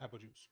Apple juice.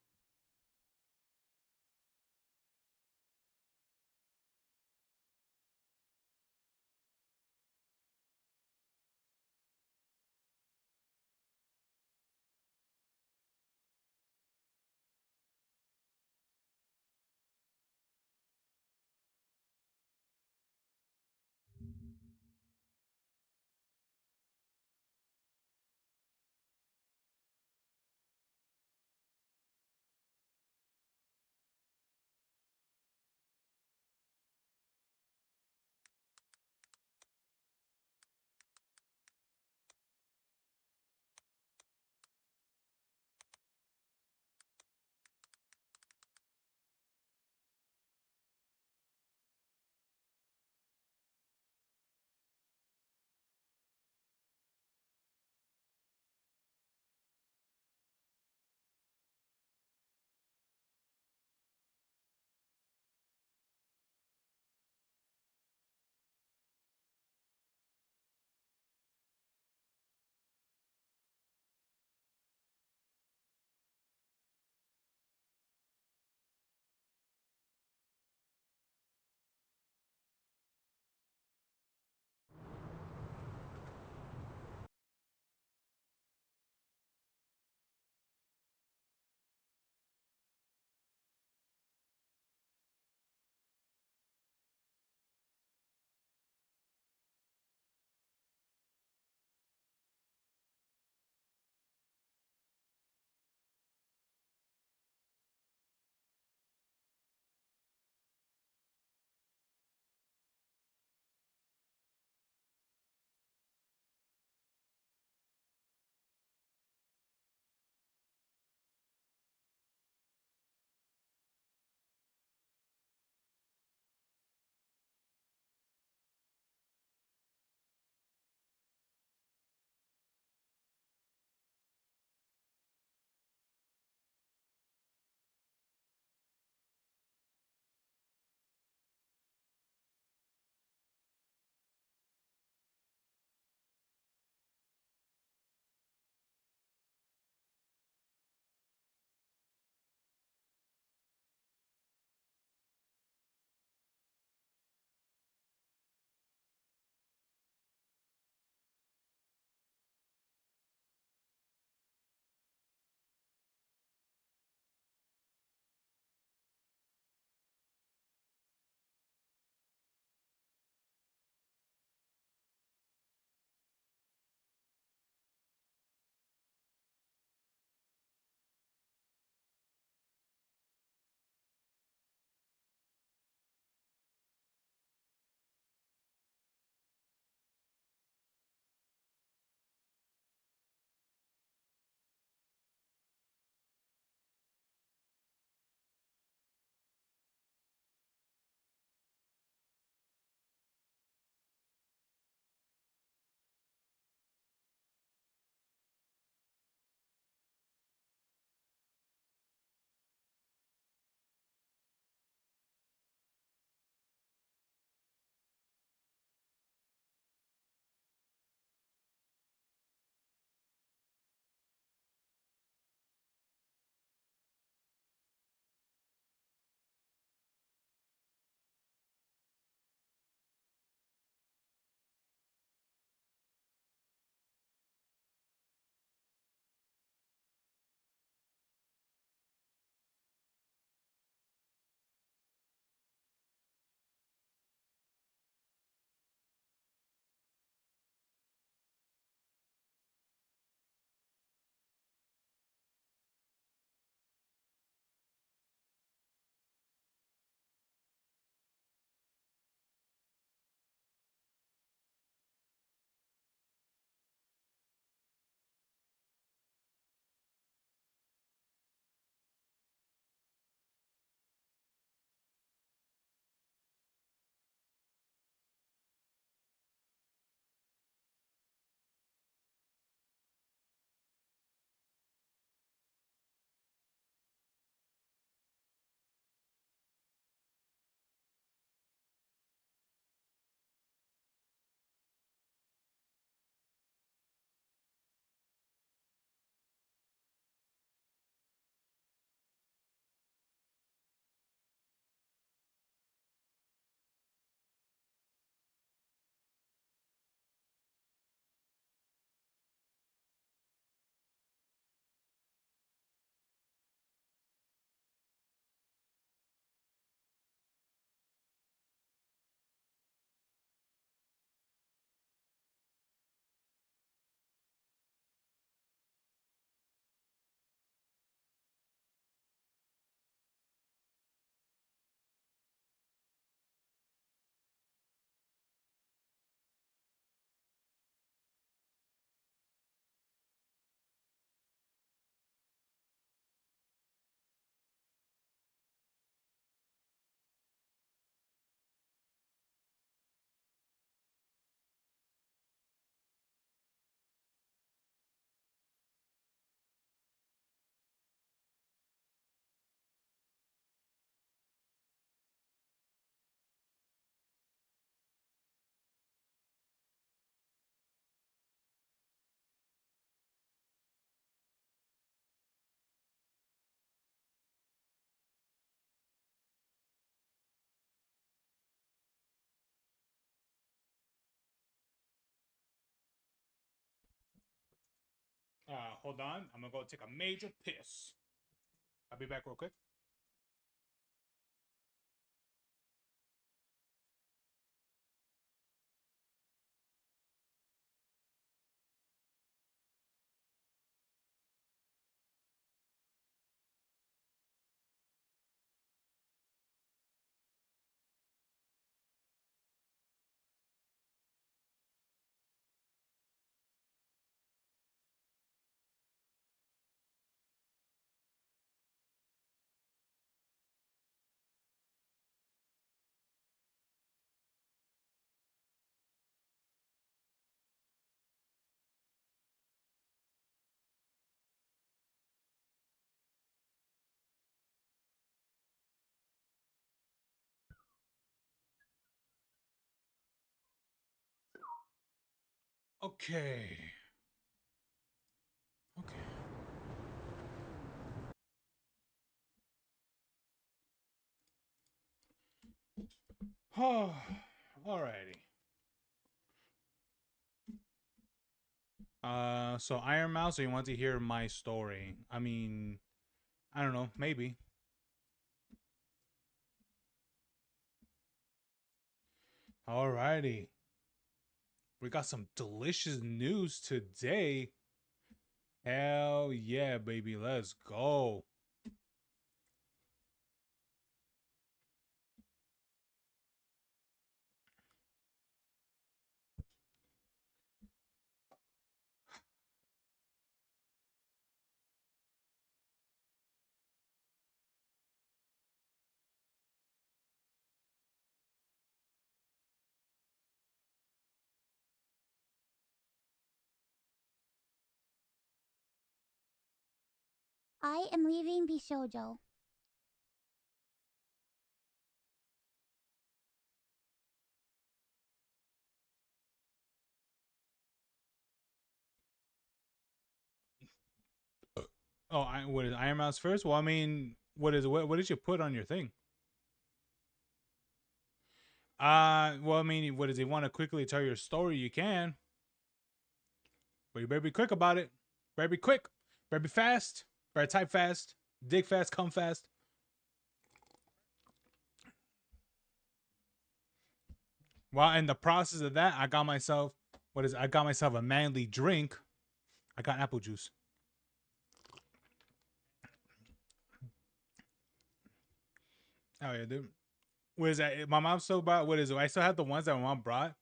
Hold on. I'm gonna go take a major piss. I'll be back real quick. Okay. Okay. Oh, alrighty. So Iron Mouse, so you want to hear my story? I mean, I don't know, maybe. Alrighty. We got some delicious news today. Hell yeah, baby. Let's go. I am leaving Bishojo. Oh, what is Iron Mouse first? Well, I mean, what did you put on your thing? Well, I mean, what does he want to quickly tell your story? You can, but you better be quick about it. Better be quick. Better be fast. Better type fast. Dig fast. Come fast. Well, in the process of that, I got myself I got myself a manly drink. I got apple juice. Oh yeah, dude. What is that? My mom still bought. What is it? I still have the ones that my mom brought.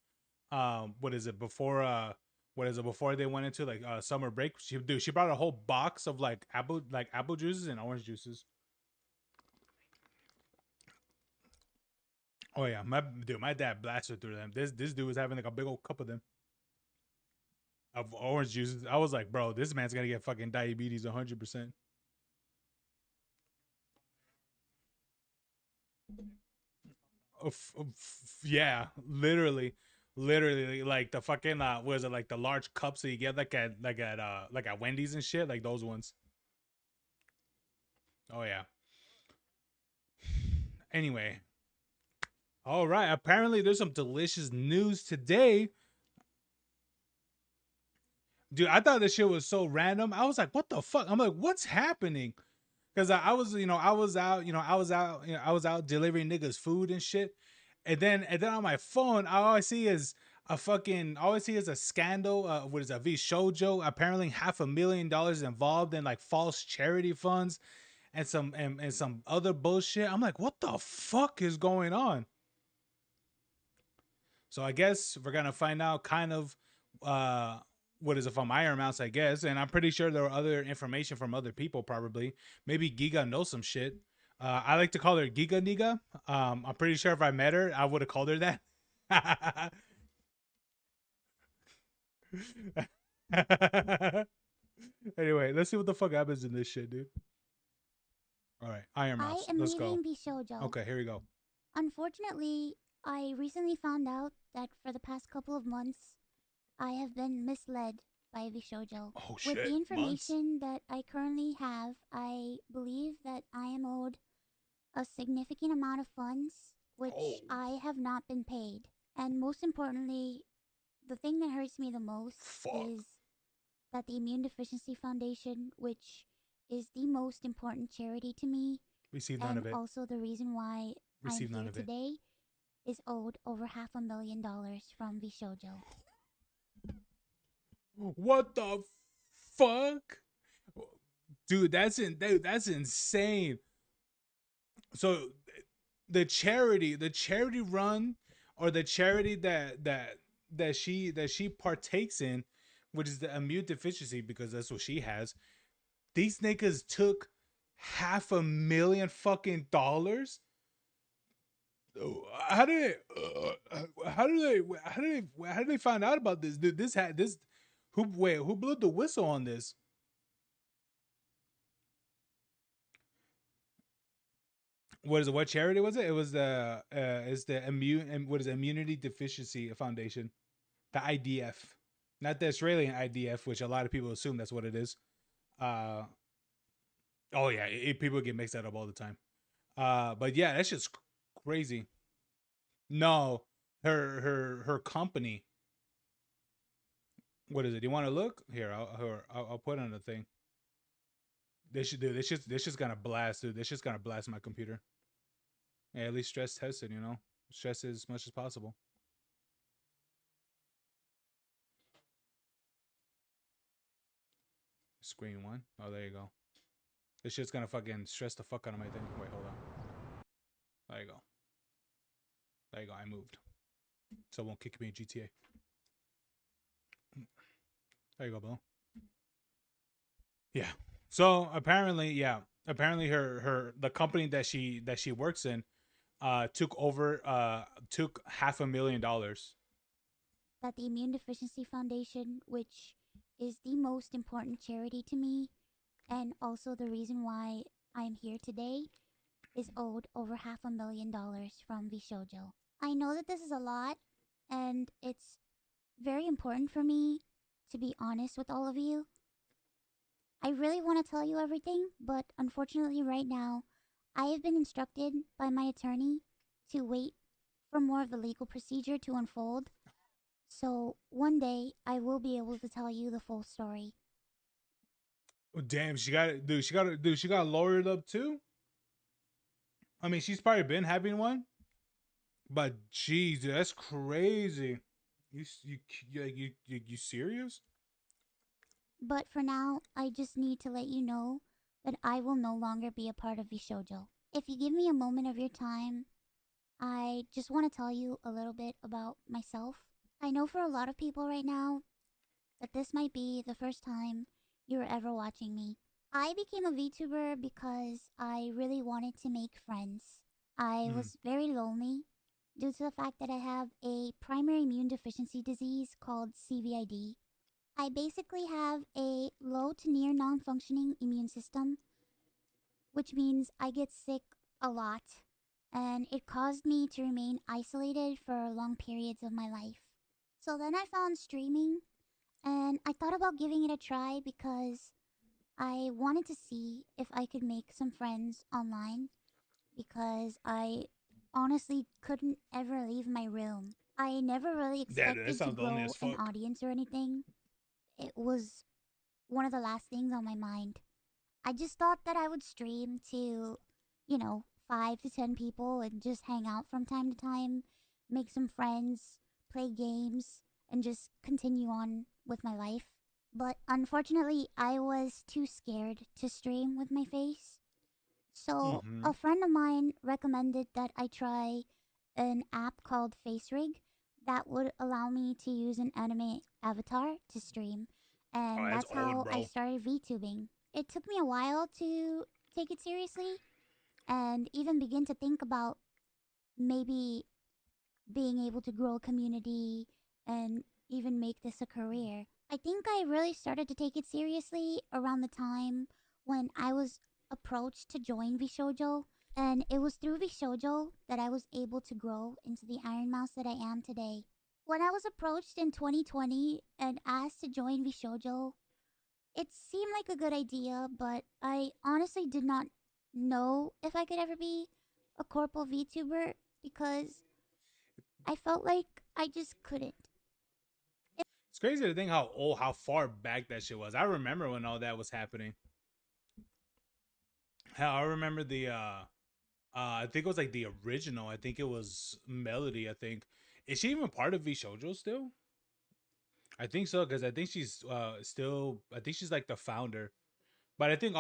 What is it before? What is it before they went into like summer break? She brought a whole box of like apple juices and orange juices. Oh yeah, my dad blasted through them. This dude was having like a big old cup of them of orange juices. I was like, bro, this man's gonna get fucking diabetes 100%. Yeah, literally, like the fucking was it like the large cups that you get like at Wendy's and shit, like those ones. Oh yeah. Anyway, all right. Apparently, there's some delicious news today, dude. I thought this shit was so random. I was like, what the fuck? I'm like, what's happening? Because I was, I was out delivering niggas food and shit, and then on my phone, all I see is all I see is a scandal. What is a V Shoujo? Apparently, $500,000 involved in like false charity funds and some other bullshit. I'm like, what the fuck is going on? So I guess we're gonna find out kind of uh what is it from Iron Mouse, I guess, and I'm pretty sure there were other information from other people probably. Maybe Giga knows some shit. I like to call her Giga Niga. I'm pretty sure if I met her, I would have called her that. Anyway, let's see what the fuck happens in this shit, dude. All right, Iron I Mouse, am let's go. leaving Bishojo. Okay, here we go. Unfortunately, I recently found out that for the past couple of months, I have been misled by Bishojo. Oh With the shit, months. information that I currently have, I believe that I am owed a significant amount of funds, which Oh I have not been paid. And most importantly, the thing that hurts me the most fuck. is that the Immune Deficiency Foundation, which is the most important charity to me, Receive none and of it. also the reason why I'm Receive none here of it. today, is owed over $500,000 from Vishojo. What the fuck? Dude, that's insane. So the charity run, or the charity that she partakes in, which is the immune deficiency, because that's what she has. These niggas took $500,000 fucking. How did they find out about this? Dude, this had this. Who blew the whistle on this? What is it? What charity was it? It was it's the immune, what is it, Immunity Deficiency Foundation, the IDF, not the Australian IDF, which a lot of people assume that's what it is. Uh, oh yeah, people get mixed that up all the time. But yeah, that's just crazy. No, her company. What is it? Do you want to look here? I'll put on the thing. They should do this. Just gonna blast, dude. This just gonna blast my computer. Yeah, at least stress tested. Stress as much as possible. Screen one. Oh, there you go. This shit's gonna fucking stress the fuck out of my thing. Wait, hold on. There you go. There you go. I moved, so it won't kick me in GTA. There you go, Bill. Yeah. So apparently, yeah. Apparently, her the company that she works in, took $500,000. That the Immune Deficiency Foundation, which is the most important charity to me, and also the reason why I'm here today, is owed over $500,000 from Vishojo. I know that this is a lot, and it's very important for me to be honest with all of you. I really want to tell you everything, but unfortunately, right now, I have been instructed by my attorney to wait for more of the legal procedure to unfold. So one day, I will be able to tell you the full story. Oh, damn, she got it, dude. She got lawyered up too. I mean, she's probably been having one, but jeez, dude, that's crazy. You serious? But for now, I just need to let you know that I will no longer be a part of Vishojo. If you give me a moment of your time, I just want to tell you a little bit about myself. I know for a lot of people right now that this might be the first time you were ever watching me. I became a VTuber because I really wanted to make friends. I Mm. was very lonely due to the fact that I have a primary immune deficiency disease called CVID. I basically have a low to near non functioning immune system, which means I get sick a lot, and it caused me to remain isolated for long periods of my life. So then I found streaming, and I thought about giving it a try because I wanted to see if I could make some friends online because I honestly couldn't ever leave my room. I never really Yeah, dude, that expected to sounds lonely grow as an fuck. audience or anything. It was one of the last things on my mind. I just thought that I would stream to, 5 to 10 people and just hang out from time to time, make some friends, play games, and just continue on with my life. But unfortunately, I was too scared to stream with my face. So Mm-hmm. a friend of mine recommended that I try an app called FaceRig that would allow me to use an anime avatar to stream. Oh, And that's that's old, how I bro. started VTubing. It took me a while to take it seriously and even begin to think about maybe being able to grow a community and even make this a career. I think I really started to take it seriously around the time when I was approached to join Vishojo, and it was through Vishojo that I was able to grow into the Iron Mouse that I am today. When I was approached in 2020 and asked to join Vishojo, it seemed like a good idea, but I honestly did not know if I could ever be a corporal VTuber because I felt like I just couldn't. It's crazy to think how old, how far back that shit was. I remember when all that was happening. Hell, I remember I think it was like the original. I think it was Melody. I think is she even part of V Shoujo still? I think so because I think she's still. I think she's like the founder. But I think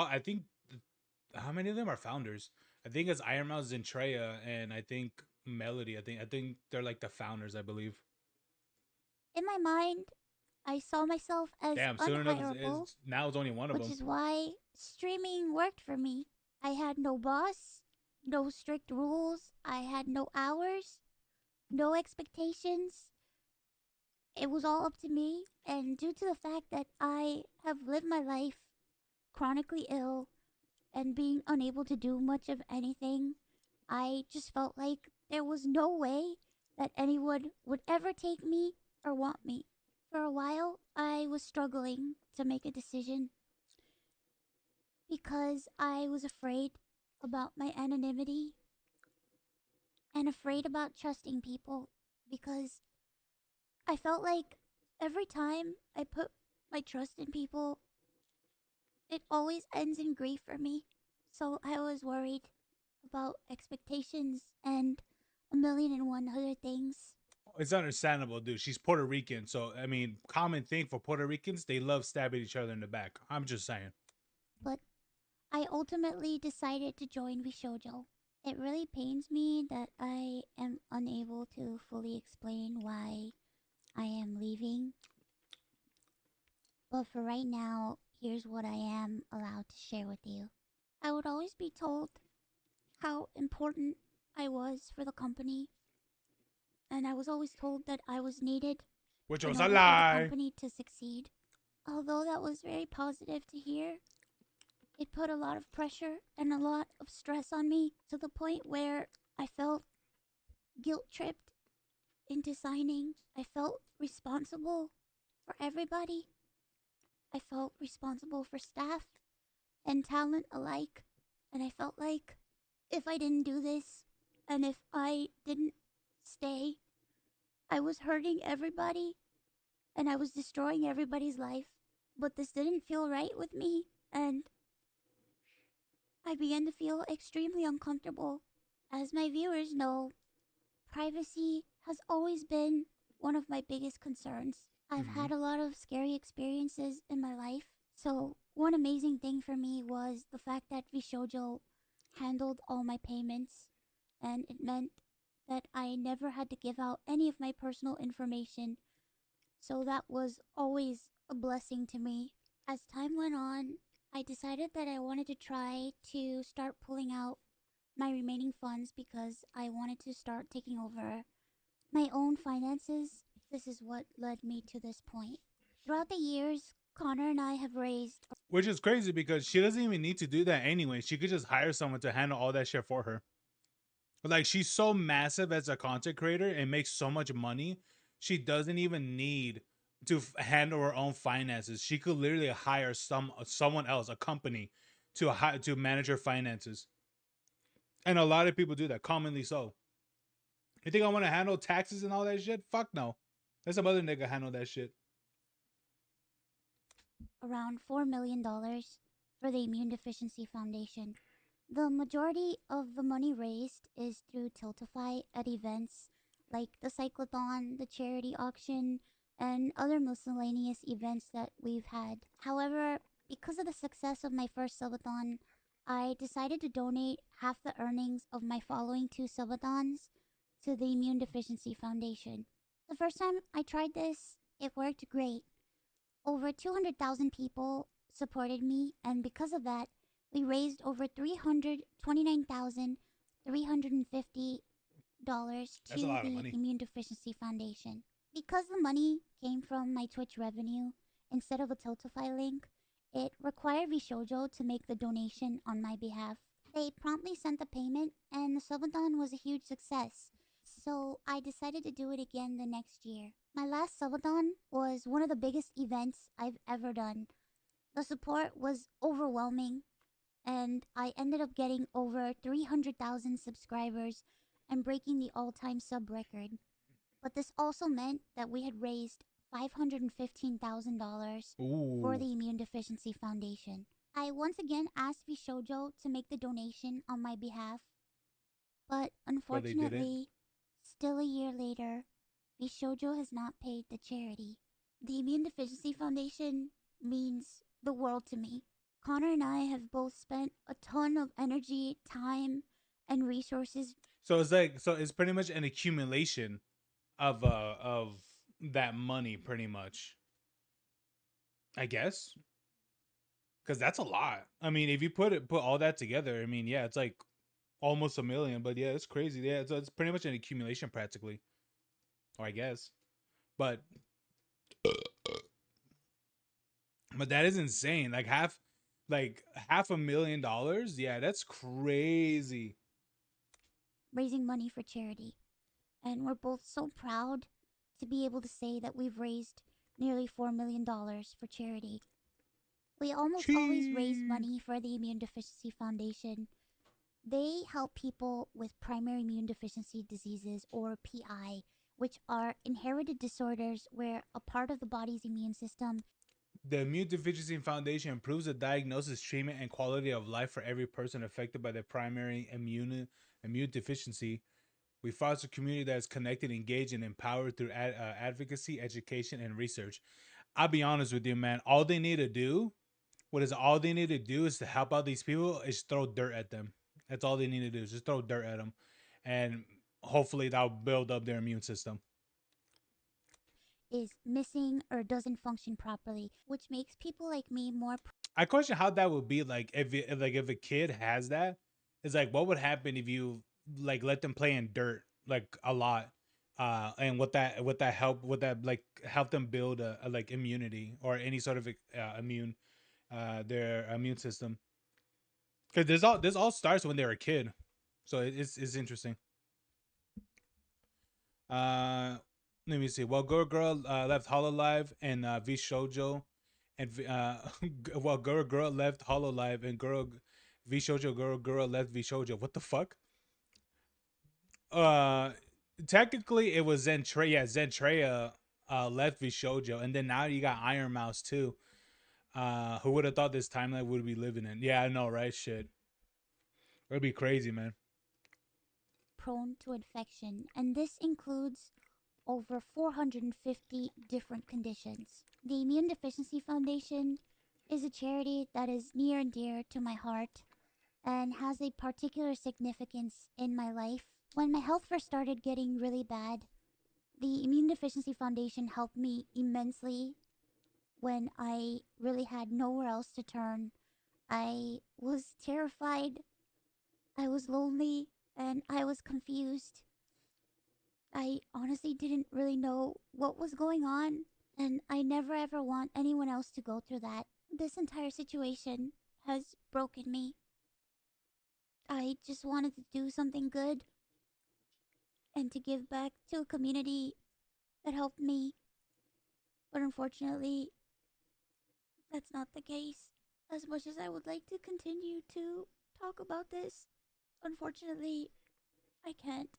how many of them are founders? I think it's Iron Mouse, Zentreya, and I think Melody. I think they're like the founders. I believe. In my mind, I saw myself as Damn, soon enough unhirable, now it's only one of which them. is why streaming worked for me. I had no boss, no strict rules, I had no hours, no expectations. It was all up to me, and due to the fact that I have lived my life chronically ill and being unable to do much of anything, I just felt like there was no way that anyone would ever take me or want me. For a while, I was struggling to make a decision because I was afraid about my anonymity and afraid about trusting people because I felt like every time I put my trust in people, it always ends in grief for me. So I was worried about expectations and a million and one other things. It's understandable, dude. She's Puerto Rican, so I mean, common thing for Puerto Ricans, they love stabbing each other in the back. I'm just saying. But I ultimately decided to join Vishojo. It really pains me that I am unable to fully explain why I am leaving. But for right now, here's what I am allowed to share with you. I would always be told how important I was for the company, and I was always told that I was needed Which in was a order for the lie. company to succeed. Although that was very positive to hear, it put a lot of pressure and a lot of stress on me to the point where I felt guilt tripped into signing. I felt responsible for everybody. I felt responsible for staff and talent alike. And I felt like if I didn't do this and if I didn't stay, I was hurting everybody and I was destroying everybody's life. But this didn't feel right with me, and I began to feel extremely uncomfortable. As my viewers know, privacy has always been one of my biggest concerns. I've Mm-hmm. had a lot of scary experiences in my life, so one amazing thing for me was the fact that Vishojo handled all my payments, and it meant that I never had to give out any of my personal information, so that was always a blessing to me. As time went on, I decided that I wanted to try to start pulling out my remaining funds because I wanted to start taking over my own finances. This is what led me to this point. Throughout the years, Connor and I have raised. Which is crazy because she doesn't even need to do that anyway. She could just hire someone to handle all that shit for her. Like she's so massive as a content creator and makes so much money, she doesn't even need to handle her own finances. She could literally hire someone else, a company, to manage her finances. And a lot of people do that, commonly so. You think I want to handle taxes and all that shit? Fuck no. Let some other nigga handle that shit. Around $4 million for the Immune Deficiency Foundation. The majority of the money raised is through Tiltify at events like the Cyclothon, the charity auction, and other miscellaneous events that we've had. However, because of the success of my first subathon, I decided to donate half the earnings of my following two subathons to the Immune Deficiency Foundation. The first time I tried this, it worked great. Over 200,000 people supported me, and because of that, we raised over $329,350 That's a to lot of the money. Immune Deficiency Foundation. Because the money came from my Twitch revenue instead of a Tiltify link, it required Vishojo to make the donation on my behalf. They promptly sent the payment, and the subathon was a huge success. So I decided to do it again the next year. My last subathon was one of the biggest events I've ever done. The support was overwhelming, and I ended up getting over 300,000 subscribers and breaking the all time sub record. But this also meant that we had raised $515,000 for Ooh, the Immune Deficiency Foundation. I once again asked Vishojo to make the donation on my behalf, but but they didn't. unfortunately, still a year later, Vishojo has not paid the charity. The Immune Deficiency Foundation means the world to me. Connor and I have both spent a ton of energy, time, and resources. So it's like, so it's pretty much an accumulation of that money, pretty much. I guess, because that's a lot. I mean, if you put all that together, I mean, yeah, it's like almost a million. But yeah, it's crazy. Yeah, so it's pretty much an accumulation, practically, or I guess. But that is insane. Like $500,000. Yeah, that's crazy. Raising money for charity. And we're both so proud to be able to say that we've raised nearly $4 million for charity. We almost always raise Chee. money for the Immune Deficiency Foundation. They help people with primary immune deficiency diseases, or PI, which are inherited disorders where a part of the body's immune system The Immune Deficiency Foundation improves the diagnosis, treatment, and quality of life for every person affected by the primary immune deficiency. We foster a community that is connected, engaged, and empowered through advocacy, education, and research. I'll be honest with you, man. All they need to do, all they need to do is to help out these people is throw dirt at them. That's all they need to do is just throw dirt at them, and hopefully that'll build up their immune system. is missing or doesn't function properly, which makes people like me more I question how that would be like if a kid has that. It's like what would happen if you like let them play in dirt like a lot, and what that help would that like help them build a like immunity or any sort of immune their immune system, because this all starts when they're a kid, so it's interesting. Uh, Let me see. Well, Girl left Hololive and V Shoujo, and well, Girl left Hololive and V Shoujo Girl left V Shoujo. What the fuck? Uh, Technically it was Zentreya. Yeah, Zentreya left V Shoujo, and then now you got Iron Mouse too. Who would have thought this timeline would be living in? Yeah, I know, right? Shit, it'd be crazy, man. prone to infection, and this includes over 450 different conditions. The Immune Deficiency Foundation is a charity that is near and dear to my heart and has a particular significance in my life. When my health first started getting really bad, the Immune Deficiency Foundation helped me immensely when I really had nowhere else to turn. I was terrified, I was lonely, and I was confused. I honestly didn't really know what was going on, and I never ever want anyone else to go through that. This entire situation has broken me. I just wanted to do something good and to give back to a community that helped me, but unfortunately, that's not the case. As much as I would like to continue to talk about this, unfortunately, I can't.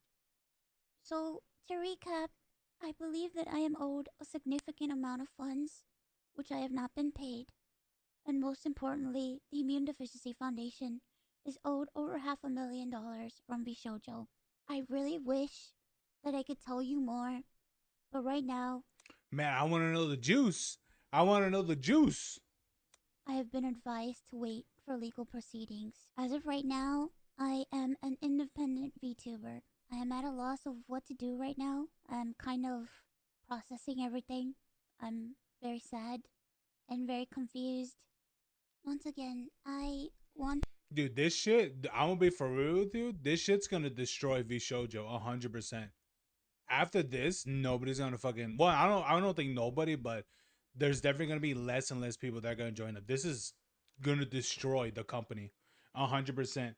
So, to recap, I believe that I am owed a significant amount of funds, which I have not been paid. And most importantly, the Immune Deficiency Foundation is owed over $500,000 from Bishojo. I really wish that I could tell you more, but right now, Man, I want to know the juice. I want to know the juice. I have been advised to wait for legal proceedings. As of right now, I am an independent VTuber. I am at a loss of what to do right now. I'm kind of processing everything. I'm very sad and very confused. Once again, I want Dude, this shit, I'm gonna be for real with you. This shit's gonna destroy V Shoujo 100%. After this, nobody's gonna fucking. Well, I don't think nobody, but there's definitely gonna be less and less people that are gonna join up. This is gonna destroy the company 100%.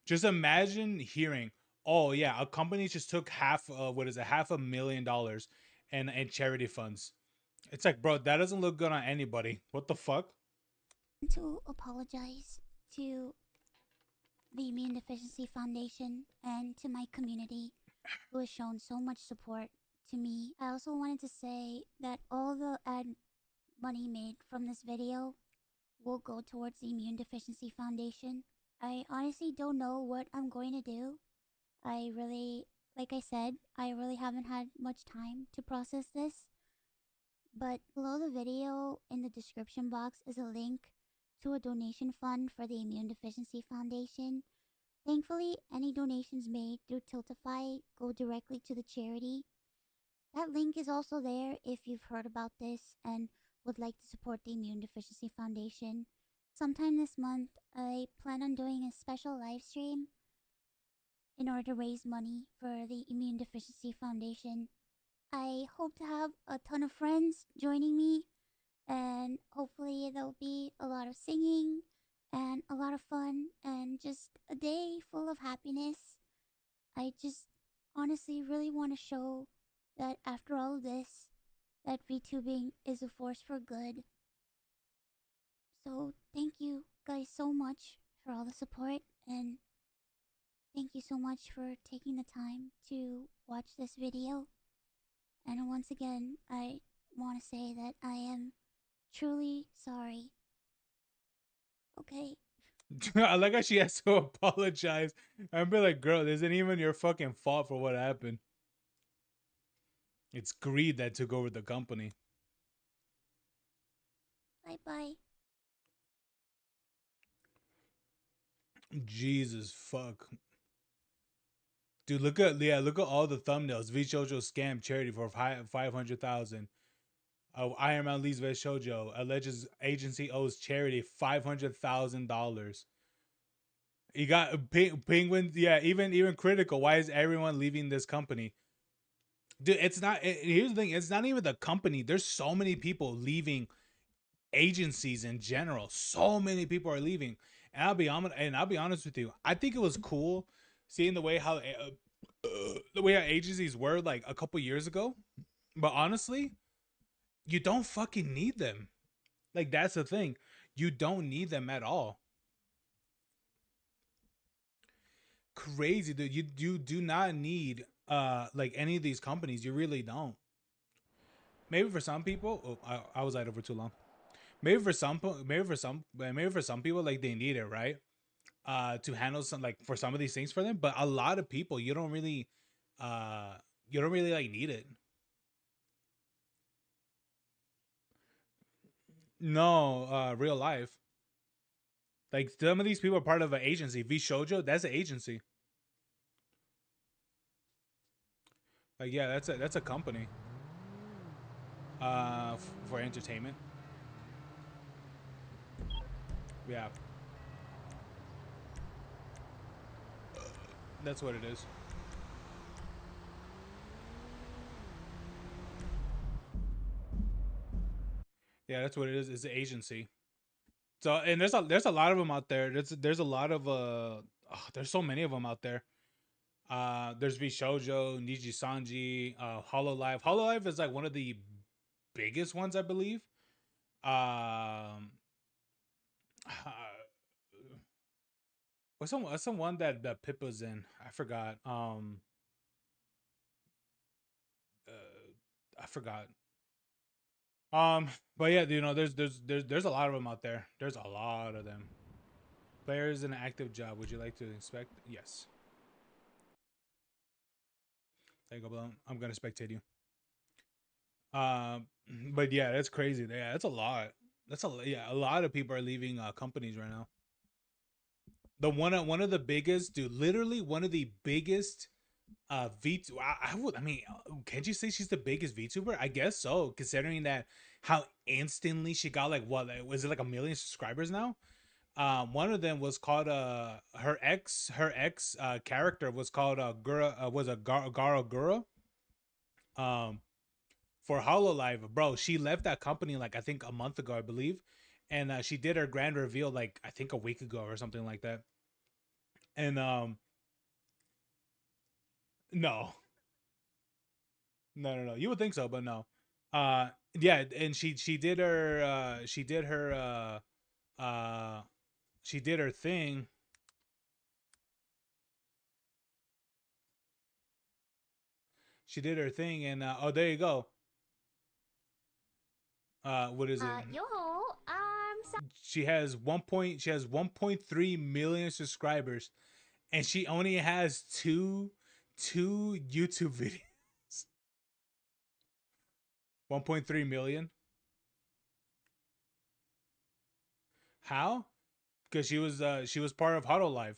Just imagine hearing, oh yeah, a company just took what is it, $500,000 and charity funds. It's like, bro, that doesn't look good on anybody. What the fuck? to apologize to the Immune Deficiency Foundation and to my community who has shown so much support to me. I also wanted to say that all the ad money made from this video will go towards the Immune Deficiency Foundation. I honestly don't know what I'm going to do. I really, like I said, I really haven't had much time to process this. But below the video in the description box is a link to a donation fund for the Immune Deficiency Foundation. Thankfully, any donations made through Tiltify go directly to the charity. That link is also there if you've heard about this and would like to support the Immune Deficiency Foundation. Sometime this month, I plan on doing a special live stream in order to raise money for the Immune Deficiency Foundation. I hope to have a ton of friends joining me, and hopefully, there'll be a lot of singing and a lot of fun and just a day full of happiness. I just honestly really want to show that after all of this, that VTubing is a force for good. So, thank you guys so much for all the support, and thank you so much for taking the time to watch this video. And once again, I want to say that I am truly sorry. Okay. I like how she has to apologize. I'm be like, girl, this isn't even your fucking fault for what happened. It's greed that took over the company. Bye bye. Jesus fuck. Dude, look at all the thumbnails. V Shoujo scam charity for 500,000. Iron Man leaves V Shoujo. Alleges agency owes charity $500,000. You got Penguin. Yeah, even critical. Why is everyone leaving this company? Dude, it's not. Here's the thing. It's not even the company. There's so many people leaving agencies in general. So many people are leaving, and I'll be honest with you. I think it was cool seeing the way how agencies were like a couple years ago. But honestly, you don't fucking need them. Like that's the thing. You don't need them at all. Crazy, dude. You do not need like any of these companies. You really don't. Maybe for some people. Oh, I was out over too long. Maybe for some people, like they need it, right? To handle some like for some of these things for them. But a lot of people, uh, you don't really like need it. No, real life. Like some of these people are part of an agency. V Shoujo, that's an agency. Like yeah, that's a company. For entertainment. Yeah, that's what it is. Yeah, that's what it is. It's an agency. So and there's a lot of them out there. There's a lot of there's so many of them out there. There's V Shoujo, Niji Sanji, Hololive. Hololive is like one of the biggest ones, I believe. What's some one that Pippa's in? I forgot. I forgot. But yeah, there's a lot of them out there. There's a lot of them. Players in an active job. Would you like to inspect? Yes. There you go, Blown. I'm gonna spectate you. Um, but yeah, that's crazy. Yeah, that's a lot. Yeah. A lot of people are leaving companies right now. One of the biggest, dude. Literally one of the biggest V. I mean, can't you say she's the biggest VTuber? I guess so, considering that how instantly she got like what was it like 1 million subscribers now? One of them was called her ex character was called Gura was a Garo Gura. Um, for Hololive, bro, she left that company like I think a month ago, I believe, and she did her grand reveal like I think a week ago or something like that. And no, no, you would think so, but no. Yeah, and uh she did her thing. She did her thing, and oh, there you go. What is it? Yo, She has 1.3 million subscribers, and she only has two YouTube videos. 1.3 million. How? Because she was part of Huddle Live.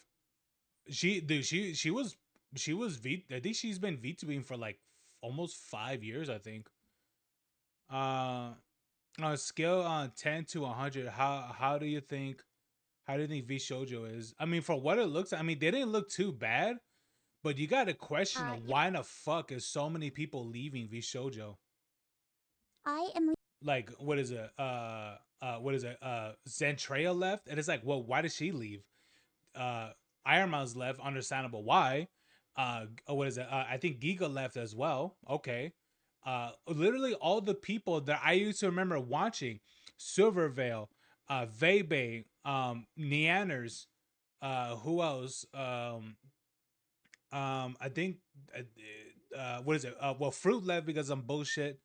She was I think she's been VTubing for like almost 5 years. I think. Uh, on a scale on 10 to 100, how do you think V Shoujo is? I mean, for what it looks, I mean, they didn't look too bad, but you got to question yo, why in the fuck is so many people leaving V Shoujo? I am. Like, what is it? What is it? Zentrea left, and it's like, well, why did she leave? uh Iron Man's left, understandable why. What is it? I think Giga left as well. Okay. Literally all the people that I used to remember watching, Silvervale, Vebe, Neanners, who else? I think what is it? Well, Fruit left because of bullshit.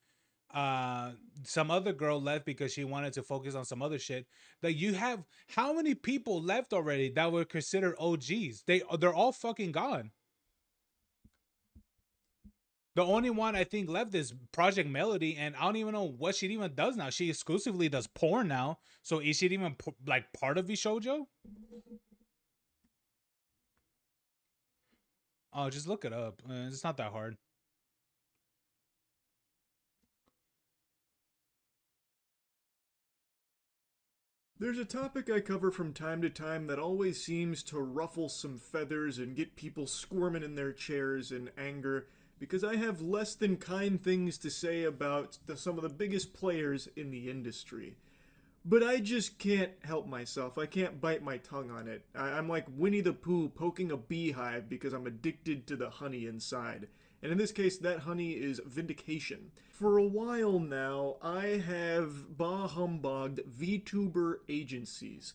uh some other girl left because she wanted to focus on some other shit. Like, you have how many people left already that were considered OGs? They're all fucking gone. The only one I think left is Project Melody, and I don't even know what she even does now. She exclusively does porn now. So is she even like part of Shoujo? Oh, just look it up. It's not that hard. There's a topic I cover from time to time that always seems to ruffle some feathers and get people squirming in their chairs in anger because I have less than kind things to say about some of the biggest players in the industry. But I just can't help myself. I can't bite my tongue on it. I'm like Winnie the Pooh poking a beehive because I'm addicted to the honey inside. And in this case, that honey is vindication. For a while now, I have bah humbugged VTuber agencies.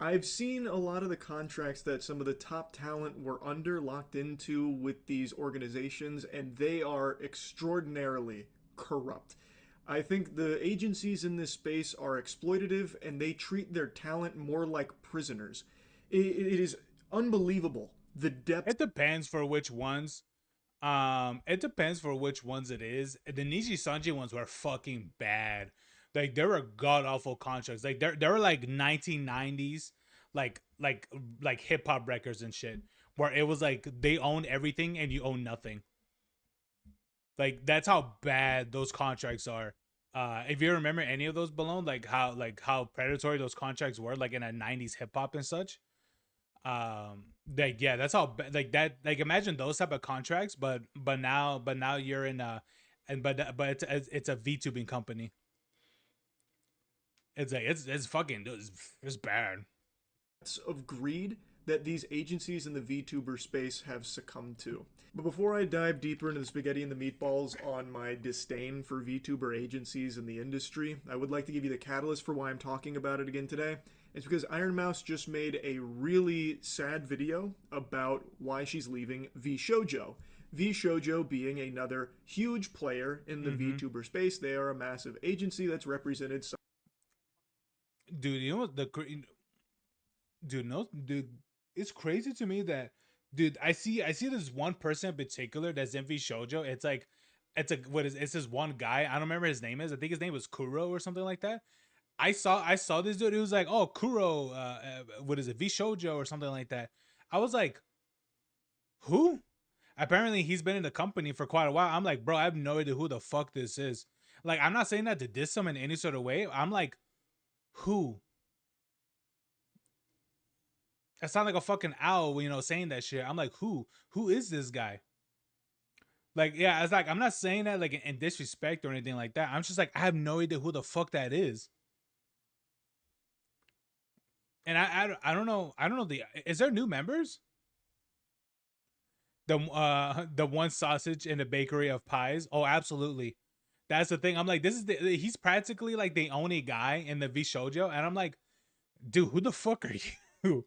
I've seen a lot of the contracts that some of the top talent were under locked into with these organizations, and they are extraordinarily corrupt. I think the agencies in this space are exploitative and they treat their talent more like prisoners. It is unbelievable the depth. It depends for which ones. It depends for which ones it is. The Niji Sanji ones were fucking bad. Like, they were god awful contracts. Like, they were like 1990s, like hip hop records and shit, where it was like they own everything and you own nothing. Like, that's how bad those contracts are. If you remember any of those Balone, like how predatory those contracts were, like in a 90s hip hop and such. Like, yeah, that's how like that, like, imagine those type of contracts, but now you're in a, and but it's a VTubing company. It's like it's fucking it's bad. Of greed that these agencies in the VTuber space have succumbed to. But before I dive deeper into the spaghetti and the meatballs on my disdain for VTuber agencies in the industry, I would like to give you the catalyst for why I'm talking about it again today. It's because Iron Mouse just made a really sad video about why she's leaving V Shoujo. V Shoujo being another huge player in the Mm-hmm. VTuber space. They are a massive agency that's represented. Dude, you know what dude, no, dude, it's crazy to me that, dude, I see this one person in particular that's in V Shoujo. It's like what is it's this one guy. I don't remember his name is. I think his name was Kuro or something like that. I saw this dude. It was like, oh, Kuro, what is it, V Shoujo or something like that. I was like, who? Apparently he's been in the company for quite a while. I'm like, bro, I have no idea who the fuck this is. Like, I'm not saying that to diss him in any sort of way. I'm like, who? I sound like a fucking owl, saying that shit. I'm like, who? Who is this guy? Like, yeah, it's like, I'm not saying that like in disrespect or anything like that. I'm just like, I have no idea who the fuck that is. And I don't know. I don't know is there new members? The one sausage in the bakery of pies. Oh, absolutely. That's the thing. I'm like, he's practically like the only guy in the V Shoujo, and I'm like, dude, who the fuck are you?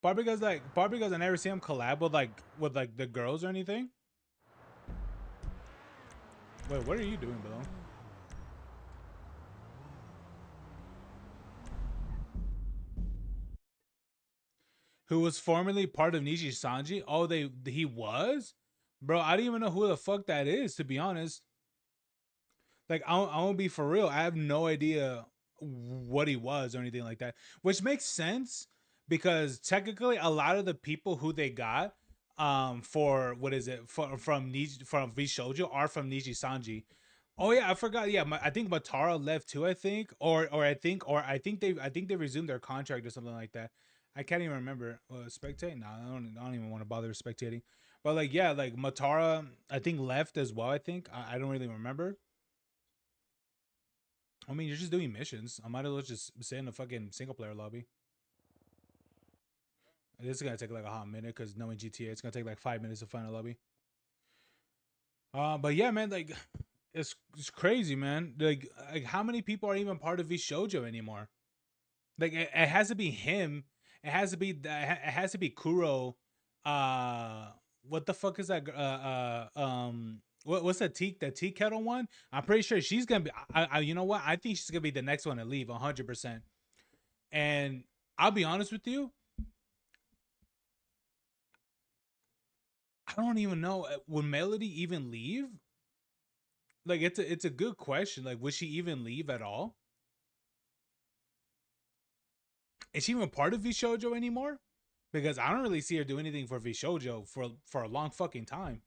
Part because I never see him collab with like the girls or anything. Wait, what are you doing, bro? Who was formerly part of Nishi Sanji? Oh, he was, bro. I don't even know who the fuck that is, to be honest. Like, I won't be for real. I have no idea what he was or anything like that, which makes sense because technically a lot of the people who they got for what is it from V Shoujo are from Niji Sanji. Oh yeah, I forgot. Yeah, I think Matara left too. I think, I think they resumed their contract or something like that. I can't even remember. Spectate? No, I don't even want to bother spectating. But like, yeah, like Matara, I think left as well. I think I don't really remember. I mean, you're just doing missions. I might as well just stay in the fucking single player lobby. This is gonna take like a hot minute because knowing GTA, it's gonna take like 5 minutes to find a lobby. But yeah, man, like it's crazy, man. Like how many people are even part of V Shoujo anymore? Like it has to be him. It has to be Kuro. What the fuck is that? What's that tea kettle one? I'm pretty sure she's gonna be. You know what? I think she's gonna be the next one to leave, 100%. And I'll be honest with you, I don't even know. Would Melody even leave? Like it's a good question. Like, would she even leave at all? Is she even part of V Shoujo anymore? Because I don't really see her do anything for V Shoujo for a long fucking time.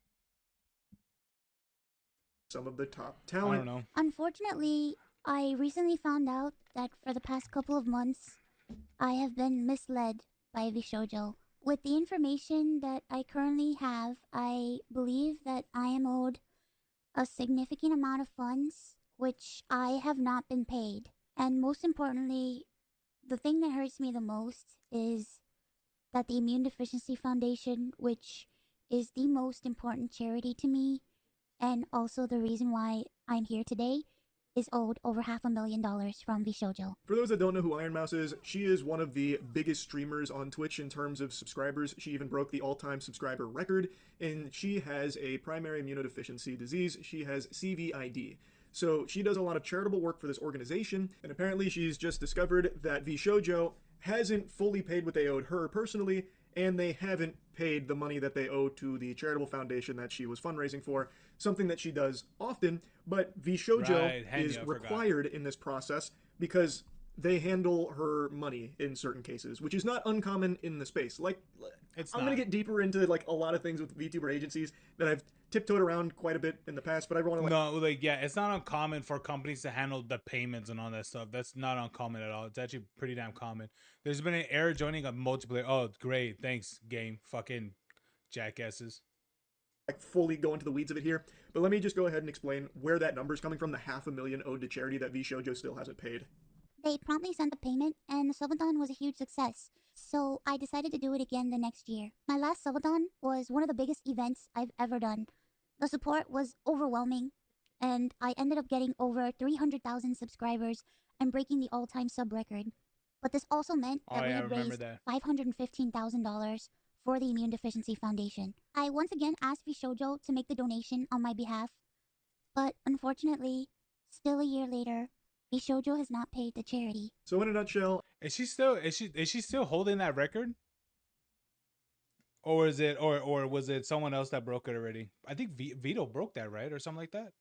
Some of the top I talent. don't know. Unfortunately, I recently found out that for the past couple of months, I have been misled by Vishojo. With the information that I currently have, I believe that I am owed a significant amount of funds, which I have not been paid. And most importantly, the thing that hurts me the most is that the Immune Deficiency Foundation, which is the most important charity to me, and also the reason why I'm here today, is owed over $500,000 from Vishojo. For those that don't know who Iron Mouse is, she is one of the biggest streamers on Twitch in terms of subscribers. She even broke the all-time subscriber record, and she has a primary immunodeficiency disease. She has CVID. So she does a lot of charitable work for this organization, and apparently she's just discovered that VShojo hasn't fully paid what they owed her personally, and they haven't paid the money that they owe to the charitable foundation that she was fundraising for, something that she does often, but VShojo Right, is Henya, I forgot. required in this process because they handle her money in certain cases, which is not uncommon in the space. Like, It's I'm gonna not. get deeper into like a lot of things with VTuber agencies that I've tiptoed around quite a bit in the past, but I want to like No, like yeah, it's not uncommon for companies to handle the payments and all that stuff. That's not uncommon at all. It's actually pretty damn common. There's been an error joining a multiplayer. Oh, great, thanks, game. Fucking jackasses. fully go into the weeds of it here. But let me just go ahead and explain where that number is coming from. The $500,000 owed to charity that VShojo still hasn't paid. They promptly sent the payment, and the subathon was a huge success. So I decided to do it again the next year. My last subathon was one of the biggest events I've ever done. The support was overwhelming, and I ended up getting over 300,000 subscribers and breaking the all-time sub record. But this also meant Oh that we yeah, I had remember raised that. $515,000 for the Immune Deficiency Foundation. I once again asked Vishojo to make the donation on my behalf, but unfortunately, still a year later, Vishojo has not paid the charity. So in a nutshell, Is she still holding that record? Or is it or was it someone else that broke it already? I think Vito broke that, right? Or something like that.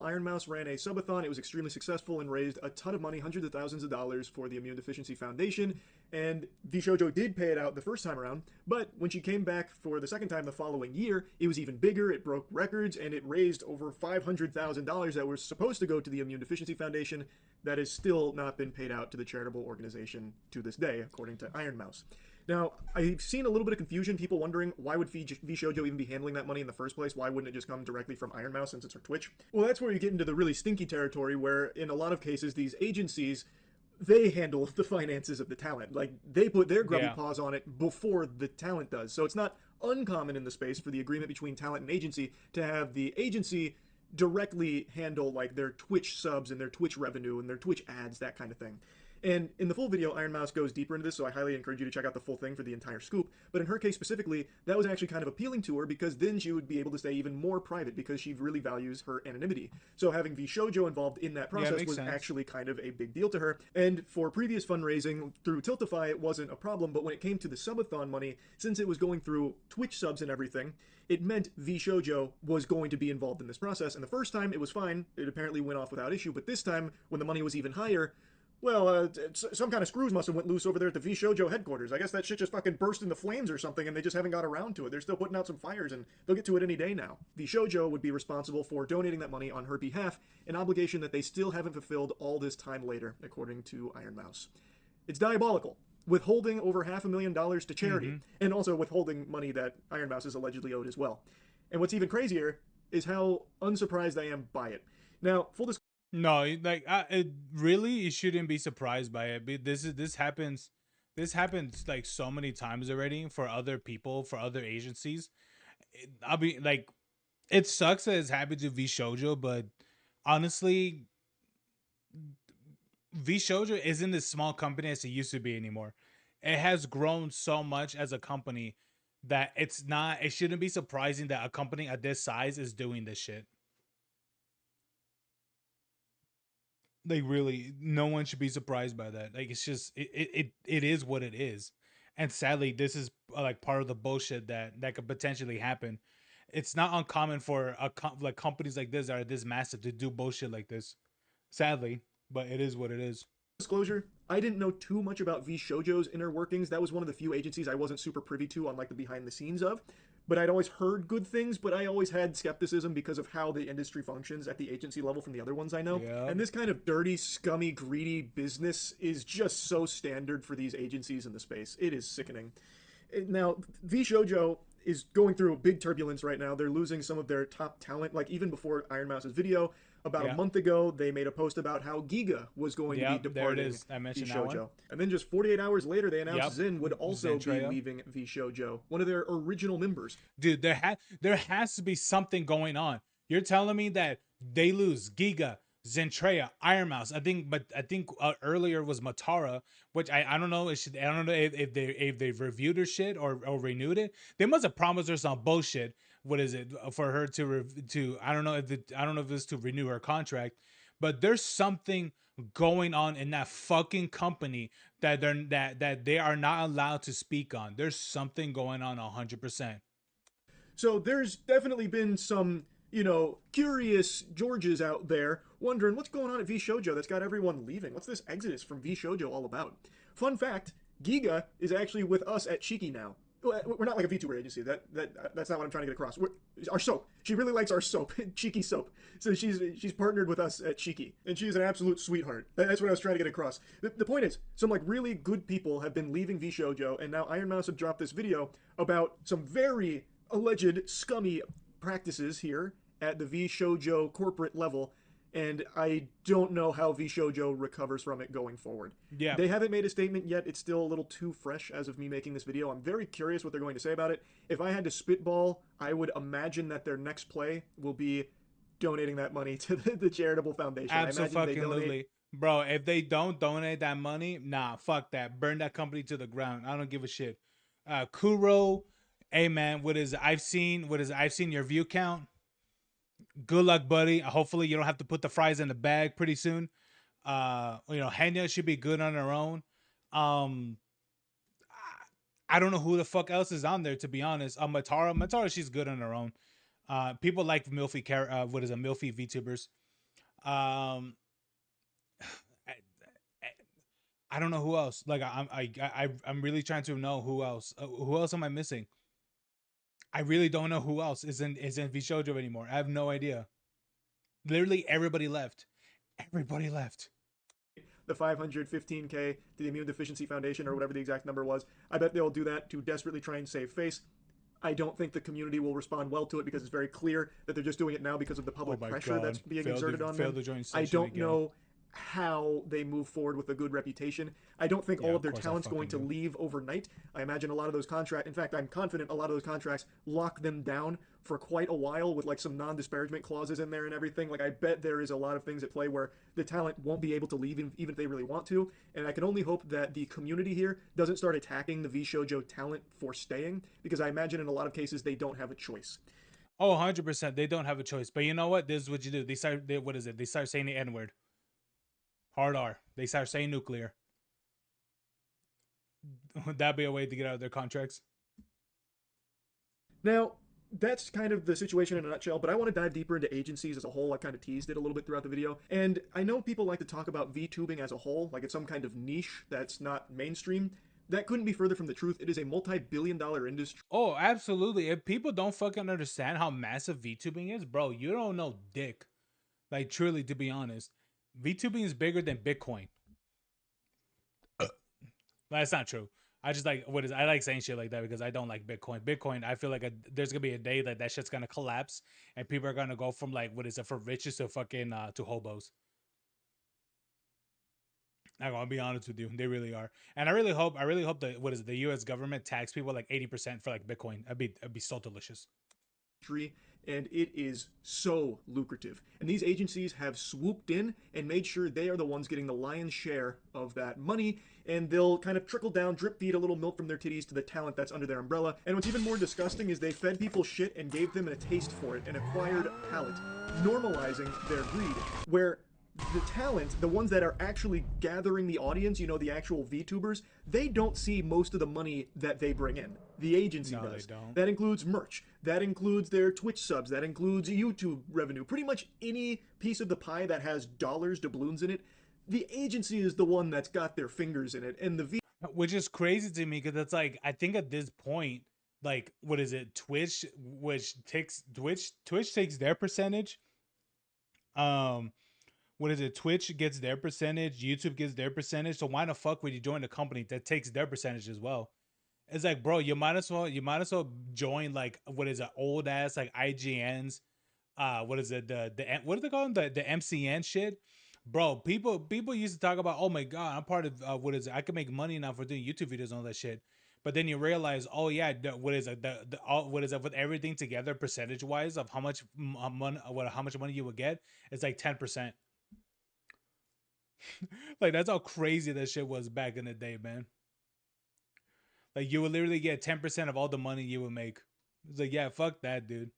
Iron Mouse ran a subathon. It was extremely successful and raised a ton of money, hundreds of thousands of dollars for the Immune Deficiency Foundation. And VShojo did pay it out the first time around, but when she came back for the second time the following year, it was even bigger. It broke records and it raised over $500,000 that were supposed to go to the Immune Deficiency Foundation that has still not been paid out to the charitable organization to this day, according to Iron Mouse. Now, I've seen a little bit of confusion, people wondering why would VShojo even be handling that money in the first place? Why wouldn't it just come directly from Iron Mouse since it's her Twitch? Well, that's where you get into the really stinky territory where, in a lot of cases, these agencies, they handle the finances of the talent. Like, they put their grubby Yeah. paws on it before the talent does. So it's not uncommon in the space for the agreement between talent and agency to have the agency directly handle, like, their Twitch subs and their Twitch revenue and their Twitch ads, that kind of thing. And in the full video, Iron Mouse goes deeper into this, so I highly encourage you to check out the full thing for the entire scoop. But in her case specifically, that was actually kind of appealing to her because then she would be able to stay even more private because she really values her anonymity. So having VShojo involved in that process was actually kind of a big deal to her. And for previous fundraising through Tiltify, it wasn't a problem, but when it came to the subathon money, since it was going through Twitch subs and everything, it meant VShojo was going to be involved in this process. And the first time it was fine, it apparently went off without issue, but this time, when the money was even higher, well, some kind of screws must have went loose over there at the VShojo headquarters. I guess that shit just fucking burst into flames or something, and they just haven't got around to it. They're still putting out some fires, and they'll get to it any day now. VShojo would be responsible for donating that money on her behalf, an obligation that they still haven't fulfilled all this time later, according to Iron Mouse. It's diabolical. Withholding over $500,000 to charity, and also withholding money that Iron Mouse is allegedly owed as well. And what's even crazier is how unsurprised I am by it. Now, full disclosure. No, like it really, you shouldn't be surprised by it. This happens like so many times already for other people, for other agencies. I'll be like, it sucks that it's happened to VShojo, but honestly, VShojo isn't as small company as it used to be anymore. It has grown so much as a company that it shouldn't be surprising that a company at this size is doing this shit. Like, really, no one should be surprised by that. Like, it's just it is what it is, and sadly, this is like part of the bullshit that could potentially happen. It's not uncommon for like companies like this that are this massive to do bullshit like this, sadly, but it is what it is. Disclosure, I didn't know too much about VShojo's inner workings. That was one of the few agencies I wasn't super privy to on like the behind the scenes of. But I'd always heard good things, but I always had skepticism because of how the industry functions at the agency level from the other ones I know. Yep. And this kind of dirty, scummy, greedy business is just so standard for these agencies in the space. It is sickening. Now, VShojo is going through a big turbulence right now. They're losing some of their top talent. Like, even before Iron Mouse's video, about a month ago, they made a post about how Giga was going to be departing there it is. I mentioned that one. And then just 48 hours later, they announced Zin would also be leaving VShojo, one of their original members. Dude, there has to be something going on. You're telling me that they lose Giga, Zentreya, Iron Mouse. I think earlier was Matara, which I don't know. I don't know if they've reviewed her shit or renewed it. They must have promised her some bullshit. What is it for her to I don't know if it's to renew her contract, but there's something going on in that fucking company that they are not allowed to speak on. There's something going on 100%. So there's definitely been some, curious Georges out there wondering what's going on at VShojo that's got everyone leaving. What's this exodus from VShojo all about? Fun fact, Giga is actually with us at Cheeky now. We're not like a VTuber agency. That's not what I'm trying to get across. Our soap. She really likes our soap, Cheeky soap. So she's partnered with us at Cheeky, and she's an absolute sweetheart. That's what I was trying to get across. The point is, some like really good people have been leaving VShojo, and now Iron Mouse have dropped this video about some very alleged scummy practices here at the VShojo corporate level. And I don't know how VShojo recovers from it going forward. Yeah. They haven't made a statement yet. It's still a little too fresh as of me making this video. I'm very curious what they're going to say about it. If I had to spitball, I would imagine that their next play will be donating that money to the charitable foundation. Absolutely. Bro, if they don't donate that money, nah, fuck that. Burn that company to the ground. I don't give a shit. Kuro, hey man, I've seen your view count. Good luck, buddy. Hopefully you don't have to put the fries in the bag pretty soon. Henya should be good on her own. I don't know who the fuck else is on there, to be honest. Matara, she's good on her own. People like Milfy Milfy VTubers. I don't know who else. Like I'm really trying to know who else. Who else am I missing? I really don't know who else is in VShojo anymore. I have no idea. Literally everybody left. Everybody left. The $515K to the Immune Deficiency Foundation, or whatever the exact number was. I bet they'll do that to desperately try and save face. I don't think the community will respond well to it because it's very clear that they're just doing it now because of the public pressure that's being exerted on them. I don't know how they move forward with a good reputation. I don't think Yeah, all of of their course I talent's going fucking to do. leave overnight. I imagine a lot of those contracts, in fact, I'm confident a lot of those contracts lock them down for quite a while with like some non-disparagement clauses in there and everything. Like I bet there is a lot of things at play where the talent won't be able to leave even if they really want to. And I can only hope that the community here doesn't start attacking the VShojo talent for staying, because I imagine in a lot of cases they don't have a choice. Oh, 100%. They don't have a choice. But you know what? This is what you do. What is it? They start saying the N word. Hard R. They start saying nuclear. Would that be a way to get out of their contracts? Now, that's kind of the situation in a nutshell, but I want to dive deeper into agencies as a whole. I kind of teased it a little bit throughout the video. And I know people like to talk about VTubing as a whole, like it's some kind of niche that's not mainstream. That couldn't be further from the truth. It is a multi-billion-dollar industry. Oh, absolutely. If people don't fucking understand how massive VTubing is, bro, you don't know dick. Like, truly, to be honest, VTubing is bigger than Bitcoin. That's not true. I just like I like saying shit like that because I don't like Bitcoin. Bitcoin, I feel like there's gonna be a day that shit's gonna collapse and people are gonna go from like what is it for riches to fucking to hobos. I'm gonna be honest with you, they really are, and I really hope that what is it, the U.S. government tax people like 80% for like Bitcoin. It'd be so delicious. And it is so lucrative. And these agencies have swooped in and made sure they are the ones getting the lion's share of that money, and they'll kind of trickle down, drip feed a little milk from their titties to the talent that's under their umbrella. And what's even more disgusting is they fed people shit and gave them a taste for it, an acquired palate, normalizing their greed, where the talent, the ones that are actually gathering the audience, you know, the actual VTubers, they don't see most of the money that they bring in. The agency No, they does. don't. That includes merch. That includes their Twitch subs. That includes YouTube revenue. Pretty much any piece of the pie that has dollars, doubloons in it, the agency is the one that's got their fingers in it. And the Which is crazy to me because it's like I think at this point, like what is it, Twitch takes their percentage. Um, what is it? Twitch gets their percentage, YouTube gets their percentage. So why the fuck would you join a company that takes their percentage as well? It's like, bro, you might as well join like what is it, old ass like IGNs, what is it, what do they call them, the MCN shit, bro. People used to talk about, oh my god, I'm part of what is it, I can make money now for doing YouTube videos and all that shit. But then you realize, oh yeah, what is it, what is it, with everything together, percentage wise of how much money, how much money you would get, it's like 10%. Like that's how crazy that shit was back in the day, man. Like you would literally get 10% of all the money you would make. It's like, yeah, fuck that, dude.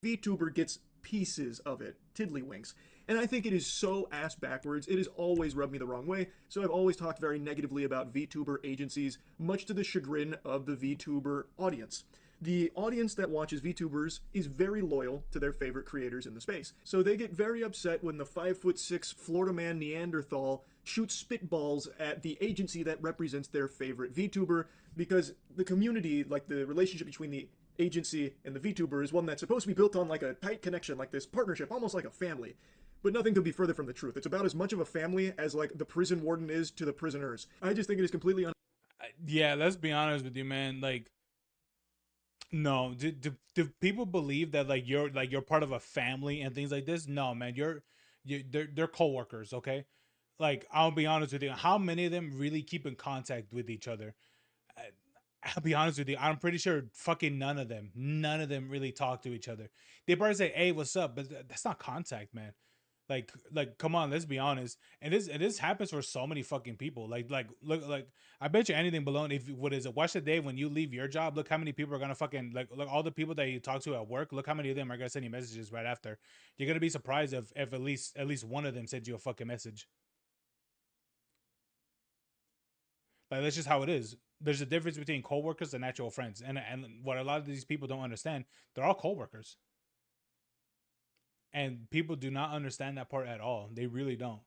VTuber gets pieces of it, tiddlywinks. And I think it is so ass backwards. It has always rubbed me the wrong way. So I've always talked very negatively about VTuber agencies, much to the chagrin of the VTuber audience. The audience that watches VTubers is very loyal to their favorite creators in the space. So they get very upset when the 5'6" Florida man Neanderthal shoots spitballs at the agency that represents their favorite VTuber, because the community, like the relationship between the agency and the VTuber, is one that's supposed to be built on like a tight connection, like this partnership, almost like a family. But nothing could be further from the truth. It's about as much of a family as like the prison warden is to the prisoners. I just think it is completely Yeah, let's be honest with you, man. Like, no, do people believe that like you're part of a family and things like this? No, man. They're coworkers, okay? Like, I'll be honest with you. How many of them really keep in contact with each other? I- I'll be honest with you. I'm pretty sure fucking none of them really talk to each other. They probably say, "Hey, what's up?" But that's not contact, man. Come on, let's be honest. And this happens for so many fucking people. Look, like, I bet you anything below. If what is it? Watch the day when you leave your job. Look how many people are gonna fucking like. Look, all the people that you talk to at work. Look how many of them are gonna send you messages right after. You're gonna be surprised if at least one of them sends you a fucking message. Like, that's just how it is. There's a difference between coworkers and actual friends, and what a lot of these people don't understand, they're all coworkers, and people do not understand that part at all. They really don't.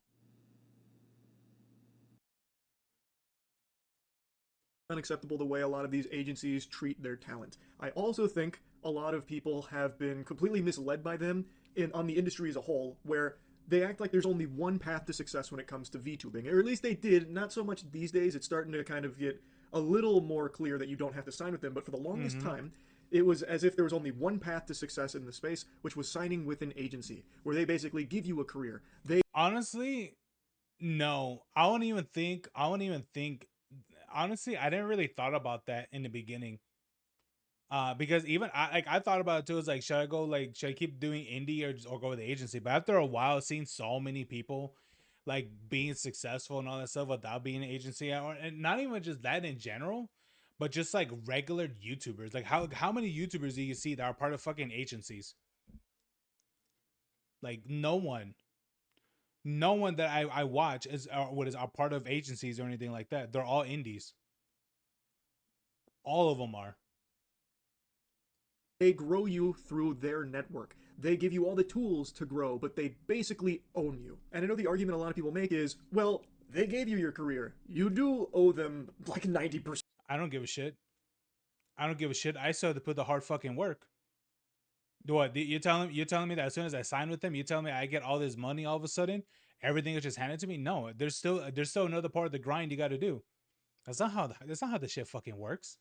unacceptable the way a lot of these agencies treat their talent. I also think a lot of people have been completely misled by them on the industry as a whole, where they act like there's only one path to success when it comes to VTubing, or at least they did. Not so much these days. It's starting to kind of get a little more clear that you don't have to sign with them, but for the longest Mm-hmm. time, it was as if there was only one path to success in the space, which was signing with an agency, where they basically give you a career. They Honestly, No, I won't even think. I won't even think. Honestly, I didn't really thought about that in the beginning. Because even I thought about it too. It's like, should I go like should I keep doing indie or go with the agency? But after a while, seeing so many people like being successful and all that stuff without being an agency, and not even just that in general, but just like regular YouTubers. Like how many YouTubers do you see that are part of fucking agencies? Like no one that I watch is what is are part of agencies or anything like that. They're all indies. All of them are. They grow you through their network. They give you all the tools to grow, but they basically own you. And I know the argument a lot of people make is, well, they gave you your career. You do owe them like 90%. I don't give a shit. I don't give a shit. I still have to put the hard fucking work. What you're telling me that as soon as I sign with them, you tell me I get all this money all of a sudden, everything is just handed to me? No, there's still another part of the grind you got to do. That's not how the shit fucking works.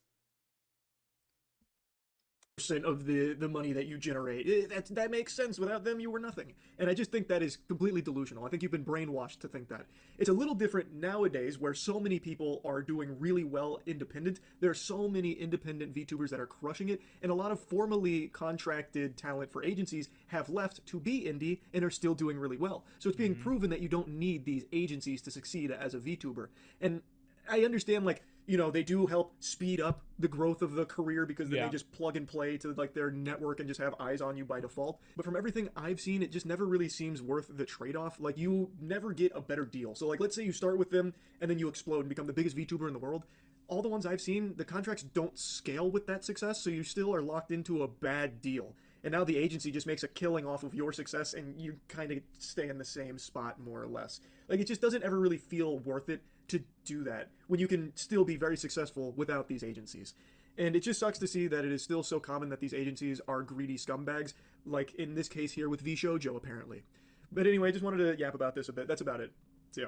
Of the money that you generate. That makes sense. Without them, you were nothing. And I just think that is completely delusional. I think you've been brainwashed to think that. It's a little different nowadays where so many people are doing really well independent. There are so many independent VTubers that are crushing it, and a lot of formally contracted talent for agencies have left to be indie and are still doing really well. So it's being Mm-hmm. proven that you don't need these agencies to succeed as a VTuber. And I understand, like, you know, they do help speed up the growth of the career because then they Yeah. just plug and play to like their network and just have eyes on you by default. But from everything I've seen, it just never really seems worth the trade-off. Like, you never get a better deal. So like, let's say you start with them and then you explode and become the biggest VTuber in the world. All the ones I've seen, the contracts don't scale with that success, so you still are locked into a bad deal. And now the agency just makes a killing off of your success and you kind of stay in the same spot more or less. Like, it just doesn't ever really feel worth it to do that when you can still be very successful without these agencies. And it just sucks to see that it is still so common that these agencies are greedy scumbags, like in this case here with VShojo, apparently. But anyway, I just wanted to yap about this a bit. That's about it. So, yeah.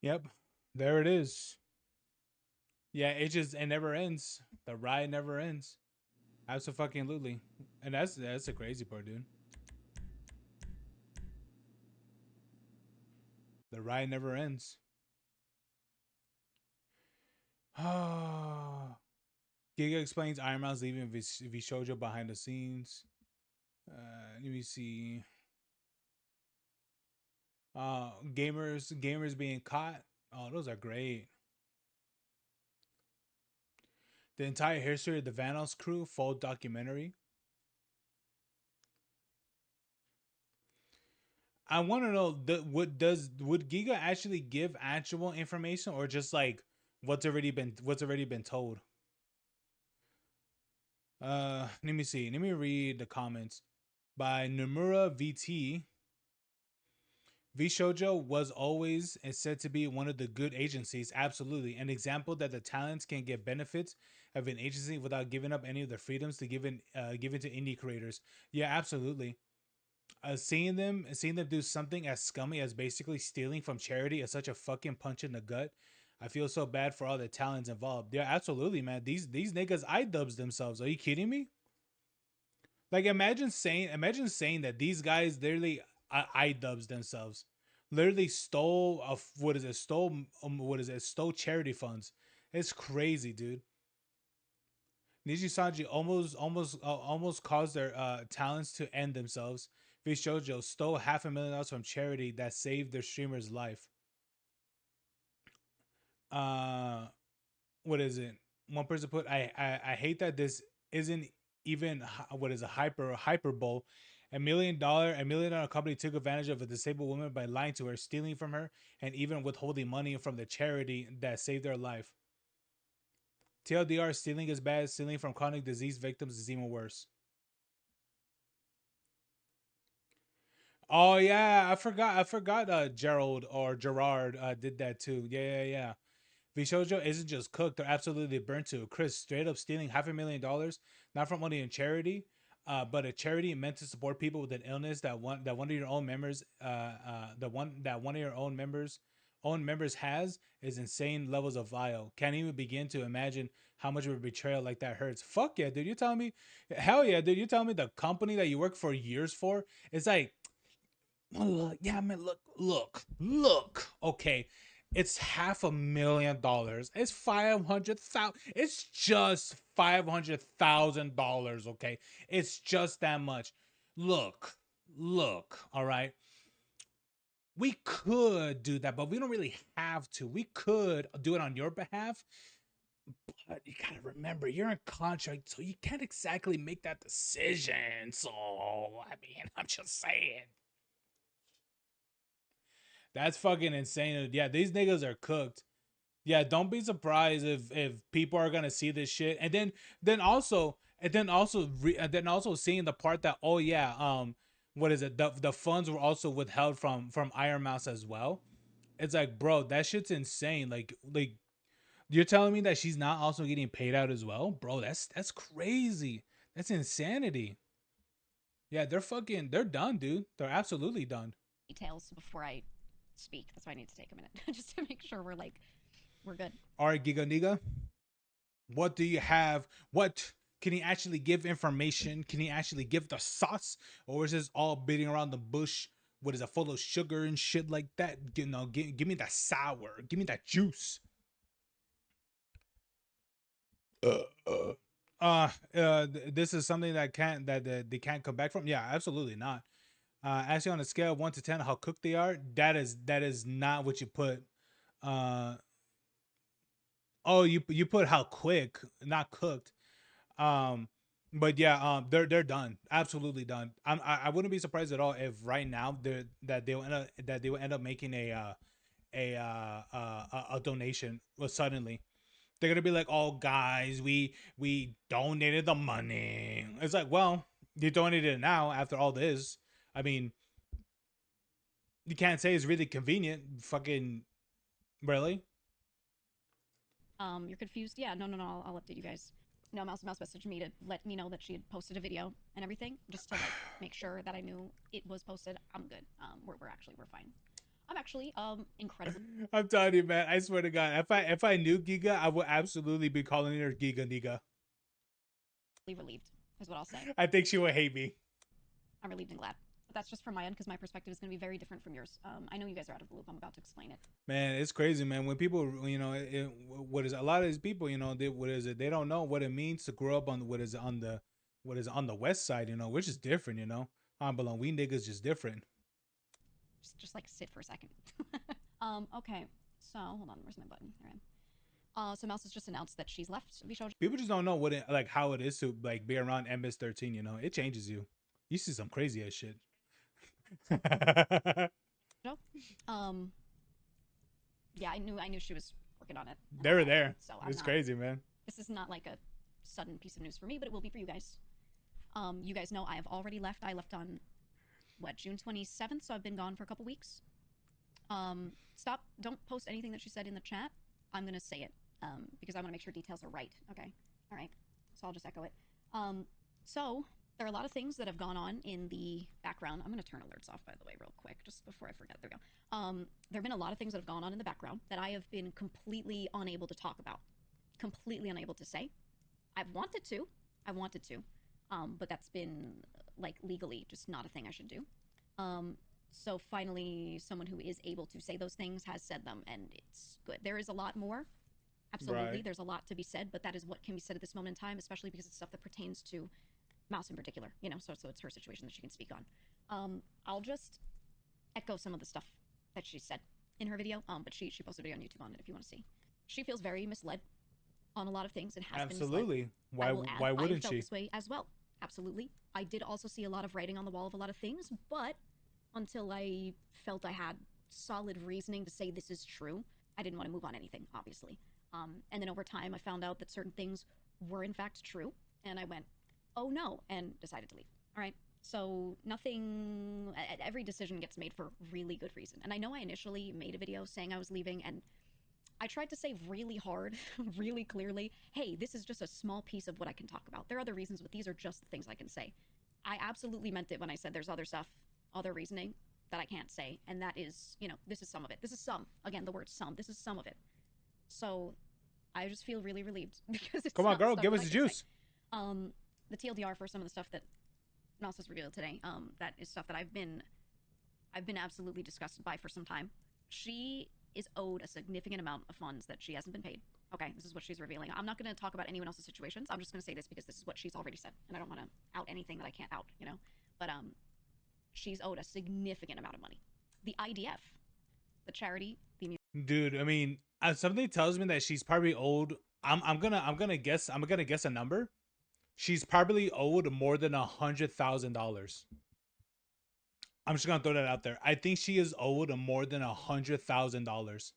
Yep. There it is. Yeah, it never ends. The ride never ends. Absolutely. And that's the crazy part, dude. The ride never ends. Giga explains Iron Man's leaving Vishojo behind the scenes. Let me see. Gamers being caught. Oh, those are great. The entire history of the Vanos crew, full documentary. I want to know would Giga actually give actual information or just like what's already been told? Let me see. Let me read the comments by Nomura VT. VShojo was always and said to be one of the good agencies. Absolutely. An example that the talents can get benefits of an agency without giving up any of the freedoms to given to indie creators. Yeah, absolutely. Seeing them do something as scummy as basically stealing from charity is such a fucking punch in the gut. I feel so bad for all the talents involved. Yeah, absolutely, man. These niggas dubs themselves. Are you kidding me? Like imagine saying that these guys literally dubs themselves. Literally stole what is it? Stole charity funds. It's crazy, dude. Niji Sanji almost caused their talents to end themselves. V Shoujo stole $500,000 from charity that saved their streamer's life. Uh, what is it? One person put, I hate that this isn't even what is a hyperbole. A $1 million company took advantage of a disabled woman by lying to her, stealing from her, and even withholding money from the charity that saved their life. TLDR, stealing is bad. Stealing from chronic disease victims is even worse. Oh yeah, I forgot. Gerald or Gerard did that too. Yeah. Vishojo isn't just cooked; they're absolutely burnt to. Chris straight up stealing $500,000, not from money in charity, but a charity meant to support people with an illness that one of your own members, that one of your own members has is insane levels of vile. Can't even begin to imagine how much of a betrayal like that hurts. Fuck yeah, dude! You telling me? Hell yeah, dude! You telling me the company that you work for years for? It's like Look, yeah, man, look. Okay, it's $500,000. It's 500,000. It's just $500,000. Okay, it's just that much. Look. All right, we could do that, but we don't really have to. We could do it on your behalf, but you gotta remember you're in contract, so you can't exactly make that decision. So I mean, I'm just saying. That's fucking insane. Yeah, these niggas are cooked. Yeah, don't be surprised if people are gonna see this shit, and then also seeing the part that, oh yeah, what is it? The funds were also withheld from Iron Mouse as well. It's like, bro, that shit's insane. Like you're telling me that she's not also getting paid out as well, bro? That's crazy. That's insanity. Yeah, they're done, dude. They're absolutely done. Details before I speak. That's why I need to take a minute just to make sure we're good. All right, Giga Niga. What do you have? What can he actually give information? Can he actually give the sauce, or is this all beating around the bush? What is it, full of sugar and shit like that? You know, give me that sour. Give me that juice. Uh, uh, this is something that they can't come back from. Yeah, absolutely not. Actually, on a scale of 1 to 10, how cooked they are, that is not what you put. Uh, oh, you put how quick, not cooked. Um, but yeah, they're done, absolutely done. I wouldn't be surprised at all if right now they will end up making a donation, well, suddenly. They're gonna be like, "Oh, guys, we donated the money." It's like, well, you donated it now after all this. I mean, you can't say it's really convenient. Fucking really. You're confused? Yeah, no. I'll update you guys. No, Mouse messaged me to let me know that she had posted a video and everything, just to like make sure that I knew it was posted. I'm good. We're fine. I'm actually incredibly I'm telling you, man. I swear to God, if I knew Giga, I would absolutely be calling her Giga Niga. relieved, is what I'll say. I think she would hate me. I'm relieved and glad. But that's just from my end because my perspective is going to be very different from yours. I know you guys are out of the loop. I'm about to explain it. Man, it's crazy, man. When people, what is a lot of these people, what is it? They don't know what it means to grow up on what is on the west side, which is different, But we niggas just different. Just like sit for a second. Okay. So hold on. Where's my button? There I am. So Mouse has just announced that she's left Vishojo. People just don't know how it is to like be around MS-13. It changes you. You see some crazy ass shit. Um, yeah, I knew she was working on it. They were there. So it's crazy, man. This is not like a sudden piece of news for me, but it will be for you guys. You guys know I have already left. I left on June 27th, so I've been gone for a couple weeks. Don't post anything that she said in the chat. I'm gonna say it, because I want to make sure details are right. Okay, all right. So I'll just echo it. So there are a lot of things that have gone on in the background. I'm gonna turn alerts off, by the way, real quick, just before I forget. There we go. There have been a lot of things that have gone on in the background that I have been completely unable to talk about, completely unable to say. I've wanted to, but that's been like legally just not a thing I should do. So finally, someone who is able to say those things has said them, and it's good. There is a lot more. Absolutely, Right. There's a lot to be said, but that is what can be said at this moment in time, especially because it's stuff that pertains to Mouse in particular. So it's her situation that she can speak on. I'll just echo some of the stuff that she said in her video. But she posted a video on YouTube on it if you want to see. She feels very misled on a lot of things and has been misled. Absolutely. Why I wouldn't felt she? this way as well. Absolutely. I did also see a lot of writing on the wall of a lot of things, but until I felt I had solid reasoning to say this is true, I didn't want to move on anything, obviously. And then over time, I found out that certain things were in fact true, and I went, oh no, and decided to leave. All right. So every decision gets made for really good reason. And I know I initially made a video saying I was leaving, and I tried to say really hard, really clearly, hey, this is just a small piece of what I can talk about. There are other reasons, but these are just the things I can say. I absolutely meant it when I said there's other stuff, other reasoning that I can't say, and that is, this is some of it. This is some. Again, the word some. This is some of it. So I just feel really relieved because it's Come on, not girl, stuff give that us I the can juice. say. The TLDR for some of the stuff that Mouse has revealed today, that is stuff that I've been absolutely disgusted by for some time. She is owed a significant amount of funds that she hasn't been paid. Okay, this is what she's revealing. I'm not going to talk about anyone else's situations. I'm just going to say this because this is what she's already said, and I don't want to out anything that I can't out, you know? But she's owed a significant amount of money. The IDF, the charity, the Dude, I mean, something tells me that she's probably owed. I'm gonna guess a number. She's probably owed more than $100,000. I'm just gonna throw that out there. I think she is owed more than $100,000.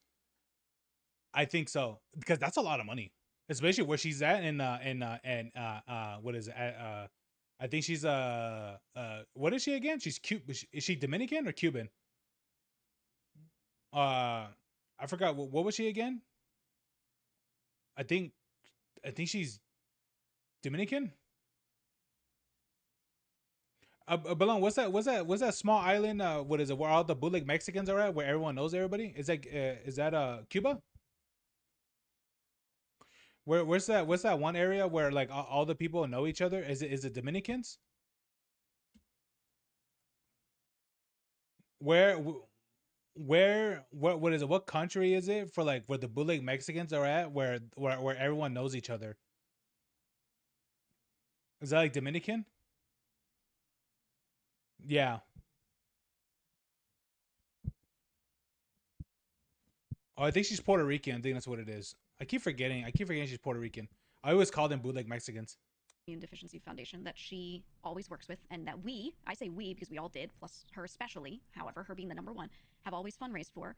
I think so because that's a lot of money, especially where she's at what is it? I think she's what is she again? She's Is she Dominican or Cuban? I forgot what was she again? I think she's Dominican. Balon, what's that small island? What is it? Where all the bootleg Mexicans are at? Where everyone knows everybody? Is that Cuba? Where's that? What's that one area where like all the people know each other? Is it Dominicans? Where what is it? What country is it for like where the bootleg Mexicans are at? Where everyone knows each other? Is that like Dominican? Yeah. Oh, I think she's Puerto Rican. I think that's what it is. I keep forgetting. She's Puerto Rican. I always call them bootleg Mexicans. Immune Deficiency Foundation that she always works with, and that I say we because we all did, plus her especially, however, her being the number one, have always fundraised for.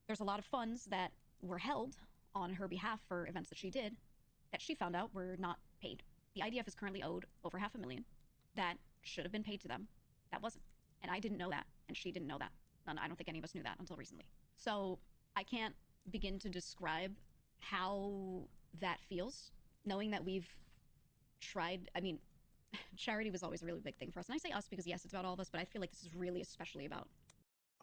There's a lot of funds that were held on her behalf for events that she did that she found out were not paid. The IDF is currently owed over $500,000 that should have been paid to them. That wasn't. And I didn't know that, and she didn't know that. And I don't think any of us knew that until recently. So I can't begin to describe how that feels, knowing that we've tried. I mean, charity was always a really big thing for us. And I say us because yes, it's about all of us, but I feel like this is really especially about.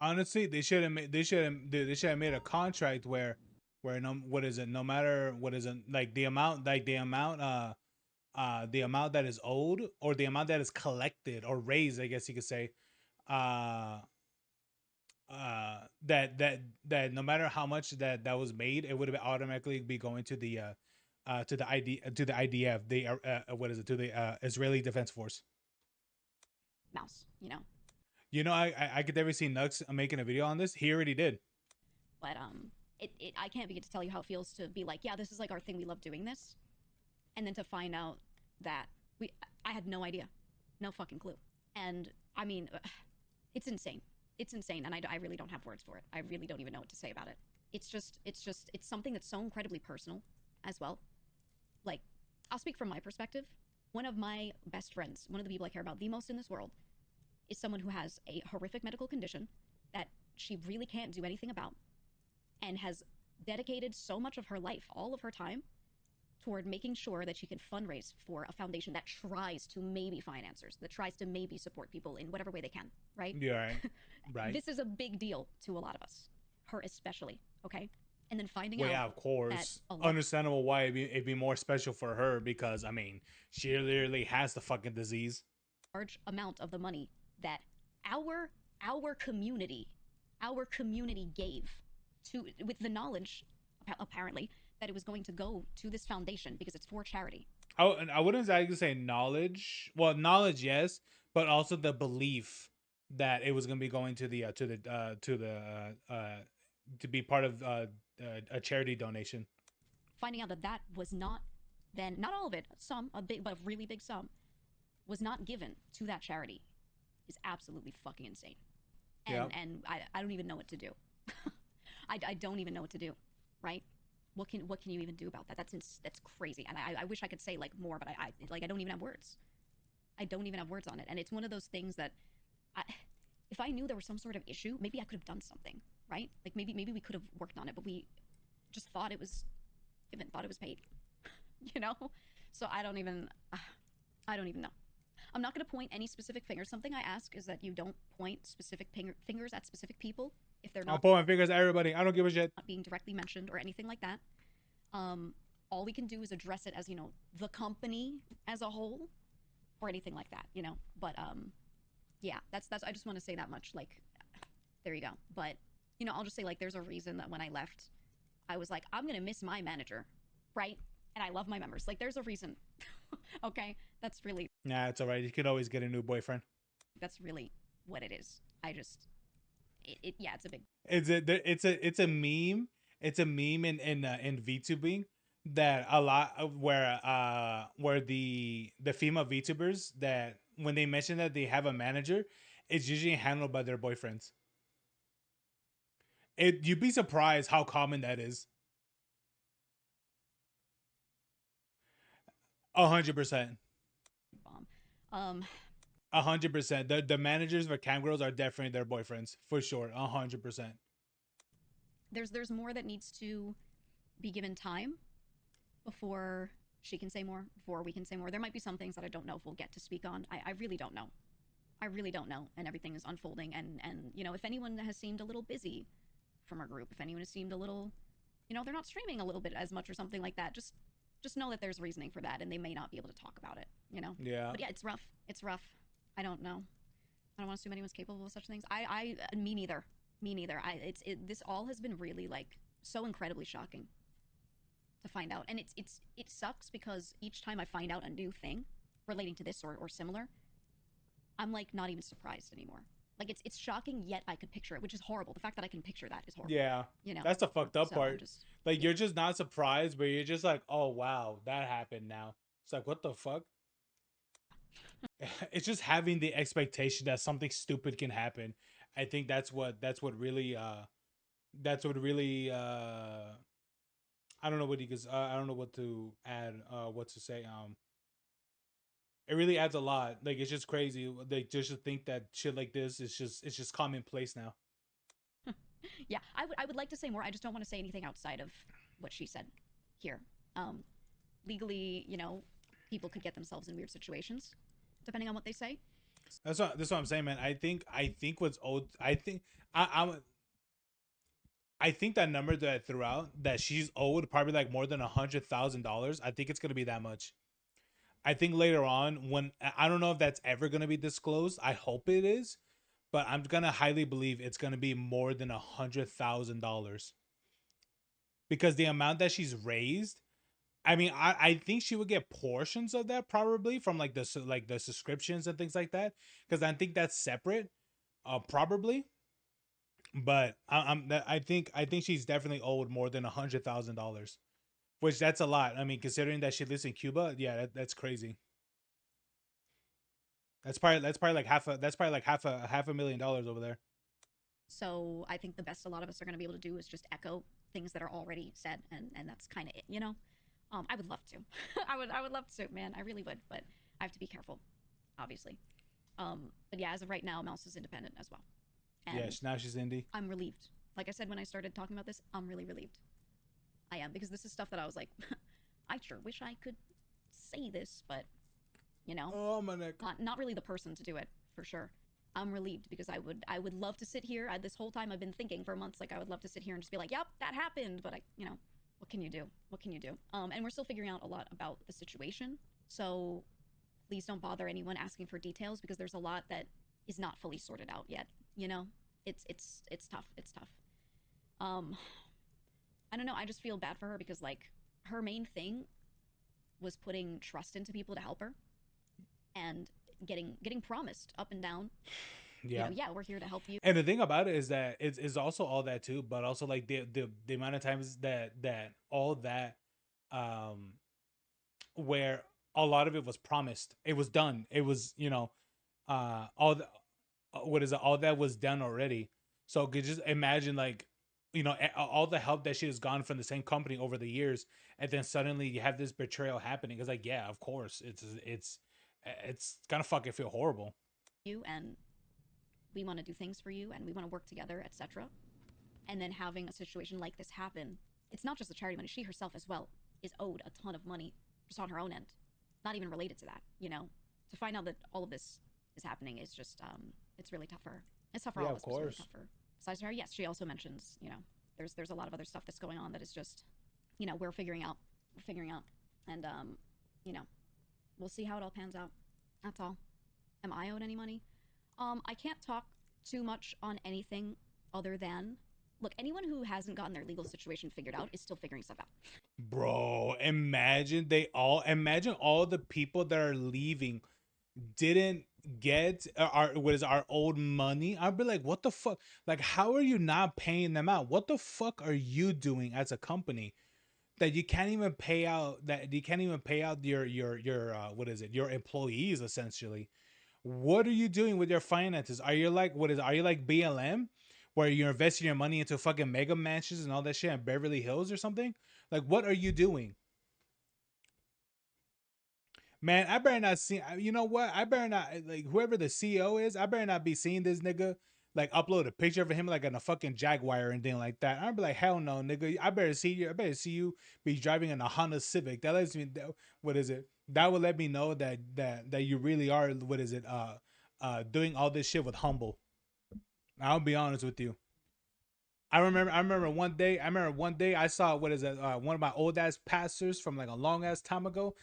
Honestly, they should have made a contract where no what is it? No matter what is it like the amount the amount that is owed or the amount that is collected or raised, I guess you could say, uh that no matter how much that was made, it would have automatically be going to the IDF, the what is it, to the Israeli Defense Force. Mouse, you know. You know, I could never see Nux making a video on this. He already did. But I can't begin to tell you how it feels to be like, yeah, this is like our thing. We love doing this, and then to find out that I had no idea, no fucking clue. And I mean, it's insane. It's insane, and I really don't have words for it. I really don't even know what to say about it. It's something that's so incredibly personal as well. Like, I'll speak from my perspective. One of my best friends, one of the people I care about the most in this world, is someone who has a horrific medical condition that she really can't do anything about, and has dedicated so much of her life, all of her time, toward making sure that she can fundraise for a foundation that tries to maybe find answers, that tries to maybe support people in whatever way they can, right? Yeah, right. Right. This is a big deal to a lot of us, her especially, okay? And then finding well, out. Yeah, of course. Understandable why it'd be more special for her because, I mean, she literally has the fucking disease. Large amount of the money that our community gave to, with the knowledge, apparently, that it was going to go to this foundation because it's for charity. I wouldn't exactly say knowledge. Well, knowledge, yes, but also the belief that it was going to be going to be part of a charity donation. Finding out that was not all of it, a big but a really big sum, was not given to that charity is absolutely fucking insane. And I don't even know what to do. I don't even know what to do, right? What can you even do about that? That's crazy. And I wish I could say like more, but I don't even have words. I don't even have words on it. And it's one of those things that if I knew there was some sort of issue, maybe I could have done something, right? Like maybe we could have worked on it, but we just thought it was given, thought it was paid, you know? So I don't even know. I'm not going to point any specific fingers. Something I ask is that you don't point specific fingers at specific people if they're not. I'll point my fingers at everybody. I don't give a shit. Not being directly mentioned or anything like that. All we can do is address it as, you know, the company as a whole or anything like that, you know? But, yeah, that's I just want to say that much. Like, there you go. But, you know, I'll just say, like, there's a reason that when I left, I was like, I'm gonna miss my manager, right? And I love my members. Like, there's a reason. Okay? That's really Nah, it's all right. You could always get a new boyfriend. that's really what it is. I just yeah, it's a big It's a meme. It's a meme in VTubing that a lot of where the female VTubers that when they mention that they have a manager, it's usually handled by their boyfriends. You'd be surprised how common that is. 100%. bomb. Um 100%. The managers for cam girls are definitely their boyfriends for sure. 100%. there's more that needs to be given time before she can say more, before we can say more. There might be some things that I don't know if we'll get to speak on. I really don't know. I really don't know, and everything is unfolding. And you know, if anyone has seemed a little busy from our group, if anyone has seemed a little, you know, they're not streaming a little bit as much or something like that, just know that there's reasoning for that, and they may not be able to talk about it. You know. Yeah. But yeah, it's rough. It's rough. I don't know. I don't want to assume anyone's capable of such things. Me neither. Me neither. This all has been really like so incredibly shocking to find out, and it sucks because each time I find out a new thing relating to this or similar, I'm like not even surprised anymore. Like it's shocking, yet I could picture it, which is horrible. The fact that I can picture that is horrible. Yeah. You know. That's the fucked up So part. Like you're just not surprised, but you're just like, oh wow, that happened now. It's like, what the fuck? It's just having the expectation that something stupid can happen. I think that's what really I don't know what I don't know what to add what to say. It really adds a lot. Like it's just crazy. Like just to think that shit like this is just it's just commonplace now. yeah, I would like to say more. I just don't want to say anything outside of what she said here. Legally, you know, people could get themselves in weird situations depending on what they say. That's what I'm saying, man. I think what's old. I think that number that I threw out that she's owed probably like more than $100,000. I think it's gonna be that much. I think later on when I don't know if that's ever gonna be disclosed. I hope it is, but I'm gonna highly believe it's gonna be more than $100,000 because the amount that she's raised. I mean, I think she would get portions of that probably from like the subscriptions and things like that because I think that's separate, probably. But I think she's definitely owed more than $100,000, which that's a lot. I mean, considering that she lives in Cuba, yeah, that's crazy. That's probably like half a million dollars over there. So I think the best a lot of us are going to be able to do is just echo things that are already said, and that's kind of it, you know. I would love to. I would love to, man. I really would, but I have to be careful, obviously. But yeah, as of right now, Mouse is independent as well. And Yeah, now she's indie. I'm relieved. Like I said when I started talking about this, I'm really relieved. I am, because this is stuff that I was like, I sure wish I could say this, but you know, Oh my neck. not really the person to do it for sure. I'm relieved because I would love to sit here. This whole time I've been thinking for months, like I would love to sit here and just be like, yep, that happened. But you know, what can you do? What can you do? And we're still figuring out a lot about the situation. So please don't bother anyone asking for details because there's a lot that is not fully sorted out yet. You know, it's tough. It's tough. I don't know. I just feel bad for her because like her main thing was putting trust into people to help her and getting promised up and down. Yeah. You know, yeah, we're here to help you. And the thing about it is that it's also all that too, but also like the amount of times that all that where a lot of it was promised, it was done, it was all the what is it, all that was done already. So could just imagine like all the help that she has gone from the same company over the years, and then suddenly you have this betrayal happening. It's like, yeah, of course, it's gonna fucking feel horrible. You and we want to do things for you and we want to work together, etc. And then having a situation like this happen, it's not just the charity money. She herself as well is owed a ton of money just on her own end, not even related to that. You know, to find out that all of this is happening is just it's really tough for her. It's tough for all of us. It's really tough for her. Besides her, yes, she also mentions, you know, there's a lot of other stuff that's going on that is just, you know, we're figuring out, and you know, we'll see how it all pans out. That's all. Am I owed any money? I can't talk too much on anything other than, look, anyone who hasn't gotten their legal situation figured out is still figuring stuff out. Bro, imagine all the people that are leaving didn't get our what is our old money. I'd be like, what the fuck? Like, how are you not paying them out? What the fuck are you doing as a company that you can't even pay out, your what is it, your employees essentially? What are you doing with your finances? Are you like, are you like BLM, where you're investing your money into fucking mega mansions and all that shit in Beverly Hills or something? Like, what are you doing? Man, I better not see. You know what? I better not, like, whoever the CEO is. I better not be seeing this nigga like upload a picture of him like in a fucking Jaguar and thing like that. I'd be like, hell no, nigga. I better see you. I better see you be driving in a Honda Civic. That lets me. What is it? That would let me know that you really are. What is it? Doing all this shit with humble. I'll be honest with you. I remember one day. I saw, what is it? One of my old ass pastors from like a long ass time ago.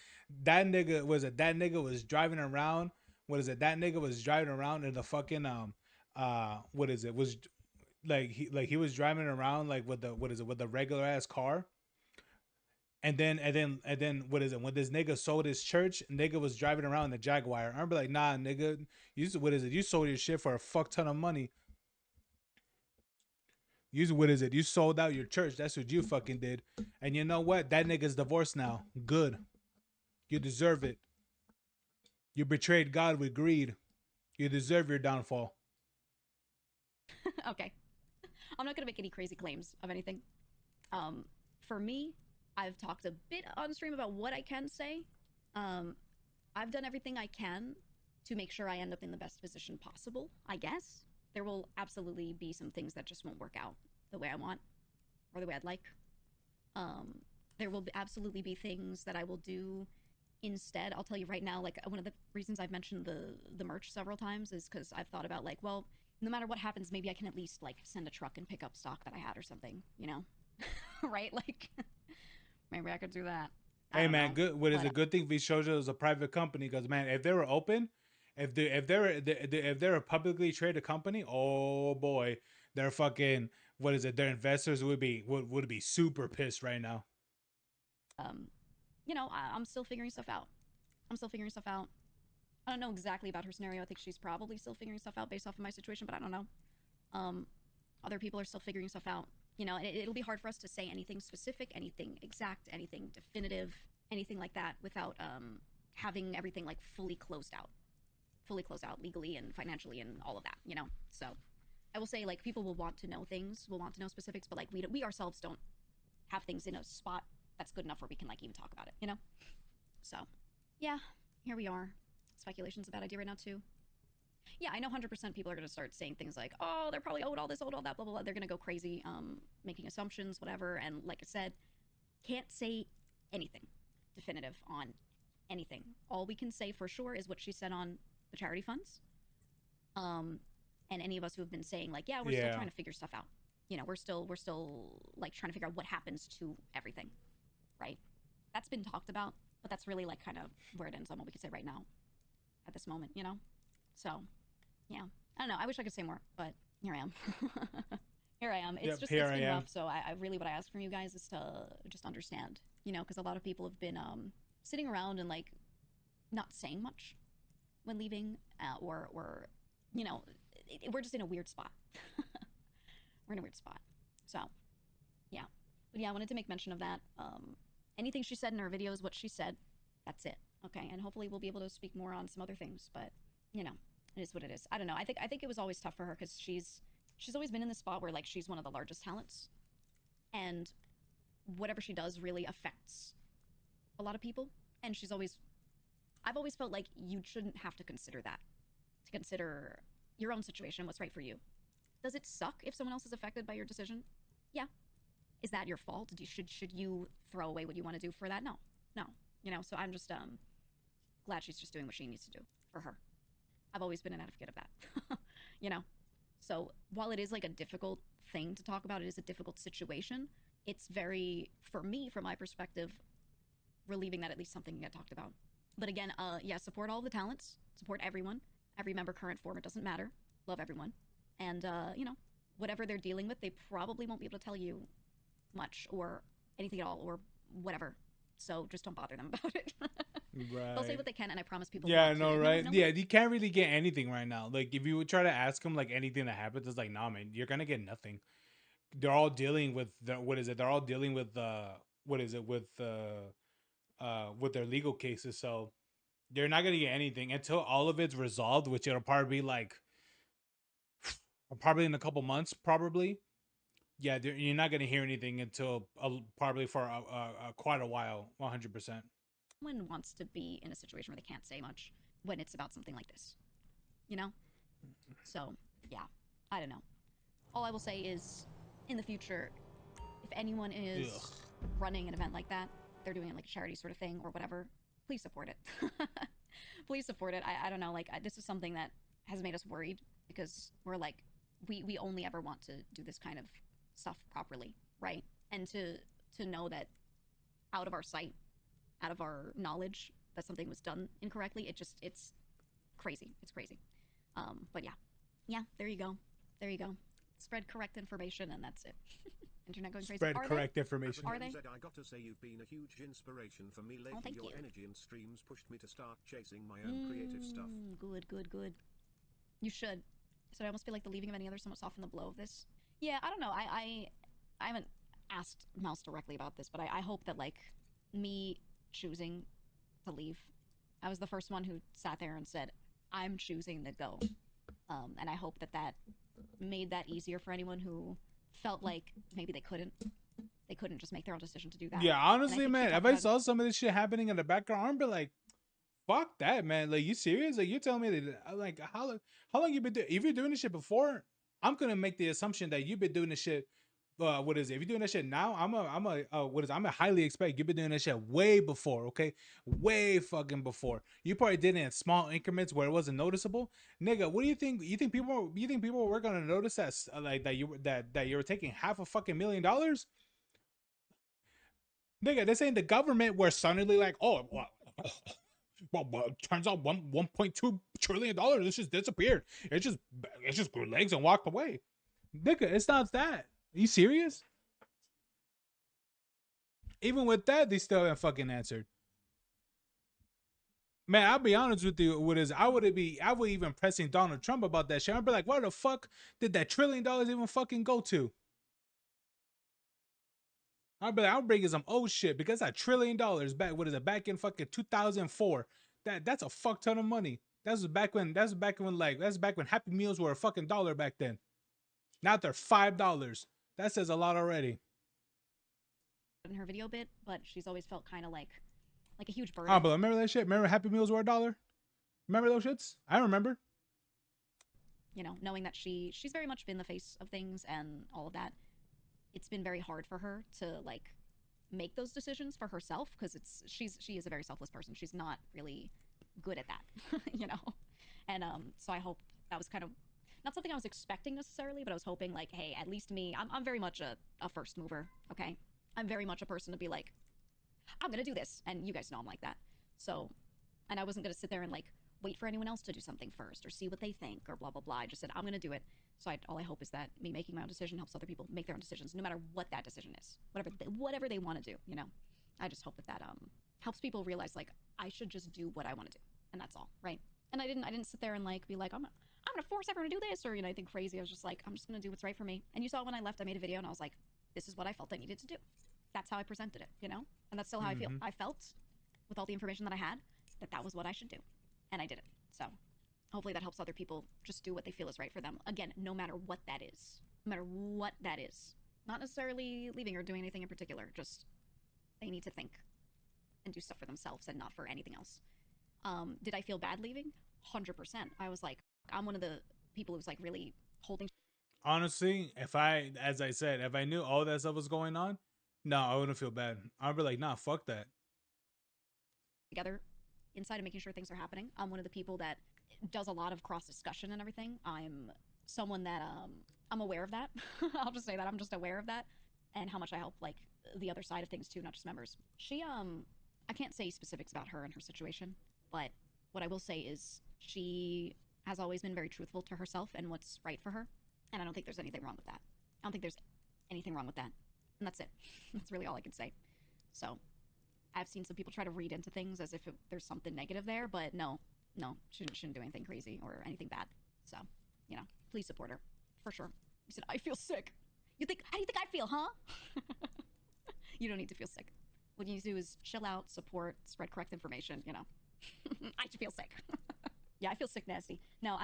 That nigga was driving around. What is it? That nigga was driving around in the fucking what is it? Was like he was driving around like with the, what is it, with the regular ass car. And then what is it? When this nigga sold his church, nigga was driving around in the Jaguar. I remember like, nah, nigga, what is it? You sold your shit for a fuck ton of money. What is it? You sold out your church. That's what you fucking did. And you know what? That nigga's divorced now. Good. You deserve it. You betrayed God with greed. You deserve your downfall. Okay. I'm not gonna make any crazy claims of anything. For me, I've talked a bit on stream about what I can say. Um, I've done everything I can to make sure I end up in the best position possible, I guess. There will absolutely be some things that just won't work out the way I want or the way I'd like. Um, there will absolutely be things that I will do instead. I'll tell you right now, like, one of the reasons I've mentioned the merch several times is because I've thought about, like, well, no matter what happens, maybe I can at least, like, send a truck and pick up stock that I had or something, you know? Right? Like, maybe I could do that. I Hey don't man, know. good. What is But a good thing Vishoja is a private company, because man, if they were open, if they're a publicly traded company, oh boy, they're fucking, what is it? Their investors would be super pissed right now. um, I'm still figuring stuff out. I'm still figuring stuff out. I don't know exactly about her scenario. I think she's probably still figuring stuff out based off of my situation, but I don't know. Um, Other people are still figuring stuff out. And it'll be hard for us to say anything specific, anything exact, anything definitive, anything like that without having everything like fully closed out legally and financially and all of that. So I will say, like, people will want to know things, will want to know specifics, but like we ourselves don't have things in a spot that's good enough where we can like even talk about it. So yeah, here we are. Speculation's a bad idea right now too. Yeah, I know 100% people are going to start saying things like, oh, they're probably owed all this, owed all that, blah, blah, blah. They're going to go crazy, making assumptions, whatever. And like I said, can't say anything definitive on anything. All we can say for sure is what she said on the charity funds. And any of us who have been saying, like, yeah, we're still Yeah. trying to figure stuff out. We're still like trying to figure out what happens to everything, right? That's been talked about, but that's really like kind of where it ends on what we can say right now at this moment. So yeah, I don't know. I wish I could say more, but here I am. Here I am. Yep. It's Here I been am. rough. So I really, what I ask from you guys is to just understand, because a lot of people have been sitting around and like not saying much when leaving, or we're just in a weird spot. We're in a weird spot. So yeah, but yeah, I wanted to make mention of that. Anything she said in her video is what she said. That's it. Okay, and hopefully we'll be able to speak more on some other things, but it is what it is. I don't know. I think it was always tough for her because she's always been in this spot where like she's one of the largest talents, and whatever she does really affects a lot of people. And I've always felt like you shouldn't have to consider that, to consider your own situation, what's right for you. Does it suck if someone else is affected by your decision? Yeah. Is that your fault? Should you throw away what you want to do for that? No, no. So I'm just glad she's just doing what she needs to do for her. I've always been an advocate of that. you know. So while it is like a difficult thing to talk about, it is a difficult situation. It's very, for me, from my perspective, relieving that at least something can get talked about. But again, yeah, support all the talents, support everyone, every member, current, former, it doesn't matter. Love everyone, and whatever they're dealing with, they probably won't be able to tell you much or anything at all or whatever. So just don't bother them about it. They'll say Right. what they can, and I promise people Yeah, won't. no, No, right? no, Yeah, you can't really get anything right now. Like, if you would try to ask them like anything that happens, it's like, nah, man, you're gonna get nothing. They're all dealing with what is it? They're all dealing with what is it with their legal cases. So they're not gonna get anything until all of it's resolved, which it'll probably be like probably in a couple months, probably. Yeah, you're not gonna hear anything until probably for quite a while, 100%. one wants to be in a situation where they can't say much when it's about something like this, you know? So, yeah, I don't know. All I will say is, in the future, if anyone is Ugh. running an event like that, they're doing it like a charity sort of thing or whatever, please support it. Please support it. I don't know, like, this is something that has made us worried because we're like, we only ever want to do this kind of stuff properly, right? And to know that out of our sight, out of our knowledge, that something was done incorrectly, it's crazy. It's crazy. But yeah, there you go. There you go. Spread correct information, and that's it. Internet going crazy. Spread Are correct information. Are they? Said, I got to say you've been a huge inspiration for me lately. thank Your you. energy and streams pushed me to start chasing my own creative stuff. Good, good, good. You should. So I almost feel like the leaving of any other somewhat softened the blow of this. Yeah, I don't know. I haven't asked Mouse directly about this, but I hope that like me choosing to leave, I was the first one who sat there and said, I'm choosing to go. And I hope that that made that easier for anyone who felt like maybe they couldn't just make their own decision to do that. Yeah, honestly, think she man, talked if I about- saw some of this shit happening in the background, I'd be like, fuck that, man. Like, you serious? Like, you're telling me that, like, how long you been doing? If you're doing this shit before, I'm gonna make the assumption that you've been doing this shit. What is it? If you're doing this shit now, I'm a highly expect you've been doing this shit way before, okay? Way fucking before. You probably did it in small increments where it wasn't noticeable, nigga. What do you think? You think people were gonna notice that like that you were taking half a fucking $1,000,000? Nigga, this ain't the government where suddenly like, oh, well, turns out 1.2 trillion dollars this just disappeared. It just grew legs and walked away. Nigga, it's not that. Are you serious? Even with that, they still haven't fucking answered. Man, I'll be honest with you. I would even pressing Donald Trump about that shit. I'd be like, where the fuck did that $1 trillion even fucking go to? I'll be like, I'll bring you some old shit because that $1 trillion back. What is it? Back in fucking 2004. That's a fuck ton of money. That's back when Happy Meals were a fucking dollar back then. Now they're $5. That says a lot already. in her video bit, but she's always felt kind of like a huge burden. Oh, but remember that shit? Remember Happy Meals were $1? Remember those shits? I remember. You know, knowing that she's very much been the face of things and all of that, it's been very hard for her to like make those decisions for herself because she is a very selfless person. She's not really good at that, you know. And so I hope that was kind of not something I was expecting necessarily, but I was hoping like, hey, at least me, I'm very much a first mover, okay? I'm very much a person to be like, I'm gonna do this, and you guys know I'm like that. So, and I wasn't gonna sit there and like wait for anyone else to do something first or see what they think or blah blah blah. I just said I'm gonna do it. So all I hope is that me making my own decision helps other people make their own decisions, no matter what that decision is, whatever they want to do. You know, I just hope that helps people realize like I should just do what I want to do, and that's all, right? And I didn't sit there and like be like I'm gonna force everyone to do this or anything crazy. I was just like I'm just gonna do what's right for me. And you saw when I left, I made a video and I was like, this is what I felt I needed to do. That's how I presented it, you know, and that's still how I feel. I felt with all the information that I had that was what I should do, and I did it. So hopefully that helps other people just do what they feel is right for them. Again, no matter what that is. No matter what that is. Not necessarily leaving or doing anything in particular. Just they need to think and do stuff for themselves and not for anything else. Did I feel bad leaving? 100%. I was like, I'm one of the people who's like really holding. Honestly, as I said, if I knew all that stuff was going on, no, I wouldn't feel bad. I'd be like, nah, fuck that. Together inside of making sure things are happening. I'm one of the people that does a lot of cross discussion and everything. I'm someone that I'm aware of that. I'll just say that I'm just aware of that and how much I help like the other side of things too, not just members. She I can't say specifics about her and her situation, but what I will say is she has always been very truthful to herself and what's right for her. And I don't think there's anything wrong with that. I don't think there's anything wrong with that. And that's it. That's really all I can say. So, I've seen some people try to read into things as if there's something negative there, but no, shouldn't do anything crazy or anything bad. So, you know, please support her. For sure. You said, I feel sick. How do you think I feel, huh? You don't need to feel sick. What you need to do is chill out, support, spread correct information, you know. I feel sick. Yeah, I feel sick nasty. No,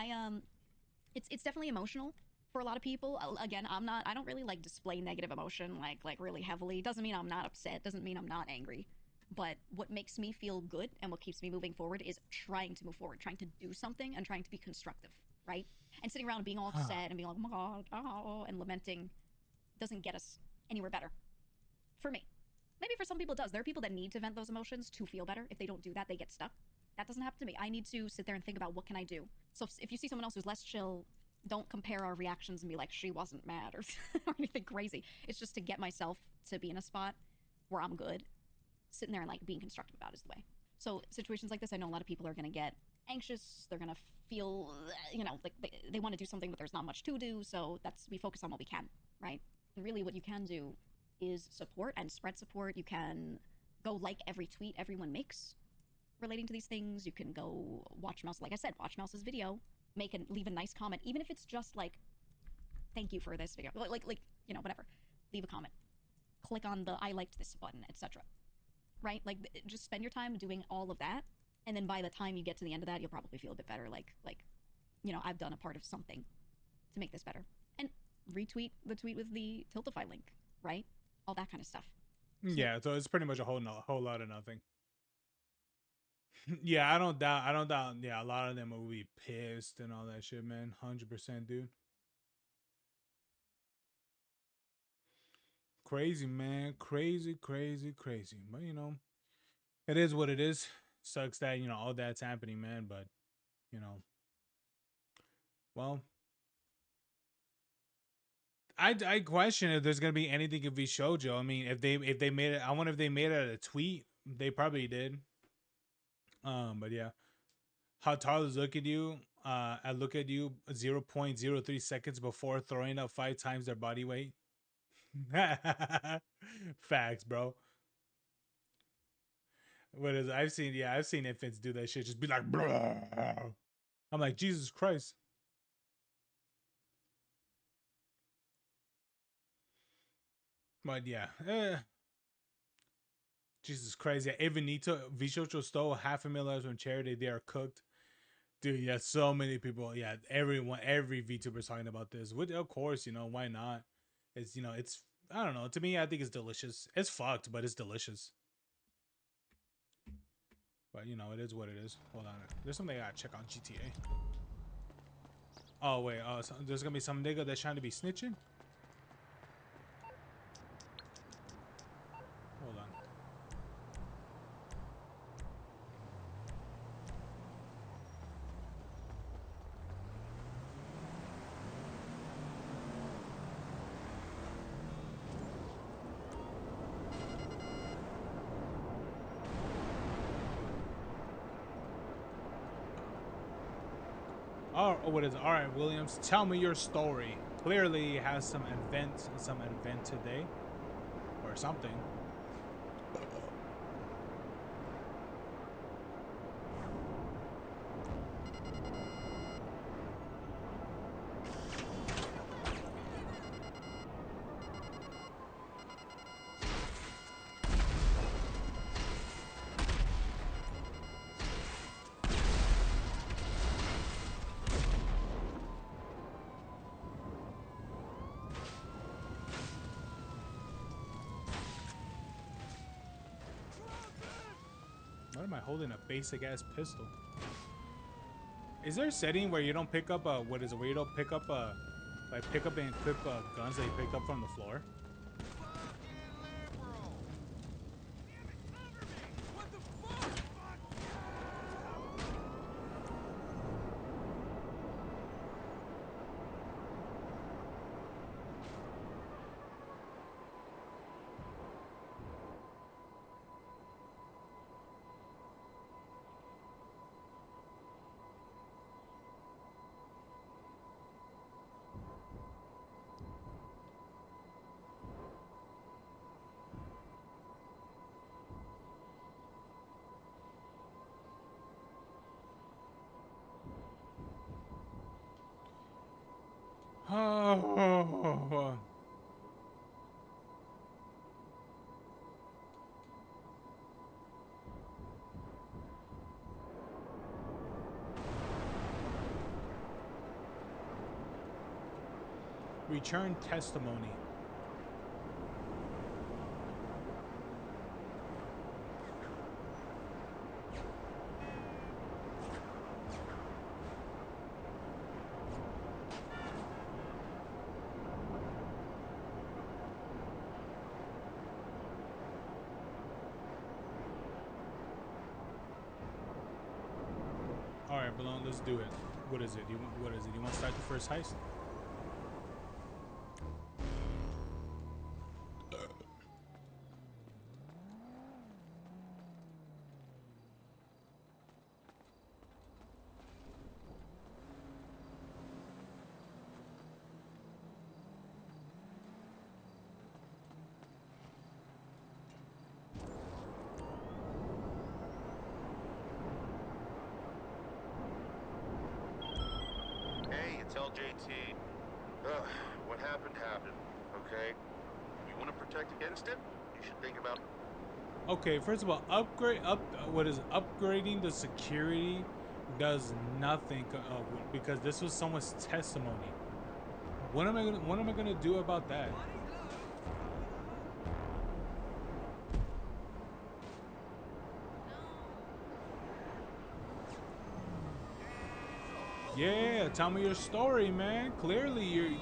it's definitely emotional for a lot of people. Again, I don't really like display negative emotion like really heavily. Doesn't mean I'm not upset, doesn't mean I'm not angry. But what makes me feel good and what keeps me moving forward is trying to move forward, trying to do something and trying to be constructive, right? And sitting around and being all upset and being like, oh my God, oh, and lamenting doesn't get us anywhere better. For me. Maybe for some people it does. There are people that need to vent those emotions to feel better. If they don't do that, they get stuck. That doesn't happen to me. I need to sit there and think about what can I do. So if you see someone else who's less chill, don't compare our reactions and be like, she wasn't mad or, or anything crazy. It's just to get myself to be in a spot where I'm good. Sitting there and like being constructive about is the way. So situations like this, I know a lot of people are going to get anxious. They're going to feel, you know, like they want to do something, but there's not much to do. So we focus on what we can, right? And really what you can do is support and spread support. You can go like every tweet everyone makes relating to these things. You can go watch Mouse, like I said, watch Mouse's video, leave a nice comment, even if it's just like, thank you for this video, like you know, whatever. Leave a comment, click on the I liked this button, etc. Right? Like, just spend your time doing all of that, and then by the time you get to the end of that, you'll probably feel a bit better. Like you know, I've done a part of something to make this better. And retweet the tweet with the Tiltify link, right? All that kind of stuff. Yeah, so it's pretty much a whole lot of nothing. Yeah, I don't doubt. Yeah, a lot of them will be pissed and all that shit, man. 100%, dude. Crazy, man. Crazy. But you know, it is what it is. Sucks that, you know, all that's happening, man. But you know, well, I question if there's gonna be anything of Shoujo. I mean, if they made it, I wonder if they made it a tweet. They probably did. But yeah, how Tarla's look at you. I look at you 0.03 seconds before throwing up 5 times their body weight. Facts, bro. What is I've seen infants do that shit. Just be like, bruh. I'm like, Jesus Christ. But yeah, Jesus Christ. Yeah, even Vishocho stole $500,000 from charity. They are cooked. Dude, yeah, so many people. Yeah, every VTuber's talking about this. Which, of course, you know, why not? It's, you know, it's, I don't know. To me, I think it's delicious. It's fucked, but it's delicious. But, you know, it is what it is. Hold on. There's something I gotta check on GTA. Oh, wait. Oh, so there's gonna be some nigga that's trying to be snitching? Hold on. Oh, what is it? All right, Williams, tell me your story. Clearly, it has some event today, or something. Why am I holding a basic ass pistol? Is there a setting where you don't pick up what is it? Where you don't pick up like pick up and equip guns that you picked up from the floor? Oh. Return testimony. All right, Balone, let's do it. What is it? What is it? You want to start the first heist? Hey, it's LJT. Ugh, what happened happened, okay? You want to protect against it? You should think about... Okay, first of all, upgrading the security does nothing because this was someone's testimony. What am I gonna do about that? Yeah, tell me your story, man. Clearly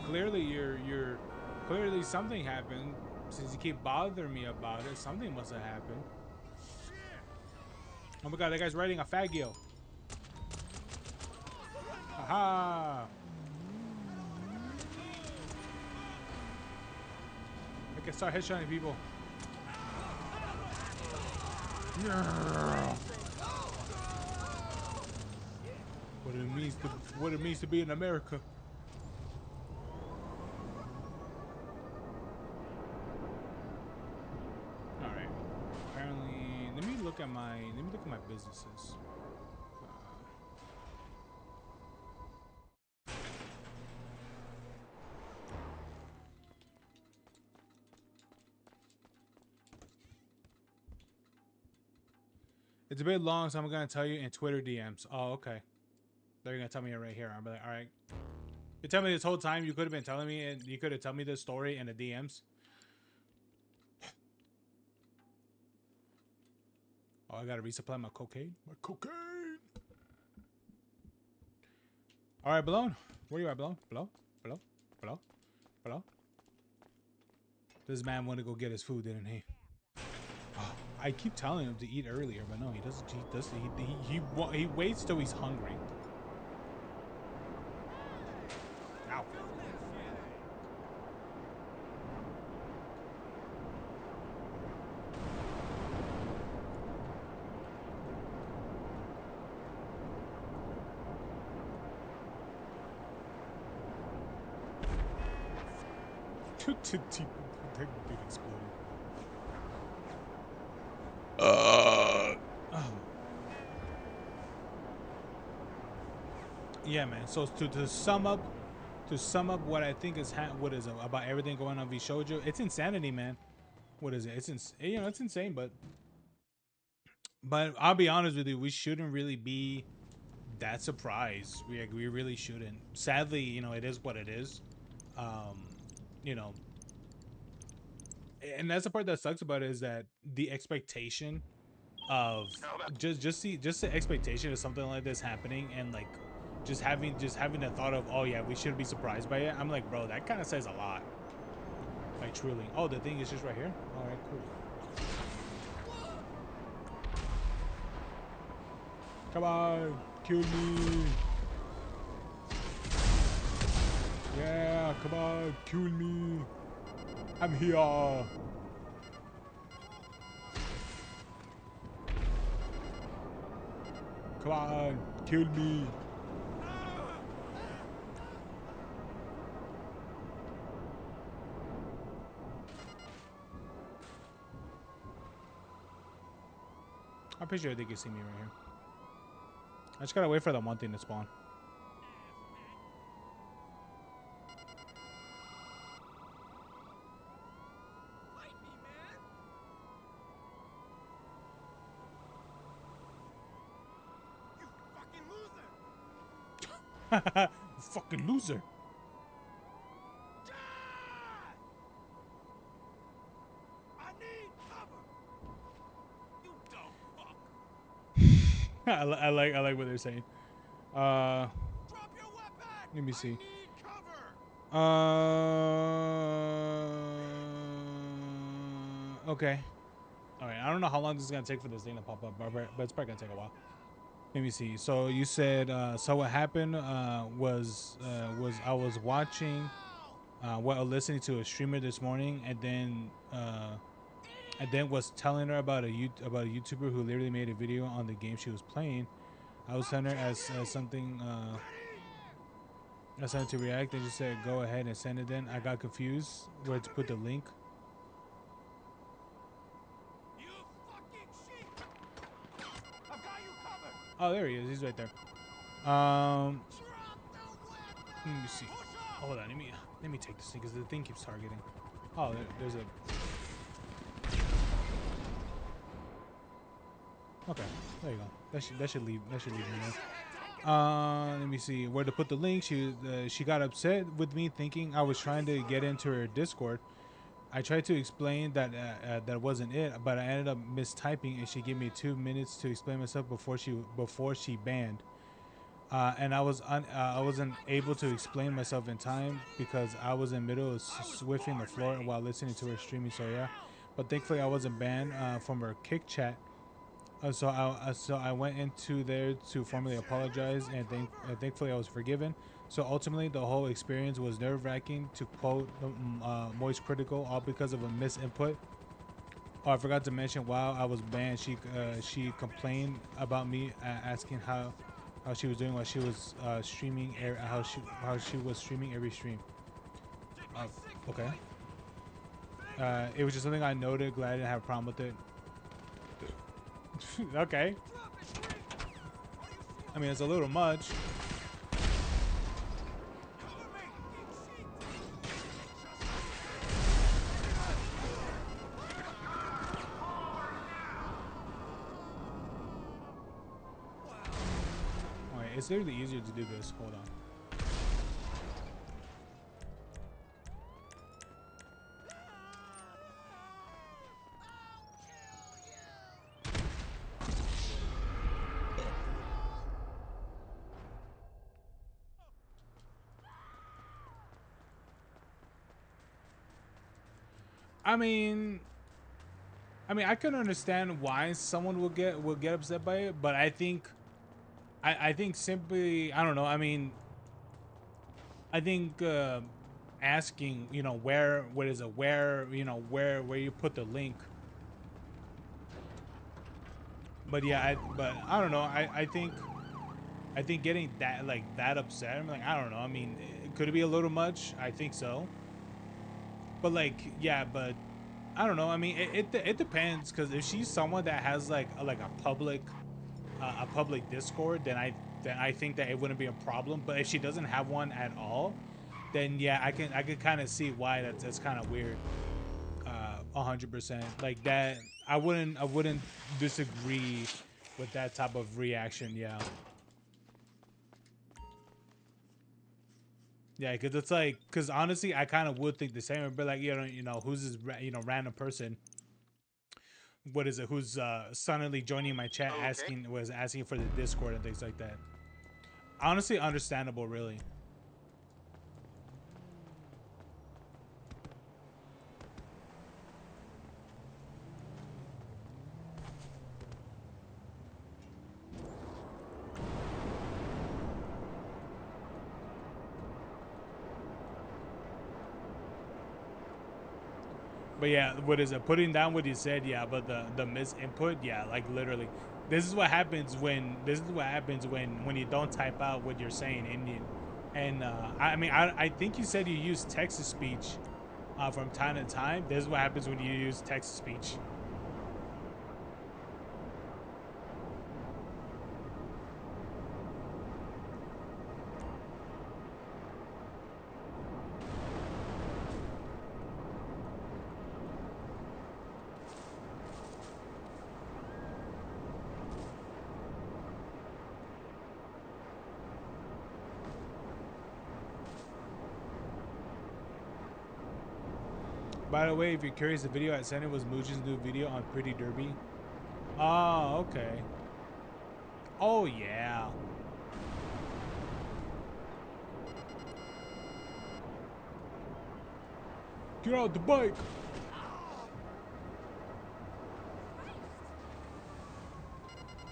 something happened. Since you keep bothering me about it, something must have happened. Oh my god, that guy's riding a Fagio. Aha! I can start headshotting people. What it means to be in America. All right. Apparently, let me look at my businesses. It's a bit long, so I'm gonna tell you in Twitter DMs. Oh, okay. They're gonna tell me it right here. I'm like, all right. You tell me this whole time. You could have been telling me, and you could have told me this story in the DMs. Oh, I gotta resupply my cocaine. My cocaine. All right, Balone. Where you at, Balone? Below. This man wanted to go get his food, didn't he? Oh, I keep telling him to eat earlier, but no, he doesn't. He waits till he's hungry. Ow. That dude exploded. Oh. Yeah, man. So to sum up what I think is what is about everything going on Vishojo, it's insanity, man. What is it? It's insane, but I'll be honest with you, we shouldn't really be that surprised. We really shouldn't. Sadly, it is what it is. Um, you know, and that's the part that sucks about it, is that the expectation of just the expectation of something like this happening, and like just having the thought of, oh yeah, we should be surprised by it. I'm like, bro, that kind of says a lot. Like, truly. Oh, the thing is just right here. All right, cool. Come on, kill me. Yeah, come on, kill me. I'm here. Come on, kill me. I'm pretty sure they can see me right here. I just gotta wait for the one thing to spawn. Fucking loser. I need cover. You dumb fuck. I like what they're saying. Drop your weapon. Let me see. I need cover. Okay. All right. I don't know how long this is gonna take for this thing to pop up, but it's probably gonna take a while. Let me see. So you said so what happened was I was watching listening to a streamer this morning, and then was telling her about a YouTuber who literally made a video on the game she was playing. I was telling her as something as something to react, and she said go ahead and send it. Then I got confused where to put the link. You fucking shit. I've got you covered. Oh, there he is. He's right there. Drop the weapon. Let me see. Hold on. Let me take this thing because the thing keeps targeting. Oh, there's a. Okay, there you go. That should leave me there. Let me see where to put the link. She got upset with me thinking I was trying to get into her Discord. I tried to explain that that wasn't it, but I ended up mistyping, and she gave me 2 minutes to explain myself before she banned. And I wasn't able to explain myself in time because I was in the middle of swiffing the floor while listening to her streaming. So yeah, but thankfully I wasn't banned from her kick chat. So I went into there to formally apologize, and thankfully I was forgiven. So ultimately, the whole experience was nerve-wracking, to quote Moist Critical, all because of a misinput. Oh, I forgot to mention, while I was banned, she complained about me asking how she was doing while she was streaming, how she was streaming every stream. Okay. It was just something I noted. Glad I didn't have a problem with it. Okay. I mean, it's a little much. Alright, it's literally easier to do this. Hold on. I can understand why someone will get upset by it, but I think simply, I don't know. I think asking, where what is it, where where you put the link. But yeah, I don't know. I think getting that upset, I'm like, I don't know. I mean, could it be a little much? I think so. But yeah, but I don't know. I mean, it depends, because if she's someone that has like a public Discord, then I think that it wouldn't be a problem. But if she doesn't have one at all, then yeah, I can kind of see why that's kind of weird. 100%. Like that, I wouldn't disagree with that type of reaction. Yeah. Yeah, because it's like, because honestly, I kind of would think the same. But like, who's this, random person? What is it? Who's suddenly joining my chat, Okay. asking for the Discord and things like that. Honestly, understandable, really. But yeah, what is it? Putting down what you said, yeah. But the misinput, yeah, like literally, this is what happens when you don't type out what you're saying Indian. And I think you said you use text to speech from time to time. This is what happens when you use text to speech. By the way, if you're curious, the video I sent it was Mooch's new video on Pretty Derby. Oh, okay. Oh, yeah. Get out the bike.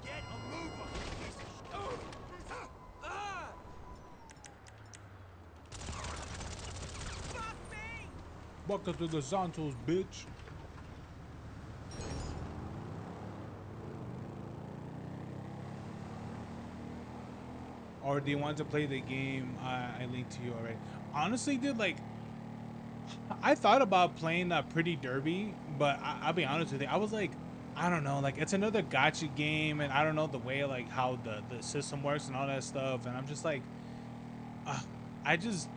Get a move on, you piece of Fuck me! Bucket to the Santos, bitch. Or do you want to play the game I linked to you already? Honestly, dude, like, I thought about playing Pretty Derby, but I'll be honest with you, I was like, I don't know, like, it's another gotcha game, and I don't know the way, like, how the system works and all that stuff, and I'm just like, I just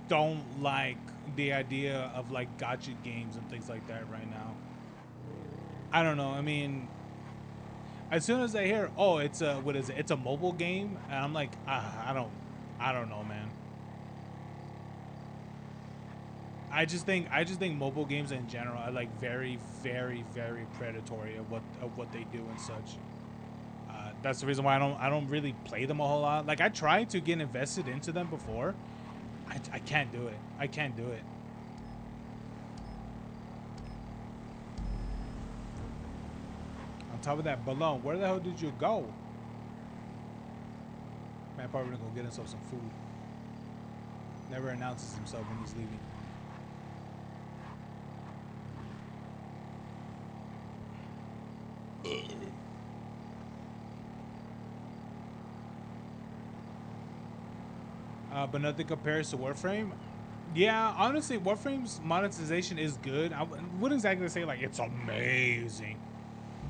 don't like the idea of, like, gotcha games and things like that right now. I don't know, I mean, as soon as I hear, oh, it's a, what is it, it's a mobile game, and I'm like, I don't know, man. I just think mobile games in general are like very, very, very predatory of what they do and such. That's the reason why I don't really play them a whole lot. Like I tried to get invested into them before. I can't do it. I can't do it. On top of that, Balloon, where the hell did you go? Man, probably gonna go get himself some food. Never announces himself when he's leaving. But nothing compares to Warframe. Yeah, honestly, Warframe's monetization is good. I wouldn't exactly say like it's amazing,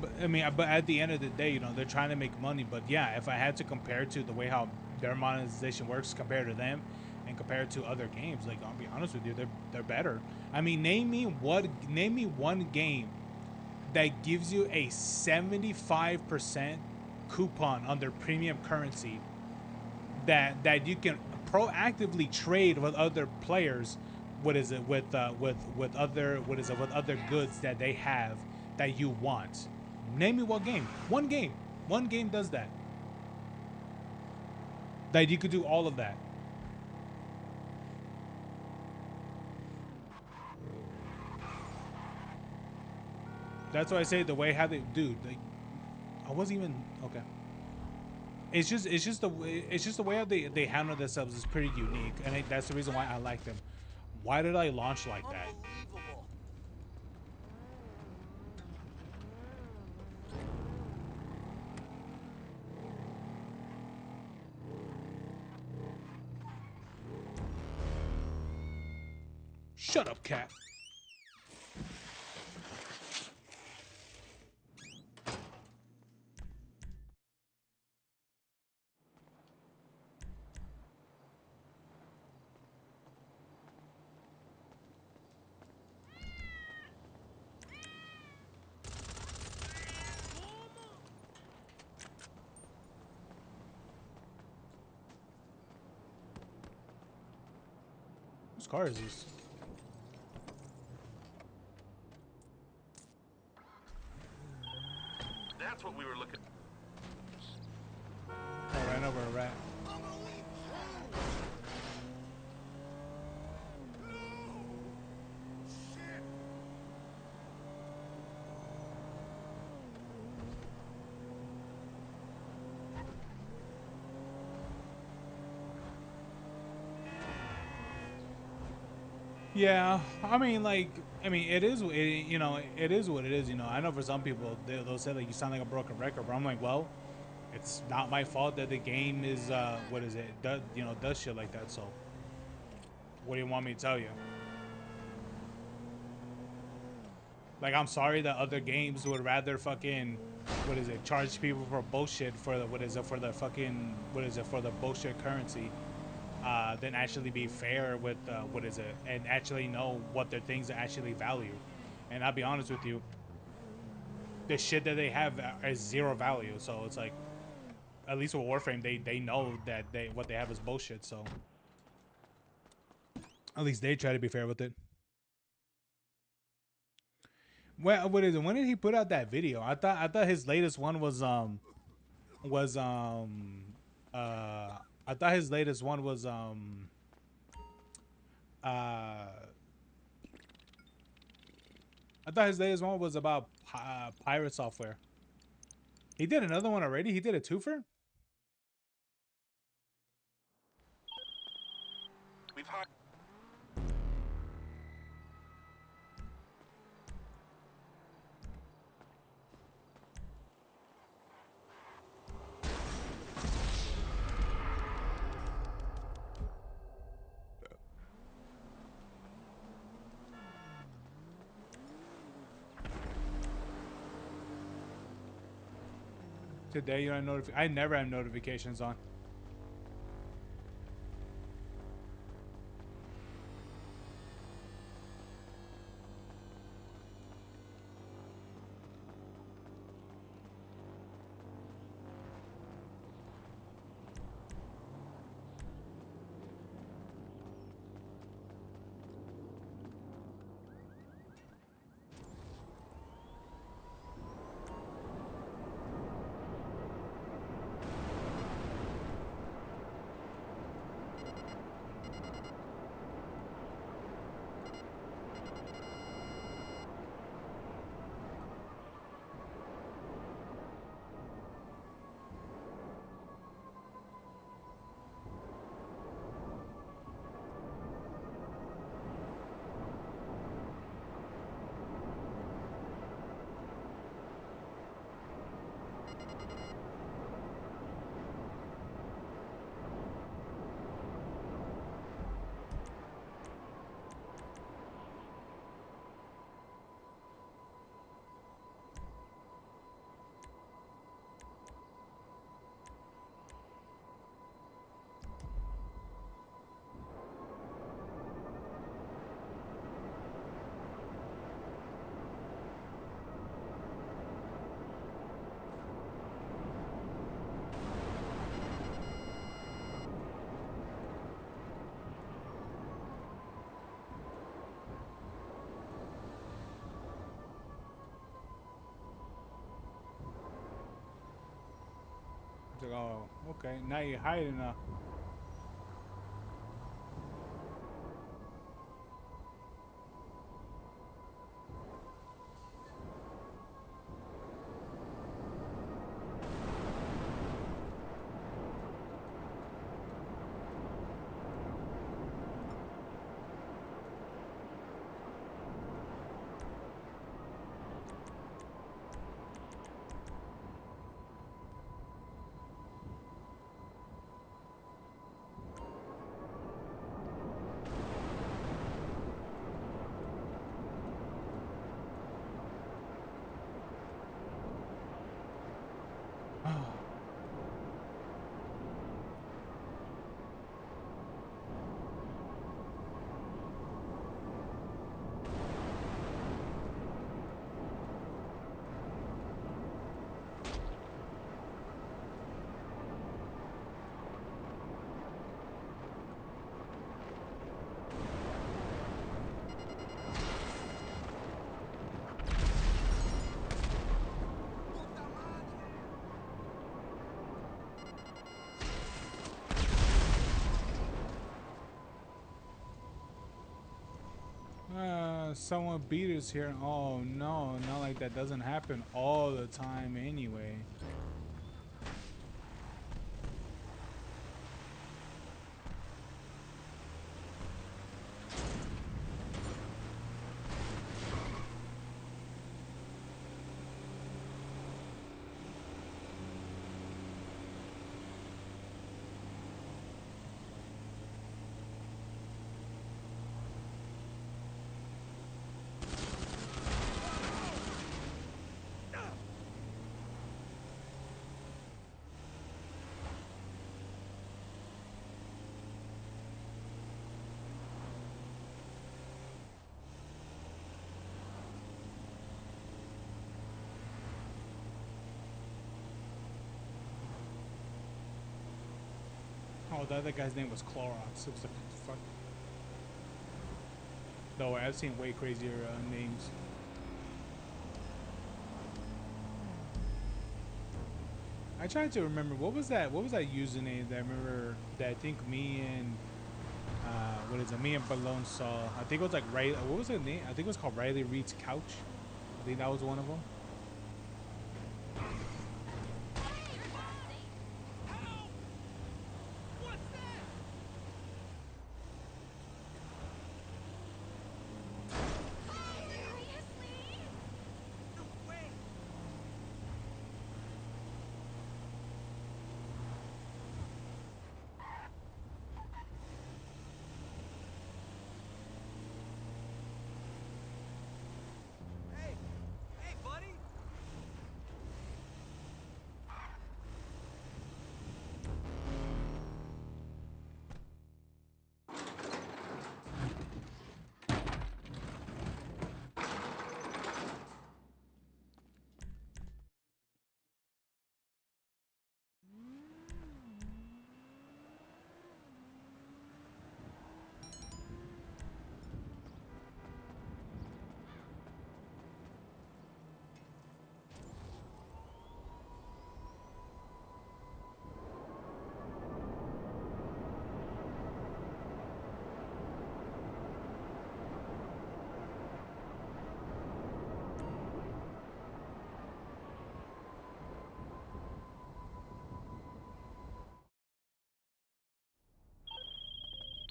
but I mean, but at the end of the day, you know, they're trying to make money. But yeah, if I had to compare to the way how their monetization works compared to them, and compared to other games, like I'll be honest with you, they're better. I mean, name me one game that gives you a 75% coupon on their premium currency that you can proactively trade with other players. What is it with other, what is it, with other goods that they have that you want? Name me one game. One game does that. That you could do all of that. That's why I say the way how they, dude. Like, I wasn't even okay. It's just the way how they handle themselves is pretty unique, and that's the reason why I like them. Why did I launch like that? Unbelievable. Shut up, cat. Whose car is this? That's what we were looking. Oh, ran over a rat. Yeah, I mean, like, I mean, it is, you know, it is what it is. You know, I know for some people they'll say like you sound like a broken record, but I'm like, well, it's not my fault that the game is, what is it, does, you know, does shit like that. So, what do you want me to tell you? Like, I'm sorry that other games would rather fucking, what is it, charge people for bullshit for the, what is it, for the fucking, what is it, for the bullshit currency. Than actually be fair with what is it, and actually know what their things actually value. And I'll be honest with you, the shit that they have is zero value. So it's like, at least with Warframe, they know that what they have is bullshit. So at least they try to be fair with it. Well, what is it? When did he put out that video? I thought his latest one was I thought his latest one was uh I thought his latest one was about pirate software. He did another one already. He did a twofer. We've hired. Today you don't notify. I never have notifications on. It's like, oh, okay. Now you're hiding. Someone beat us here. Oh no, not like that doesn't happen all the time anyway. Oh, the other guy's name was Clorox. Looks like what the fuck. No, I've seen way crazier names. I tried to remember what was that username that I remember that I think me and what is it? Me and Balone saw. I think it was like Riley. What was the name? I think it was called Riley Reed's Couch. I think that was one of them. Hey, buddy!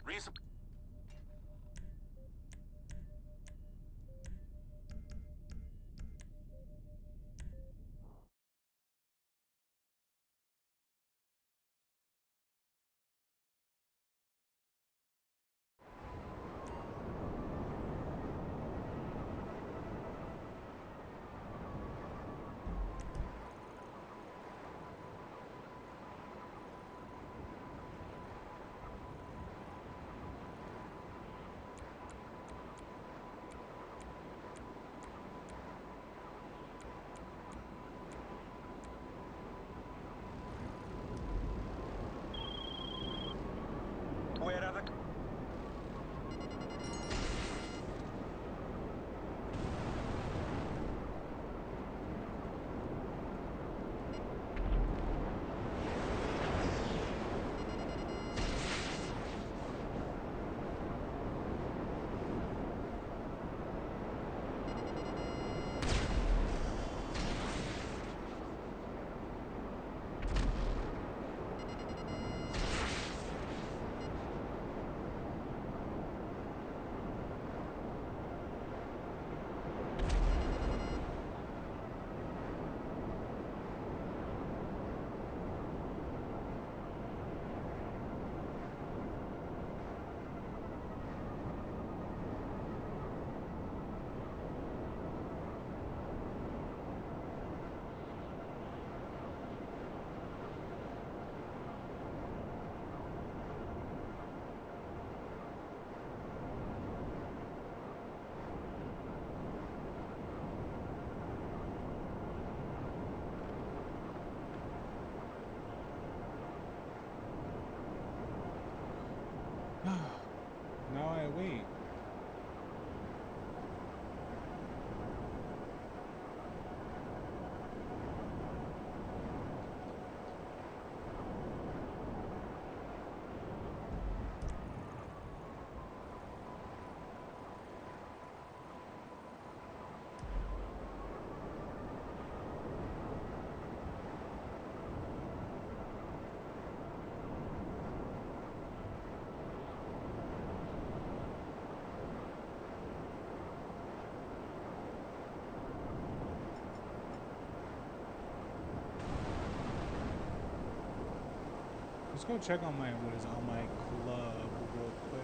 Reason. Where are the... Now I wait. Let's go check on my what is on my club real quick.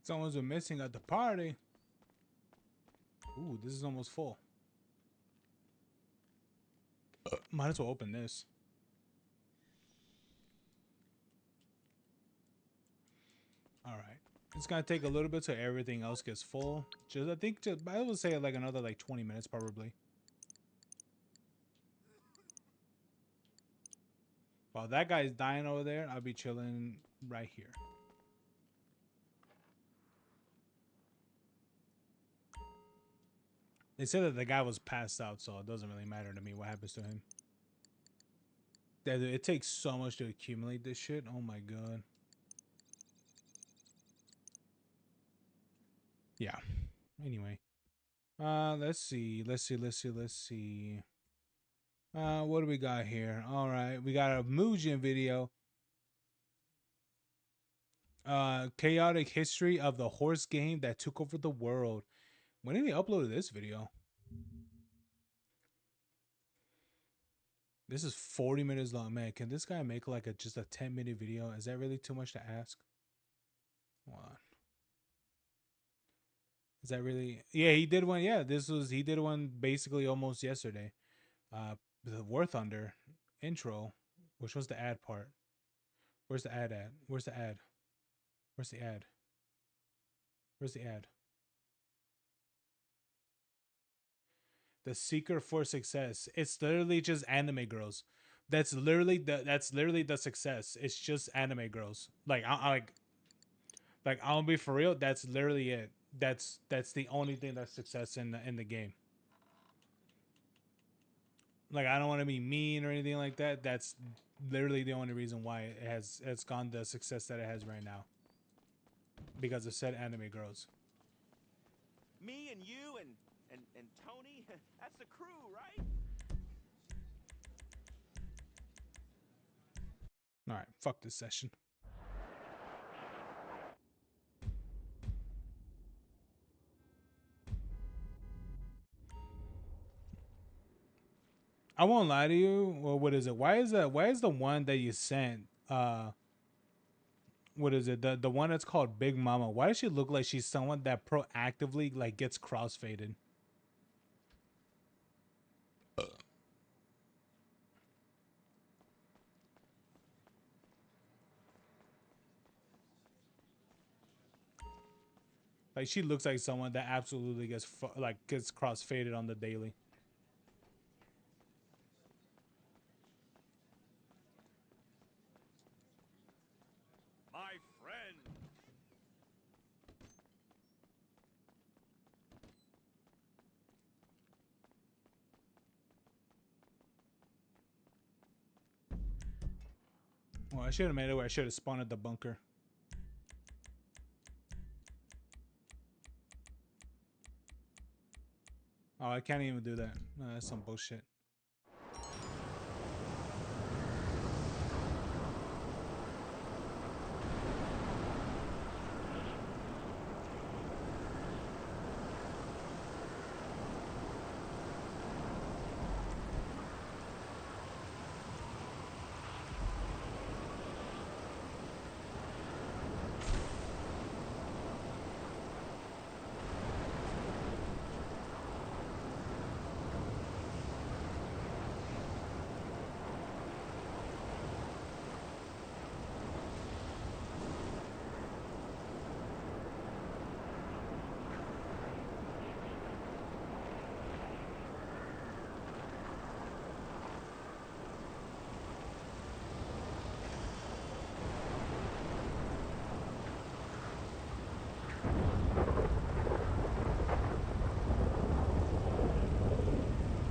Someone's been missing at the party. Ooh, this is almost full. Might as well open this. All right. It's gonna take a little bit so everything else gets full. I think I would say like another like 20 minutes probably. While that guy's dying over there, I'll be chilling right here. They said that the guy was passed out, so it doesn't really matter to me what happens to him. It takes so much to accumulate this shit. Oh my god. Yeah. Anyway. Let's see. What do we got here? All right. We got a Mugen video. Chaotic history of the horse game that took over the world. When did they upload this video? This is 40 minutes long, man. Can this guy make like just a 10-minute video? Is that really too much to ask? Hold on. Is that really? Yeah, he did one. Yeah, he did one basically almost yesterday. The War Thunder intro, which was the ad part. Where's the ad at? Where's the ad? Where's the ad? Where's the ad? The Secret for Success. It's literally just anime girls. That's literally the success. It's just anime girls. Like I'll be for real. That's literally it. That's the only thing that's success in the game. Like I don't want to be mean or anything like that. That's literally the only reason why it's gone the success that it has right now. Because of said anime girls. Me and you and Tony, that's the crew, right? All right, fuck this session. I won't lie to you. Well, what is it? Why is the one that you sent what is it? The one that's called Big Mama. Why does she look like she's someone that proactively like gets crossfaded? Like she looks like someone that absolutely gets crossfaded on the daily. My friend. Well, I should have made it where I should have spawned at the bunker. Oh, I can't even do that. No, that's some bullshit.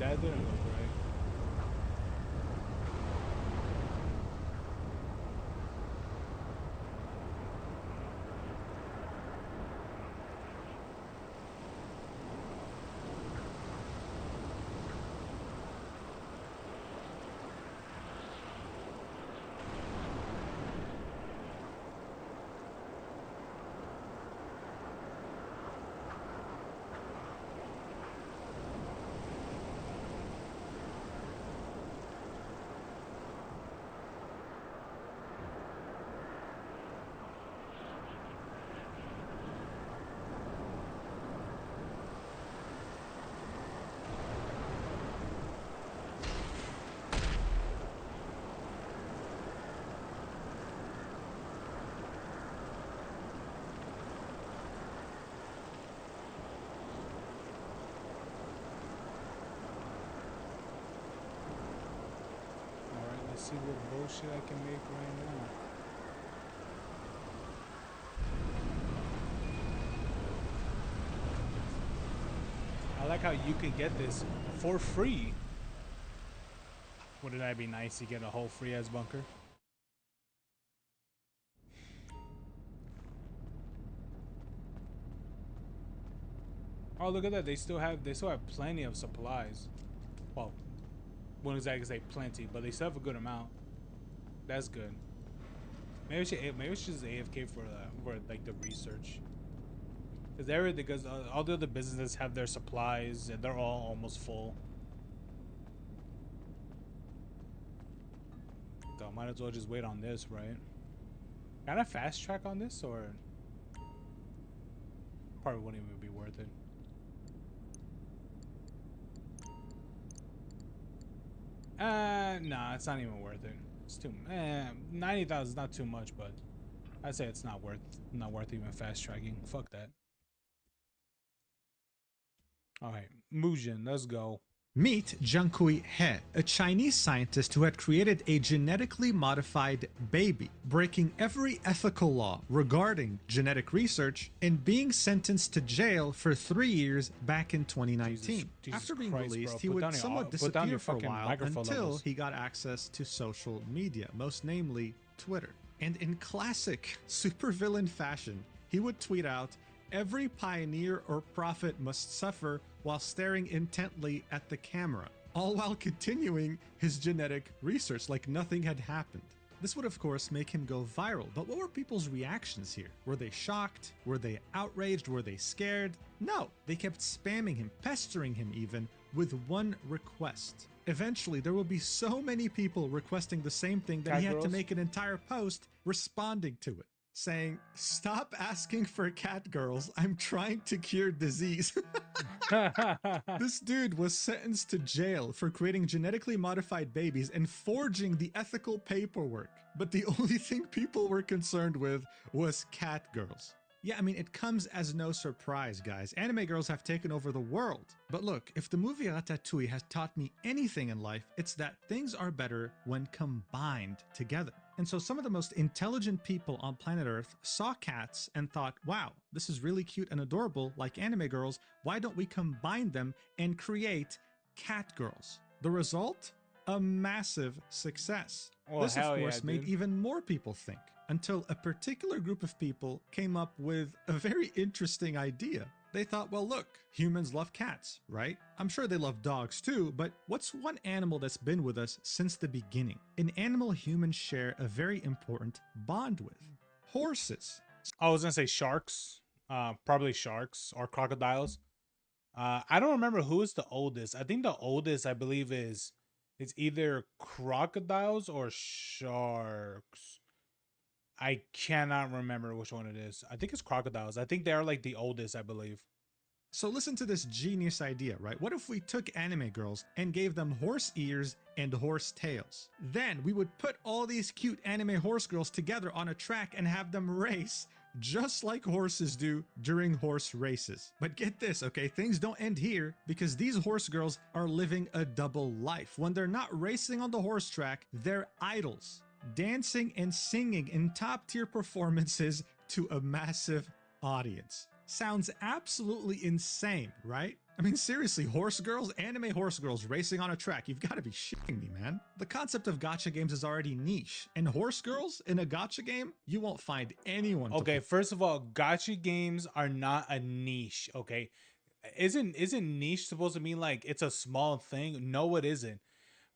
That didn't look right. see what bullshit I can make right now. I like how you can get this for free. Wouldn't that be nice to get a whole free ass bunker? Oh, look at that! They still have plenty of supplies. Well, wouldn't exactly say plenty, but they still have a good amount. That's good. Maybe we should just AFK for like the research. Because all the other businesses have their supplies and they're all almost full. So might as well just wait on this, right? Can I fast track on this, or probably wouldn't even be worth it. Nah, it's not even worth it. It's too 90,000 is not too much, but I'd say it's not worth even fast tracking. Fuck that. All right, Mujin, let's go. Meet Jiankui He, a Chinese scientist who had created a genetically modified baby, breaking every ethical law regarding genetic research and being sentenced to jail for 3 years back in 2019. Jesus After being Christ, released, bro. he Put would down your- somewhat put down disappear your for a fucking while microphone until levels. he got access to social media, most namely Twitter. And in classic supervillain fashion, he would tweet out, "Every pioneer or prophet must suffer while staring intently at the camera," all while continuing his genetic research like nothing had happened. This would of course make him go viral, but what were people's reactions here? Were they shocked? Were they outraged? Were they scared? No, they kept spamming him, pestering him even, with one request. Eventually, there will be so many people requesting the same thing that he had to make an entire post responding to it, saying, "Stop asking for cat girls. I'm trying to cure disease." This dude was sentenced to jail for creating genetically modified babies and forging the ethical paperwork. But the only thing people were concerned with was cat girls. Yeah, I mean, it comes as no surprise, guys. Anime girls have taken over the world. But look, if the movie Ratatouille has taught me anything in life, it's that things are better when combined together. And so some of the most intelligent people on planet Earth saw cats and thought, wow, this is really cute and adorable, like anime girls. Why don't we combine them and create cat girls? The result? A massive success. Well, This, of hell course, yeah, made dude. even more people think, until a particular group of people came up with a very interesting idea. They thought, well, look, humans love cats, right? I'm sure they love dogs too, but what's one animal that's been with us since the beginning? An animal humans share a very important bond with. Horses. I was gonna say sharks. Probably sharks or crocodiles. I don't remember who is the oldest. I think the oldest, I believe, is it's either crocodiles or sharks. I cannot remember which one it is. I think it's crocodiles. I think they're like the oldest, I believe. So listen to this genius idea, right? What if we took anime girls and gave them horse ears and horse tails? Then we would put all these cute anime horse girls together on a track and have them race just like horses do during horse races. But get this, okay? Things don't end here, because these horse girls are living a double life. When they're not racing on the horse track, they're idols, dancing and singing in top-tier performances to a massive audience. Sounds absolutely insane, right? I mean, seriously, horse girls, anime horse girls racing on a track. You've got to be shitting me, man. The concept of gacha games is already niche, and horse girls in a gacha game, you won't find anyone. Okay, first of all, gacha games are not a niche, okay? Isn't niche supposed to mean like it's a small thing? No, it isn't.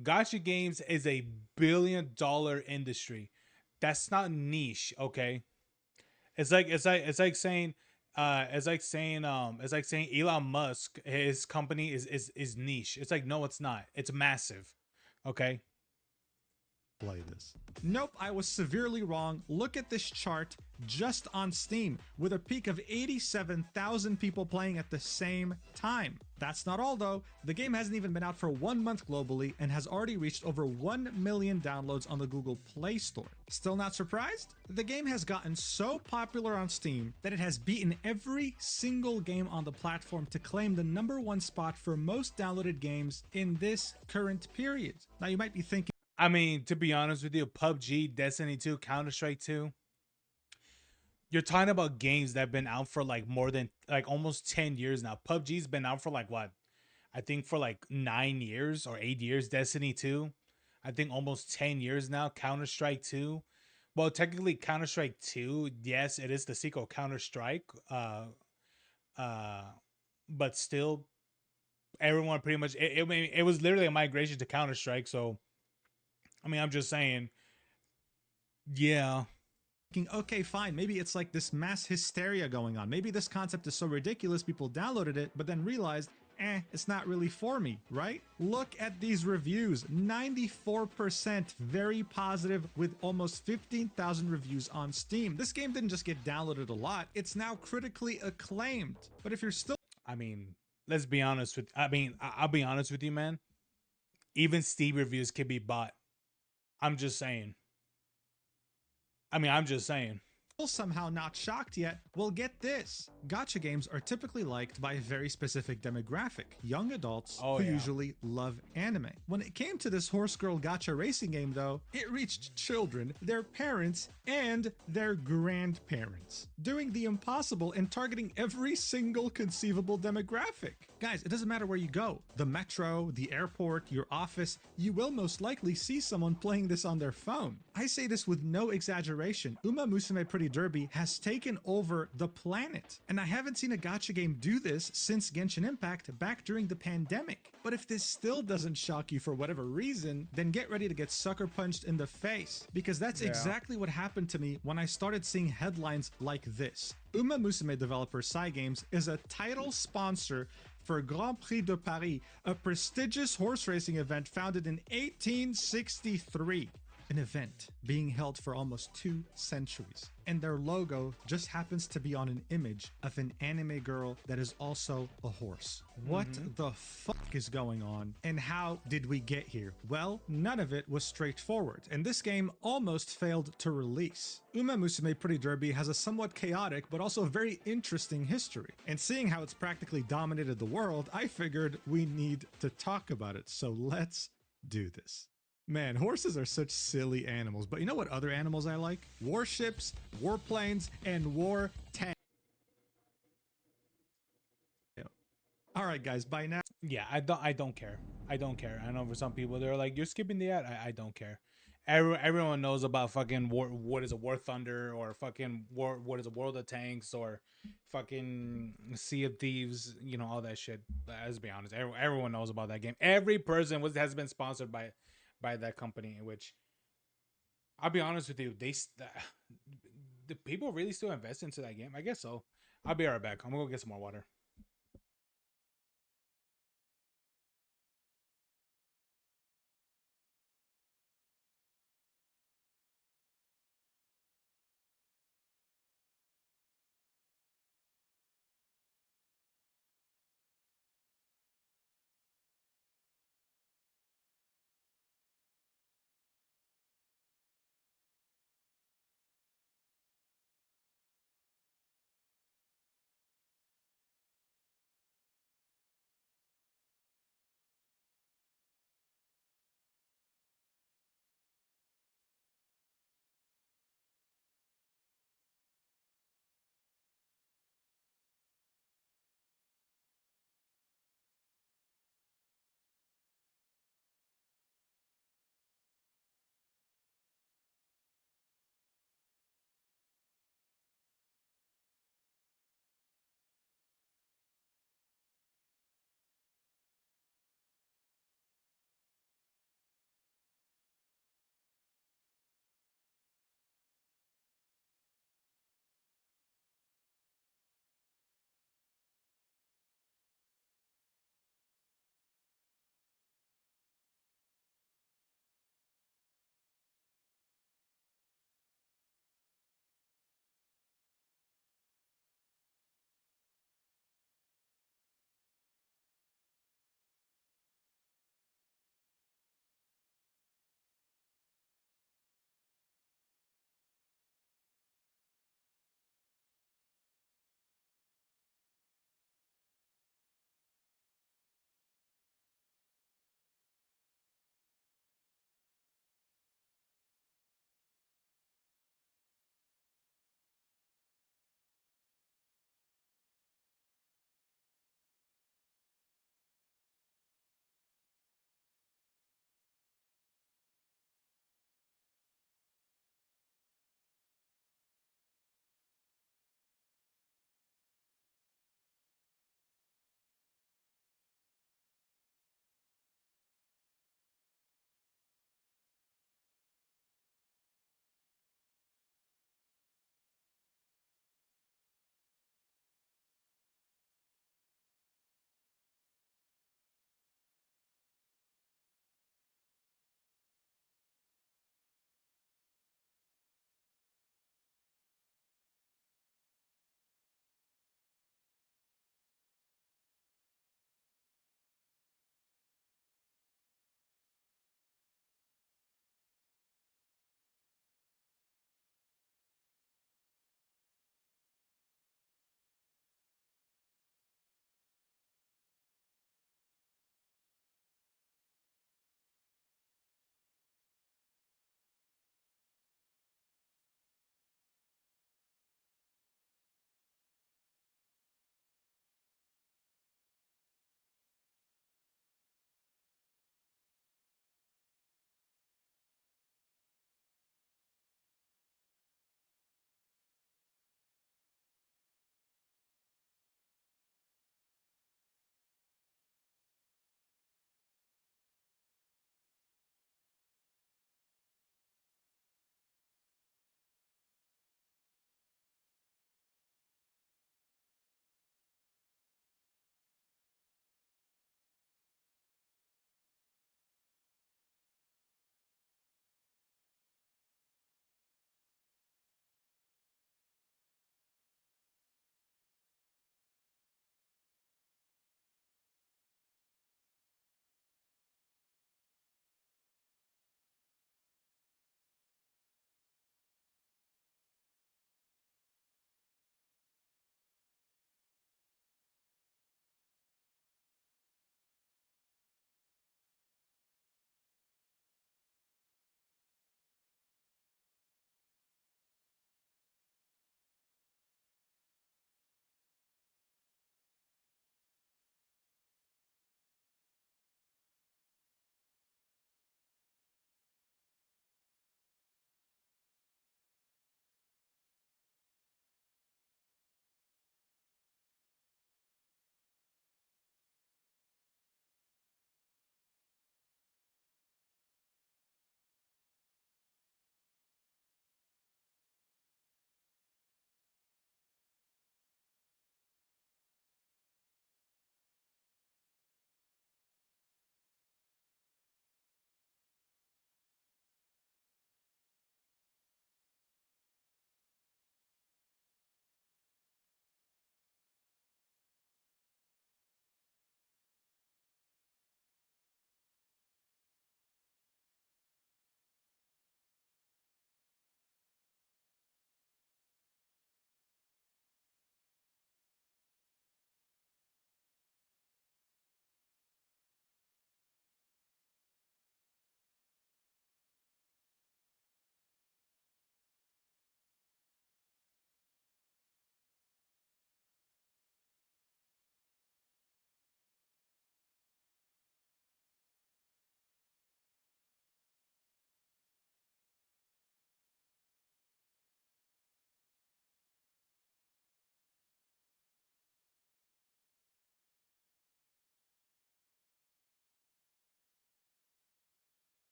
Gacha games is a billion-dollar industry. That's not niche, okay? It's like saying Elon Musk, his company is niche. It's like, no, it's not. It's massive. Okay? Play this. Nope, I was severely wrong. Look at this chart just on Steam, with a peak of 87,000 people playing at the same time. That's not all though. The game hasn't even been out for 1 month globally and has already reached over 1 million downloads on the Google Play Store. Still not surprised? The game has gotten so popular on Steam that it has beaten every single game on the platform to claim the #1 spot for most downloaded games in this current period. Now you might be thinking, I mean, to be honest with you, PUBG, Destiny 2, Counter Strike 2. You're talking about games that have been out for like more than like almost 10 years now. PUBG's been out for like what? I think for like 9 years or 8 years. Destiny 2, I think almost 10 years now. Counter Strike 2. Well, technically, Counter Strike 2, yes, it is the sequel, Counter Strike. Uh, but still, everyone pretty much, it was literally a migration to Counter Strike. So, I mean, I'm just saying, yeah. Thinking, okay, fine, maybe it's like this mass hysteria going on. Maybe this concept is so ridiculous people downloaded it, but then realized, it's not really for me, right? Look at these reviews. 94% very positive with almost 15,000 reviews on Steam. This game didn't just get downloaded a lot, it's now critically acclaimed. But if you're still I mean, let's be honest with, I mean, I'll be honest with you, man. Even Steam reviews can be bought. I'm just saying. I mean, I'm just saying. somehow not shocked yet, well, get this. Gacha games are typically liked by a very specific demographic, young adults who usually love anime. When it came to this Horse Girl Gacha racing game though, it reached children, their parents, and their grandparents, doing the impossible and targeting every single conceivable demographic. Guys, it doesn't matter where you go, the metro, the airport, your office, you will most likely see someone playing this on their phone. I say this with no exaggeration. Uma Musume Pretty Derby has taken over the planet, and I haven't seen a gacha game do this since Genshin Impact back during the pandemic. But if this still doesn't shock you for whatever reason, then get ready to get sucker punched in the face, because that's exactly what happened to me when I started seeing headlines like this. Uma Musume developer Cygames is a title sponsor for Grand Prix de Paris, a prestigious horse racing event founded in 1863. An event being held for almost 2 centuries. And their logo just happens to be on an image of an anime girl that is also a horse. What the fuck is going on? And how did we get here? Well, none of it was straightforward, and this game almost failed to release. Uma Musume Pretty Derby has a somewhat chaotic but also very interesting history. And seeing how it's practically dominated the world, I figured we need to talk about it. So let's do this. Man, horses are such silly animals, but you know what other animals I like? Warships, warplanes, and war tanks. Alright guys, by now... Yeah, I don't care. I don't care. I know for some people they're like, you're skipping the ad. I don't care. Everyone knows about fucking war, what is a War Thunder, or fucking war, what is a World of Tanks, or fucking Sea of Thieves, you know, all that shit. Let's be honest, everyone knows about that game. Every person has been sponsored by that company, which I'll be honest with you, the people really still invest into that game. I guess so. I'll be right back. I'm gonna go get some more water.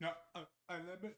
No, let me.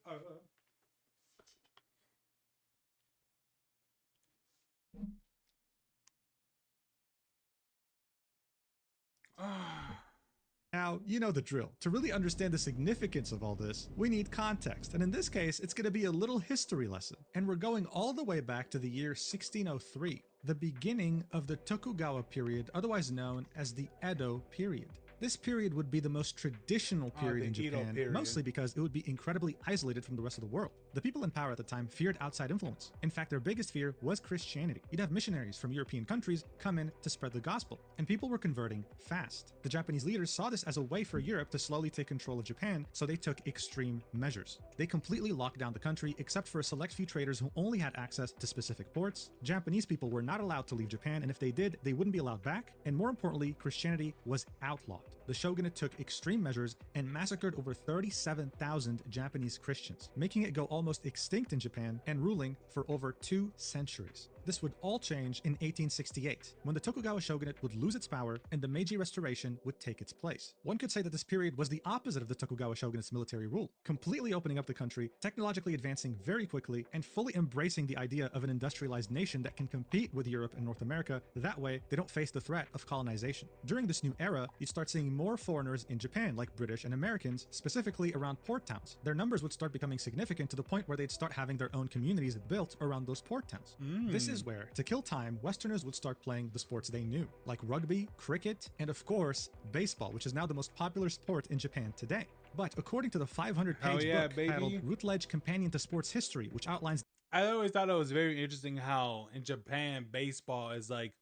Now, you know the drill. To really understand the significance of all this, we need context, and in this case, it's going to be a little history lesson. And we're going all the way back to the year 1603, the beginning of the Tokugawa period, otherwise known as the Edo period. This period would be the most traditional period the in Edo Japan, period. mostly because it would be incredibly isolated from the rest of the world. The people in power at the time feared outside influence. In fact, their biggest fear was Christianity. You'd have missionaries from European countries come in to spread the gospel, and people were converting fast. The Japanese leaders saw this as a way for Europe to slowly take control of Japan, so they took extreme measures. They completely locked down the country except for a select few traders who only had access to specific ports. Japanese people were not allowed to leave Japan, and if they did, they wouldn't be allowed back, and more importantly, Christianity was outlawed. The shogunate took extreme measures and massacred over 37,000 Japanese Christians, making it go almost extinct in Japan and ruling for over 2 centuries. This would all change in 1868, when the Tokugawa shogunate would lose its power and the Meiji Restoration would take its place. One could say that this period was the opposite of the Tokugawa shogunate's military rule, completely opening up the country, technologically advancing very quickly, and fully embracing the idea of an industrialized nation that can compete with Europe and North America. That way, they don't face the threat of colonization. During this new era, you'd start seeing more foreigners in Japan, like British and Americans, specifically around port towns. Their numbers would start becoming significant to the point where they'd start having their own communities built around those port towns. This is where, to kill time, Westerners would start playing the sports they knew, like rugby, cricket, and of course, baseball, which is now the most popular sport in Japan today. But according to the 500-page book titled Routledge Companion to Sports History, which outlines... I always thought it was very interesting how in Japan baseball is like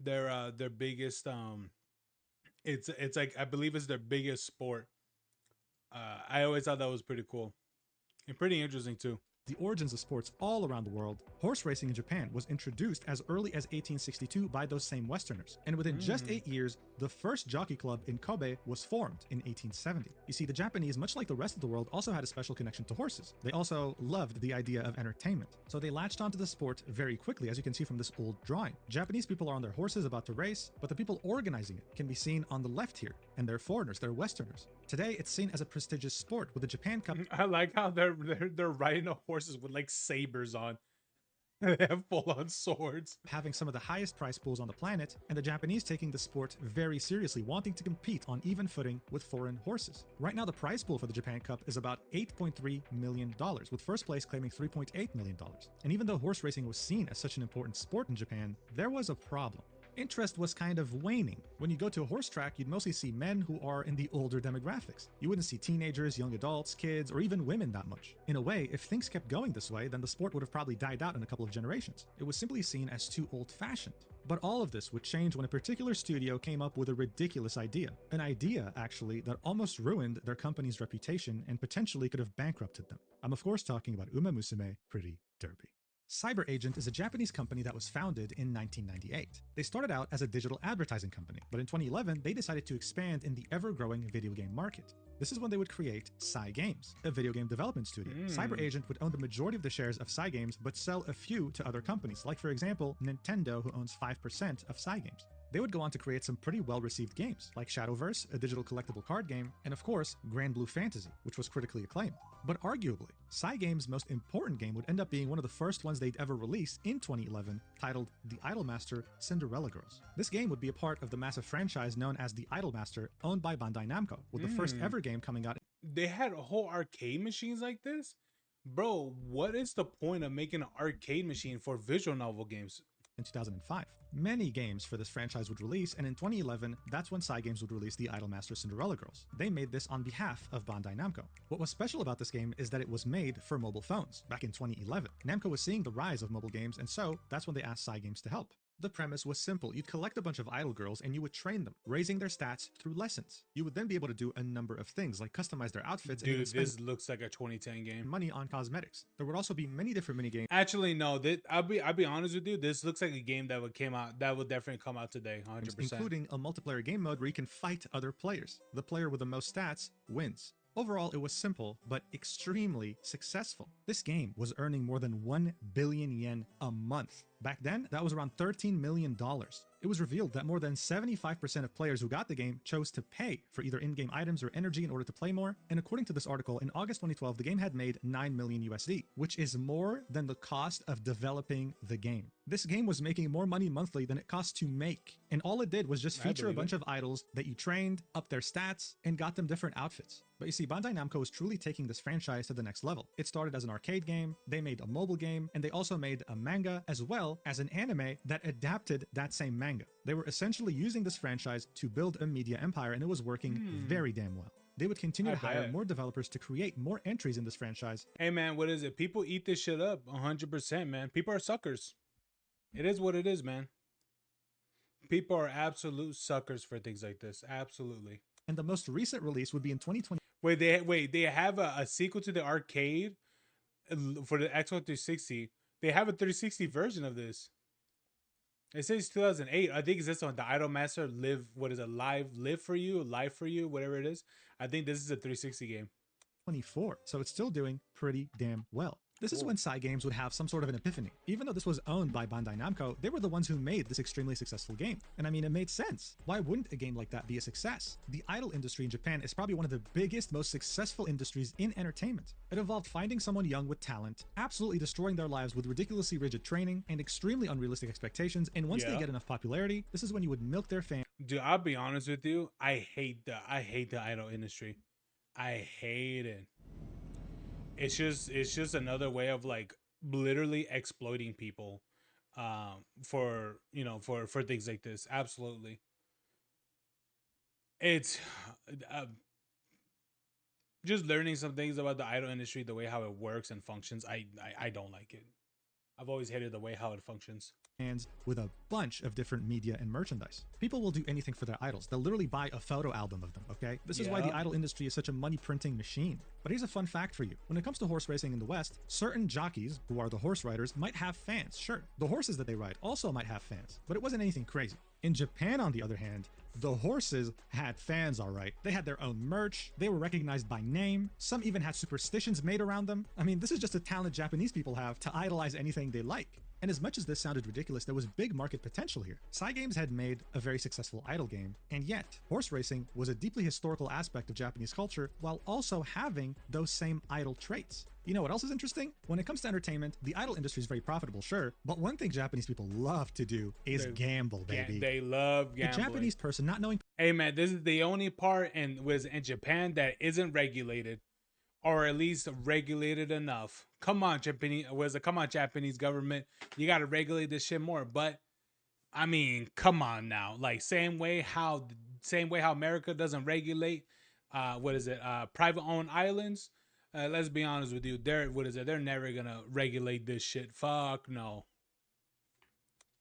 their biggest it's like I believe it's their biggest sport. I always thought that was pretty cool and pretty interesting too. The origins of sports all around the world, horse racing in Japan was introduced as early as 1862 by those same Westerners, and within just 8 years, the first jockey club in Kobe was formed in 1870. You see, the Japanese, much like the rest of the world, also had a special connection to horses. They also loved the idea of entertainment, so they latched onto the sport very quickly, as you can see from this old drawing. Japanese people are on their horses about to race, but the people organizing it can be seen on the left here, and they're foreigners, they're Westerners. Today, it's seen as a prestigious sport, with the Japan Cup. I like how they're riding the horses with like sabers on. They have full-on swords. Having some of the highest prize pools on the planet, and the Japanese taking the sport very seriously, wanting to compete on even footing with foreign horses. Right now, the prize pool for the Japan Cup is about $8.3 million, with first place claiming $3.8 million. And even though horse racing was seen as such an important sport in Japan, there was a problem. Interest was kind of waning. When you go to a horse track, you'd mostly see men who are in the older demographics. You wouldn't see teenagers, young adults, kids, or even women that much. In a way, if things kept going this way, then the sport would have probably died out in a couple of generations. It was simply seen as too old-fashioned. But all of this would change when a particular studio came up with a ridiculous idea. An idea, actually, that almost ruined their company's reputation and potentially could have bankrupted them. I'm of course talking about Uma Musume Pretty Derby. Cyber Agent is a Japanese company that was founded in 1998. They started out as a digital advertising company, but in 2011, they decided to expand in the ever-growing video game market. This is when they would create Cygames, a video game development studio. Cyber Agent would own the majority of the shares of Cygames, but sell a few to other companies, like for example, Nintendo, who owns 5% of Cygames. They would go on to create some pretty well-received games, like Shadowverse, a digital collectible card game, and of course, Grand Blue Fantasy, which was critically acclaimed. But arguably, Cygames' most important game would end up being one of the first ones they'd ever release in 2011, titled The Idolmaster Cinderella Girls. This game would be a part of the massive franchise known as The Idolmaster, owned by Bandai Namco, with the first ever game coming out. They had whole arcade machines like this? Bro, what is the point of making an arcade machine for visual novel games? In 2005. Many games for this franchise would release, and in 2011, that's when Cygames would release the Idolmaster Cinderella Girls. They made this on behalf of Bandai Namco. What was special about this game is that it was made for mobile phones, back in 2011. Namco was seeing the rise of mobile games, and so that's when they asked Cygames to help. The premise was simple. You'd collect a bunch of idol girls and you would train them, raising their stats through lessons. You would then be able to do a number of things, like customize their outfits. Dude, and this looks like a 2010 game. Money on cosmetics. There would also be many different mini games. Actually, no. I'll be honest with you. This looks like a game that would definitely come out today, 100%. Including a multiplayer game mode where you can fight other players. The player with the most stats wins. Overall, it was simple, but extremely successful. This game was earning more than 1 billion yen a month. Back then, that was around $13 million. It was revealed that more than 75% of players who got the game chose to pay for either in-game items or energy in order to play more, and according to this article, in August 2012, the game had made 9 million USD, which is more than the cost of developing the game. This game was making more money monthly than it cost to make, and all it did was just feature a bunch of idols that you trained, up their stats, and got them different outfits. But you see, Bandai Namco was truly taking this franchise to the next level. It started as an arcade game, they made a mobile game, and they also made a manga as well as an anime that adapted that same manga. They were essentially using this franchise to build a media empire, and it was working very damn well. They would continue to hire more developers to create more entries in this franchise. Hey man, what is it? People eat this shit up 100%, man. People are suckers. It is what it is, man. People are absolute suckers for things like this. Absolutely. And the most recent release would be in 2020. Wait, they have a sequel to the arcade for the Xbox 360. They have a 360 version of this. It says 2008. I think it's this one, the Idolmaster Live. What is it? Live for you, whatever it is. I think this is a 360 game. 24, so it's still doing pretty damn well. This is when Cygames would have some sort of an epiphany. Even though this was owned by Bandai Namco, they were the ones who made this extremely successful game. And I mean, it made sense. Why wouldn't a game like that be a success? The idol industry in Japan is probably one of the biggest, most successful industries in entertainment. It involved finding someone young with talent, absolutely destroying their lives with ridiculously rigid training and extremely unrealistic expectations, and once they get enough popularity, this is when you would milk their fans. Dude, I'll be honest with you. I hate the idol industry. I hate it. It's just another way of like literally exploiting people for things like this. Absolutely. It's just learning some things about the idol industry, the way how it works and functions. I don't like it. I've always hated the way how it functions. Hands with a bunch of different media and merchandise. People will do anything for their idols. They'll literally buy a photo album of them, okay? This is why the idol industry is such a money printing machine. But here's a fun fact for you. When it comes to horse racing in the West, certain jockeys, who are the horse riders, might have fans. Sure, the horses that they ride also might have fans, but it wasn't anything crazy. In Japan, on the other hand, the horses had fans, all right. They had their own merch. They were recognized by name. Some even had superstitions made around them. I mean, this is just a talent Japanese people have to idolize anything they like. And as much as this sounded ridiculous, there was big market potential here. Cygames had made a very successful idol game, and yet horse racing was a deeply historical aspect of Japanese culture while also having those same idol traits. You know what else is interesting? When it comes to entertainment, the idol industry is very profitable, sure, but one thing Japanese people love to do is gamble, baby. They love gambling. A Japanese person not knowing... Hey man, this is the only part in Japan that isn't regulated, or at least regulated enough. Come on, Japanese government, you gotta regulate this shit more. But I mean, come on now, like same way how America doesn't regulate private owned islands. Let's be honest with you, they're never gonna regulate this shit. Fuck no.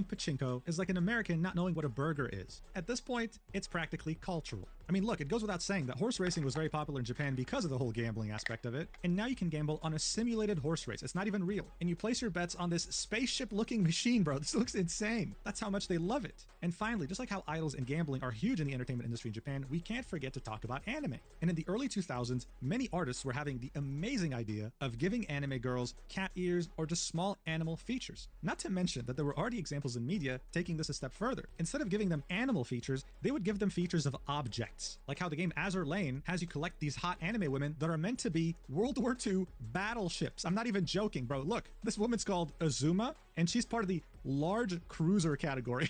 Pachinko is like an American not knowing what a burger is. At this point, it's practically cultural. I mean, look, it goes without saying that horse racing was very popular in Japan because of the whole gambling aspect of it, and now you can gamble on a simulated horse race. It's not even real. And you place your bets on this spaceship-looking machine, bro. This looks insane. That's how much they love it. And finally, just like how idols and gambling are huge in the entertainment industry in Japan, we can't forget to talk about anime. And in the early 2000s, many artists were having the amazing idea of giving anime girls cat ears or just small animal features. Not to mention that there were already examples in media taking this a step further. Instead of giving them animal features, they would give them features of objects. Like how the game Azur Lane has you collect these hot anime women that are meant to be World War II battleships. I'm not even joking, bro. Look, this woman's called Azuma, and she's part of the large cruiser category.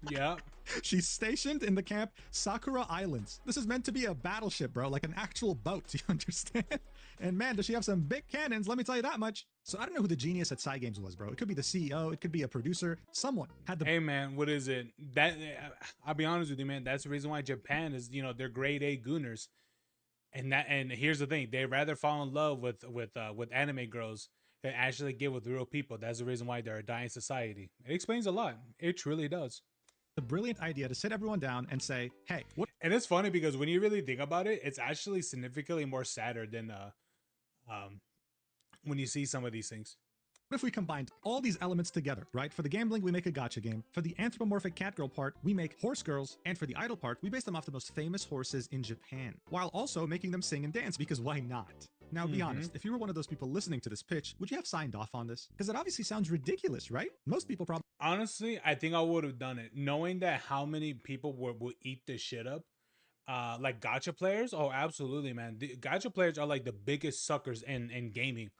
Yeah. She's stationed in the camp Sakura Islands. This is meant to be a battleship, bro, like an actual boat. Do you understand? And man, does she have some big cannons, let me tell you that much. So I don't know who the genius at Cygames was, bro. It could be the CEO, it could be a producer. Someone had the... Hey man, what is it? I'll be honest with you, man. That's the reason why Japan is, they're grade A gooners. And here's the thing, they rather fall in love with anime girls than actually get with real people. That's the reason why they're a dying society. It explains a lot. It truly does. The brilliant idea to sit everyone down and say, hey, what? And it's funny because when you really think about it, it's actually significantly more sadder than when you see some of these things. What if we combined all these elements together, right? For the gambling, we make a gacha game. For the anthropomorphic catgirl part, we make horse girls. And for the idol part, we base them off the most famous horses in Japan, while also making them sing and dance, because why not? Now, be honest, if you were one of those people listening to this pitch, would you have signed off on this? Because it obviously sounds ridiculous, right? Most people probably. Honestly, I think I would have done it, knowing that how many people would eat this shit up. Like gacha players. Oh, absolutely, man. The gacha players are like the biggest suckers in gaming.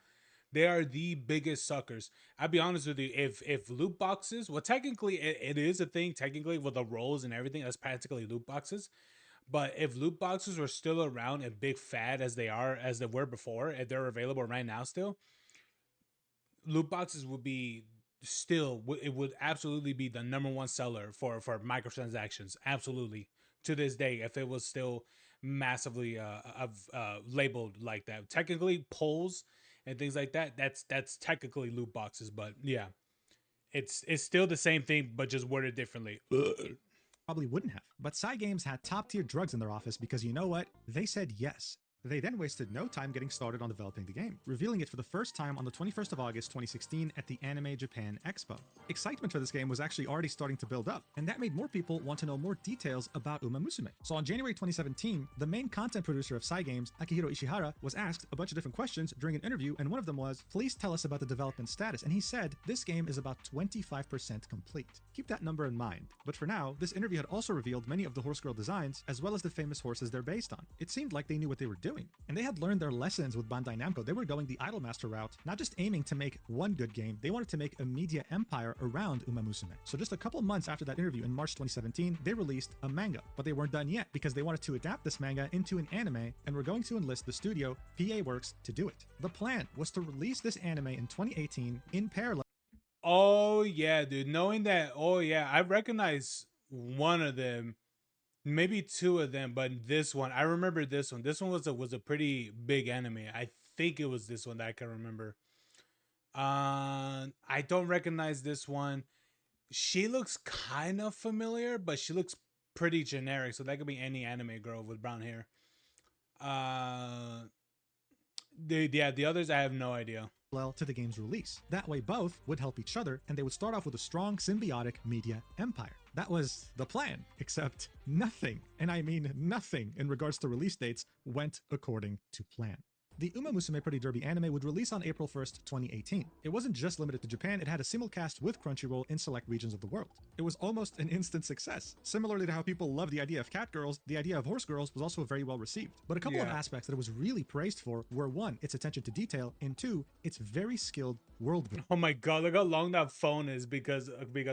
They are the biggest suckers. I'll be honest with you. If loot boxes, well, technically it is a thing. Technically, with the rolls and everything, that's practically loot boxes. But if loot boxes were still around and big fad as they were before, if they're available right now still, loot boxes would be still it would absolutely be the number one seller for microtransactions. Absolutely, to this day, if it was still massively labeled like that. Technically, polls and things like that. That's technically loot boxes, but yeah, it's still the same thing, but just worded differently. Probably wouldn't have. But Cygames had top tier drugs in their office because you know what? They said yes. They then wasted no time getting started on developing the game, revealing it for the first time on the 21st of August 2016 at the Anime Japan Expo. Excitement for this game was actually already starting to build up, and that made more people want to know more details about Uma Musume. So on January 2017, the main content producer of Cygames, Akihiro Ishihara, was asked a bunch of different questions during an interview, and one of them was, please tell us about the development status, and he said, this game is about 25% complete. Keep that number in mind. But for now, this interview had also revealed many of the Horse Girl designs, as well as the famous horses they're based on. It seemed like they knew what they were doing. And they had learned their lessons with Bandai Namco. They were going the Idolmaster route, not just aiming to make one good game, they wanted to make a media empire around Uma Musume. So just a couple months after that interview in March 2017, they released a manga. But they weren't done yet because they wanted to adapt this manga into an anime and were going to enlist the studio PA Works to do it. The plan was to release this anime in 2018 in parallel. Oh yeah, dude. Knowing that, oh yeah, I recognize one of them, maybe two of them, but this one, I remember this one. This one was a pretty big anime. I think it was this one that I can remember. I don't recognize this one. She looks kind of familiar, but she looks pretty generic. So that could be any anime girl with brown hair. Uh, the others I have no idea. To the game's release. That way both would help each other and they would start off with a strong symbiotic media empire. That was the plan, except nothing, and I mean nothing, in regards to release dates went according to plan. The Uma Musume Pretty Derby anime would release on April 1st, 2018. It wasn't just limited to Japan, it had a simulcast with Crunchyroll in select regions of the world. It was almost an instant success. Similarly to how people love the idea of cat girls, the idea of horse girls was also very well received. But a couple of aspects that it was really praised for were 1, its attention to detail, and 2, its very skilled world building. Oh my god, look how long that phone is because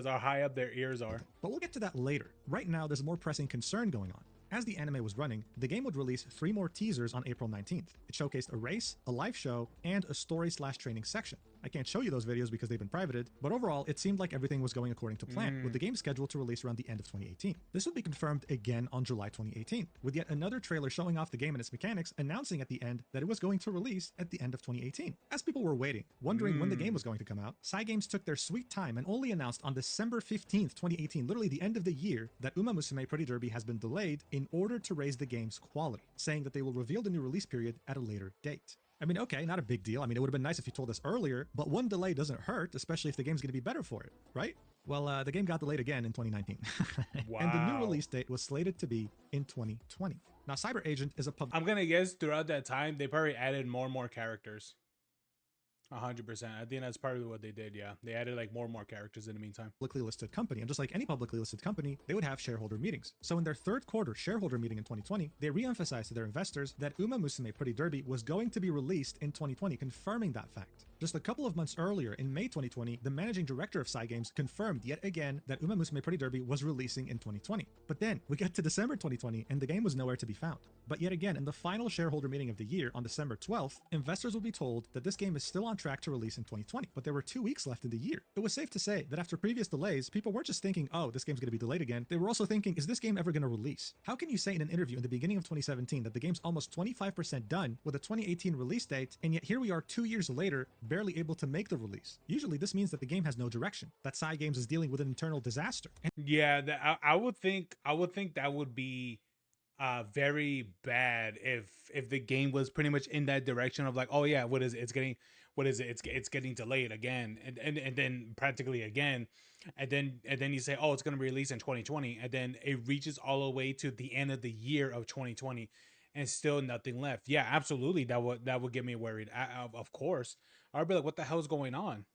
how high up their ears are. But we'll get to that later. Right now, there's a more pressing concern going on. As the anime was running, the game would release 3 more teasers on April 19th. It showcased a race, a live show, and a story/training section. I can't show you those videos because they've been privated, but overall, it seemed like everything was going according to plan, with the game scheduled to release around the end of 2018. This would be confirmed again on July 2018, with yet another trailer showing off the game and its mechanics, announcing at the end that it was going to release at the end of 2018. As people were waiting, wondering when the game was going to come out, Cygames took their sweet time and only announced on December 15th, 2018, literally the end of the year, that Uma Musume Pretty Derby has been delayed in order to raise the game's quality, saying that they will reveal the new release period at a later date. I mean, okay, not a big deal. I mean, it would have been nice if you told us earlier, but one delay doesn't hurt, especially if the game's going to be better for it, right? Well, the game got delayed again in 2019. Wow. And the new release date was slated to be in 2020. Now, Cyber Agent is a I'm going to guess throughout that time, they probably added more and more characters. 100%. I think that's probably what they did, yeah. They added like more and more characters in the meantime. Publicly listed company, and just like any publicly listed company, they would have shareholder meetings. So in their third quarter shareholder meeting in 2020, they re-emphasized to their investors that Uma Musume Pretty Derby was going to be released in 2020, confirming that fact. Just a couple of months earlier, in May 2020, the managing director of Cygames confirmed yet again that Uma Musume Pretty Derby was releasing in 2020. But then, we get to December 2020, and the game was nowhere to be found. But yet again, in the final shareholder meeting of the year on December 12th, investors will be told that this game is still on track to release in 2020, but there were 2 weeks left in the year. It was safe to say that after previous delays, people weren't just thinking, oh, this game's going to be delayed again. They were also thinking, is this game ever going to release? How can you say in an interview in the beginning of 2017 that the game's almost 25% done with a 2018 release date, and yet here we are 2 years later, barely able to make the release? Usually this means that the game has no direction, that Cygames is dealing with an internal disaster. Yeah, I would think that would be very bad if the game was pretty much in that direction of like, oh yeah, what is it? It's getting delayed again, and then practically again, and then you say, oh, it's going to be released in 2020, and then it reaches all the way to the end of the year of 2020, and still nothing left. Yeah, absolutely. That would get me worried. Of course, I'd be like, what the hell's going on?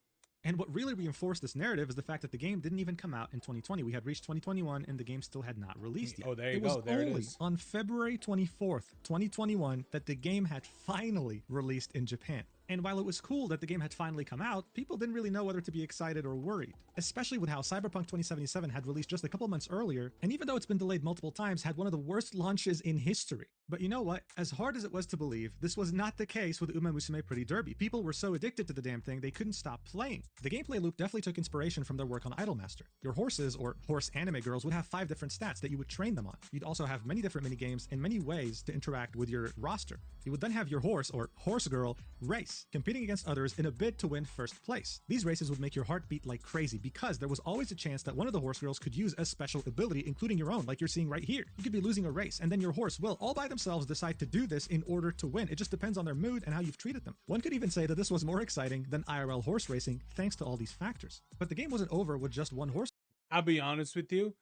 And what really reinforced this narrative is the fact that the game didn't even come out in 2020. We had reached 2021 and the game still had not released yet. Oh, there you It was go. There it only is. on February 24th, 2021 that the game had finally released in Japan. And while it was cool that the game had finally come out, people didn't really know whether to be excited or worried, especially with how Cyberpunk 2077 had released just a couple months earlier, and even though it's been delayed multiple times, had one of the worst launches in history. But you know what? As hard as it was to believe, this was not the case with Uma Musume Pretty Derby. People were so addicted to the damn thing, they couldn't stop playing. The gameplay loop definitely took inspiration from their work on Idolmaster. Your horses, or horse anime girls, would have 5 different stats that you would train them on. You'd also have many different minigames and many ways to interact with your roster. You would then have your horse, or horse girl, race, competing against others in a bid to win first place. These races would make your heart beat like crazy because there was always a chance that one of the horse girls could use a special ability, including your own, like you're seeing right here. You could be losing a race, and then your horse will, all by themselves, decide to do this in order to win. It just depends on their mood and how you've treated them. One could even say that this was more exciting than IRL horse racing thanks to all these factors. But the game wasn't over with just one horse. I'll be honest with you.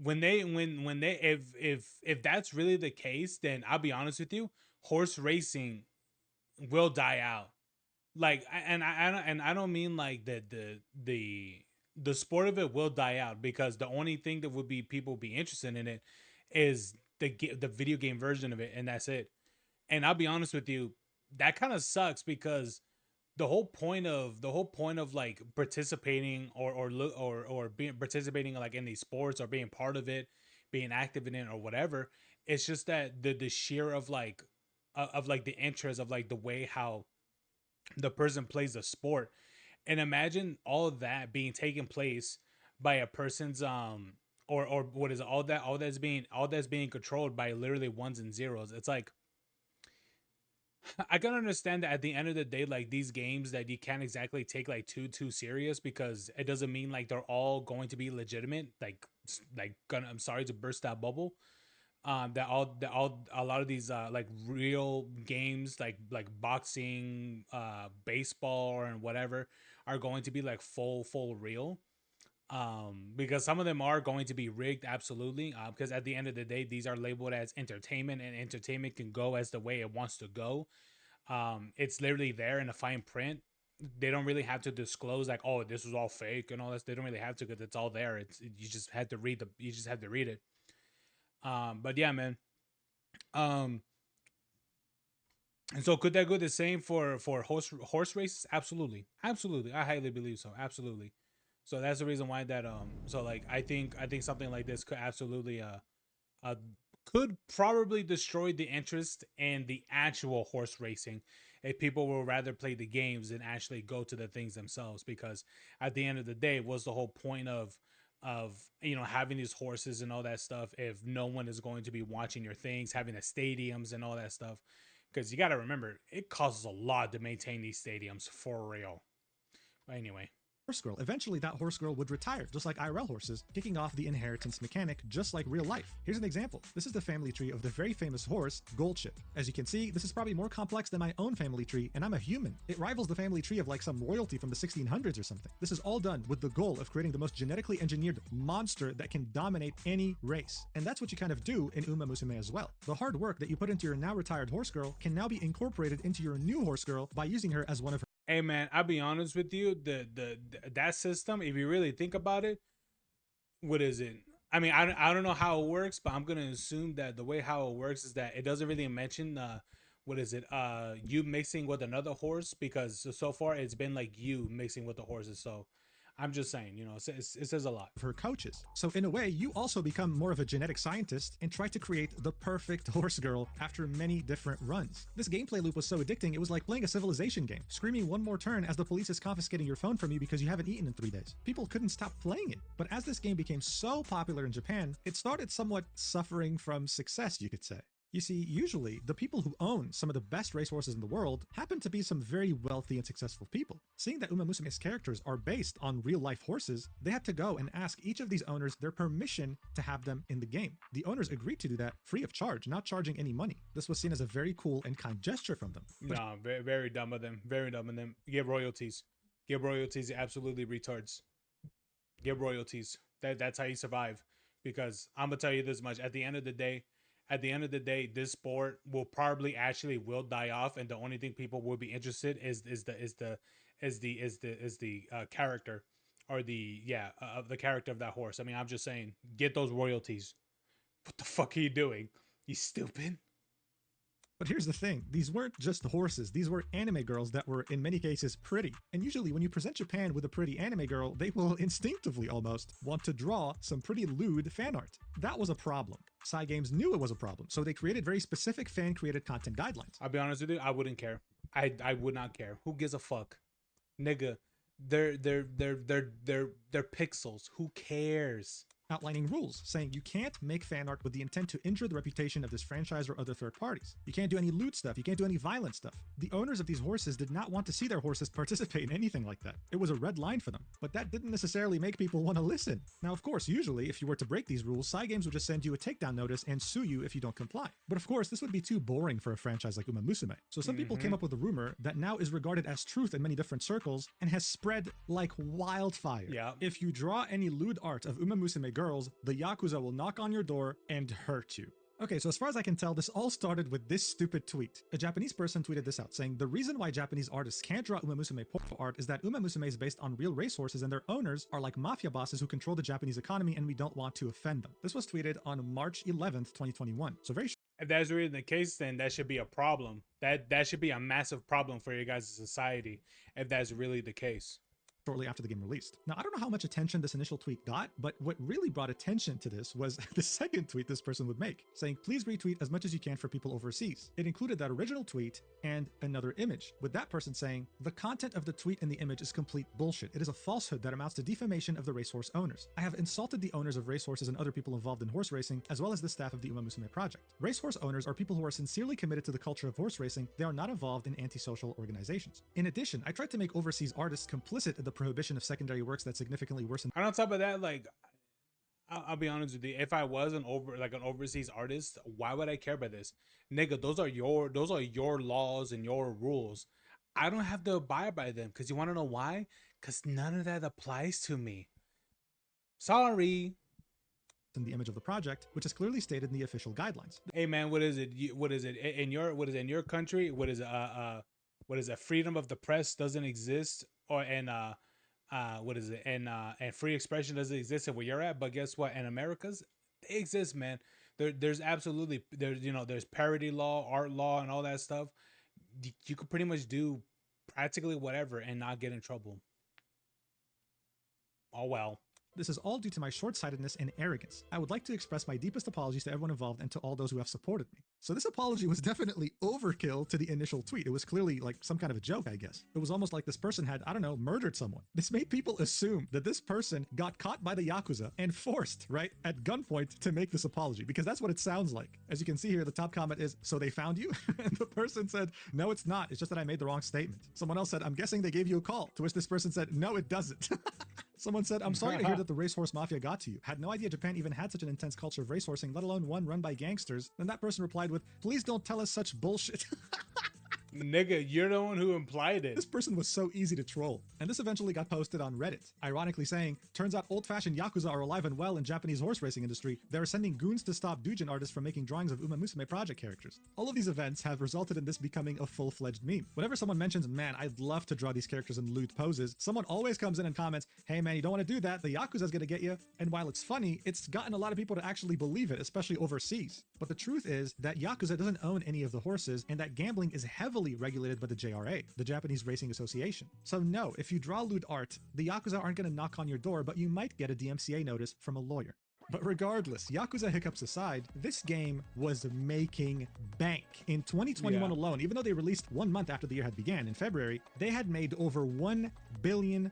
When they if that's really the case, then I'll be honest with you, horse racing will die out. Like, and I don't mean like the sport of it will die out, because the only thing that would be people be interested in it is the video game version of it, and that's it. And I'll be honest with you, that kind of sucks, because the whole point of like participating or being participating like in these sports, or being part of it, being active in it or whatever, it's just that the sheer of like the interest of like the way how the person plays the sport. And imagine all of that being taken place by a person's or what is it, all that's being controlled by literally ones and zeros. It's like, I can understand that at the end of the day, like these games that you can't exactly take like too serious, because it doesn't mean like they're all going to be legitimate. I'm sorry to burst that bubble. That a lot of these like real games, like boxing, baseball, and whatever, are going to be like full real. Because some of them are going to be rigged, absolutely. Because at the end of the day, these are labeled as entertainment, and entertainment can go as the way it wants to go. It's literally there in a fine print. They don't really have to disclose like, oh, this was all fake and all this. They don't really have to, because it's all there. You just had to read you just have to read it. But yeah, man. Um, and so could that go the same for horse races? Absolutely, absolutely. I highly believe so. Absolutely. So that's the reason why that so like I think something like this could absolutely uh could probably destroy the interest in the actual horse racing, if people will rather play the games than actually go to the things themselves. Because at the end of the day, what's the whole point of having these horses and all that stuff if no one is going to be watching your things, having the stadiums and all that stuff? Because you got to remember, it costs a lot to maintain these stadiums, for real. But anyway, Horse girl. Eventually, that horse girl would retire, just like IRL horses, kicking off the inheritance mechanic just like real life. Here's an example. This is the family tree of the very famous horse, Goldship. As you can see, this is probably more complex than my own family tree, and I'm a human. It rivals the family tree of like some royalty from the 1600s or something. This is all done with the goal of creating the most genetically engineered monster that can dominate any race. And that's what you kind of do in Uma Musume as well. The hard work that you put into your now retired horse girl can now be incorporated into your new horse girl by using her as one of her. hey man, I'll be honest with you. That system, if you really think about it, what is it? I mean, I don't know how it works, but I'm gonna assume that the way how it works is that it doesn't really mention what is it, you mixing with another horse, because so far it's been like you mixing with the horses. So I'm just saying, it says a lot. Her coaches. So in a way, you also become more of a genetic scientist and try to create the perfect horse girl after many different runs. This gameplay loop was so addicting, it was like playing a Civilization game, screaming one more turn as the police is confiscating your phone from you because you haven't eaten in 3 days. People couldn't stop playing it. But as this game became so popular in Japan, it started somewhat suffering from success, you could say. You see, usually, the people who own some of the best racehorses in the world happen to be some very wealthy and successful people. Seeing that Uma Musume's characters are based on real-life horses, they had to go and ask each of these owners their permission to have them in the game. The owners agreed to do that free of charge, not charging any money. This was seen as a very cool and kind gesture from them. No, very, very dumb of them. Very dumb of them. Give royalties. Give royalties, absolutely retards. Give royalties. That's how you survive. Because I'm gonna tell you this much. At the end of the day, at the end of the day, this sport will probably actually will die off, and the only thing people will be interested is the character, or the of the character of that horse. I mean, I'm just saying, get those royalties. What the fuck are you doing? You stupid. But here's the thing, these weren't just horses, these were anime girls that were in many cases pretty. And usually when you present Japan with a pretty anime girl, they will instinctively almost want to draw some pretty lewd fan art. That was a problem. Cygames knew it was a problem, so they created very specific fan-created content guidelines. I'll be honest with you, I wouldn't care. I would not care. Who gives a fuck? Nigga, they're pixels. Who cares? Outlining rules, saying you can't make fan art with the intent to injure the reputation of this franchise or other third parties. You can't do any lewd stuff, you can't do any violent stuff. The owners of these horses did not want to see their horses participate in anything like that. It was a red line for them, but that didn't necessarily make people want to listen. Now, of course, usually, if you were to break these rules, Cygames would just send you a takedown notice and sue you if you don't comply. But of course, this would be too boring for a franchise like Uma Musume. So some people came up with a rumor that now is regarded as truth in many different circles and has spread like wildfire. Yeah. If you draw any lewd art of Uma Musume girls, the Yakuza will knock on your door and hurt you. Okay, so as far as I can tell, this all started with this stupid tweet. A Japanese person tweeted this out, saying, the reason why Japanese artists can't draw Uma Musume portrait art is that Uma Musume is based on real racehorses and their owners are like mafia bosses who control the Japanese economy and we don't want to offend them. This was tweeted on March 11th, 2021. So very If that's really the case, then that should be a problem. That should be a massive problem for your guys' society, if that's really the case. Shortly after the game released. Now, I don't know how much attention this initial tweet got, but what really brought attention to this was the second tweet this person would make, saying, please retweet as much as you can for people overseas. It included that original tweet and another image, with that person saying, the content of the tweet and the image is complete bullshit. It is a falsehood that amounts to defamation of the racehorse owners. I have insulted the owners of racehorses and other people involved in horse racing, as well as the staff of the Uma Musume project. Racehorse owners are people who are sincerely committed to the culture of horse racing. They are not involved in antisocial organizations. In addition, I tried to make overseas artists complicit in the prohibition of secondary works that significantly worsen. And on top of that, like, I'll be honest with you, if I was an overseas artist, why would I care about this? Nigga, those are your laws and your rules. I don't have to abide by them, because you want to know why? Because none of that applies to me. Sorry. In the image of the project, which is clearly stated in the official guidelines. Hey man, what is it? What is it in your country? What is freedom of the press doesn't exist, or what is it? And free expression doesn't exist where you're at, but guess what? In America's, they exist, man. There's absolutely there's parody law, art law, and all that stuff. You could pretty much do practically whatever and not get in trouble. Oh well. This is all due to my short-sightedness and arrogance. I would like to express my deepest apologies to everyone involved and to all those who have supported me. So this apology was definitely overkill to the initial tweet. It was clearly like some kind of a joke, I guess. It was almost like this person had, I don't know, murdered someone. This made people assume that this person got caught by the Yakuza and forced, right, at gunpoint to make this apology, because that's what it sounds like. As you can see here, the top comment is, so they found you? And the person said, no, it's not. It's just that I made the wrong statement. Someone else said, I'm guessing they gave you a call. To which this person said, no, it doesn't. Someone said, I'm sorry to hear that the racehorse mafia got to you. Had no idea Japan even had such an intense culture of racehorsing, let alone one run by gangsters. Then that person replied with, please don't tell us such bullshit. Nigga, you're the one who implied it. This person was so easy to troll. And this eventually got posted on Reddit, ironically saying, turns out old-fashioned Yakuza are alive and well in Japanese horse racing industry. They're sending goons to stop doujin artists from making drawings of Uma Musume project characters. All of these events have resulted in this becoming a full-fledged meme. Whenever someone mentions, man, I'd love to draw these characters in lewd poses, someone always comes in and comments, hey man, you don't want to do that, the Yakuza's gonna get you. And while it's funny, it's gotten a lot of people to actually believe it, especially overseas. But the truth is that Yakuza doesn't own any of the horses, and that gambling is heavily regulated by the JRA, the Japanese Racing Association. So no, if you draw lewd art, the Yakuza aren't going to knock on your door, but you might get a DMCA notice from a lawyer. But regardless, Yakuza hiccups aside, this game was making bank. In 2021 alone, even though they released 1 month after the year had began, in February, they had made over $1 billion.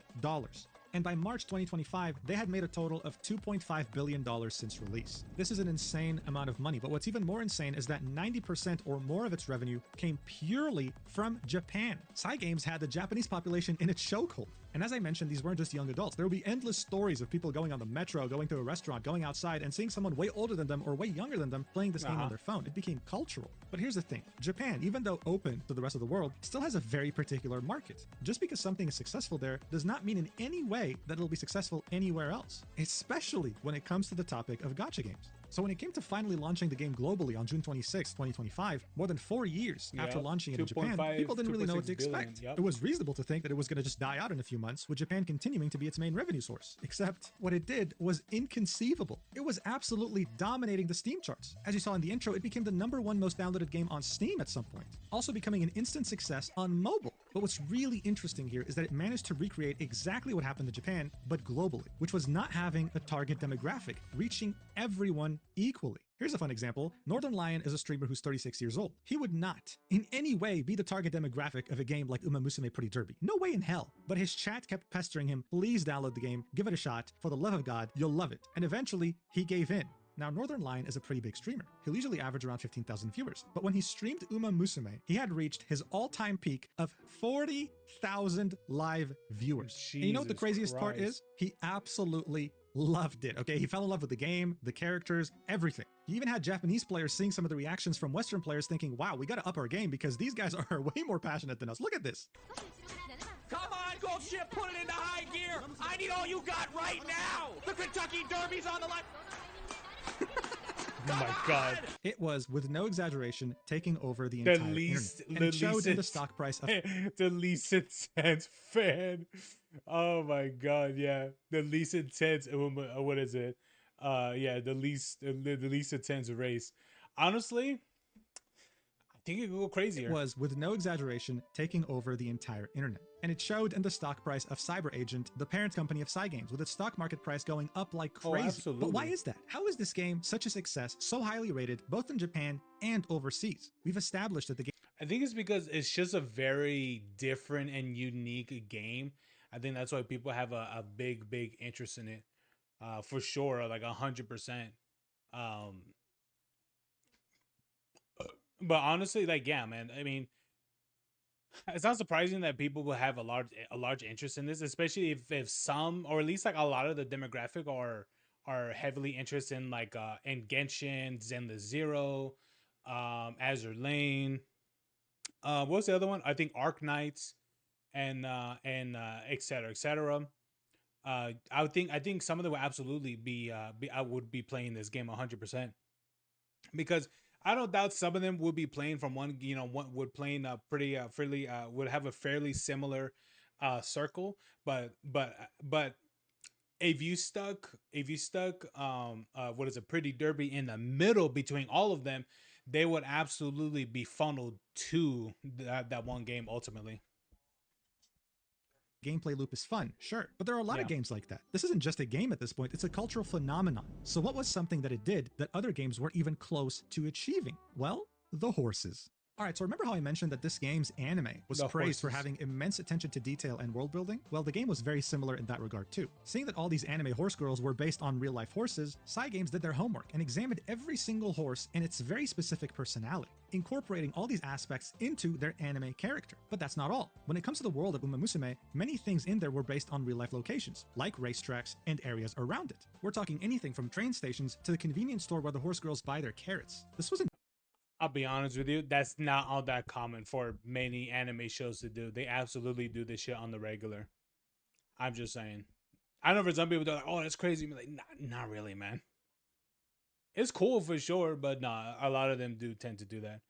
And by March 2025, they had made a total of $2.5 billion since release. This is an insane amount of money, but what's even more insane is that 90% or more of its revenue came purely from Japan. Cygames had the Japanese population in its chokehold. And as I mentioned, these weren't just young adults. There will be endless stories of people going on the metro, going to a restaurant, going outside, and seeing someone way older than them or way younger than them playing this game on their phone. It became cultural. But here's the thing. Japan, even though open to the rest of the world, still has a very particular market. Just because something is successful there does not mean in any way that it'll be successful anywhere else, especially when it comes to the topic of gacha games. So when it came to finally launching the game globally on June 26, 2025, more than 4 years after launching it in Japan, 2.5, people didn't really know what to 2.6 billion, expect. yep. It was reasonable to think that it was going to just die out in a few months, with Japan continuing to be its main revenue source. Except what it did was inconceivable. It was absolutely dominating the Steam charts. As you saw in the intro, it became the #1 most downloaded game on Steam at some point, also becoming an instant success on mobile. But what's really interesting here is that it managed to recreate exactly what happened in Japan, but globally, which was not having a target demographic, reaching everyone equally. Here's a fun example. Northern Lion is a streamer who's 36 years old. He would not, in any way, be the target demographic of a game like Uma Musume Pretty Derby. No way in hell. But his chat kept pestering him, please download the game, give it a shot, for the love of God, you'll love it. And eventually, he gave in. Now, Northern Lion is a pretty big streamer. He'll usually average around 15,000 viewers. But when he streamed Uma Musume, he had reached his all-time peak of 40,000 live viewers. And you know what the craziest part is? He absolutely loved it, okay? He fell in love with the game, the characters, everything. He even had Japanese players seeing some of the reactions from Western players thinking, wow, we gotta up our game because these guys are way more passionate than us. Look at this. Come on, Ghost Ship, put it into high gear. I need all you got right now. The Kentucky Derby's on the line. Oh my God. It was, with no exaggeration, taking over the entire internet. And it showed in the stock price of the least intense fan. Oh my God, yeah. The least intense, what is it? Yeah, the least intense race. Honestly, I think it could go crazier. It was, with no exaggeration, taking over the entire internet. And it showed in the stock price of Cyber Agent, the parent company of Cygames, with its stock market price going up like crazy. Absolutely. But why is that? How is this game such a success, so highly rated, both in Japan and overseas? We've established that the game... I think it's because it's just a very different and unique game. I think that's why people have a big interest in it. For sure, like 100%. But honestly, like, yeah, man, I mean, it's not surprising that people will have a large interest in this, especially if some, or at least like a lot of the demographic are heavily interested in like in Genshin, Zenless Zero, Azure Lane. What was the other one? I think Arc Knights and et cetera, et cetera. I think some of them will absolutely be I would be playing this game 100%, because I don't doubt some of them would be playing from one, one would playing pretty fairly would have a fairly similar circle, but if you stuck what is a Pretty Derby in the middle between all of them, they would absolutely be funneled to that one game ultimately. Gameplay loop is fun, sure, but there are a lot of games like that. This isn't just a game at this point, it's a cultural phenomenon. So what was something that it did that other games weren't even close to achieving? Well, the horses. Alright, so remember how I mentioned that this game's anime was praised for having immense attention to detail and world building? Well, the game was very similar in that regard too. Seeing that all these anime horse girls were based on real-life horses, Cygames did their homework and examined every single horse and its very specific personality, incorporating all these aspects into their anime character. But that's not all. When it comes to the world of Uma Musume, many things in there were based on real-life locations, like racetracks and areas around it. We're talking anything from train stations to the convenience store where the horse girls buy their carrots. This wasn't... I'll be honest with you, that's not all that common for many anime shows to do. They absolutely do this shit on the regular. I'm just saying. I know for some people they're like, oh, that's crazy. I'm like, not really, man. It's cool for sure, but nah, a lot of them do tend to do that.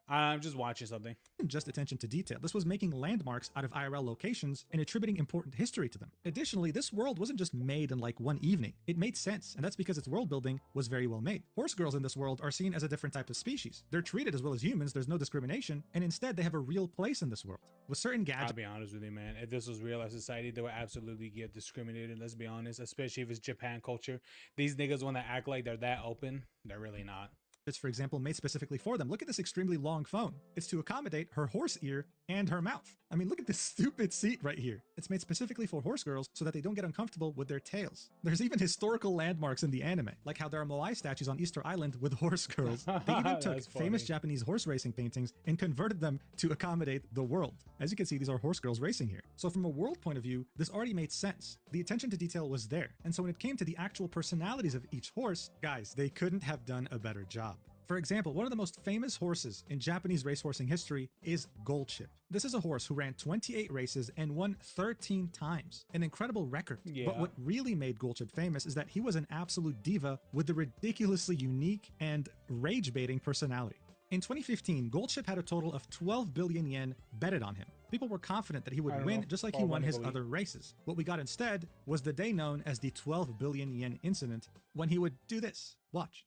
I'm just watching something. Just attention to detail. This was making landmarks out of IRL locations and attributing important history to them. Additionally, this world wasn't just made in like one evening. It made sense, and that's because its world building was very well made. Horse girls in this world are seen as a different type of species. They're treated as well as humans, there's no discrimination, and instead they have a real place in this world. With certain gadgets... I'll be honest with you, man. If this was real life society, they would absolutely get discriminated, let's be honest, especially if it's Japan culture. These niggas want to act like they're that open. They're really not. It's, for example, made specifically for them. Look at this extremely long phone. It's to accommodate her horse ear and her mouth. I mean, look at this stupid seat right here. It's made specifically for horse girls so that they don't get uncomfortable with their tails. There's even historical landmarks in the anime, like how there are Moai statues on Easter Island with horse girls. They even took famous Japanese horse racing paintings and converted them to accommodate the world. As you can see, these are horse girls racing here. So from a world point of view, this already made sense. The attention to detail was there. And so when it came to the actual personalities of each horse, guys, they couldn't have done a better job. For example, one of the most famous horses in Japanese racehorsing history is Goldship. This is a horse who ran 28 races and won 13 times. An incredible record. Yeah. But what really made Goldship famous is that he was an absolute diva with a ridiculously unique and rage-baiting personality. In 2015, Goldship had a total of 12 billion yen betted on him. People were confident that he would win just like he won his other races. What we got instead was the day known as the 12 billion yen incident, when he would do this. Watch.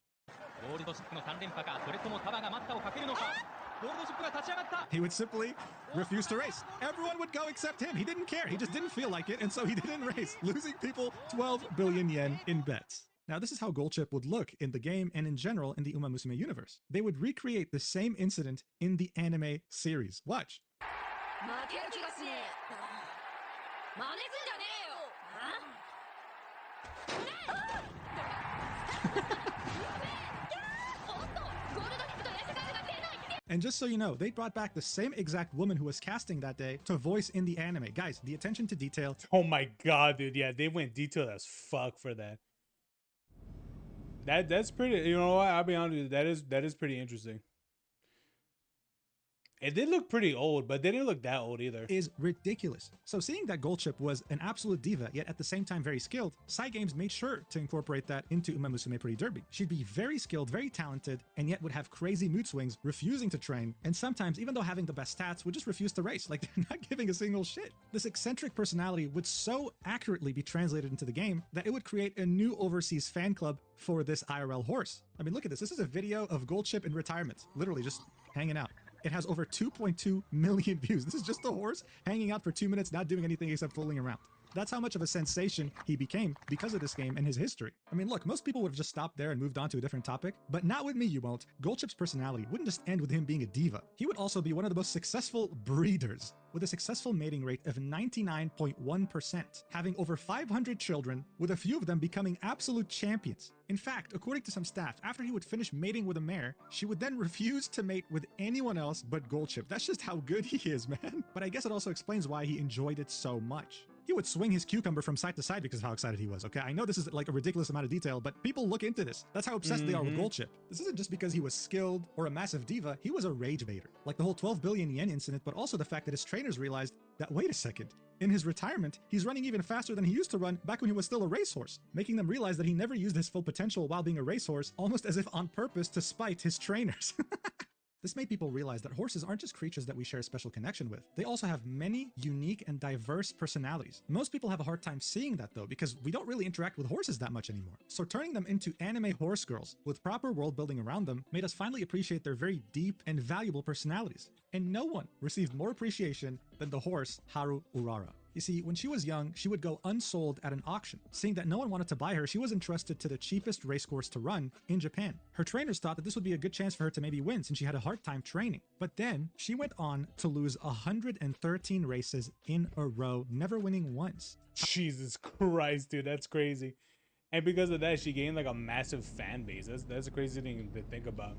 He would simply refuse to race. Everyone would go except him. He didn't care. He just didn't feel like it, and so he didn't race, losing people 12 billion yen in bets. Now, this is how Goldship would look in the game and in general in the Uma Musume universe. They would recreate the same incident in the anime series. Watch. And just so you know, they brought back the same exact woman who was casting that day to voice in the anime. Guys, the attention to detail. Oh my god, dude. Yeah, they went detailed as fuck for that. That's pretty, you know what? I'll be honest with you, that is pretty interesting. It did look pretty old, but they didn't look that old either. Is ridiculous. So seeing that Goldship was an absolute diva, yet at the same time very skilled, Cygames made sure to incorporate that into Uma Musume Pretty Derby. She'd be very skilled, very talented, and yet would have crazy mood swings, refusing to train, and sometimes, even though having the best stats, would just refuse to race, like they're not giving a single shit. This eccentric personality would so accurately be translated into the game that it would create a new overseas fan club for this IRL horse. I mean, look at this. This is a video of Goldship in retirement, literally just hanging out. It has over 2.2 million views. This is just a horse hanging out for 2 minutes, not doing anything except fooling around. That's how much of a sensation he became because of this game and his history. I mean, look, most people would have just stopped there and moved on to a different topic, but not with me, you won't. Goldship's personality wouldn't just end with him being a diva. He would also be one of the most successful breeders, with a successful mating rate of 99.1%, having over 500 children, with a few of them becoming absolute champions. In fact, according to some staff, after he would finish mating with a mare, she would then refuse to mate with anyone else but Goldship. That's just how good he is, man. But I guess it also explains why he enjoyed it so much. He would swing his cucumber from side to side because of how excited he was, okay? I know this is like a ridiculous amount of detail, but people look into this. That's how obsessed they are with Goldship. This isn't just because he was skilled or a massive diva, he was a rage baiter. Like the whole 12 billion yen incident, but also the fact that his trainers realized that, wait a second, in his retirement, he's running even faster than he used to run back when he was still a racehorse, making them realize that he never used his full potential while being a racehorse, almost as if on purpose to spite his trainers. This made people realize that horses aren't just creatures that we share a special connection with. They also have many unique and diverse personalities. Most people have a hard time seeing that though, because we don't really interact with horses that much anymore. So turning them into anime horse girls with proper world building around them made us finally appreciate their very deep and valuable personalities. And no one received more appreciation than the horse Haru Urara. You see, when she was young, she would go unsold at an auction. Seeing that no one wanted to buy her, she was entrusted to the cheapest racecourse to run in Japan. Her trainers thought that this would be a good chance for her to maybe win since she had a hard time training. But then, she went on to lose 113 races in a row, never winning once. Jesus Christ, dude, that's crazy. And because of that, she gained like a massive fan base. That's a crazy thing to think about.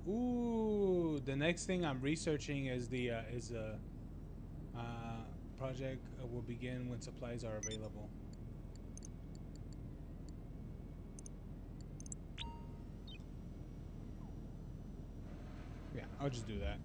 Ooh, the next thing I'm researching is the project will begin when supplies are available. Yeah, I'll just do that.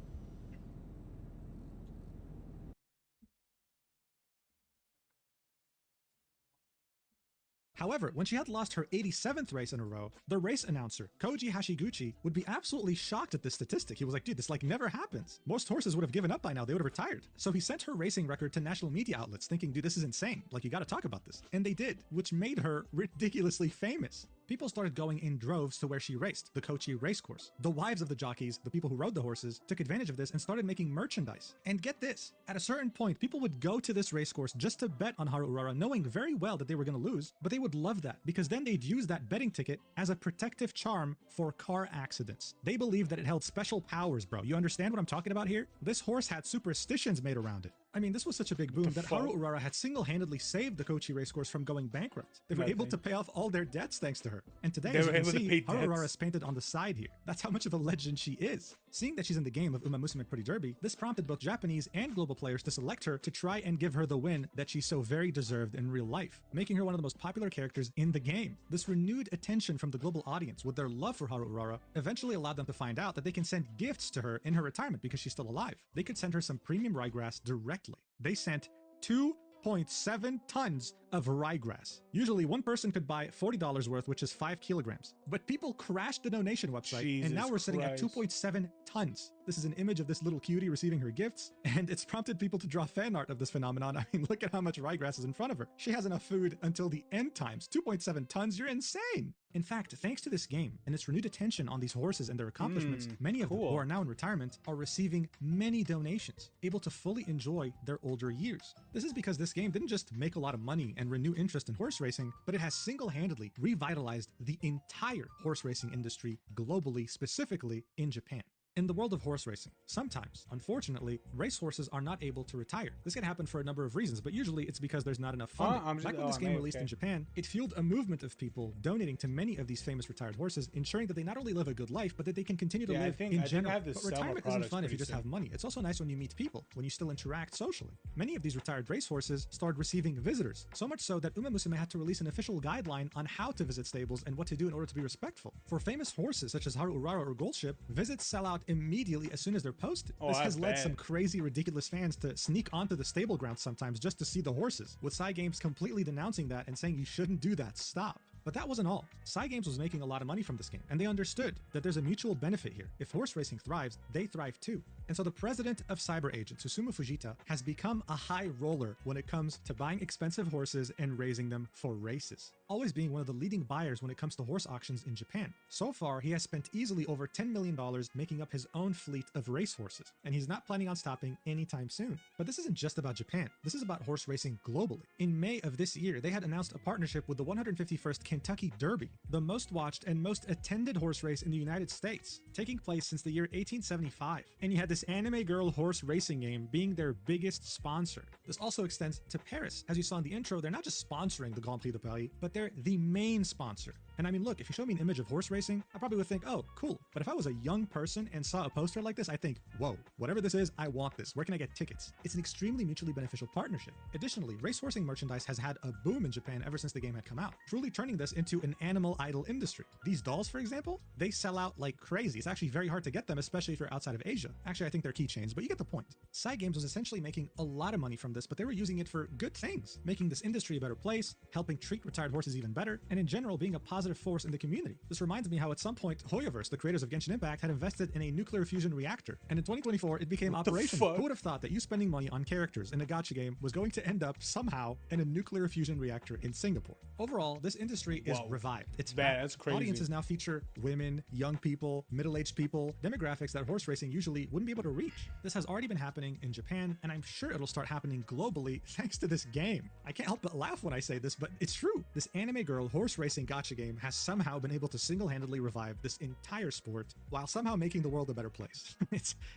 However, when she had lost her 87th race in a row, the race announcer, Koji Hashiguchi, would be absolutely shocked at this statistic. He was like, dude, this like never happens. Most horses would have given up by now. They would have retired. So he sent her racing record to national media outlets thinking, dude, this is insane. Like, you got to talk about this. And they did, which made her ridiculously famous. People started going in droves to where she raced, the Kochi racecourse. The wives of the jockeys, the people who rode the horses, took advantage of this and started making merchandise. And get this, at a certain point, people would go to this racecourse just to bet on Haru Urara, knowing very well that they were going to lose, but they would love that because then they'd use that betting ticket as a protective charm for car accidents. They believed that it held special powers, bro. You understand what I'm talking about here? This horse had superstitions made around it. I mean, this was such a big boom that Haru Urara had single-handedly saved the Kochi racecourse from going bankrupt. They were able to pay off all their debts thanks to her. And today, as you can see, Haru Urara is painted on the side here. That's how much of a legend she is. Seeing that she's in the game of Uma Musume Pretty Derby, this prompted both Japanese and global players to select her to try and give her the win that she so very deserved in real life, making her one of the most popular characters in the game. This renewed attention from the global audience with their love for Haru Urara eventually allowed them to find out that they can send gifts to her in her retirement because she's still alive. They could send her some premium ryegrass directly. They sent 2.7 tons of ryegrass. Usually one person could buy $40 worth, which is 5 kilograms. But people crashed the donation website, and now we're sitting at 2.7 tons. This is an image of this little cutie receiving her gifts, and it's prompted people to draw fan art of this phenomenon. I mean, look at how much ryegrass is in front of her. She has enough food until the end times. 2.7 tons, you're insane! In fact, thanks to this game and its renewed attention on these horses and their accomplishments, many of them who are now in retirement are receiving many donations, able to fully enjoy their older years. This is because this game didn't just make a lot of money and renew interest in horse racing, but it has single-handedly revitalized the entire horse racing industry globally, specifically in Japan. In the world of horse racing, sometimes, unfortunately, racehorses are not able to retire. This can happen for a number of reasons, but usually it's because there's not enough funding. Like when this game released in Japan, it fueled a movement of people donating to many of these famous retired horses, ensuring that they not only live a good life, but that they can continue to live in general. But retirement isn't fun if you just have money. It's also nice when you meet people, when you still interact socially. Many of these retired racehorses started receiving visitors, so much so that Uma Musume had to release an official guideline on how to visit stables and what to do in order to be respectful. For famous horses such as Haru Urara or Goldship, visits sell out immediately as soon as they're posted. This has led some crazy, ridiculous fans to sneak onto the stable grounds sometimes just to see the horses, with Cygames completely denouncing that and saying you shouldn't do that, stop. But that wasn't all. Cygames was making a lot of money from this game, and they understood that there's a mutual benefit here. If horse racing thrives, they thrive too. And so the president of Cyber Agent, Susumu Fujita, has become a high roller when it comes to buying expensive horses and raising them for races, always being one of the leading buyers when it comes to horse auctions in Japan. So far, he has spent easily over $10 million making up his own fleet of racehorses, and he's not planning on stopping anytime soon. But this isn't just about Japan. This is about horse racing globally. In May of this year, they had announced a partnership with the 151st Kentucky Derby, the most watched and most attended horse race in the United States, taking place since the year 1875. And you had this anime girl horse racing game being their biggest sponsor. This also extends to Paris. As you saw in the intro, they're not just sponsoring the Grand Prix de Paris, but they're the main sponsor. And I mean, look, if you show me an image of horse racing, I probably would think, oh, cool. But if I was a young person and saw a poster like this, I think, whoa, whatever this is, I want this. Where can I get tickets? It's an extremely mutually beneficial partnership. Additionally, racehorsing merchandise has had a boom in Japan ever since the game had come out, truly turning this into an animal idol industry. These dolls, for example, they sell out like crazy. It's actually very hard to get them, especially if you're outside of Asia. Actually, I think they're keychains, but you get the point. Cygames was essentially making a lot of money from this, but they were using it for good things, making this industry a better place, helping treat retired horses even better, and in general, being a positive force in the community. This reminds me how at some point, Hoyoverse, the creators of Genshin Impact, had invested in a nuclear fusion reactor, and in 2024, it became operational. Who would have thought that you spending money on characters in a gacha game was going to end up somehow in a nuclear fusion reactor in Singapore? Overall, this industry is revived. It's bad. That's crazy. Audiences now feature women, young people, middle-aged people, demographics that horse racing usually wouldn't be able to reach. This has already been happening in Japan, and I'm sure it'll start happening globally thanks to this game. I can't help but laugh when I say this, but it's true. This anime girl horse racing gacha game has somehow been able to single-handedly revive this entire sport while somehow making the world a better place.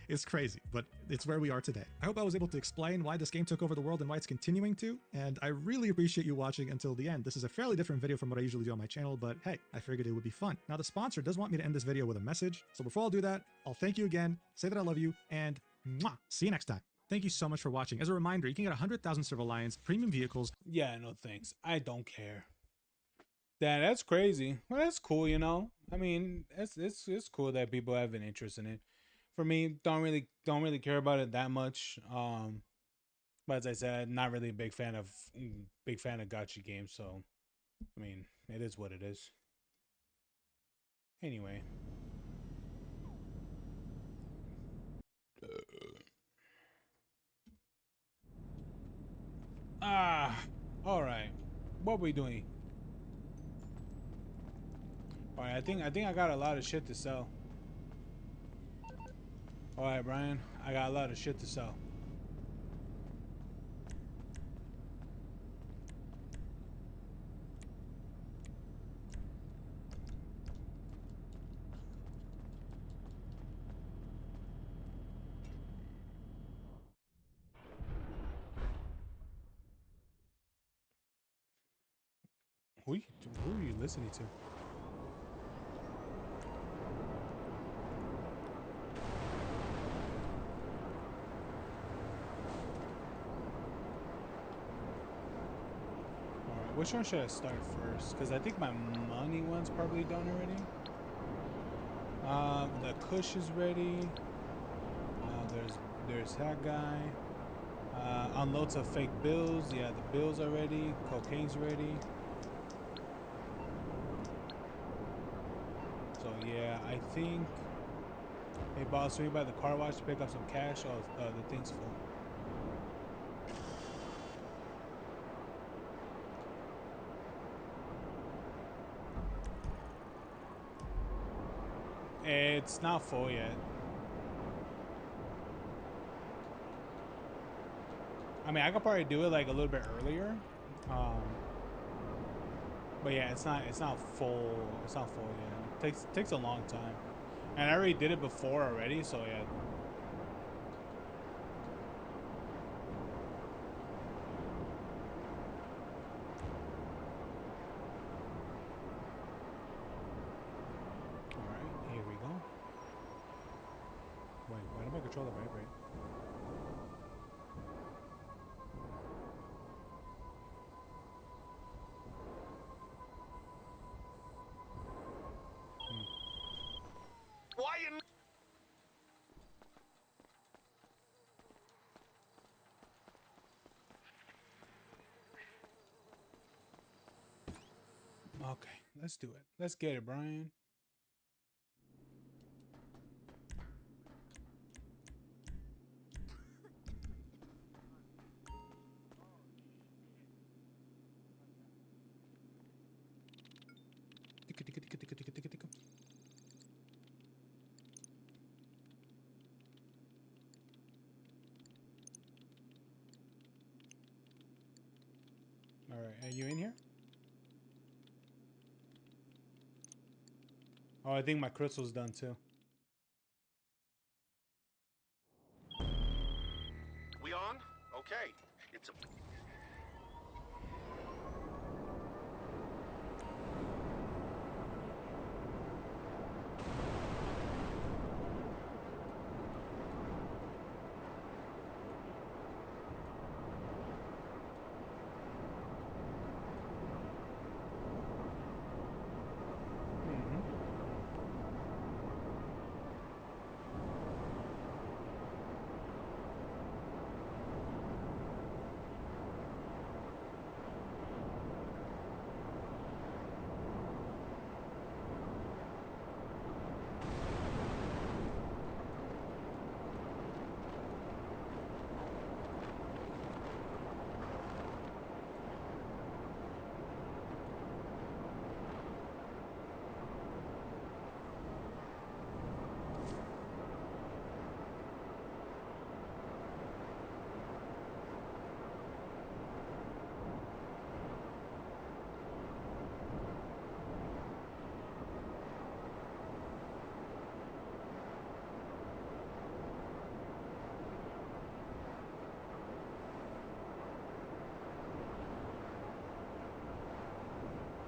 It's crazy, but it's where we are today. I hope I was able to explain why this game took over the world and why it's continuing to, and I really appreciate you watching until the end. This is a fairly different video from what I usually do on my channel, but hey, I figured it would be fun. Now, the sponsor does want me to end this video with a message, so before I'll do that, I'll thank you again, say that I love you, and mwah, see you next time. Thank you so much for watching. As a reminder, you can get 100,000 Silver Lions, premium vehicles. Yeah, no thanks. I don't care. That's crazy. Well, that's cool, you know. I mean, it's cool that people have an interest in it. For me, don't really care about it that much. But as I said, not really a big fan of gacha games. So, I mean, it is what it is. Anyway. All right. What are we doing? All right, I think I got a lot of shit to sell. All right, Brian, I got a lot of shit to sell. Who are you listening to? Alright, which one should I start first? Because I think my money one's probably done already. The Kush is ready. There's that guy. Unloads of fake bills. Yeah, the bills are ready. Cocaine's ready. So yeah, I think. Hey boss, swing by the car wash to pick up some cash. Oh, the thing's full. It's not full yet. I mean, I could probably do it like a little bit earlier. But yeah, it's not full. It's not full yet. It takes a long time. And I already did it before already, so yeah. Alright, here we go. Wait, why did my controller vibrate? Why you? Okay, let's do it. Let's get it, Brian. Alright, are you in here? Oh, I think my crystal's done too. We on? Okay. It's a.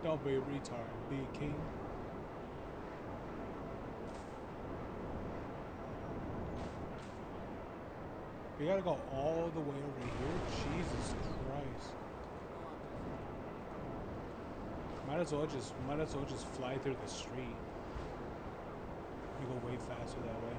Don't be a retard, be a king. We gotta go all the way over here? Jesus Christ. Might as well just fly through the street. You go way faster that way.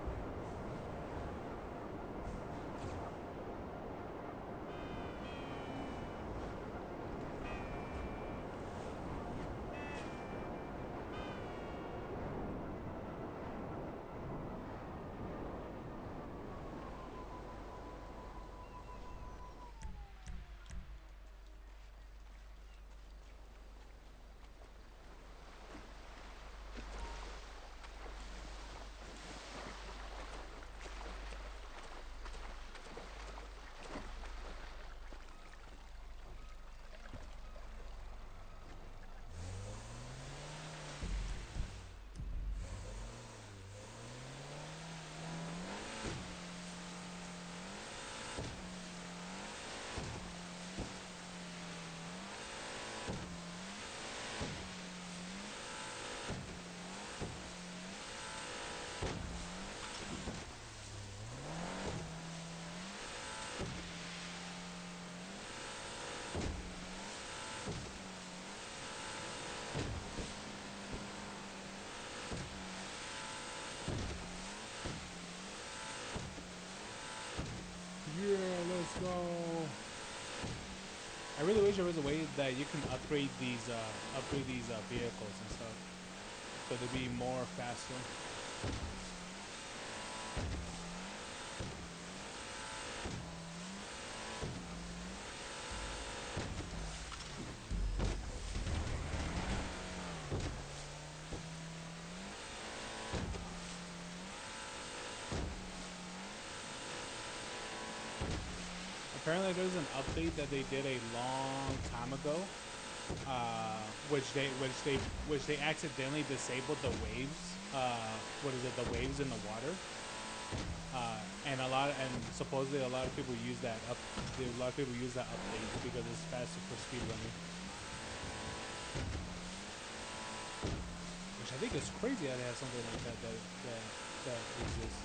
really wish there was a way that you can upgrade these vehicles and stuff, so they'd be more faster. Apparently, there's an update that they did a long time ago, which they accidentally disabled the waves. What is it? The waves in the water. And supposedly a lot of people use that update because it's faster for speedrunning. Which I think is crazy how they have something like that exists.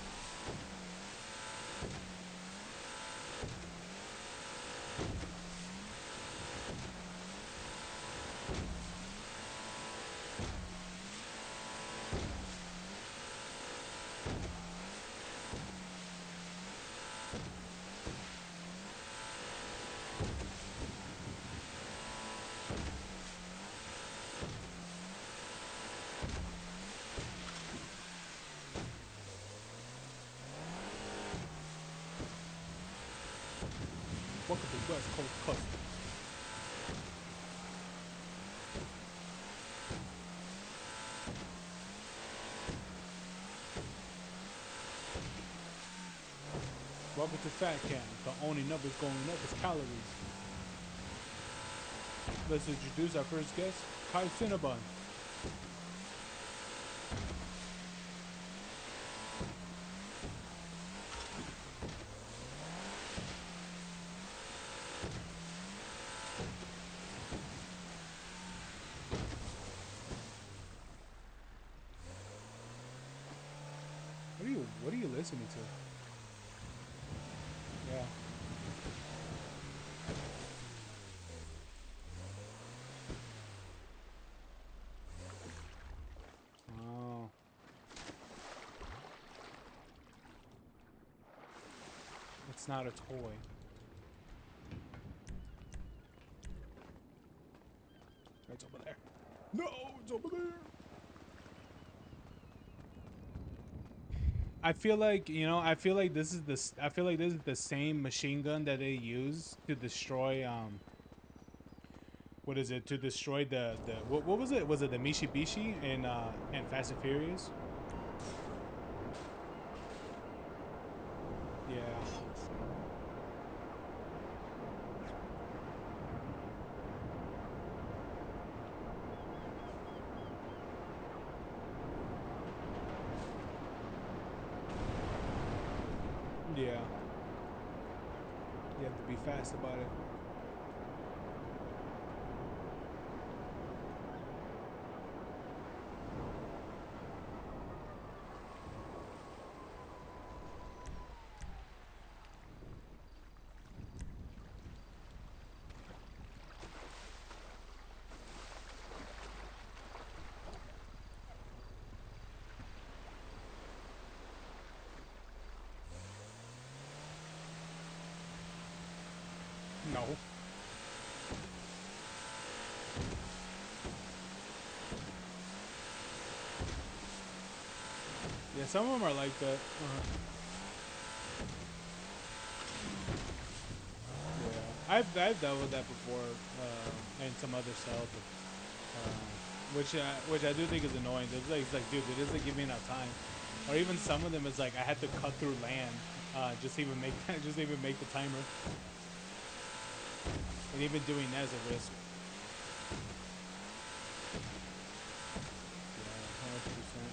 Welcome to West Coast Customs. Welcome to Fat Camp. The only numbers going up is calories. Let's introduce our first guest, Kai Cinnabon. What are you listening to? Yeah. Oh. It's not a toy. It's over there. No, it's over there. I feel like, I feel like this is the same machine gun that they use to destroy what is it? To destroy the what was it? Was it the Mitsubishi in Fast and Furious? Yeah. Yeah. You have to be fast about it. No. Yeah, some of them are like that. Yeah, I've dealt with that before, and some other stuff, which I do think is annoying. It's like, dude, it doesn't give me enough time. Or even some of them is like I had to cut through land, just even make just even make the timer. And even doing that is a risk. Yeah, 100%.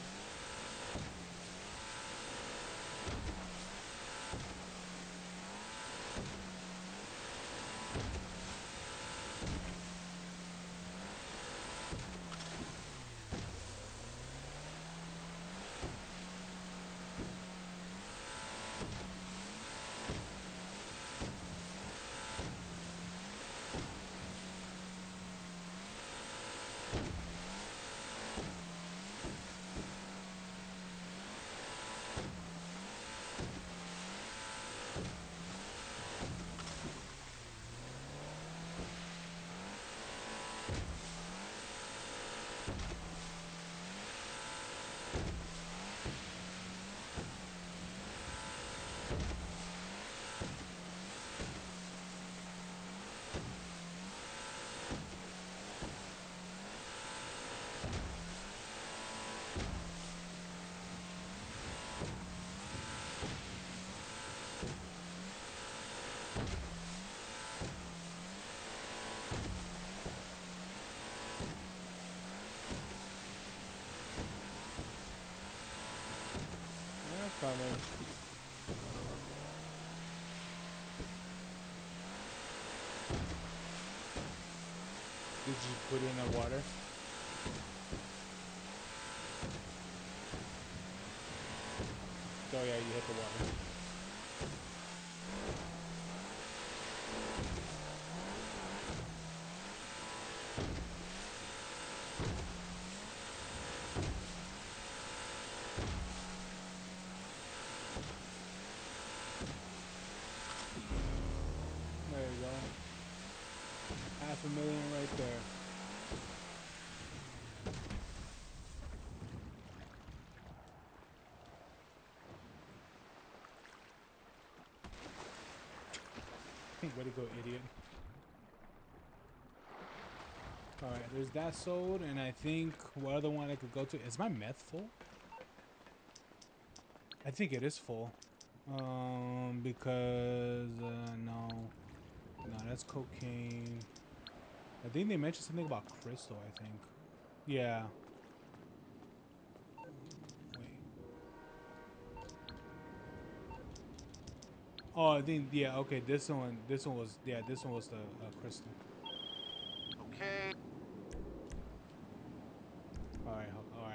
Did you put in the water? Oh yeah, you hit the water. There you go. $500,000 right there. Way to go, idiot. Alright, there's that sold, and I think what other one I could go to? Is my meth full? I think it is full. Because, no. No, that's cocaine. I think they mentioned something about crystal, I think. Yeah. Wait. Oh, I think, yeah, okay, this one was, yeah, this one was the crystal. Okay. Alright,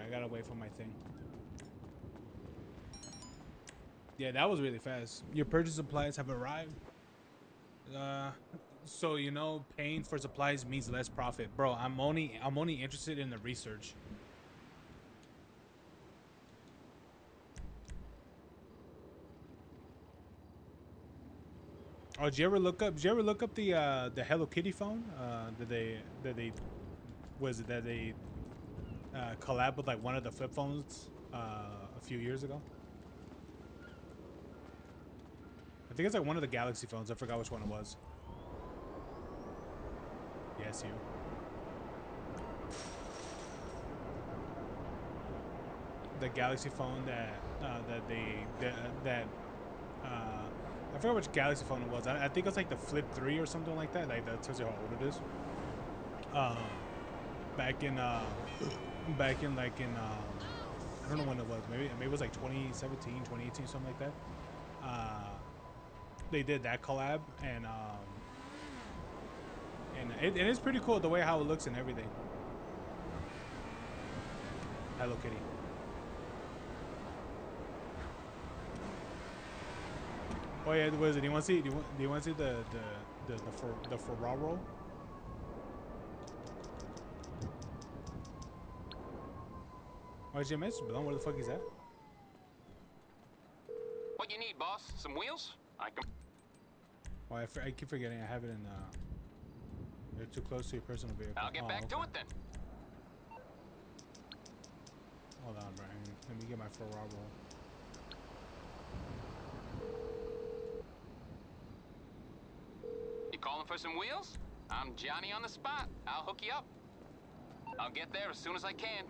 I gotta wait for my thing. Yeah, that was really fast. Your purchase supplies have arrived. So you know, paying for supplies means less profit, bro. I'm only interested in the research. Oh, did you ever look up? Did you ever look up the Hello Kitty phone? That they collab with like one of the flip phones a few years ago? I think it's like one of the Galaxy phones. I forgot which one it was. Yes, you. The Galaxy phone I forgot which Galaxy phone it was. I think it's like the Flip 3 or something like that. Like that tells you how old it is. Back in like in I don't know when it was. Maybe it was like 2017, 2018, something like that. They did that collab, and it is pretty cool the way how it looks and everything. Hello Kitty. Oh yeah, what is it? Do you want to see? Do you want to see the Ferraro? Oh, is your message below? Where the fuck is that? What you need, boss? Some wheels? I can. Oh, I keep forgetting. I have it in. You're too close to your personal vehicle. I'll get back to it then. Hold on, Brian. Let me get my Ferraro. You calling for some wheels? I'm Johnny on the spot. I'll hook you up. I'll get there as soon as I can.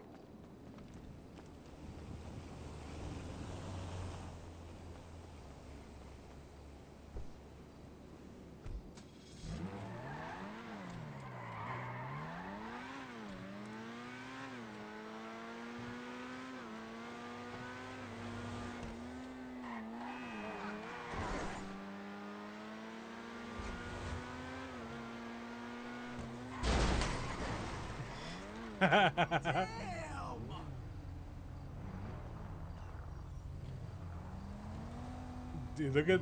Dude, look at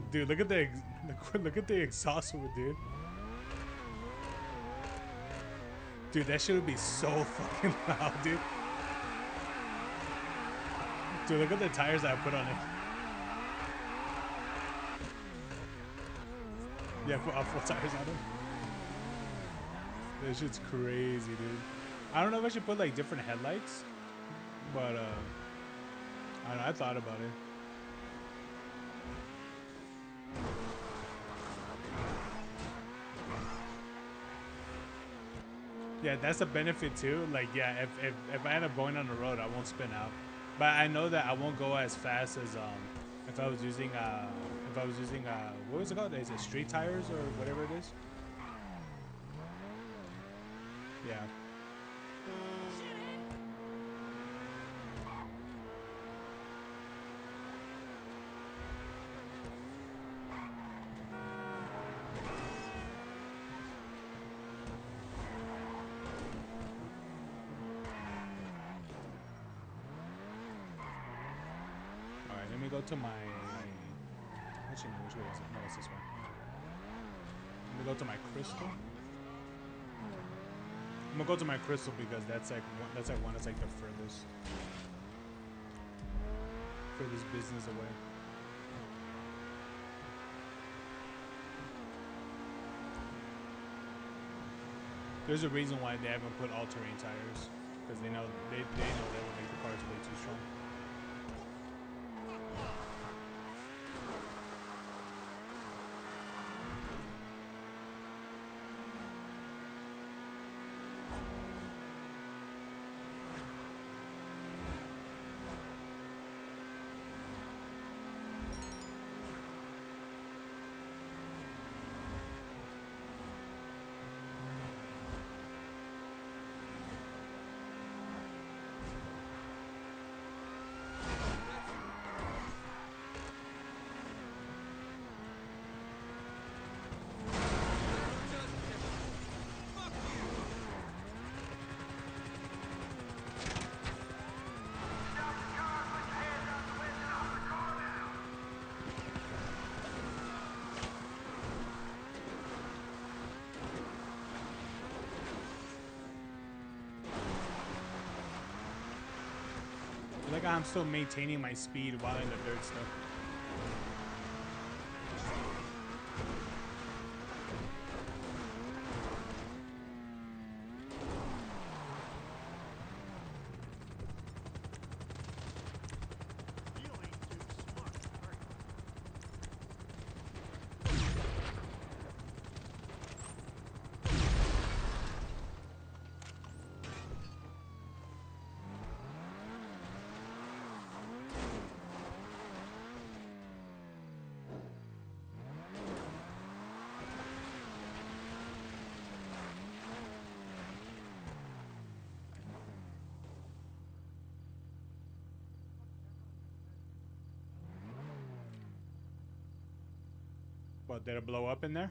look at the exhaust with dude. Dude, that shit would be so fucking loud, dude. Dude, look at the tires that I put on it. Yeah, put full tires on it. That shit's crazy, dude. I don't know if I should put like different headlights, but I don't know, I thought about it. Yeah, that's a benefit too. Like, yeah, if I end up going on the road, I won't spin out. But I know that I won't go as fast as if I was using what was it called? Is it street tires or whatever it is? Yeah. go to my. Actually, no. Which way is it? No, it's this way. Let me go to my crystal. I'm gonna go to my crystal because that's like one. That's like the furthest business away. There's a reason why they haven't put all-terrain tires, because they know that would make the cars way too strong. Like I'm still maintaining my speed while in the dirt stuff. What, did it blow up in there?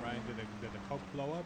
Ryan, did the coke blow up?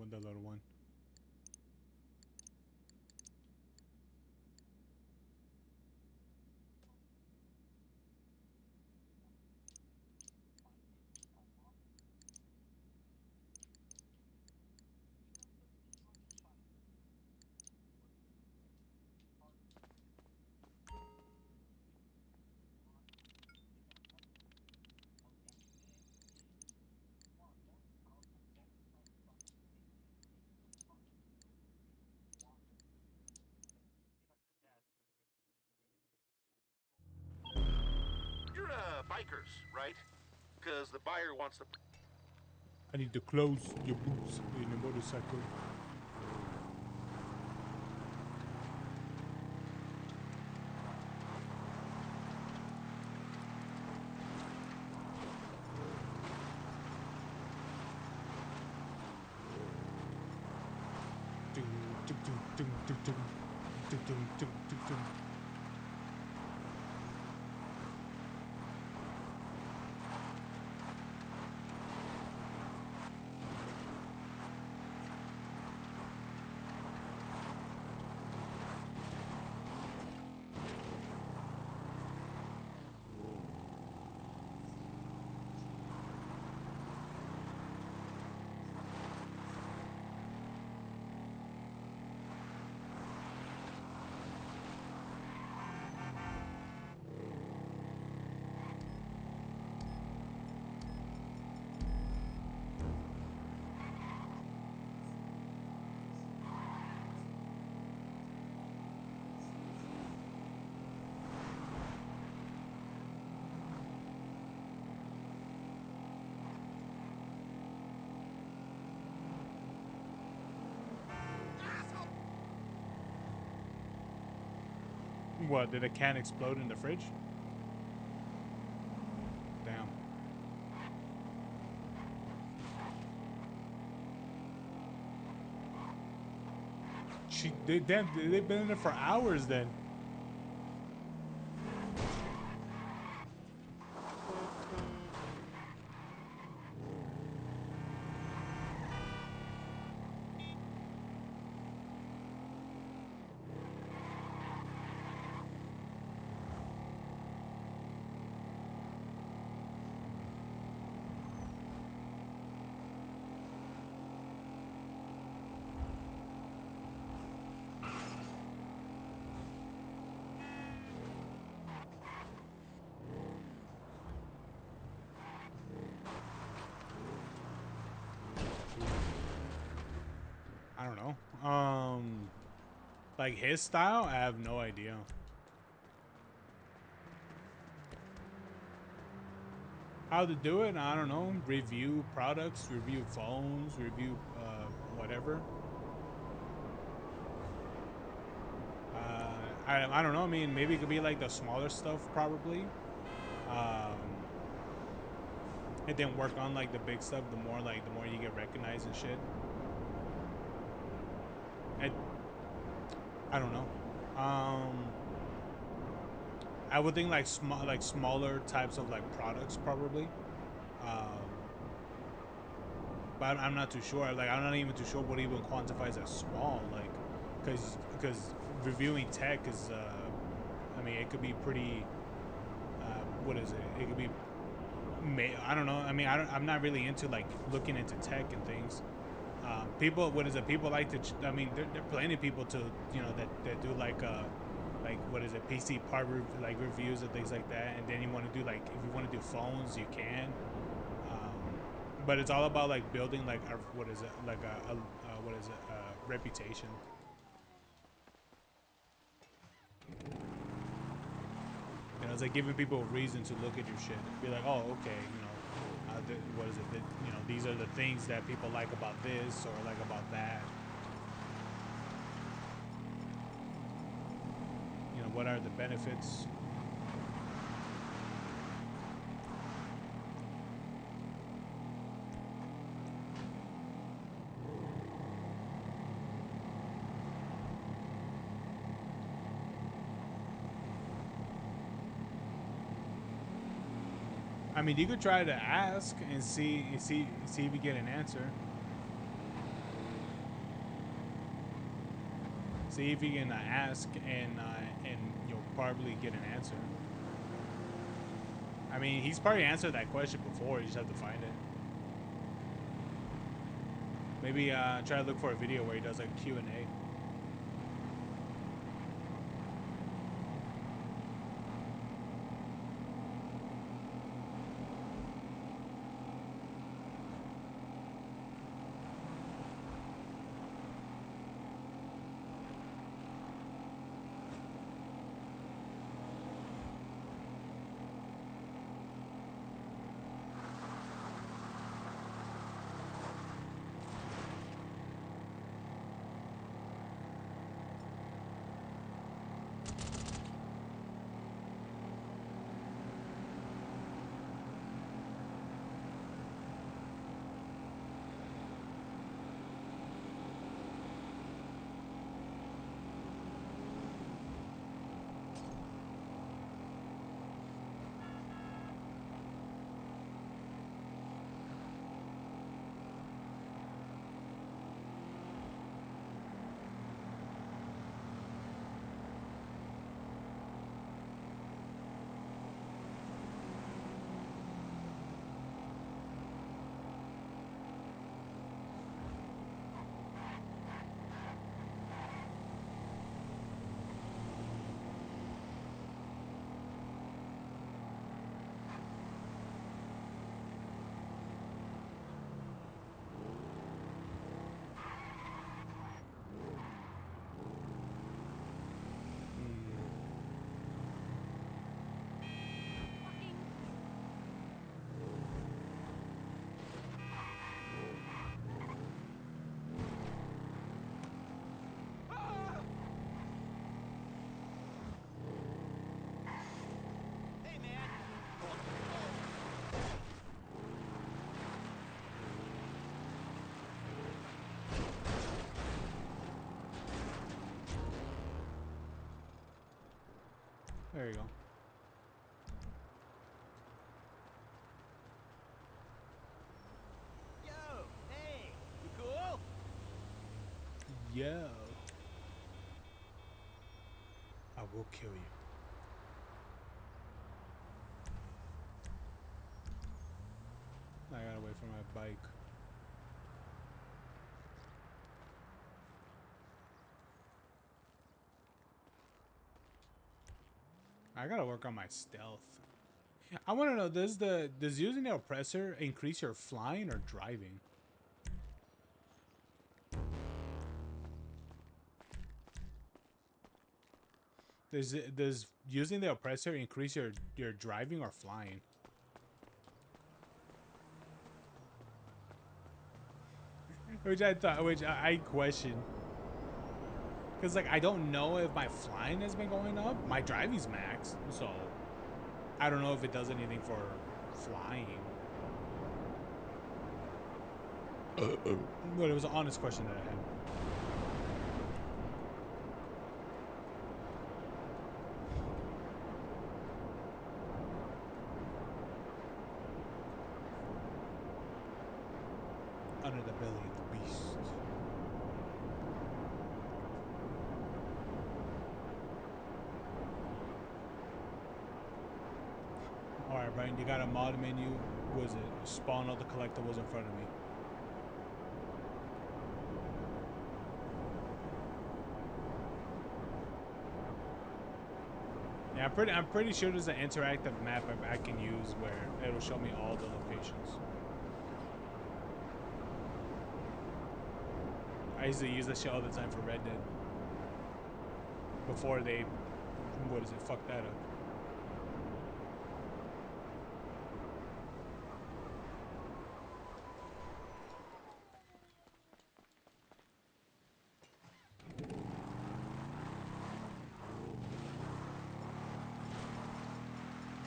The little one. bikers, right? Because the buyer wants the... I need to close your boots in a motorcycle. What, did a can explode in the fridge? Damn. Damn, they've been in there for hours then. I don't know. Like his style, I have no idea. How to do it, I don't know. Review products, review phones, review whatever. I don't know. I mean, maybe it could be like the smaller stuff, probably. It didn't work on like the big stuff. The more you get recognized and shit. I don't know. I would think like smaller types of like products probably. But I'm not too sure. Like I'm not even too sure what even quantifies as small. Like, because reviewing tech is, I mean, it could be pretty. What is it? It could be. I don't know. I mean, I'm not really into like looking into tech and things. People, what is it? People like to. I mean, there are plenty of people to that do like what is it? PC part like reviews and things like that. And then you want to do like if you want to do phones, you can. But it's all about like building like a, what is it? Like a what is it? Reputation. You know, it's like giving people a reason to look at your shit. Be like, oh, okay, what is it? These are the things that people like about this or like about that. You know, what are the benefits? I mean, you could try to ask and see if you get an answer. See if you can ask and you'll probably get an answer. I mean, he's probably answered that question before. You just have to find it. Maybe try to look for a video where he does like Q&A. you go. Yo, hey, you cool? Yo. I will kill you. I gotta wait for my bike. I gotta work on my stealth. I want to know, does using the oppressor increase your flying or driving? Does using the oppressor increase your driving or flying? Which I question. Cause like I don't know if my flying has been going up. My driving's max, so I don't know if it does anything for flying. But it was an honest question that I had. Under the belly of the beast. Alright, Brian, you got a mod menu. Was it spawn all the collectibles in front of me? Yeah, I'm pretty sure there's an interactive map I can use where it'll show me all the locations. I used to use that shit all the time for Red Dead. Before they, what is it, fuck that up.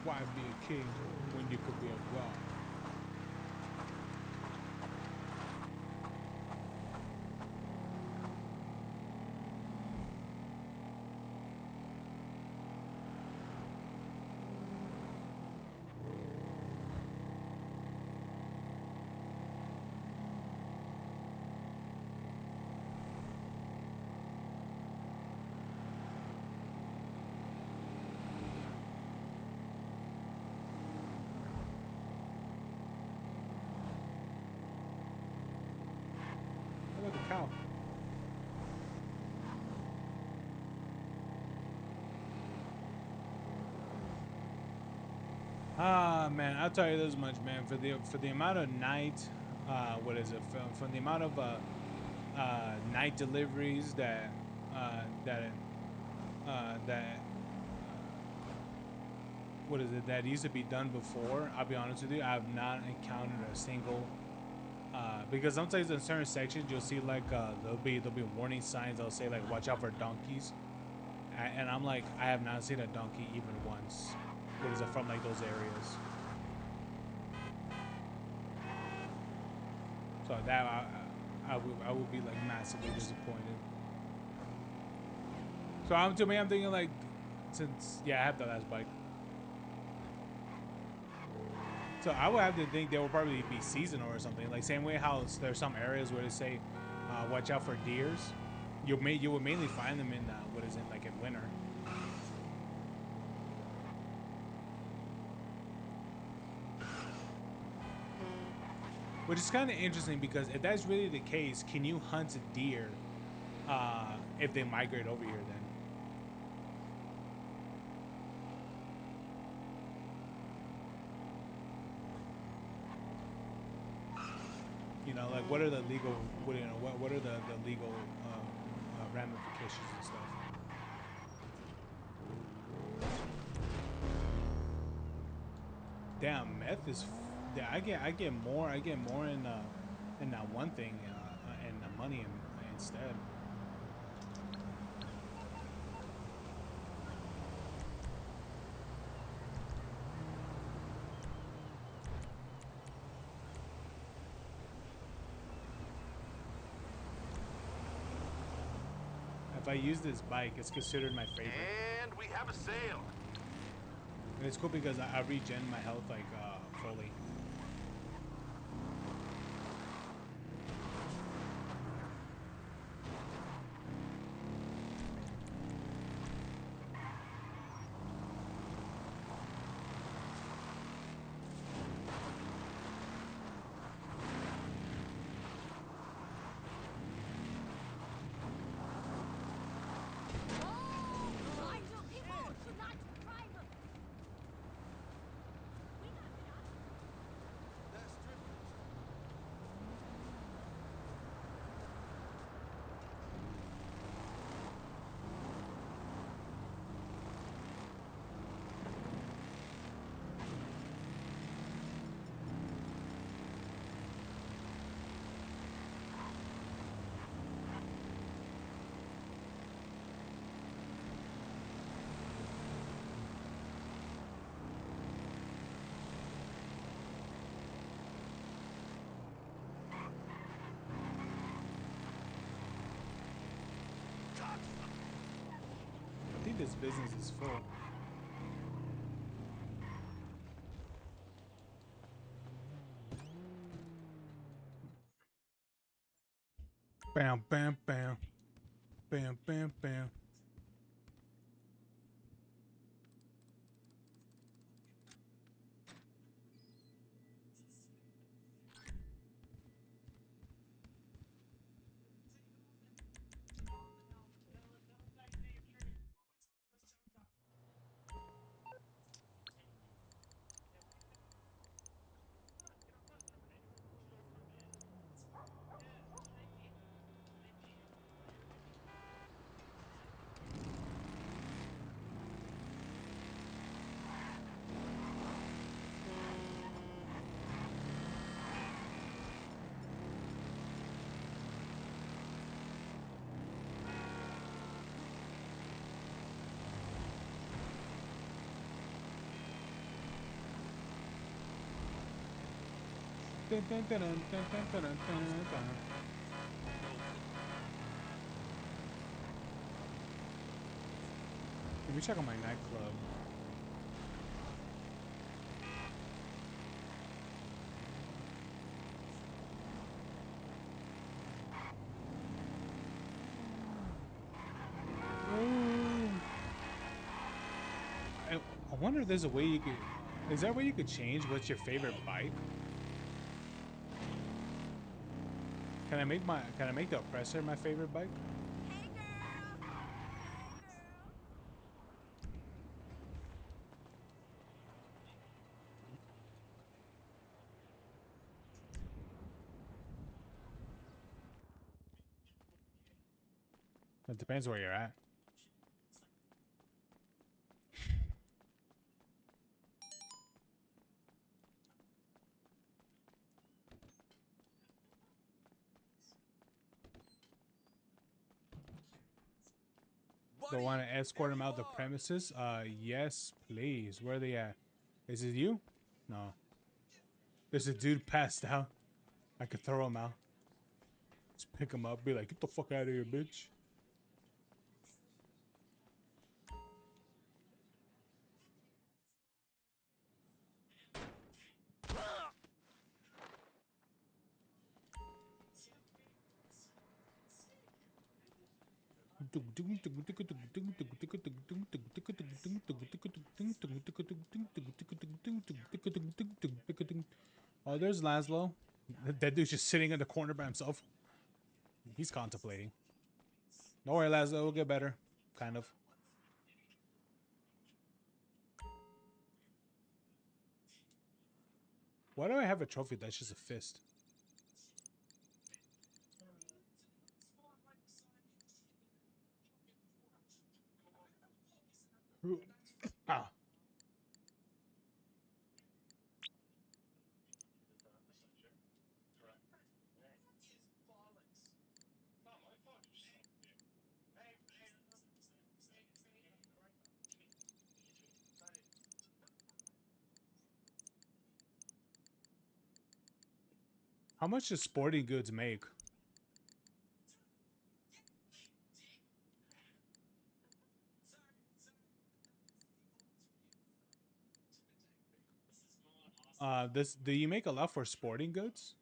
Why be a king when you could be a god? Look at the cow. Ah man, I'll tell you this much, man. For the amount of night, what is it? From the amount of night deliveries that what is it that used to be done before? I'll be honest with you, I have not encountered a single. Because sometimes in certain sections you'll see like there'll be warning signs. They'll say like watch out for donkeys, and I'm like I have not seen a donkey even once. What is it from like those areas? So that I would be like massively disappointed. So I'm thinking like since I have the last bike. So I would have to think they will probably be seasonal or something. Like same way how there's some areas where they say, watch out for deers. You will mainly find them in what is it like in winter. Which is kind of interesting because if that's really the case, can you hunt a deer if they migrate over here then? You know, like what are the legal, what are the legal ramifications and stuff? Damn, meth is. Yeah, I get more in that one thing and the money instead. If I use this bike, it's considered my favorite. And we have a sale. And it's cool because I regen my health like fully. I think this business is full. Bam, bam, bam. Bam, bam, bam. Dun, dun, dun, dun, dun, dun, dun, dun, dun. Let me check on my nightclub. I wonder if there's a way you could. Is there a way you could change what's your favorite bike? Can I make my? Can I make the oppressor my favorite bike? Hey girl. Hey girl. It depends where you're at. Don't want to escort him out the premises? Yes, please. Where are they at? Is it you? No. There's a dude passed out. I could throw him out. Just pick him up. Be like, get the fuck out of here, bitch. Oh, there's Laszlo. That dude's just sitting in the corner by himself. He's contemplating. Don't worry, Laszlo. It'll get better. Kind of. Why do I have a trophy that's just a fist? Ah. How much does sporting goods make? This do you make a lot for sporting goods?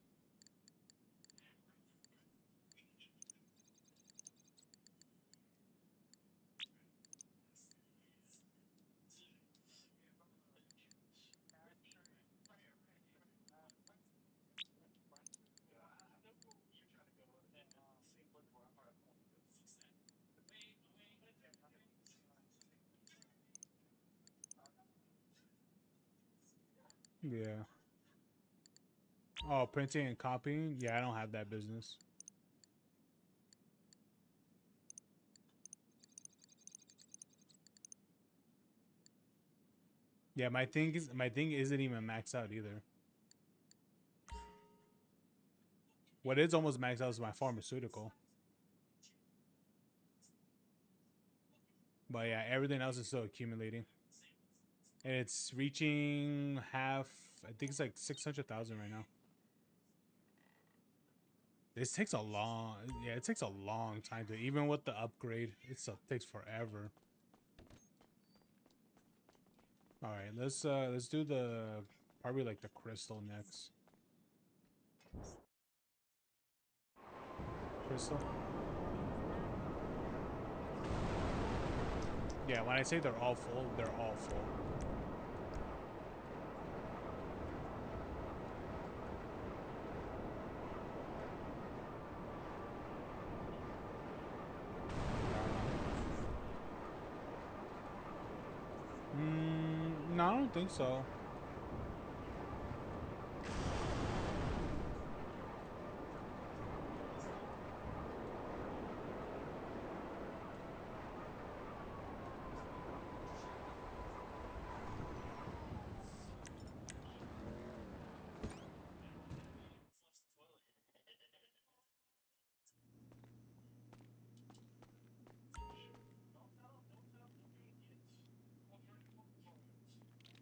Yeah. Oh, printing and copying? Yeah, I don't have that business. Yeah, my thing isn't even maxed out either. What is almost maxed out is my pharmaceutical. But yeah, everything else is still accumulating. And it's reaching half. I think it's like 600,000 right now. This takes a long. Yeah, it takes a long time to even with the upgrade. It still takes forever. All right, let's do the probably like the crystal next. Crystal. Yeah, when I say they're all full, they're all full. No, I don't think so.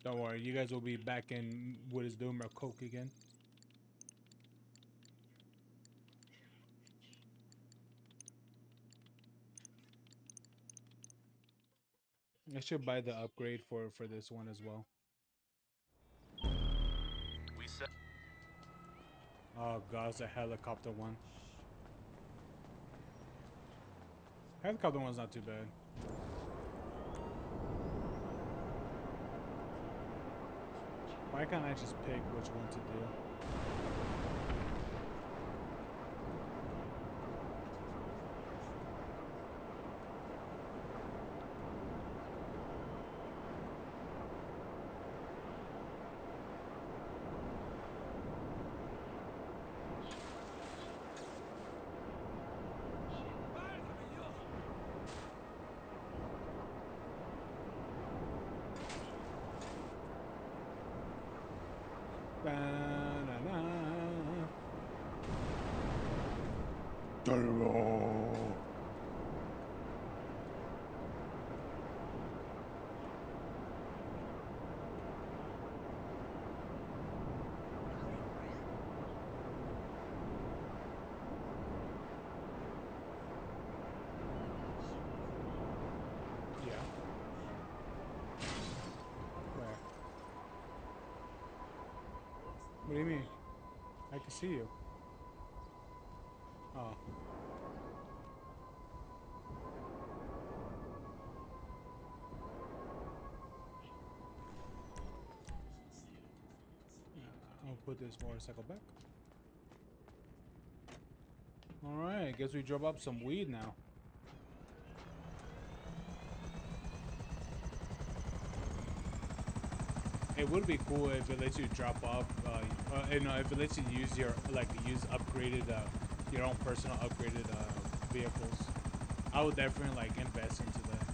Don't worry, you guys will be back in what is doing or coke again. I should buy the upgrade for this one as well. We said. Oh god, it's a helicopter one. Helicopter one's not too bad. Why can't I just pick which one to do? Yeah. Where? What do you mean? I can see you. Oh. I'll put this motorcycle back. Alright, guess we drove up some weed now. It would be cool if it lets you drop off, you know, if it lets you use your, like, use upgraded, your own personal upgraded, vehicles. I would definitely, like, invest into that.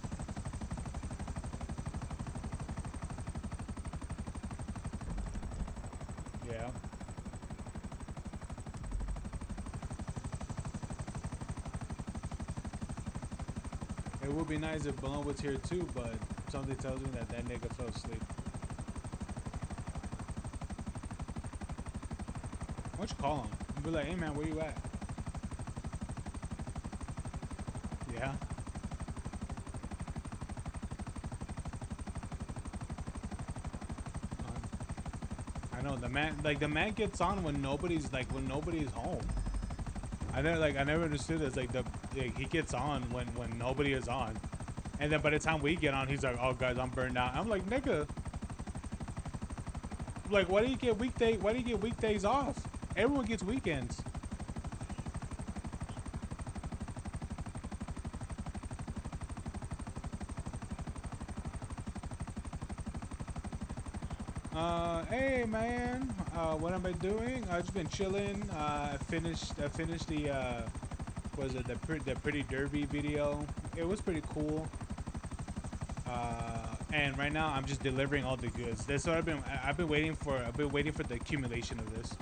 Yeah. It would be nice if Blunt was here too, but something tells me that that nigga fell asleep. Why don't you call him? Be like, hey man, where you at? Yeah. know the man gets on when nobody's home. I never understood this. He gets on when nobody is on, and then by the time we get on, he's like, "Oh guys, I'm burned out." I'm like, "Nigga, like why do you get weekdays off? Everyone gets weekends." Hey man, what am I doing? I've just been chilling. I finished the was it the Pretty Derby video? It was pretty cool. And right now I'm just delivering all the goods. That's what I've been waiting for. I've been waiting for the accumulation of this.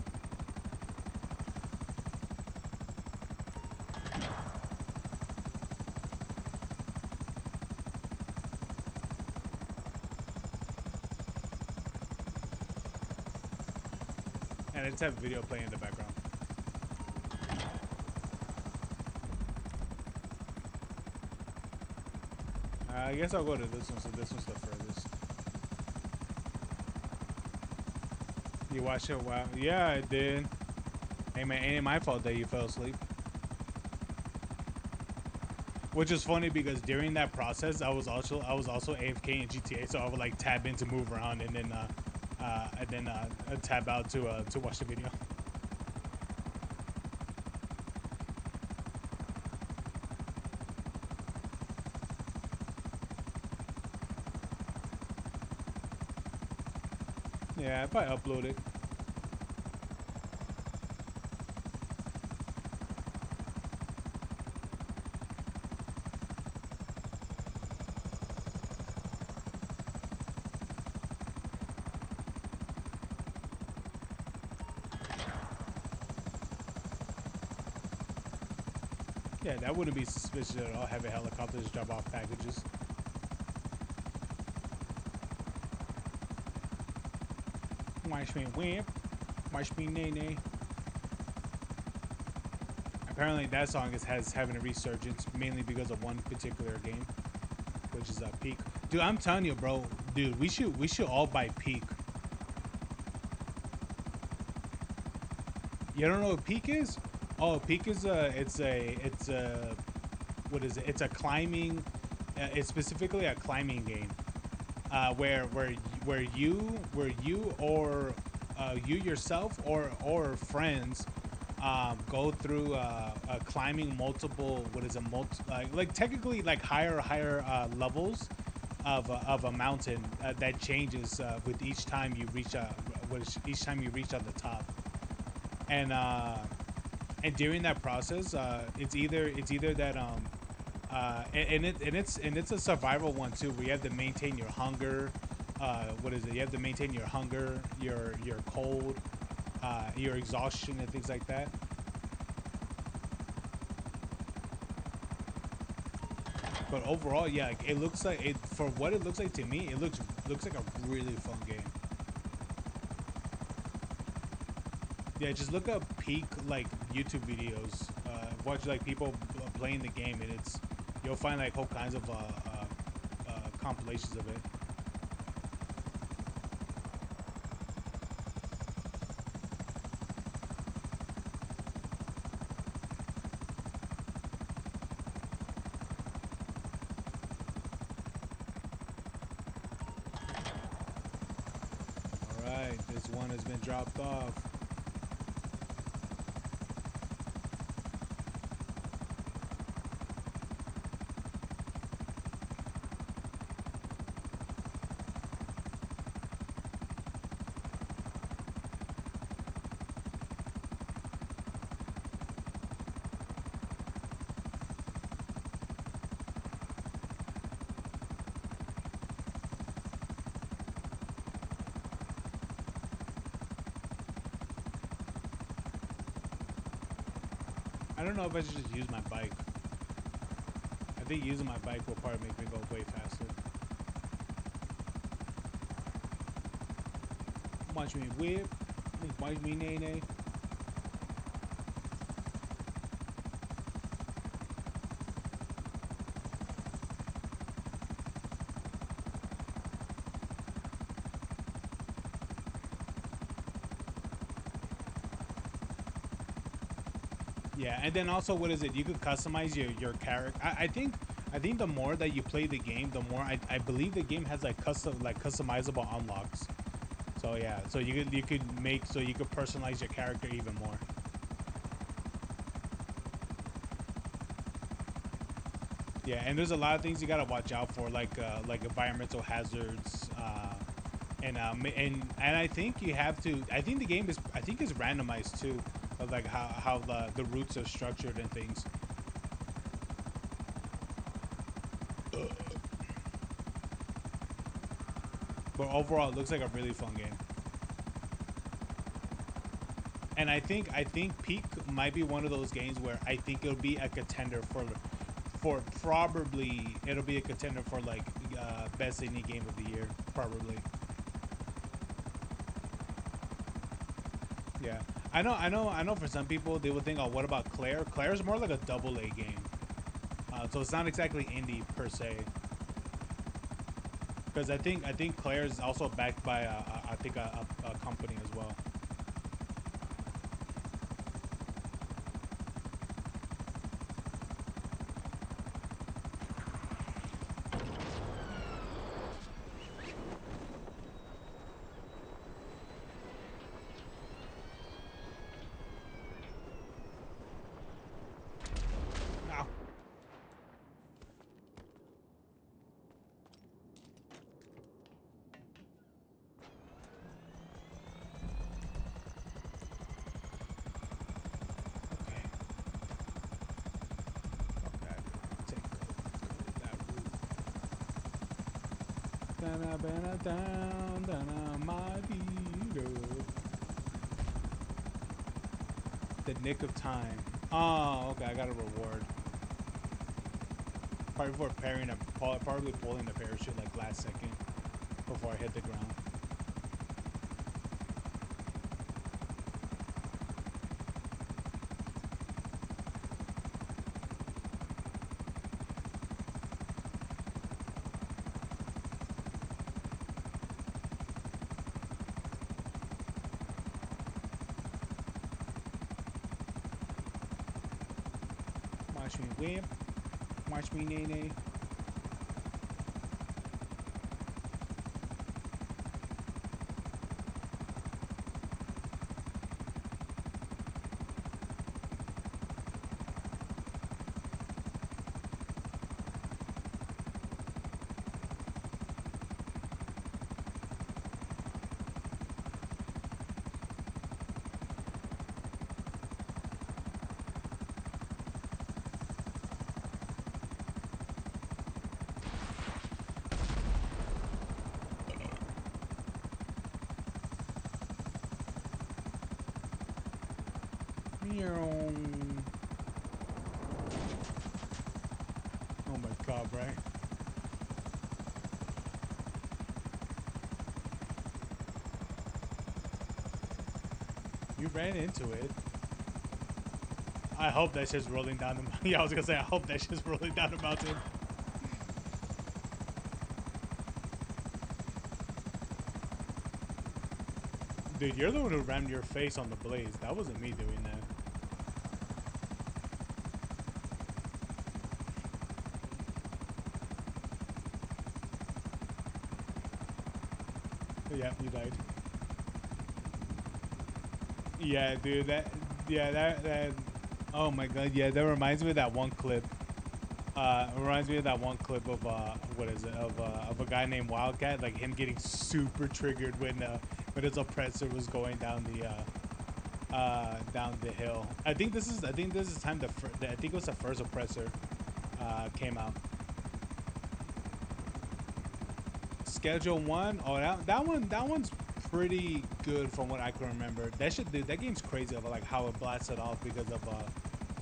And I just have a video playing in the background. I guess I'll go to this one, so this one's the furthest. You watched it? Wow. Yeah, I did. Hey man, ain't my fault that you fell asleep. Which is funny because during that process, I was also AFK in GTA, so I would like tab in to move around and then tab out to watch the video. Yeah, I probably upload it. Yeah, that wouldn't be suspicious at all, having helicopters drop off packages. Watch me whip. Watch me nay nay. Apparently that song has having a resurgence, mainly because of one particular game, which is Peak. Dude, I'm telling you, bro. Dude, we should all buy Peak. You don't know what Peak is? Oh, Peak is it's a what is it? It's a climbing. It's specifically a climbing game. Where you or you yourself or friends go through climbing multiple like technically like higher levels of a mountain that changes with each time you reach each time you reach on the top. And during that process it's either that it's a survival one too, where you have to maintain your hunger. What is it? You have to maintain your hunger, your cold, your exhaustion, and things like that. But overall, yeah, like, it looks like it for what it looks like to me. It looks like a really fun game. Yeah, just look up peak like YouTube videos. Watch like people playing the game, and you'll find like whole kinds of compilations of it. All right, this one has been dropped off. I don't know if I should just use my bike. I think using my bike will probably make me go way faster. Watch me whip. Watch me nay nay. Yeah, and then also, what is it? You could customize your character. I think the more that you play the game, the more I believe the game has like customizable unlocks. So yeah, so you could personalize your character even more. Yeah, and there's a lot of things you gotta watch out for, like environmental hazards, and I think you have to. I think the game is randomized too, of like how the routes are structured and things. But overall, it looks like a really fun game. And I think Peak might be one of those games where I think it'll be a contender for probably it'll be a contender for like best indie game of the year probably. Yeah, I know. For some people, they would think, oh, what about Claire? Claire's more like a double A game, so it's not exactly indie per se. Because I think Claire is also backed by I think a company as well. Ow. Okay. Fuck that. Go that route. Down, my the nick of time. Oh, okay. I got a reward. Probably for parrying probably pulling the parachute like last second before I hit the ground. Watch me whip. Watch me nay nay. Oh my god, right? You ran into it. I hope that shit's rolling down the mountain. Yeah, I was gonna say, I hope that shit's rolling down the mountain. Dude, you're the one who rammed your face on the blaze. That wasn't me doing that. Yeah, you died. Yeah, dude, that, oh my god, yeah, that reminds me of that one clip. It reminds me of that one clip of, what is it, of a guy named Wildcat, like him getting super triggered when his oppressor was going down the hill. I think this is time I think it was the first oppressor, came out. Schedule one. Oh, that one's pretty good from what I can remember. That game's crazy of like how it blasted off because of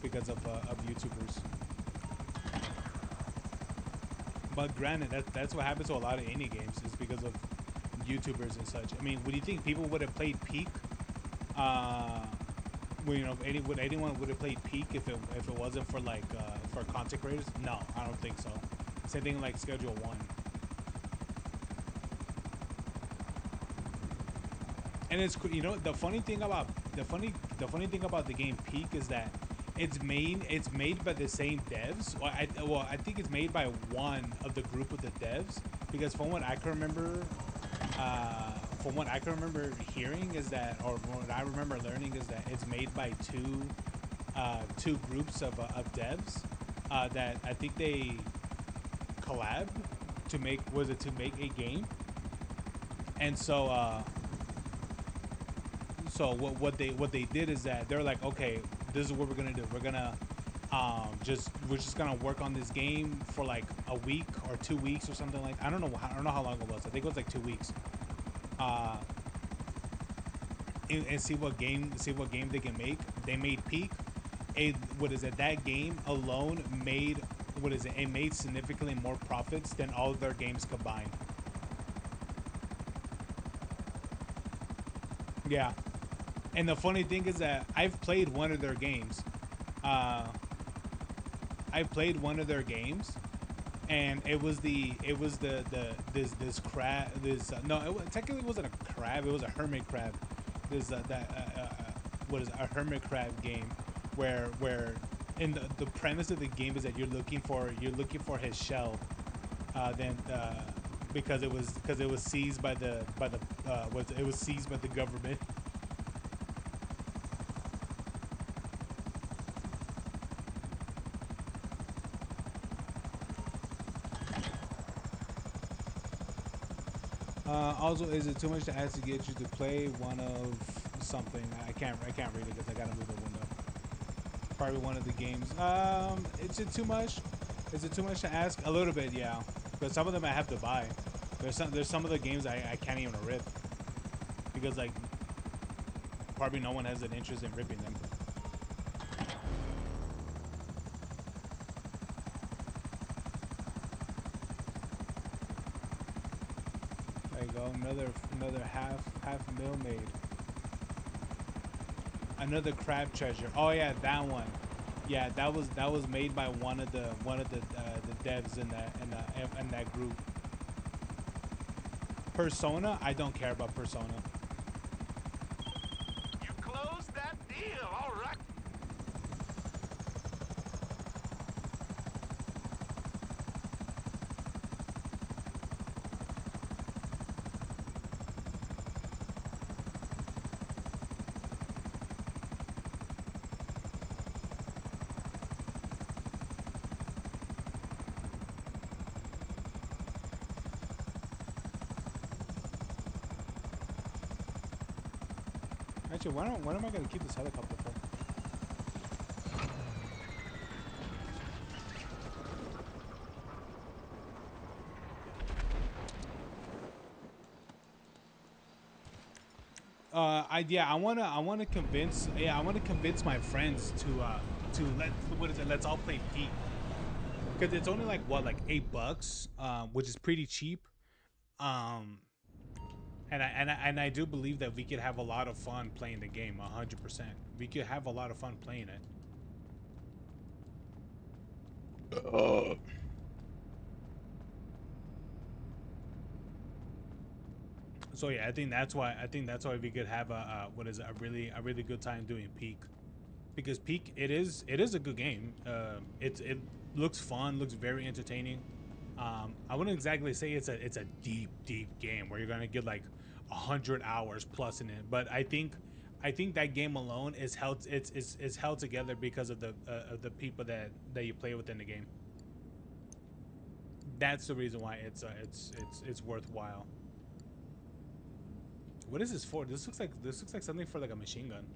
YouTubers. But granted, that's what happens to a lot of indie games is because of YouTubers and such. I mean, would you think people would have played Peak? Well, would anyone would have played Peak if it wasn't for like for content creators? No, I don't think so. Same thing like Schedule One. And it's the funny thing about the funny thing about the game Peak is that It's made by the same devs. I think it's made by one of the group of the devs, because from what I can remember hearing is that, or what I remember learning is that it's made by two groups of devs that I think they collabed to make a game. And so what they did is that they're like, okay, this is what we're gonna do. We're just gonna work on this game for like a week or 2 weeks or something like. I don't know how long it was. I think it was like 2 weeks. Uh, and see what game they can make. They made Peak. What is it? That game alone made, what is it? It made significantly more profits than all of their games combined. Yeah. And the funny thing is that I've played one of their games. Uh, I played one of their games, and it was the this crab, this no, technically wasn't a crab, it was a hermit crab. This that what is it, a hermit crab game, where in the premise of the game is that you're looking for his shell, then because it was seized by the government. Also, is it too much to ask to get you to play one of something? I can't read it because I gotta move the window. Probably one of the games. Is it too much? Is it too much to ask? A little bit, yeah. But some of them I have to buy. There's some of the games I can't even rip because like probably no one has an interest in ripping them. There you go. Another half mil made. Another crab treasure. Oh yeah, that one. Yeah, that was made by one of the devs in that group. Persona. I don't care about Persona. You closed that deal, all right. Actually, what am I gonna keep this helicopter for? I want to convince my friends to let's all play Peak, because it's only like what, like $8, which is pretty cheap. Um, and I do believe that we could have a lot of fun playing the game. 100%, we could have a lot of fun playing it. So yeah, I think that's why we could have a really good time doing Peak, because Peak, it is a good game. It looks fun, looks very entertaining. I wouldn't exactly say it's a deep game where you're gonna get like 100 hours plus in it, but I think that game alone is held together because of the people that you play with in the game. That's the reason why it's worthwhile. What is this for? This looks like something for like a machine gun.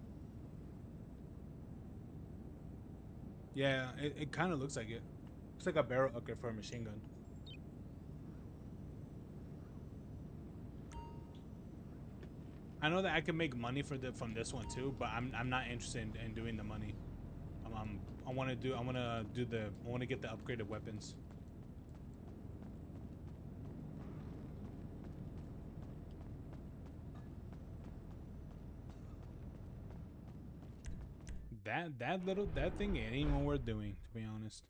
Yeah, it kind of looks like it. Looks like a barrel upgrade for a machine gun. I know that I can make money from this one too, but I'm not interested in doing the money. I want to get the upgraded weapons. That thing ain't even worth doing, to be honest.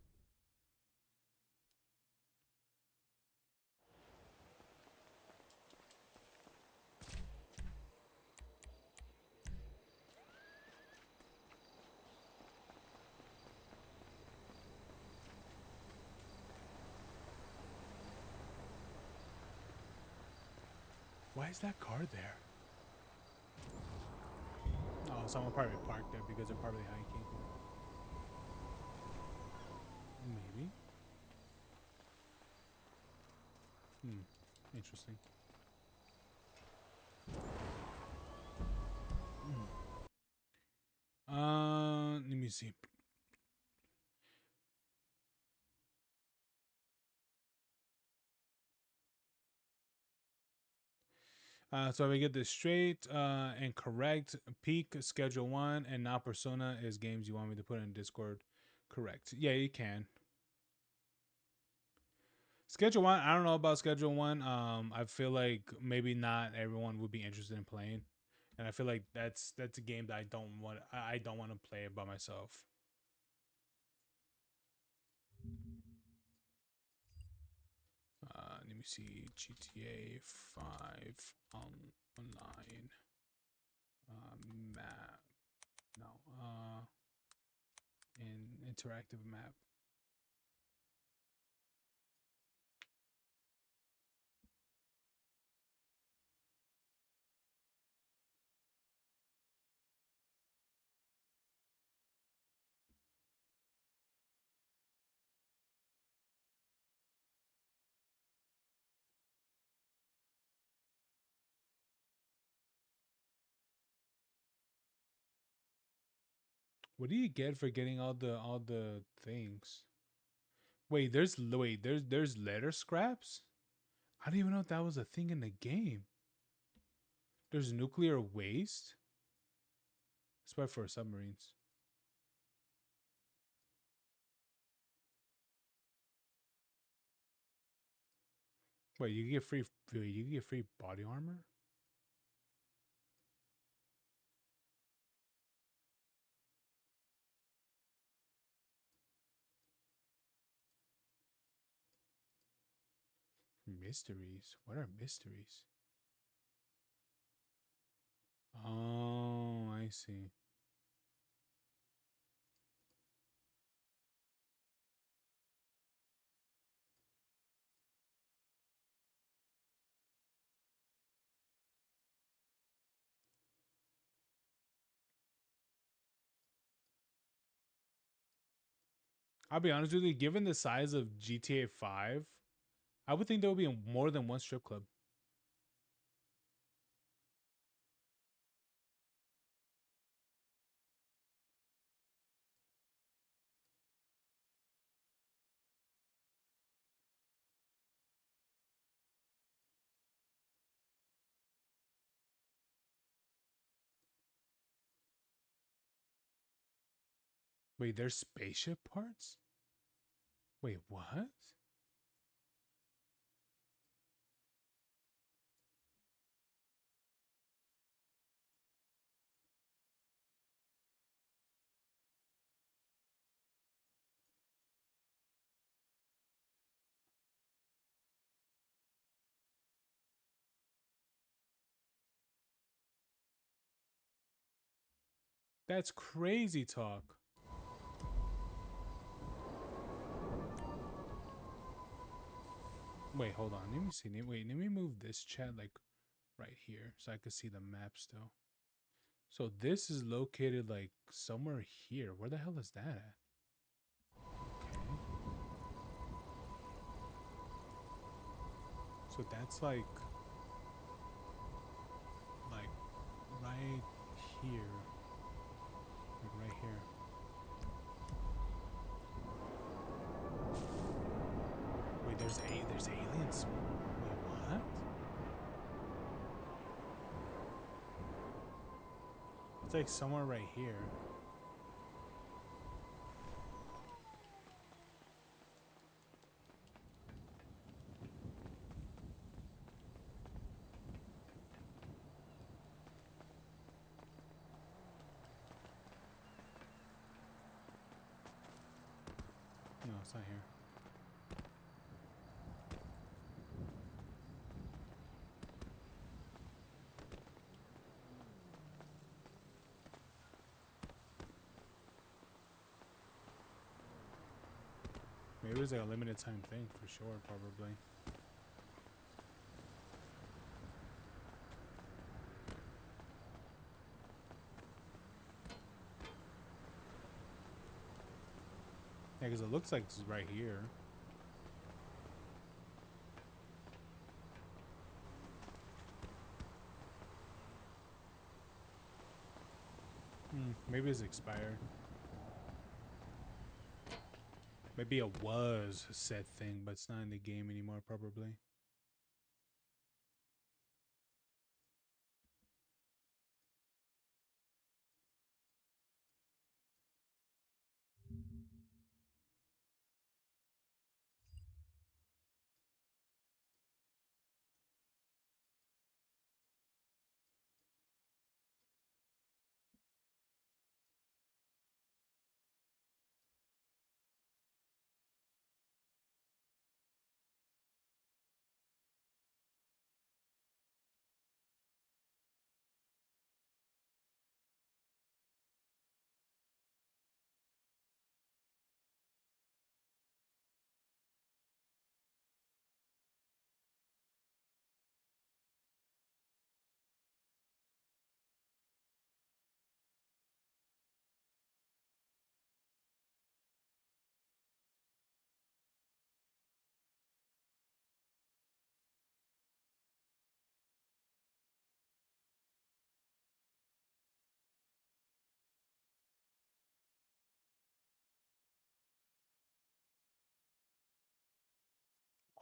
why is that car there? Oh, someone probably parked there because they're probably hiking. Maybe. Interesting. Let me see. So if I get this straight and correct, peak schedule 1 and now persona is games you want me to put in Discord. Correct. Yeah, you can. Schedule 1, I don't know about schedule 1. I feel like maybe not everyone would be interested in playing. And I feel like that's a game that I don't want to play it by myself. Let me see. GTA 5 online map. No. In interactive map. What do you get for getting all the things? Wait, there's letter scraps? I didn't even know if that was a thing in the game. There's nuclear waste? It's probably for submarines. Wait, you get free body armor? Mysteries? What are mysteries? Oh, I see. I'll be honest with you, given the size of GTA 5, I would think there would be more than one strip club. Wait, there's spaceship parts? Wait, what? That's crazy talk. Wait, hold on. Let me see. Wait, let me move this chat like right here so I can see the map still. So this is located like somewhere here. Where the hell is that at? Okay. So that's like right here. Like right here. Wait, there's aliens. Wait, what? It's like somewhere right here. No, it's not here. Maybe it was like a limited time thing for sure, probably. Yeah, because it looks like it's right here. Maybe it's expired. Maybe it was a set thing, but it's not in the game anymore, probably.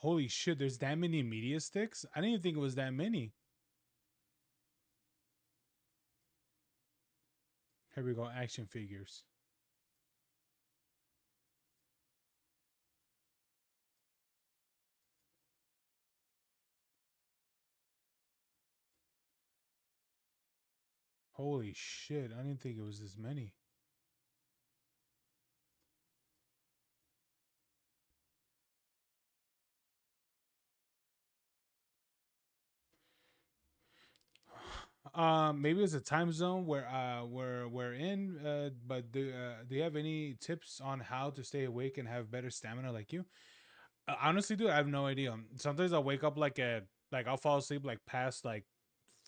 Holy shit, there's that many media sticks? I didn't even think it was that many. Here we go, action figures. Holy shit, I didn't think it was this many. Maybe it's a time zone where we're in. But do you have any tips on how to stay awake and have better stamina like you? Honestly, dude, I have no idea. Sometimes I'll wake up like I'll fall asleep like past like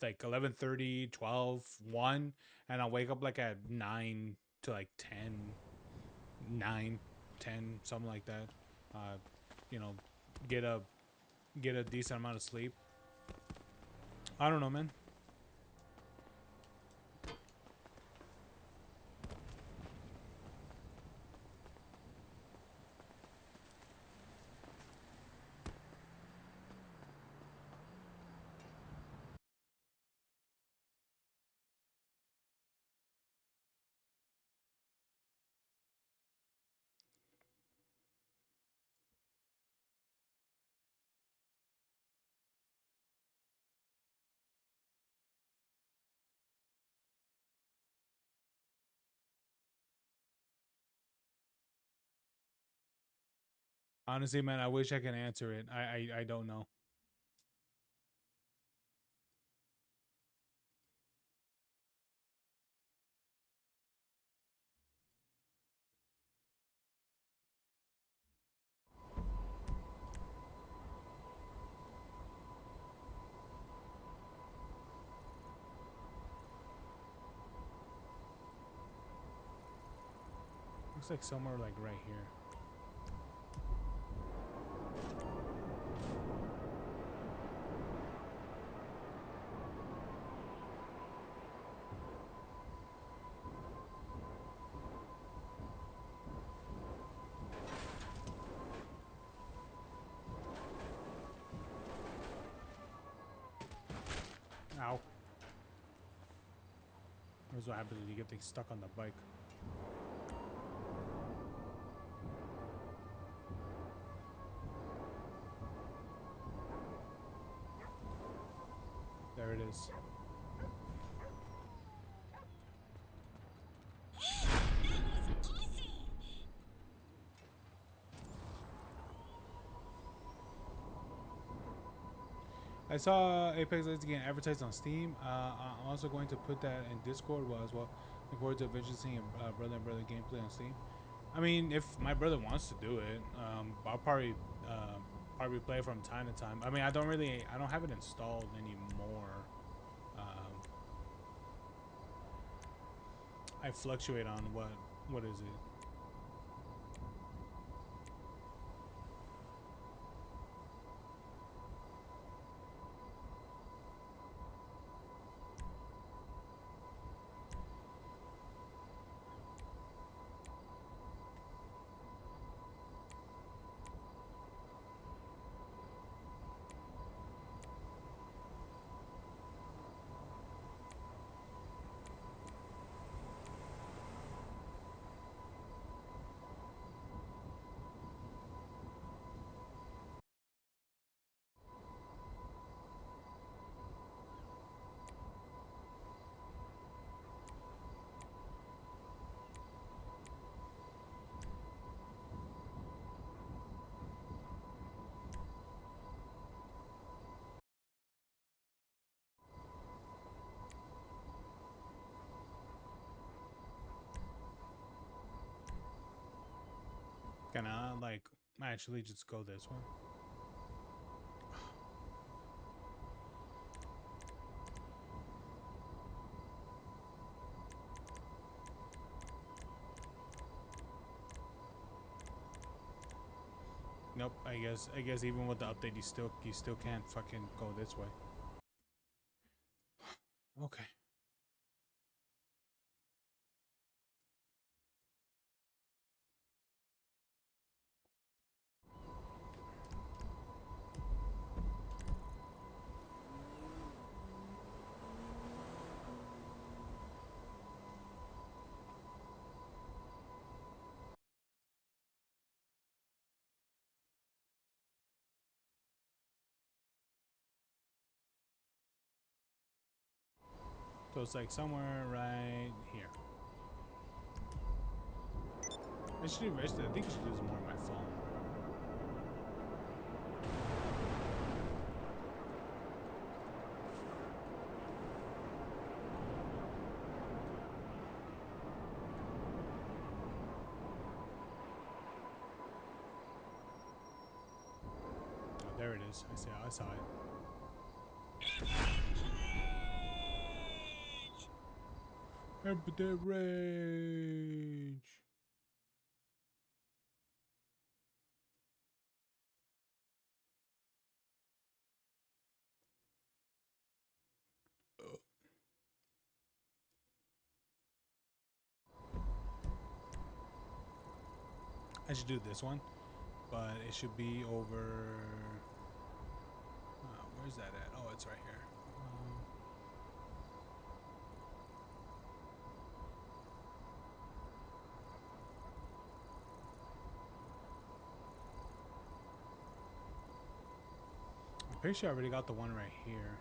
11:30, 12, 1, and I'll wake up like at 9 to like 10, 9, 10, something like that. Uh, you know, get a get a decent amount of sleep. I don't know, man. Honestly, man, I wish I could answer it. I don't know. Looks like somewhere like right here. Ow. Here's what happens when you get things stuck on the bike. There it is. I saw Apex Legends getting advertised on Steam. I'm also going to put that in Discord as well. Looking forward to eventually seeing brother and brother gameplay on Steam. I mean, if my brother wants to do it, I'll probably play from time to time. I mean, I don't have it installed anymore. Um, I fluctuate on what is it? Can I like actually just go this way? Nope. I guess even with the update, you still can't fucking go this way. Okay. So it's like somewhere right here. I should do. I think I should do this more on my phone. Oh, there it is. I see. I saw it. Impotent rage. I should do this one, but it should be over. Where's that at? Oh, it's right here. I'm pretty sure I already got the one right here.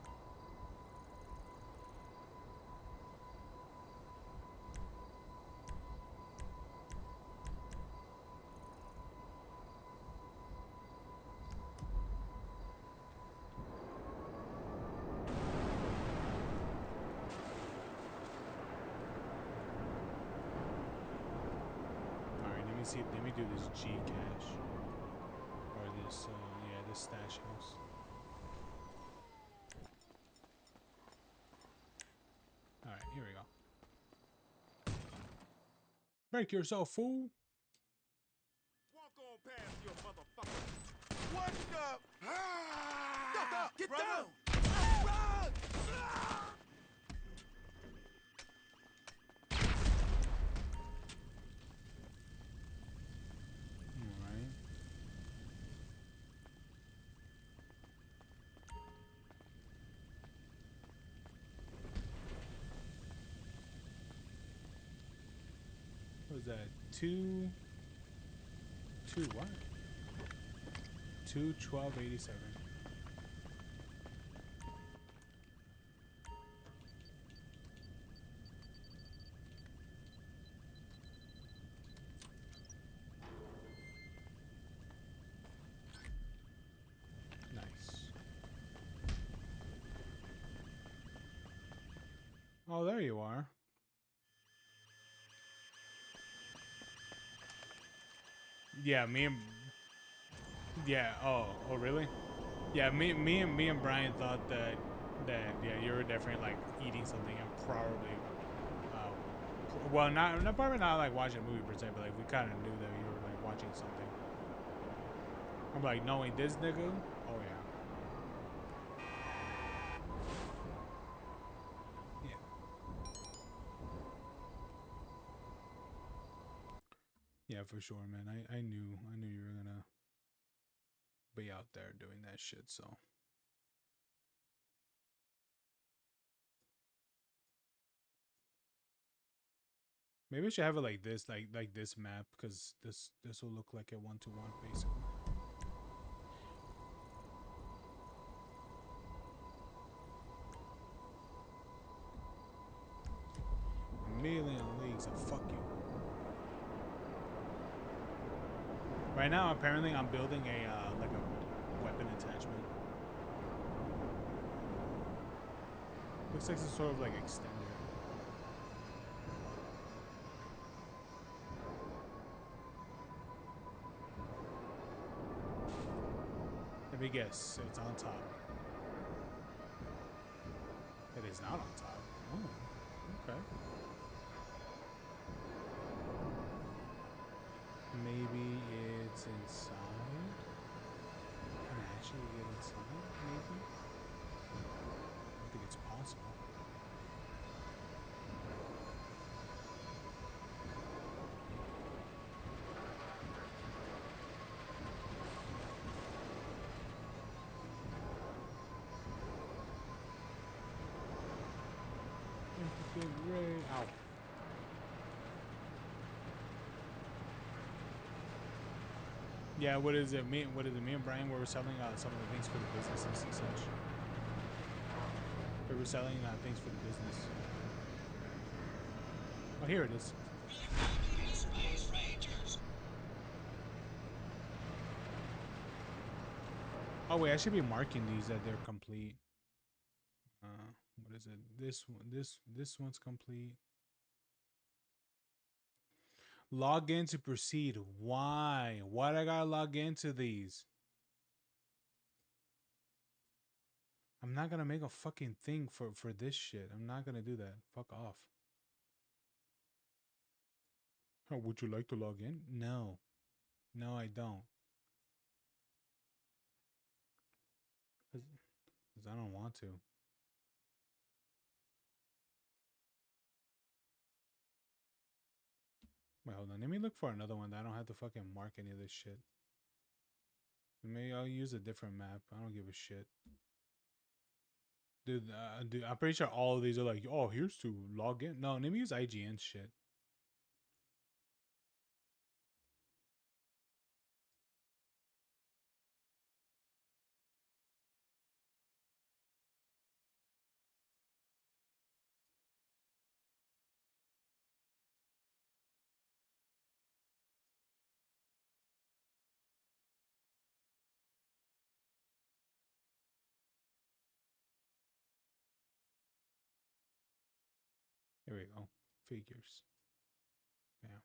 See, let me do this G cache or this, yeah, this stash house. All right, here we go. Break yourself, fool! Walk on past your motherfucker. What the? Ah! Get down! Run! Alright. What was that? Two what? 2/12/87. Nice. Oh, there you are. Yeah, me and yeah. Oh, really? Yeah, me and Brian thought that yeah, you were definitely like eating something and probably well, not probably not like watching a movie per se, but like we kind of knew that you were like watching something. I'm like, knowing this nigga. Oh yeah. Yeah. Yeah, for sure, man. I knew you were gonna be out there doing that shit. So maybe I should have it like this, like this map, because this will look like a 1-to-1 basically. A million leagues of fuck you. Right now, apparently, I'm building a like a weapon attachment. Looks like some sort of like extender. me guess. It's on top. It is not on top. Ooh, okay. Maybe it's inside. Can I actually get inside? Maybe. I don't think it's possible. Ray. Ow. Yeah, what is it? What is it? Me and Brian were selling some of the things for the businesses and such. We were selling things for the business. Oh, here it is. Oh wait, I should be marking these that they're complete. What is it? This one. This one's complete. Log in to proceed. Why? Why'd I gotta log into these? I'm not gonna make a fucking thing for this shit. I'm not gonna do that. Fuck off. Oh, would you like to log in? No. No, I don't. Because I don't want to. Wait, hold on. Let me look for another one that I don't have to fucking mark any of this shit. Maybe I'll use a different map. I don't give a shit. Dude, I'm pretty sure all of these are like, oh, here's to log in. No, let me use IGN shit. Here we go. Figures. Yeah.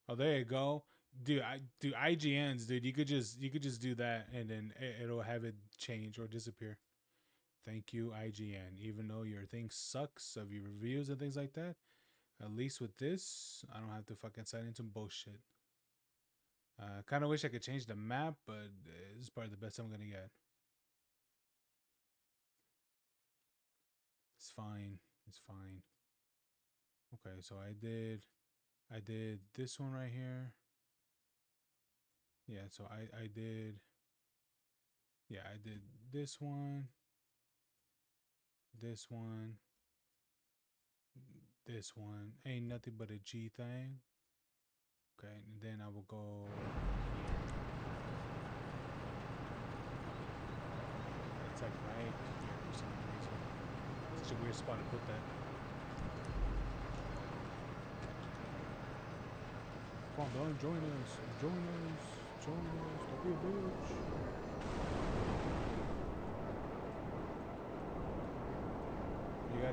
Oh, there you go. Dude, IGNs, dude. You could just do that and then it'll have it change or disappear. Thank you, IGN. Even though your thing sucks of your reviews and things like that, at least with this, I don't have to fucking sign into bullshit. Kind of wish I could change the map, but it's probably the best I'm gonna get. It's fine. It's fine. Okay, so I did this one right here. Yeah, so I did this one, this one, this one. Ain't nothing but a G thing. Okay, and then I will go here. It's like right here for some reason. Such a weird spot to put that. Come on, Don, join us. Join us. Join us. Don't be a bitch.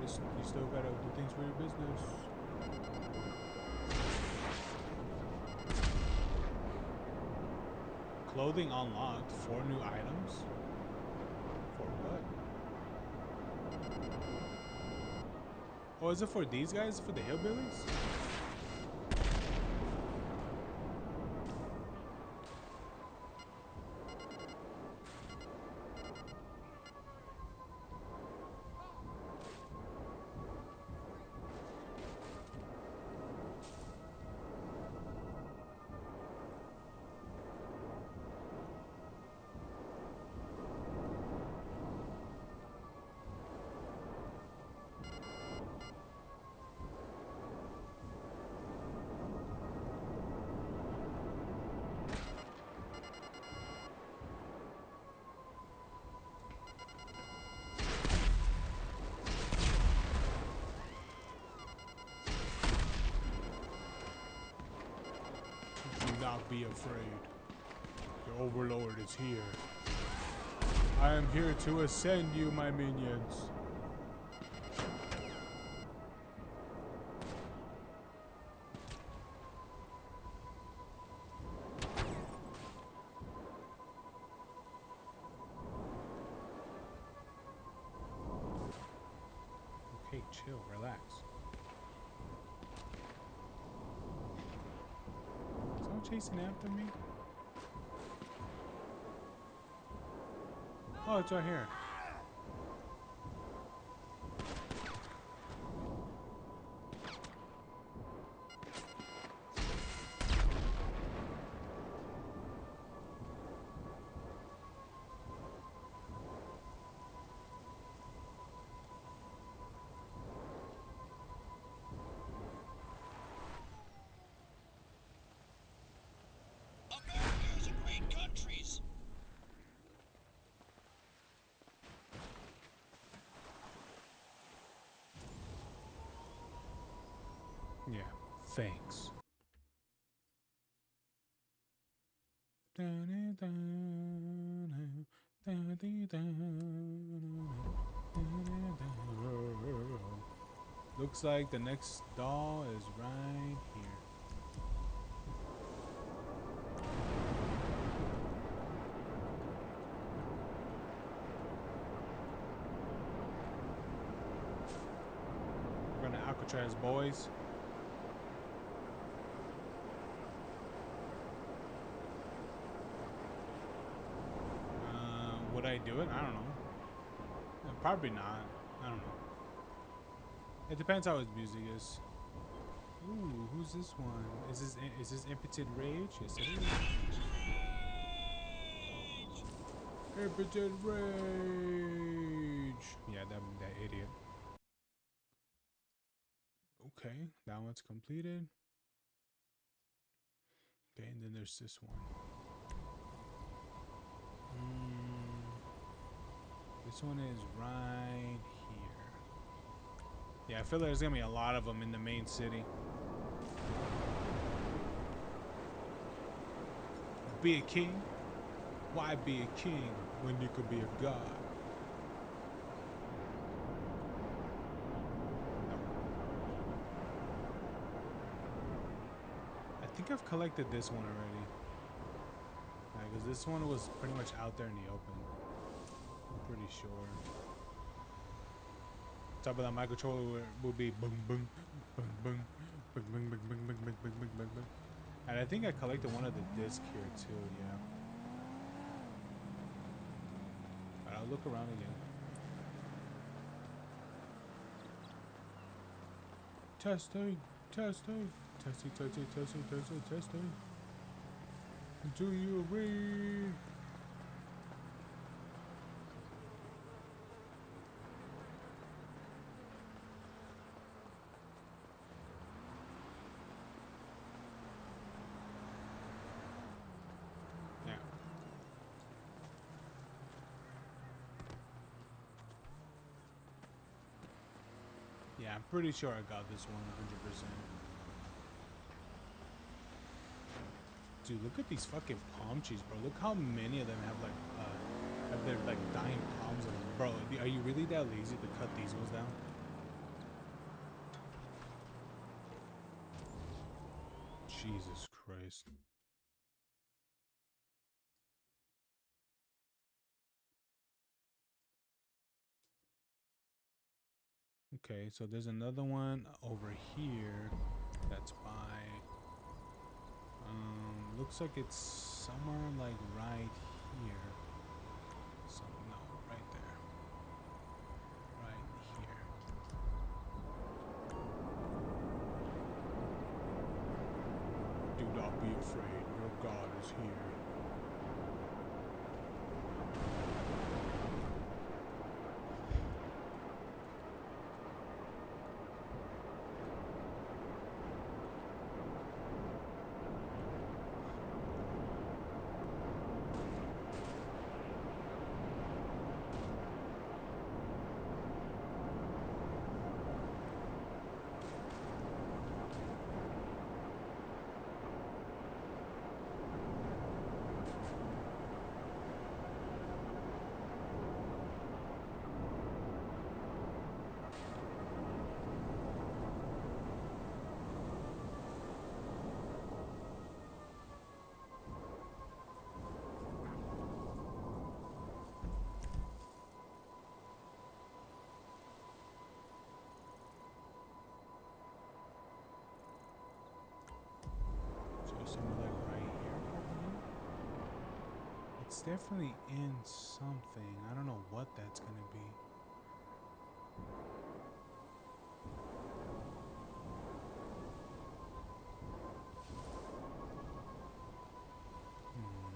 You still gotta do things for your business. Clothing unlocked. 4 new items. For what? Oh, is it for these guys? For the hillbillies? Not be afraid. Your overlord is here. I am here to ascend you, my minions. chill, relax. Someone chasing after me? Oh, it's right here. America's a great countries. Yeah, thanks. Looks like the next doll is right here. We're gonna Alcatraz, boys. Would I do it? I don't know. Probably not. I don't know. It depends how his music is. Ooh, who's this one? Is this Impotent Rage? Yes, it is. Impotent Rage. Yeah, that idiot. Okay, that one's completed. Okay, and then there's this one. This one is right here. Yeah, I feel like there's gonna be a lot of them in the main city. Be a king? Why be a king when you could be a god? I think I've collected this one already. Because this one was pretty much out there in the open. I'm pretty sure. Top of that, my controller would be boom, boom, boom, boom, boom, boom, boom, boom, boom, boom, boom, boom, boom, boom. And I think I collected one of the discs here too, yeah. But I'll look around again. Testing, testing, testing, testing, testing, testing, testing. Do you agree? Yeah. Yeah, I'm pretty sure I got this one 100%. Dude, look at these fucking palm trees, bro. Look how many of them have their like dying palms on them. Bro, are you really that lazy to cut these ones down? Jesus Christ. Okay, so there's another one over here that's by looks like it's somewhere like right here. So no, right there. Right here. Do not be afraid, your God is here. it's definitely in something. I don't know what that's gonna be.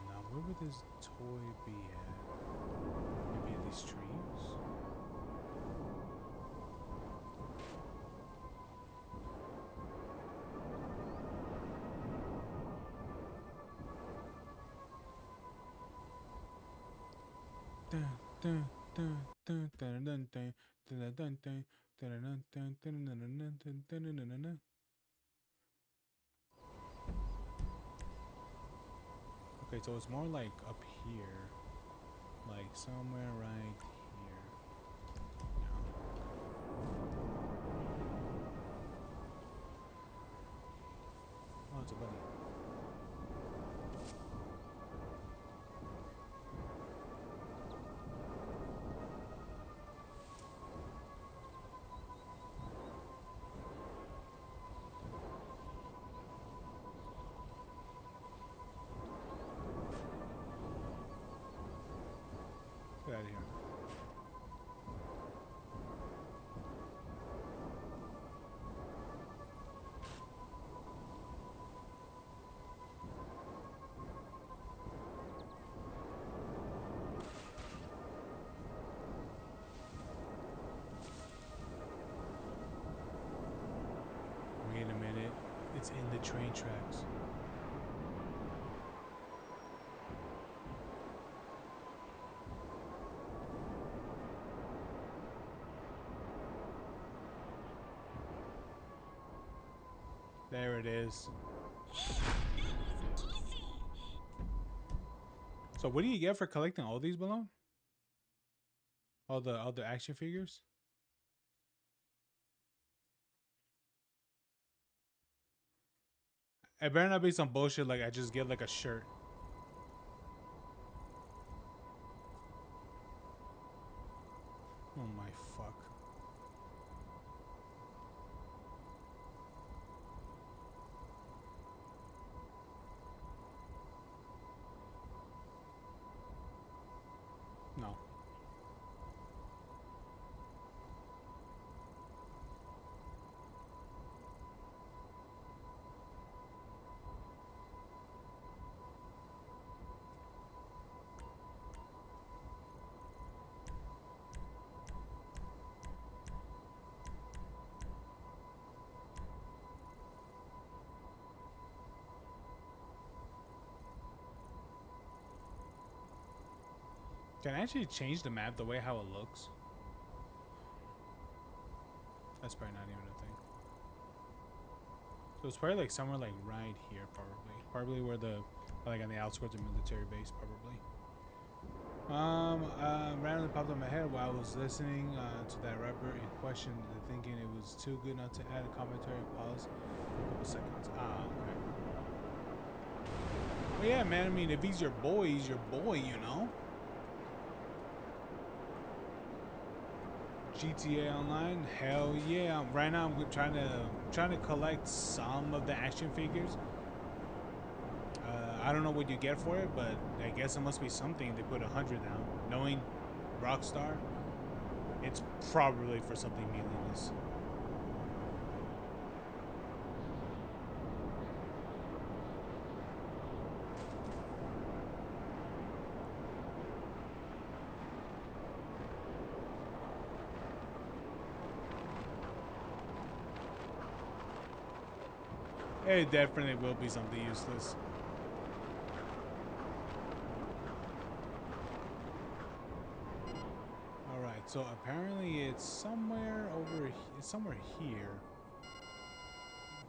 Now where would this toy be at? Maybe in these trees? Okay, so it's more like up here. Like somewhere right here. Yeah. Oh, it's a bunny. Get out of here. Wait a minute. It's in the train tracks. There it is. So what do you get for collecting all these balloons? All the action figures? It better not be some bullshit like I just get like a shirt. Oh my fuck. No. Can I actually change the map the way how it looks? That's probably not even a thing. So it's probably like somewhere like right here, probably. Probably where the, like on the outskirts of military base, probably. Randomly popped up in my head while I was listening to that rapper in question, thinking it was too good not to add a commentary and pause for a couple seconds. Ah, okay. Well, yeah, man. I mean, if he's your boy, you know. GTA Online, hell yeah! Right now, I'm trying to collect some of the action figures. I don't know what you get for it, but I guess it must be something. They put 100 down. Knowing Rockstar, it's probably for something meaningless. It definitely will be something useless. Alright, so apparently it's somewhere over it's somewhere here.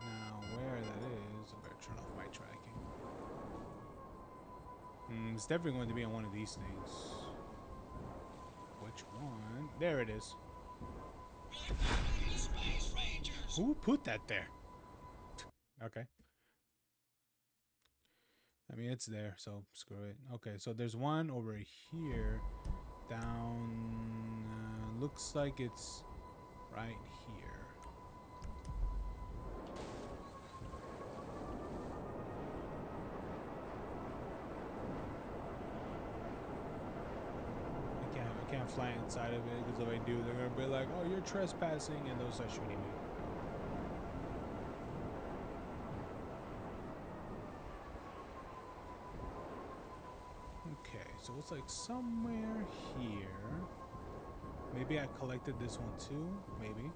Now where that is, I better turn off my tracking. It's definitely going to be on one of these things. Which one? There it is. Who put that there? Okay. I mean, it's there, so screw it. Okay, so there's one over here. Down... looks like it's right here. can't fly inside of it because if I do, they're gonna be like, "Oh, you're trespassing," and they'll start shooting me. Okay, so it's like somewhere here. Maybe I collected this one too. Maybe.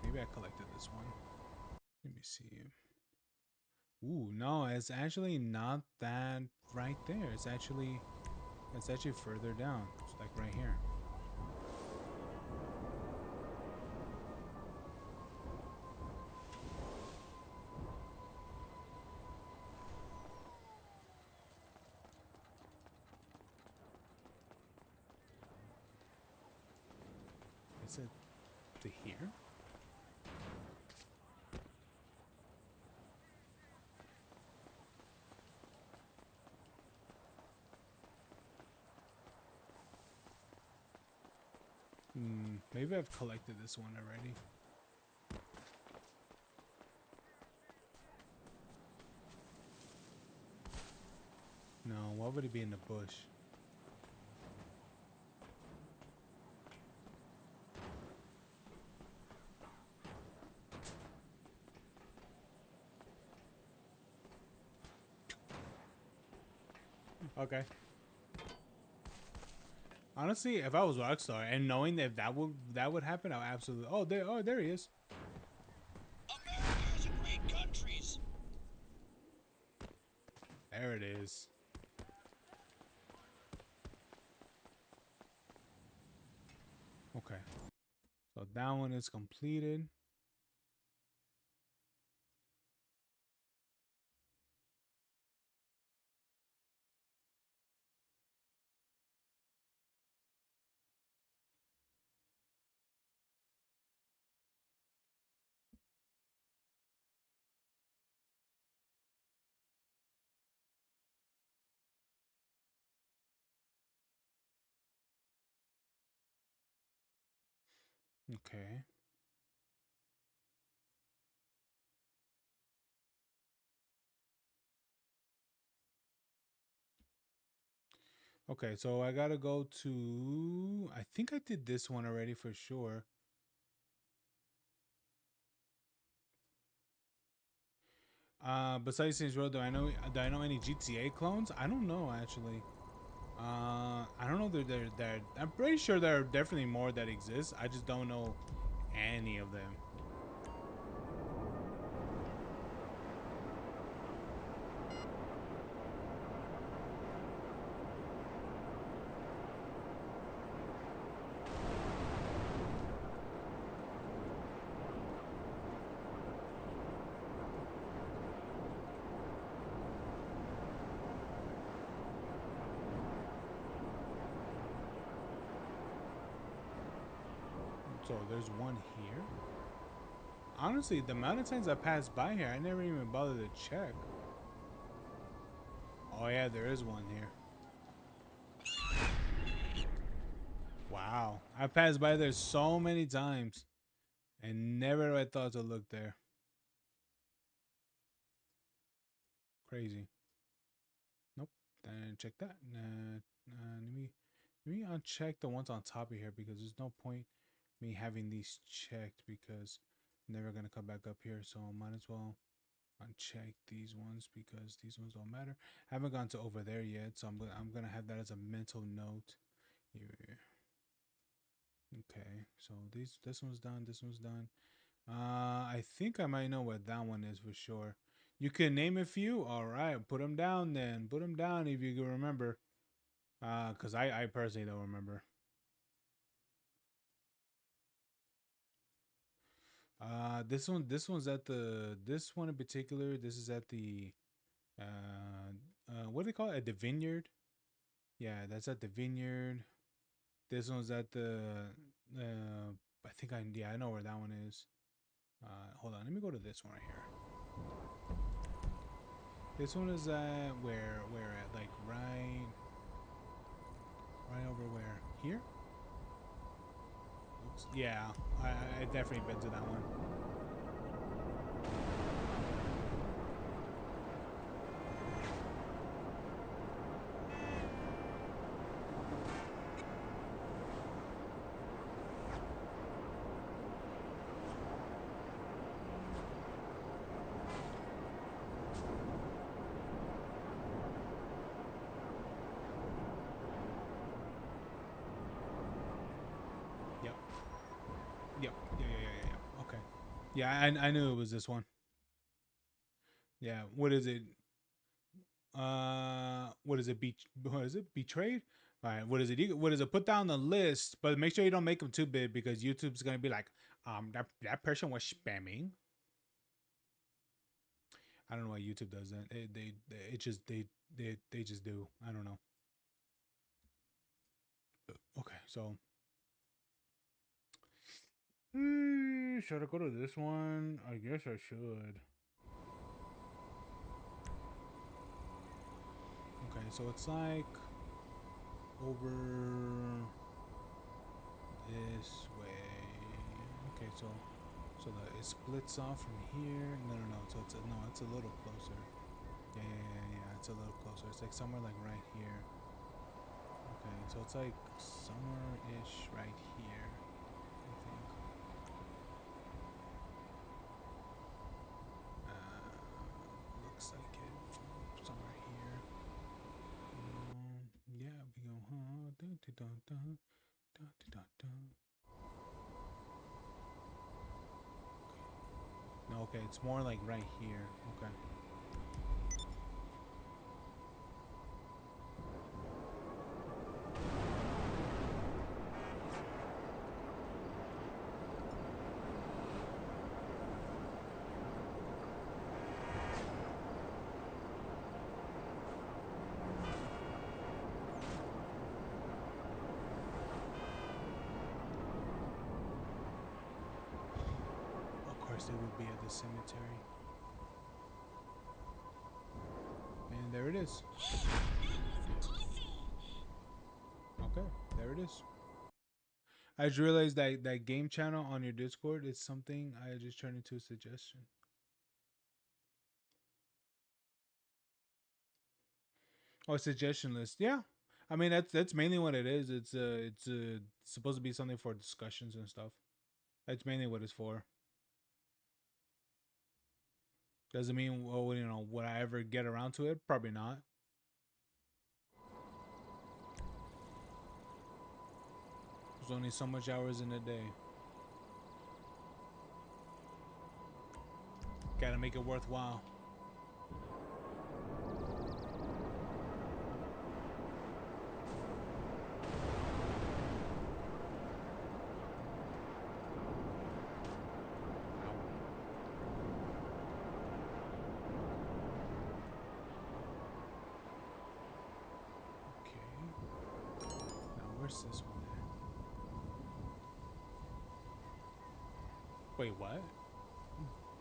Maybe I collected this one. Let me see. Ooh, no, it's actually not that right there. It's actually further down. It's like right here. Is it to here? Maybe I've collected this one already. No, why would it be in the bush? Okay. Honestly, if I was Rockstar and knowing that that would happen, I would absolutely. Oh, there he is. America is a great country. There it is. Okay. So that one is completed. Okay. Okay, so I gotta go to. I think I did this one already for sure. Besides Saints Row, do I know any GTA clones? I don't know actually. I don't know. I'm pretty sure there are definitely more that exist. I just don't know any of them. So there's one here. Honestly, the amount of times I passed by here, I never even bothered to check. Oh yeah, there is one here. Wow, I passed by there so many times, and never I thought to look there. Crazy. Nope. Then check that. Let me uncheck the ones on top of here because there's no point me having these checked because I'm never gonna come back up here. So might as well uncheck these ones because these ones don't matter. I haven't gone to over there yet, so I'm gonna have that as a mental note. Here. Okay, so this one's done. This one's done. I think I might know what that one is for sure. You can name a few. All right, put them down then. Put them down if you can remember. Cause I personally don't remember. This one's at this one in particular. This is at the what do they call it? At the vineyard. Yeah, that's at the vineyard. This one's at the I think I know where that one is. Hold on, let me go to this one right here. This one is at where at like right over where here. Looks, yeah, I definitely been to that one. Yep. Yeah. Okay. Yeah, I knew it was this one. Yeah. What is it? What is it? What is it? Betrayed? All right. What is it? What is it? Put down the list, but make sure you don't make them too big because YouTube's gonna be like, that person was spamming. I don't know why YouTube does that. It just they just do. I don't know. Okay, so should I go to this one? I guess I should. Okay, so it's like over this way. Okay, so it splits off from here. No. So it's a little closer. Yeah. It's a little closer. It's like somewhere like right here. Okay, so it's like somewhere-ish right here, I think. Looks like it. Somewhere here. Yeah, we go. Dun, dun, dun, dun, dun, dun, dun. No, okay, it's more like right here. Okay. Of course, it would be at the cemetery. And there it is. Okay, there it is. I just realized that that game channel on your Discord is something I just turned into a suggestion. Oh, suggestion list. Yeah, I mean that's mainly what it is. It's supposed to be something for discussions and stuff. That's mainly what it's for. Doesn't mean, well, you know, would I ever get around to it? Probably not. There's only so much hours in a day. Gotta make it worthwhile. Okay. Now where's this one at? Wait, what?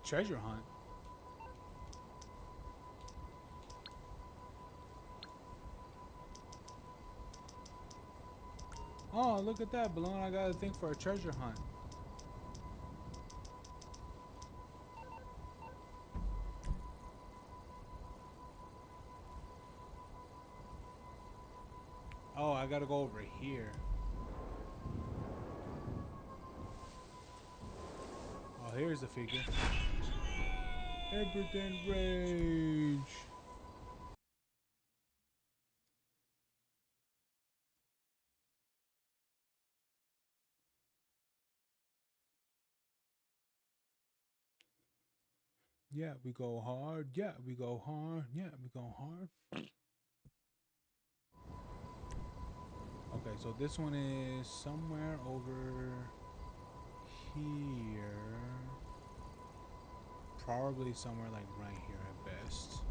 Treasure hunt? Oh, look at that balloon. I got a thing for a treasure hunt. Oh, I gotta go over here. Oh, here's the figure. Impotent rage. Yeah, we go hard. Yeah, we go hard. Yeah, we go hard. Okay, so this one is somewhere over here. Probably somewhere like right here at best.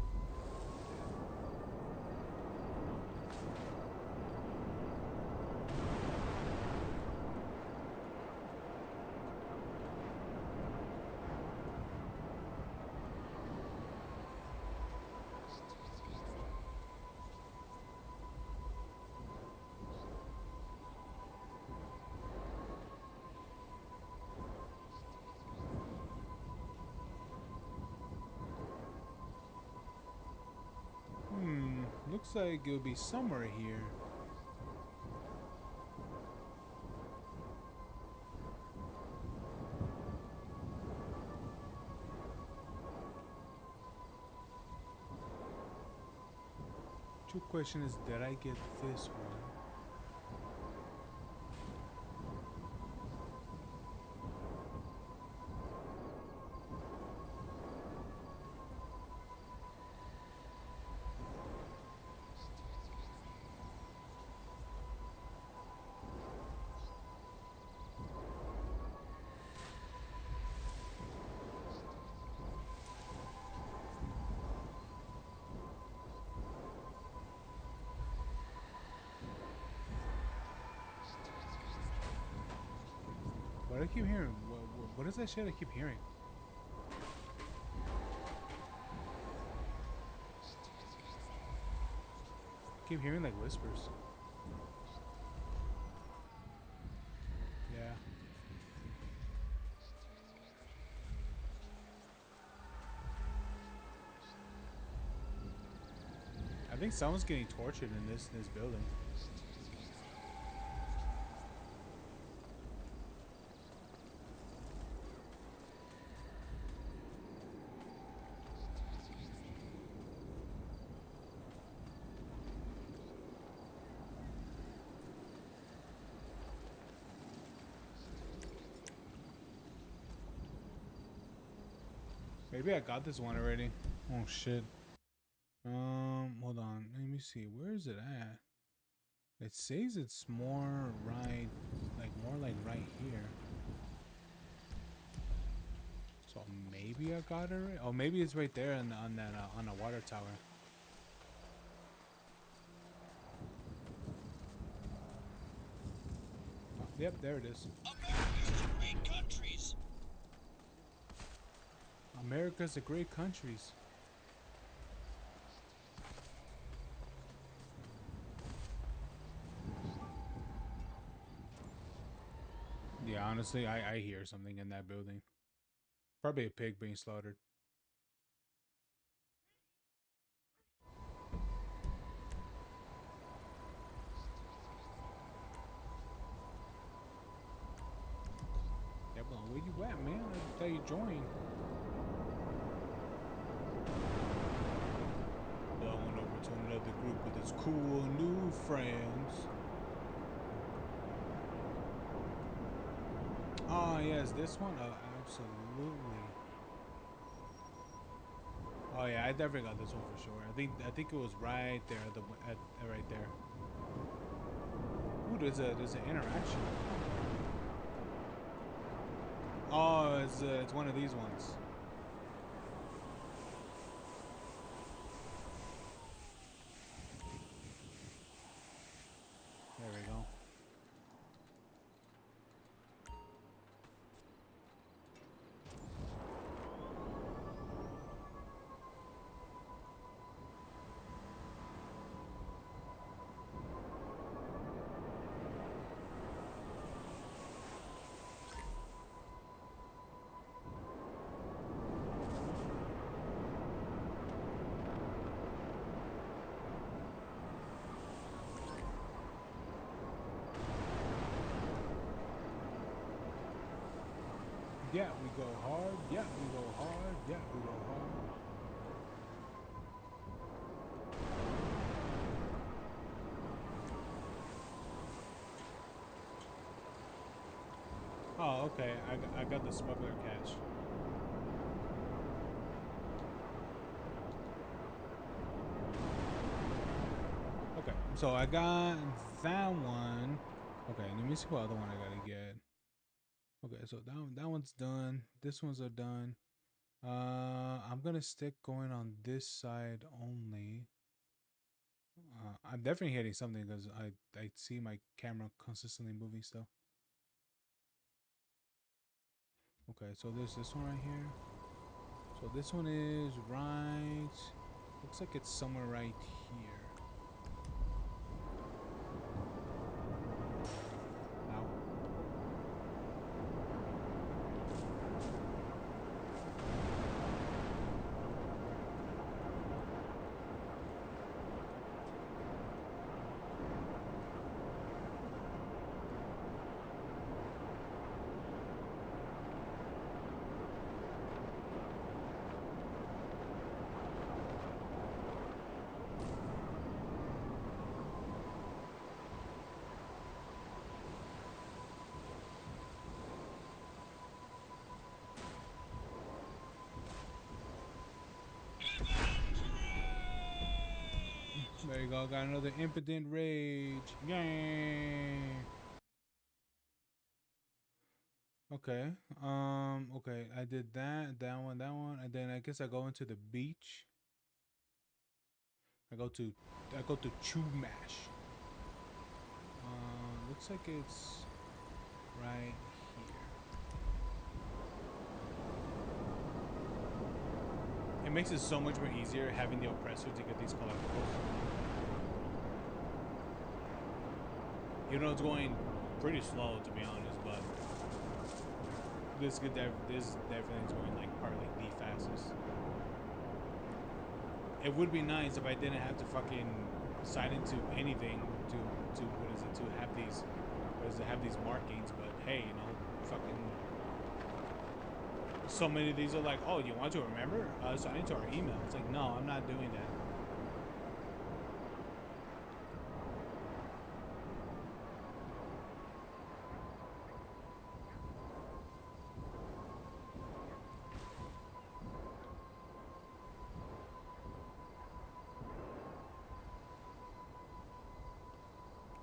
Looks like it'll be somewhere here. True question is, did I get this one? I keep hearing? What is that shit I keep hearing? I keep hearing like whispers. Yeah. I think someone's getting tortured in this building. Maybe I got this one already. Oh shit. Hold on. Let me see. Where is it at? It says it's more right, more like right here. So maybe I got it right. Oh, maybe it's right there on that on a water tower. Oh, yep, there it is. America's a great countries. America's a great countries. Yeah, honestly, I hear something in that building. Probably a pig being slaughtered. Yeah, well, where you at, man? I tell you join. Going over to another group with his cool new friends. Oh, yes, this one? Oh, absolutely. Oh, yeah, I definitely got this one for sure. I think it was right there, right there. Ooh, there's an interaction. Oh, it's one of these ones. There we go. Yeah, we go hard. Yeah, we go hard. Yeah, we go hard. Oh, okay. I got the smuggler cache. Okay, so I got that one. Okay, let me see what other one I gotta get. Okay, so that one's done. This one's are done. I'm gonna stick going on this side only. I'm definitely hitting something because I see my camera consistently moving still. Okay, so there's this one right here. So this one is right. Looks like it's somewhere right here. Now. There you go. Got another impotent rage. Yeah. Okay. Okay. I did that one, and then I guess I go into the beach. I go to Chumash. Looks like it's right here. It makes it so much more easier having the oppressor to get these collectibles. Even though it's going pretty slow, to be honest, but this definitely is going like probably like the fastest. It would be nice if I didn't have to fucking sign into anything to what is it, to have these markings, but hey, you know, fucking so many of these are like, oh, you want to remember? Sign into our email. It's like, no, I'm not doing that.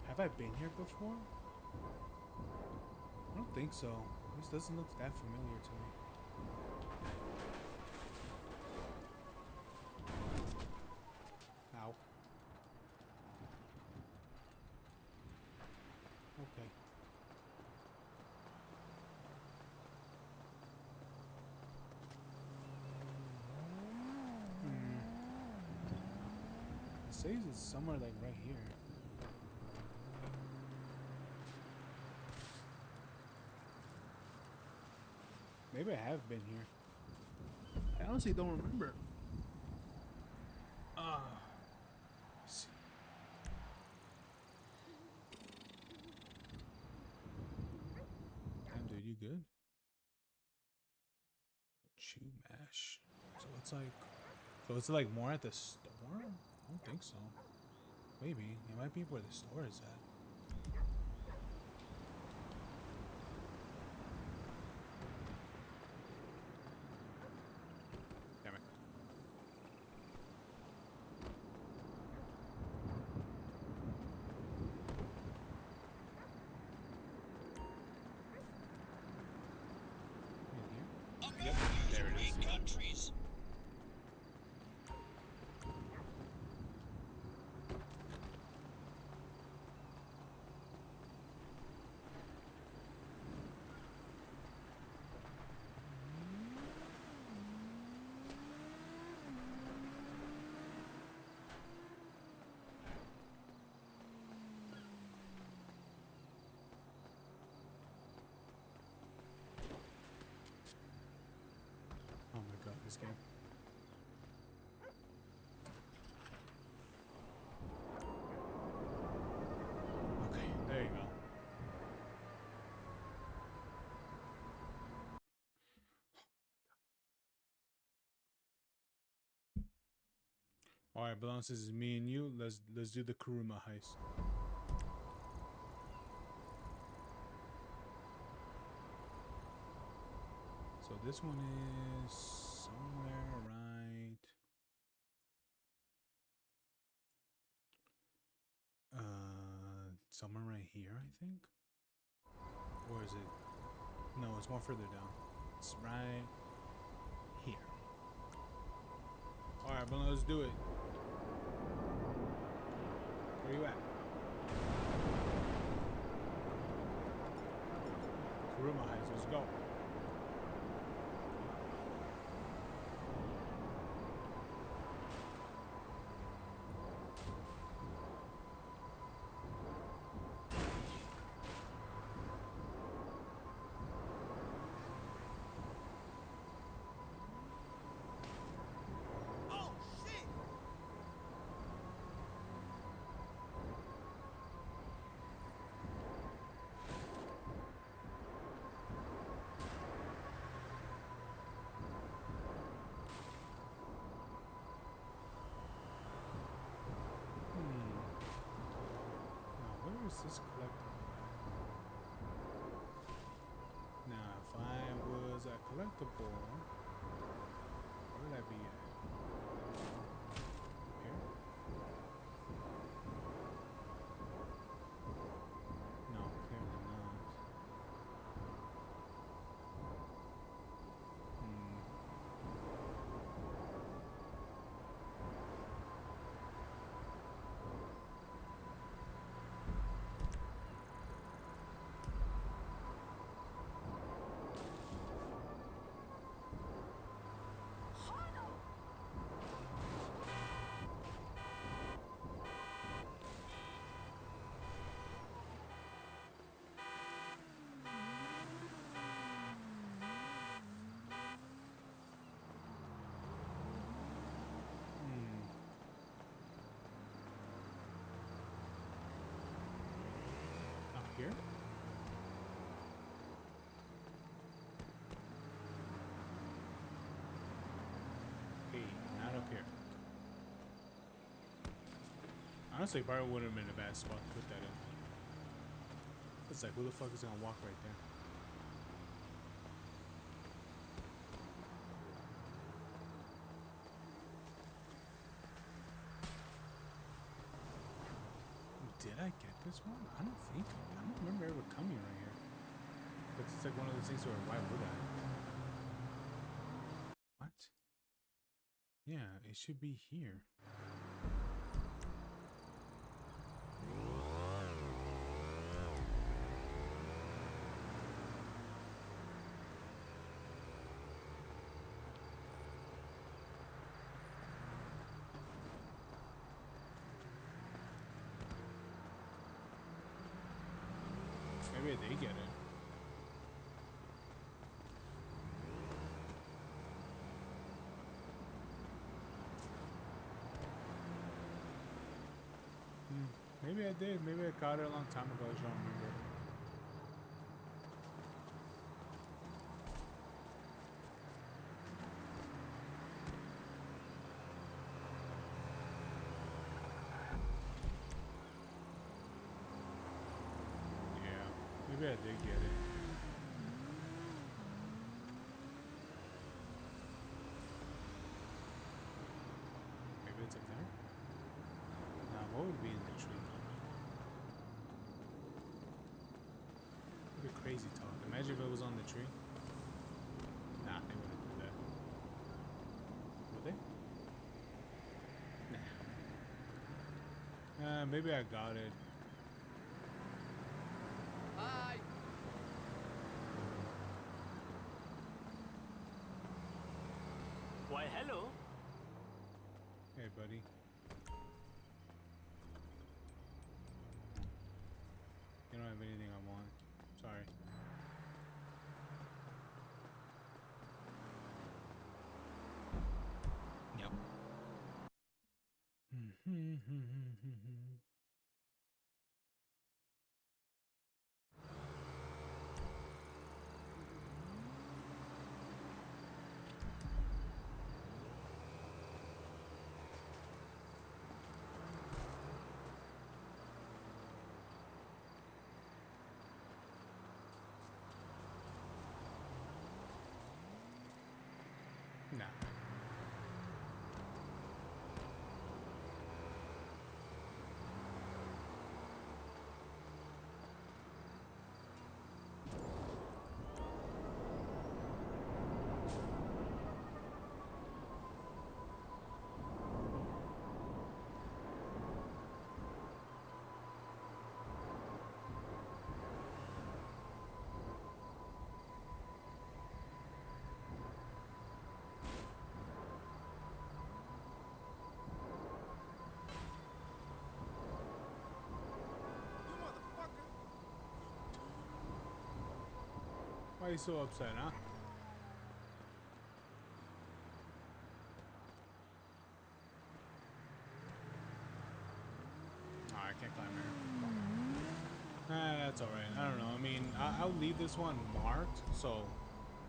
Have I been here before? I don't think so. This doesn't look that familiar to me. Ow. Okay. It says it's somewhere like right here. Maybe I have been here. I honestly don't remember. Damn, dude, you good? Chew mash. So it's like more at the store? I don't think so. Maybe. It might be where the store is at. Damn it. Yep, there it is. Countries. Oh my god, this game. Okay, there you go. Alright, Balance, this is me and you. Let's do the Kuruma heist. So this one is somewhere right somewhere right here, I think. Or is it? No, it's more further down. It's right here. Alright, but let's do it. Where you at? Kuruma heist, let's go. Where is this collectible? Now, if I was a collectible, where would I be at? Here? No, clearly not. Honestly, probably wouldn't have been a bad spot to put that in. It's like, who the fuck is gonna walk right there? Did I get this one? I don't think. I don't remember ever coming right here. But it's like one of those things where, why would I? What? Yeah, it should be here. Maybe they get it. Maybe I did. Maybe I got it a long time ago. I just don't remember. Yeah, maybe I did get it. Maybe it's up there? Nah, what would be in the tree? What a crazy talk. Imagine if it was on the tree. Nah, they wouldn't do that. Would they? Nah. Maybe I got it. Hi. Why, hello. Hey, buddy. You don't have anything I want. Sorry. Yep. Nah. You motherfucker. Why are you so upset, huh? Oh, I can't climb here. That's alright. I don't know. I mean, I'll leave this one marked, so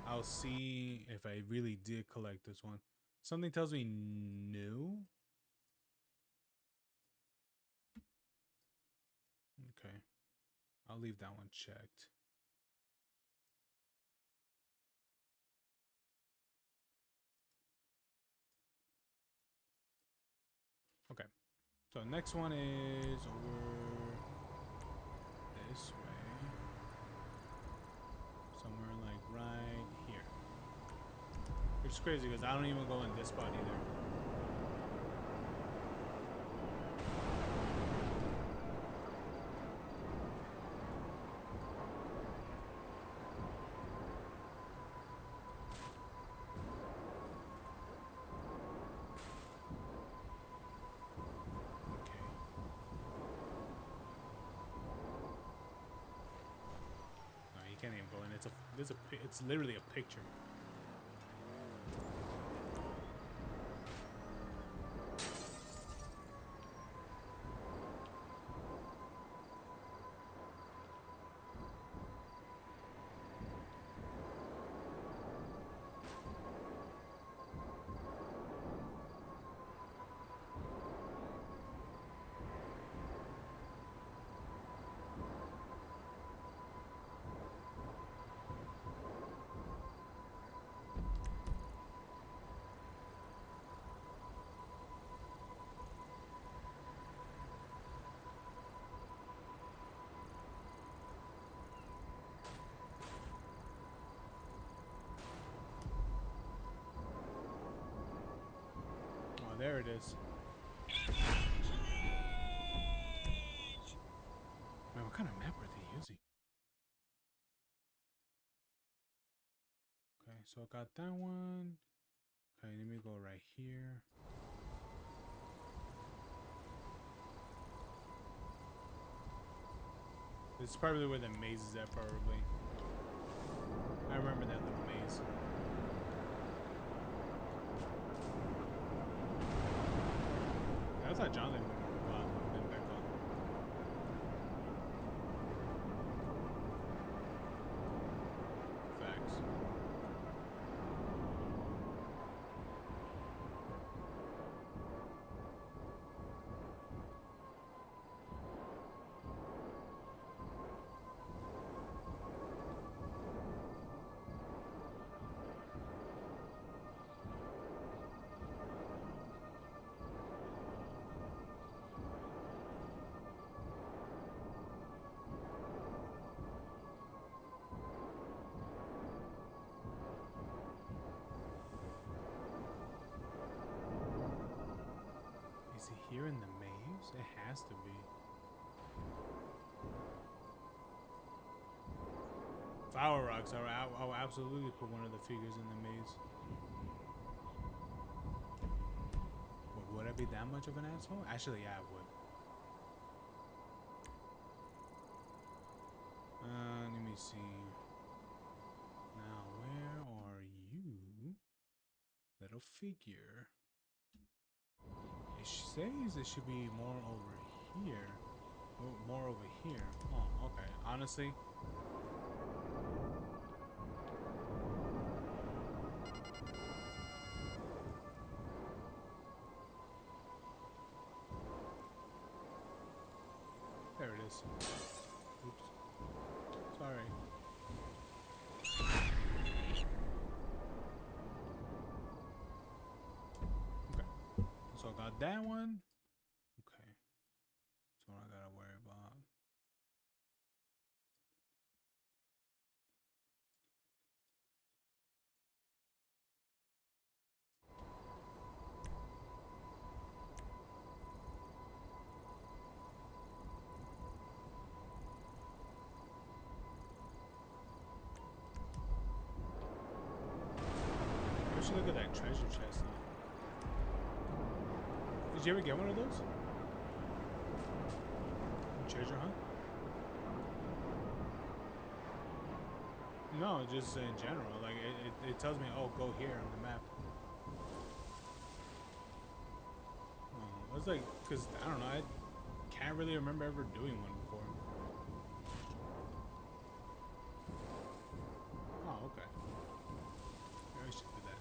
I'll see if I really did collect this one. Something tells me no. Okay. I'll leave that one checked. Okay. So next one is over this way. Somewhere like right here. Which is crazy because I don't even go in this spot either. No, you can't even go in. It's literally a picture. there it is. Man, what kind of map are they using? Okay, so I got that one. Okay, let me go right here. This is probably where the maze is at, probably. I remember that little maze. I thought Jonathan been back on. Facts. Is he here in the maze? It has to be. Flower rocks. I'll absolutely put one of the figures in the maze. Would I be that much of an asshole? Actually, yeah, I would. Let me see. Now, where are you, little figure? It says it should be more over here. More over here. Oh, okay. Honestly. There it is. Oops. Sorry. Okay. So I got that one. Okay. So I gotta worry about. We should look at that treasure chest now. Did you ever get one of those? Treasure hunt? No, just in general. Like it tells me, oh, go here on the map. Oh, it's like, cause I don't know, I can't really remember ever doing one before. Oh, okay. Maybe I should do that.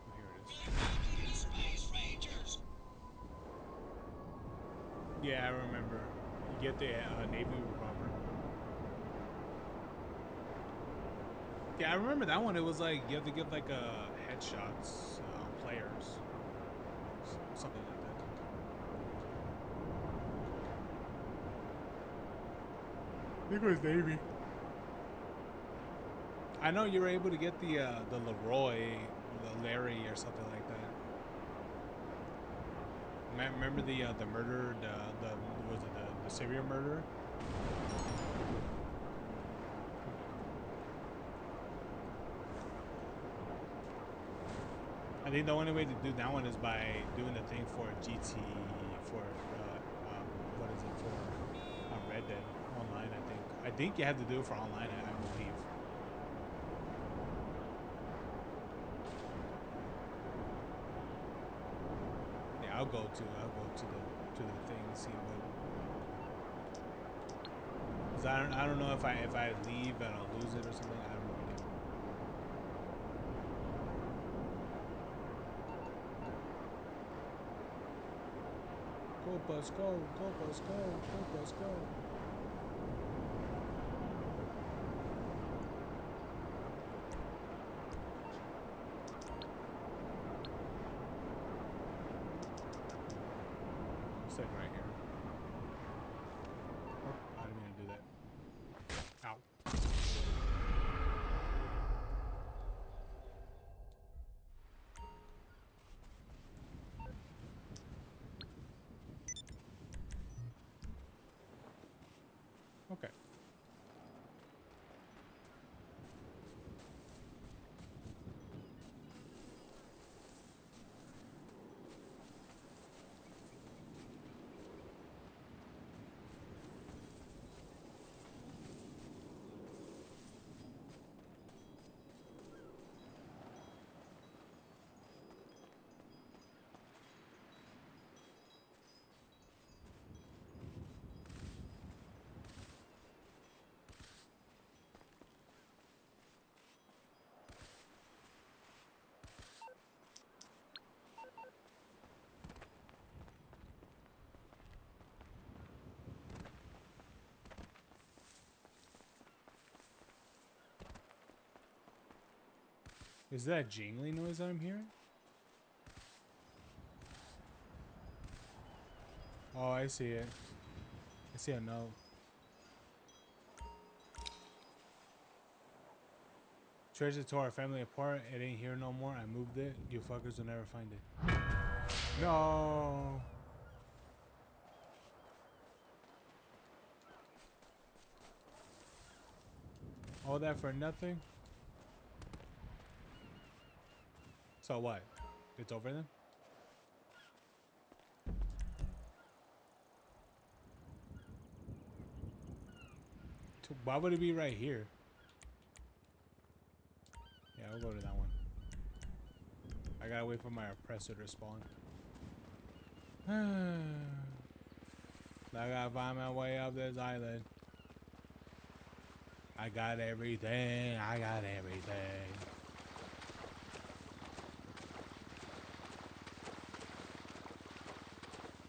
Oh, here it is. Space Rangers! Yeah, I remember. You get the Navy revolver. Yeah, I remember that one. It was like you have to give like headshots on players, something like that. I think it was Navy. I know you were able to get the Leroy, the Larry, or something like that. Remember the murder, the was it the serial murderer? I think the only way to do that one is by doing the thing for GT for what is it for Red Dead Online. I think you have to do it for online. I believe. Yeah, I'll go to the thing and see what. Cause I don't know if I leave and I'll lose it or something. I don't know. Go bus go, go bus go, go bus go. Sitting right here. Oh, I didn't mean to do that. Ow. Is that jingling noise that I'm hearing? Oh, I see it. I see a note. Treasure tore our family apart. It ain't here no more. I moved it. You fuckers will never find it. No. All that for nothing? So what? It's over then? Why would it be right here? Yeah, we'll go to that one. I gotta wait for my oppressor to spawn. I gotta find my way up this island. I got everything. I got everything.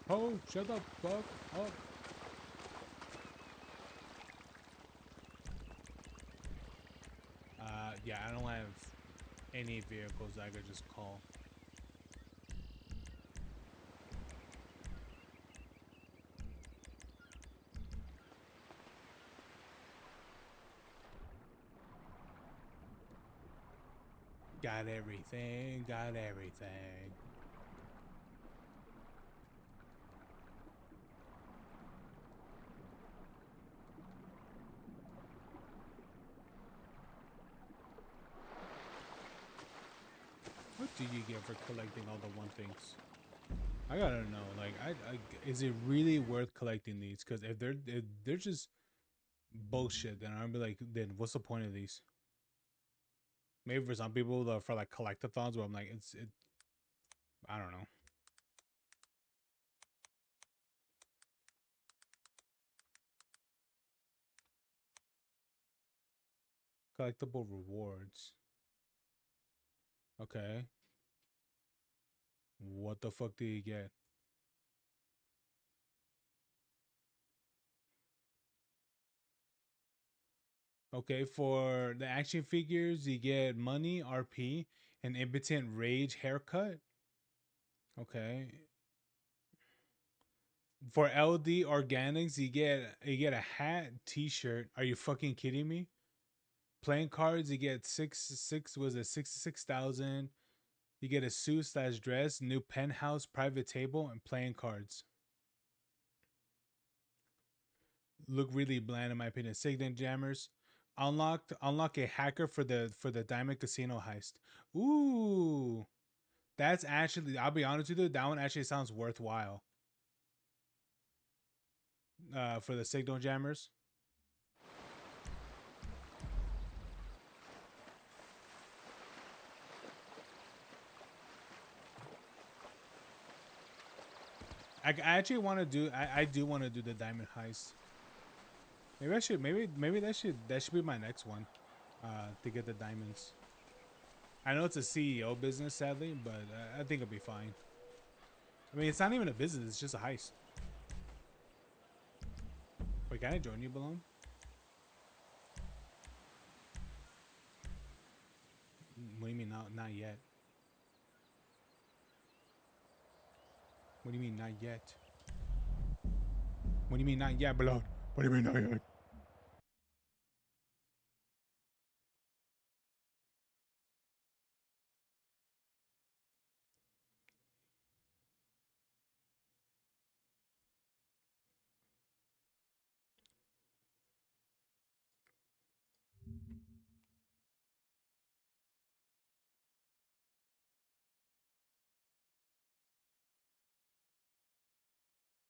Oh, shut the fuck up. Yeah, I don't have any vehicles I could just call. Got everything, got everything. What do you get for collecting all the one things? I gotta know, like, is it really worth collecting these? Because if they're just bullshit, then I'll be like, then what's the point of these? Maybe for some people, for like collectathons, where I'm like, I don't know. Collectible rewards. Okay. What the fuck do you get? Okay, for the action figures, you get money, RP, an impotent rage haircut. Okay. For LD organics, you get a hat, t-shirt. Are you fucking kidding me? Playing cards, you get six was it 66,000. You get a suit slash dress, new penthouse, private table, and playing cards. Look really bland in my opinion. Signet jammers. Unlock a hacker for the Diamond Casino heist. Ooh. That's actually, I'll be honest with you, that one actually sounds worthwhile. For the signal jammers. I actually want to do. I do want to do the diamond heist. Maybe I should. Maybe that should be my next one. To get the diamonds. I know it's a CEO business, sadly, but I think it'll be fine. I mean, it's not even a business; it's just a heist. Wait, can I join you, Balone? What do you mean not yet? What do you mean not yet? What do you mean not yet, Balone? What do you mean not yet?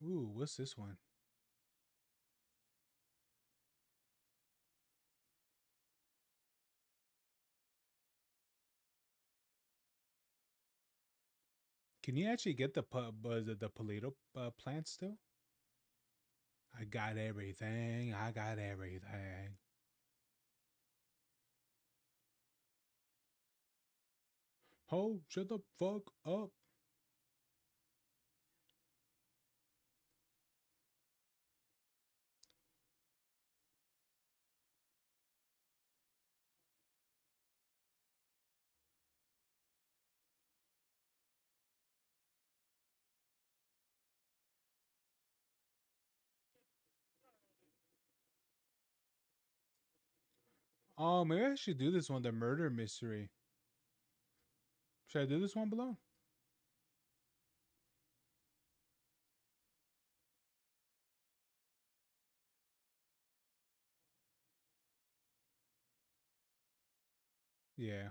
Ooh, what's this one? Can you actually get the Polito plant still? I got everything. I got everything. Oh, shut the fuck up. Oh, maybe I should do this one, the murder mystery. Should I do this one below? Yeah.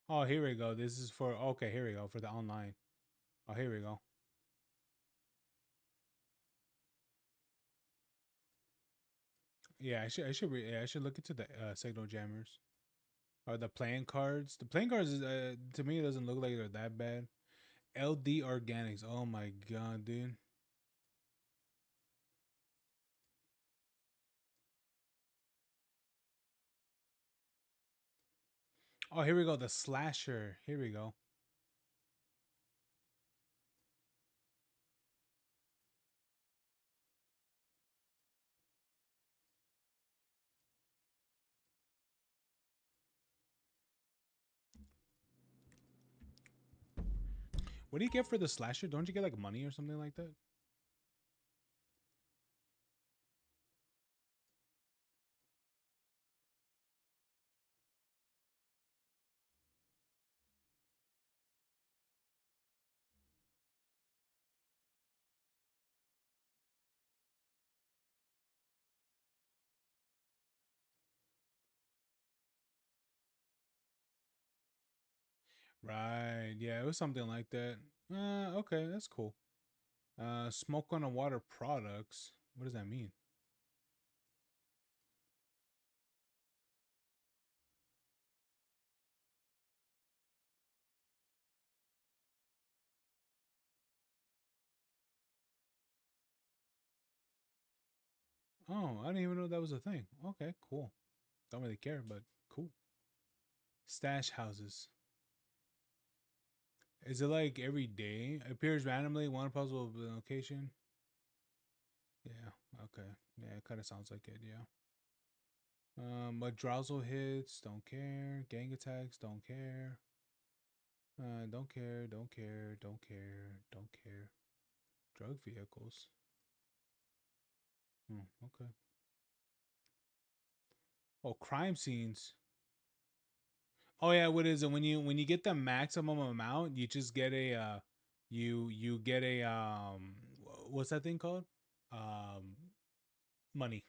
Oh, here we go. This is for okay. Here we go for the online. Oh, here we go. Yeah, I should look into the signal jammers or the playing cards. The playing cards is, to me, it doesn't look like they're that bad. LD Organics. Oh my god, dude. Oh, here we go. The slasher. Here we go. What do you get for the slasher? Don't you get like money or something like that? Right. Yeah, it was something like that. Okay, that's cool. Smoke on the water products. What does that mean? Oh, I didn't even know that was a thing. Okay, cool. Don't really care, but cool. Stash houses. Is it like every day? Appears randomly, one puzzle location. Yeah, okay. Yeah, it kind of sounds like it, yeah. Arousal hits, don't care. Gang attacks, don't care. Don't care, don't care, don't care, don't care. Drug vehicles. Hmm, okay. Oh, crime scenes. Oh yeah, what is it? When you get the maximum amount, you just get a you get a what's that thing called? Um money.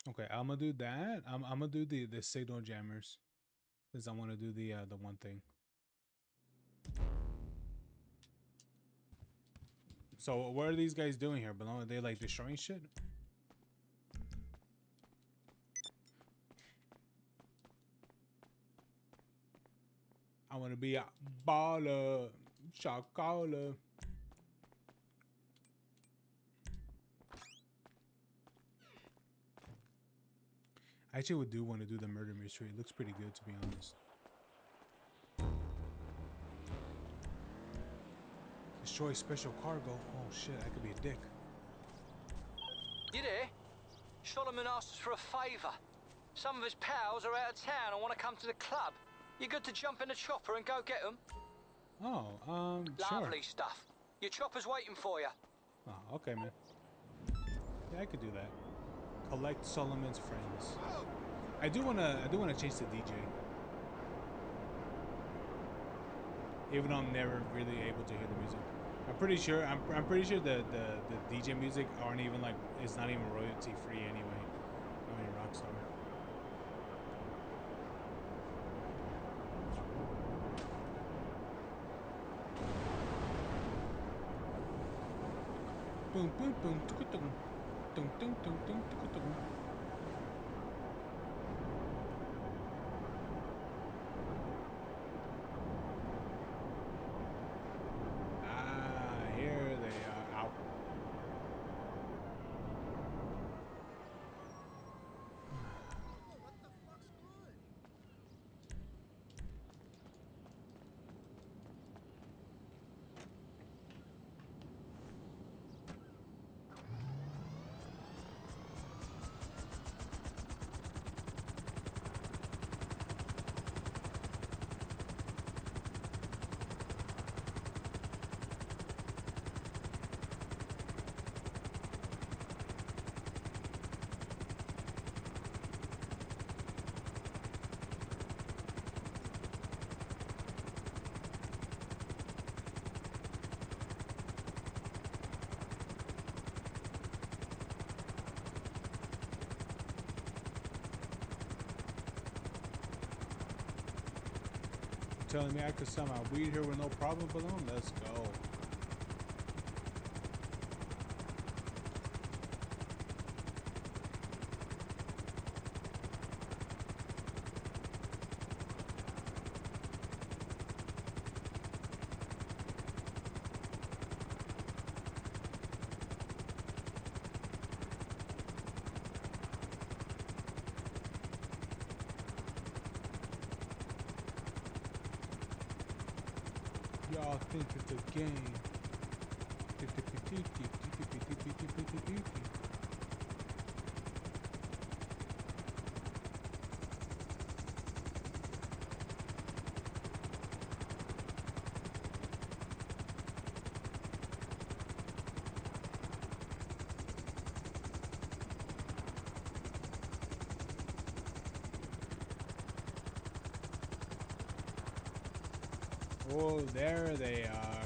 Okay, I'm gonna do that. I'm gonna do the signal jammers because I want to do the one thing. So what are these guys doing here? Below, are they like destroying shit? I want to be a baller, shakala. I actually would do want to do the murder mystery. It looks pretty good, to be honest. Destroy special cargo. Oh shit, I could be a dick. You there? Solomon asked us for a favour. Some of his pals are out of town and want to come to the club. You good to jump in the chopper and go get them? Oh, sure. Lovely stuff. Your chopper's waiting for you. Oh, okay, man. Yeah, I could do that. Collect Solomon's friends. I do wanna chase the DJ. Even though I'm never really able to hear the music. I'm pretty sure the DJ music aren't even like it's not even royalty free anyway. I mean Rockstar. boom, boom, boom, tuk-tuk. Dum, dum, dum, dum, tuk-tuk. Ah, here they are. Ow. Telling me I could somehow weed here with no problem, balloon? Let's go. Y'all think it's a game. Oh, there they are.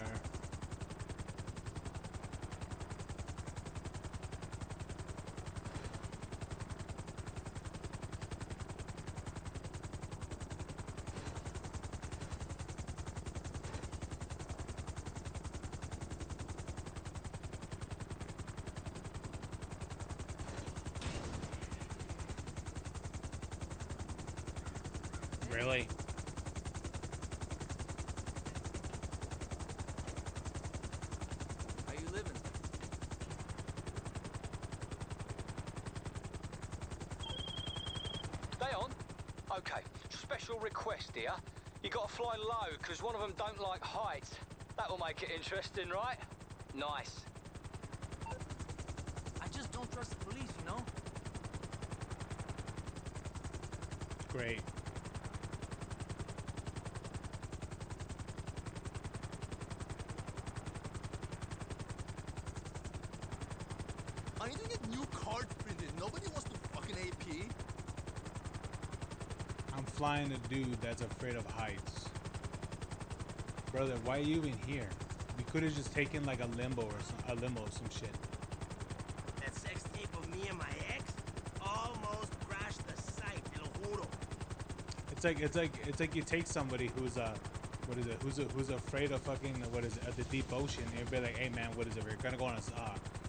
Really? How you living? Stay on. Okay, special request here. You gotta fly low, because one of them don't like heights. That'll make it interesting, right? Nice. I just don't trust the police, you know? Great. I need to get new cards printed. Nobody wants to fucking AP. I'm flying a dude that's afraid of heights. Brother, why are you even here? We could have just taken like a limo or some shit. That sex tape of me and my ex almost crashed the site, te lo juro. It's like you take somebody who's what is it? Who's afraid of fucking what is it? The deep ocean. And be like, hey man, what is it? We're gonna go on a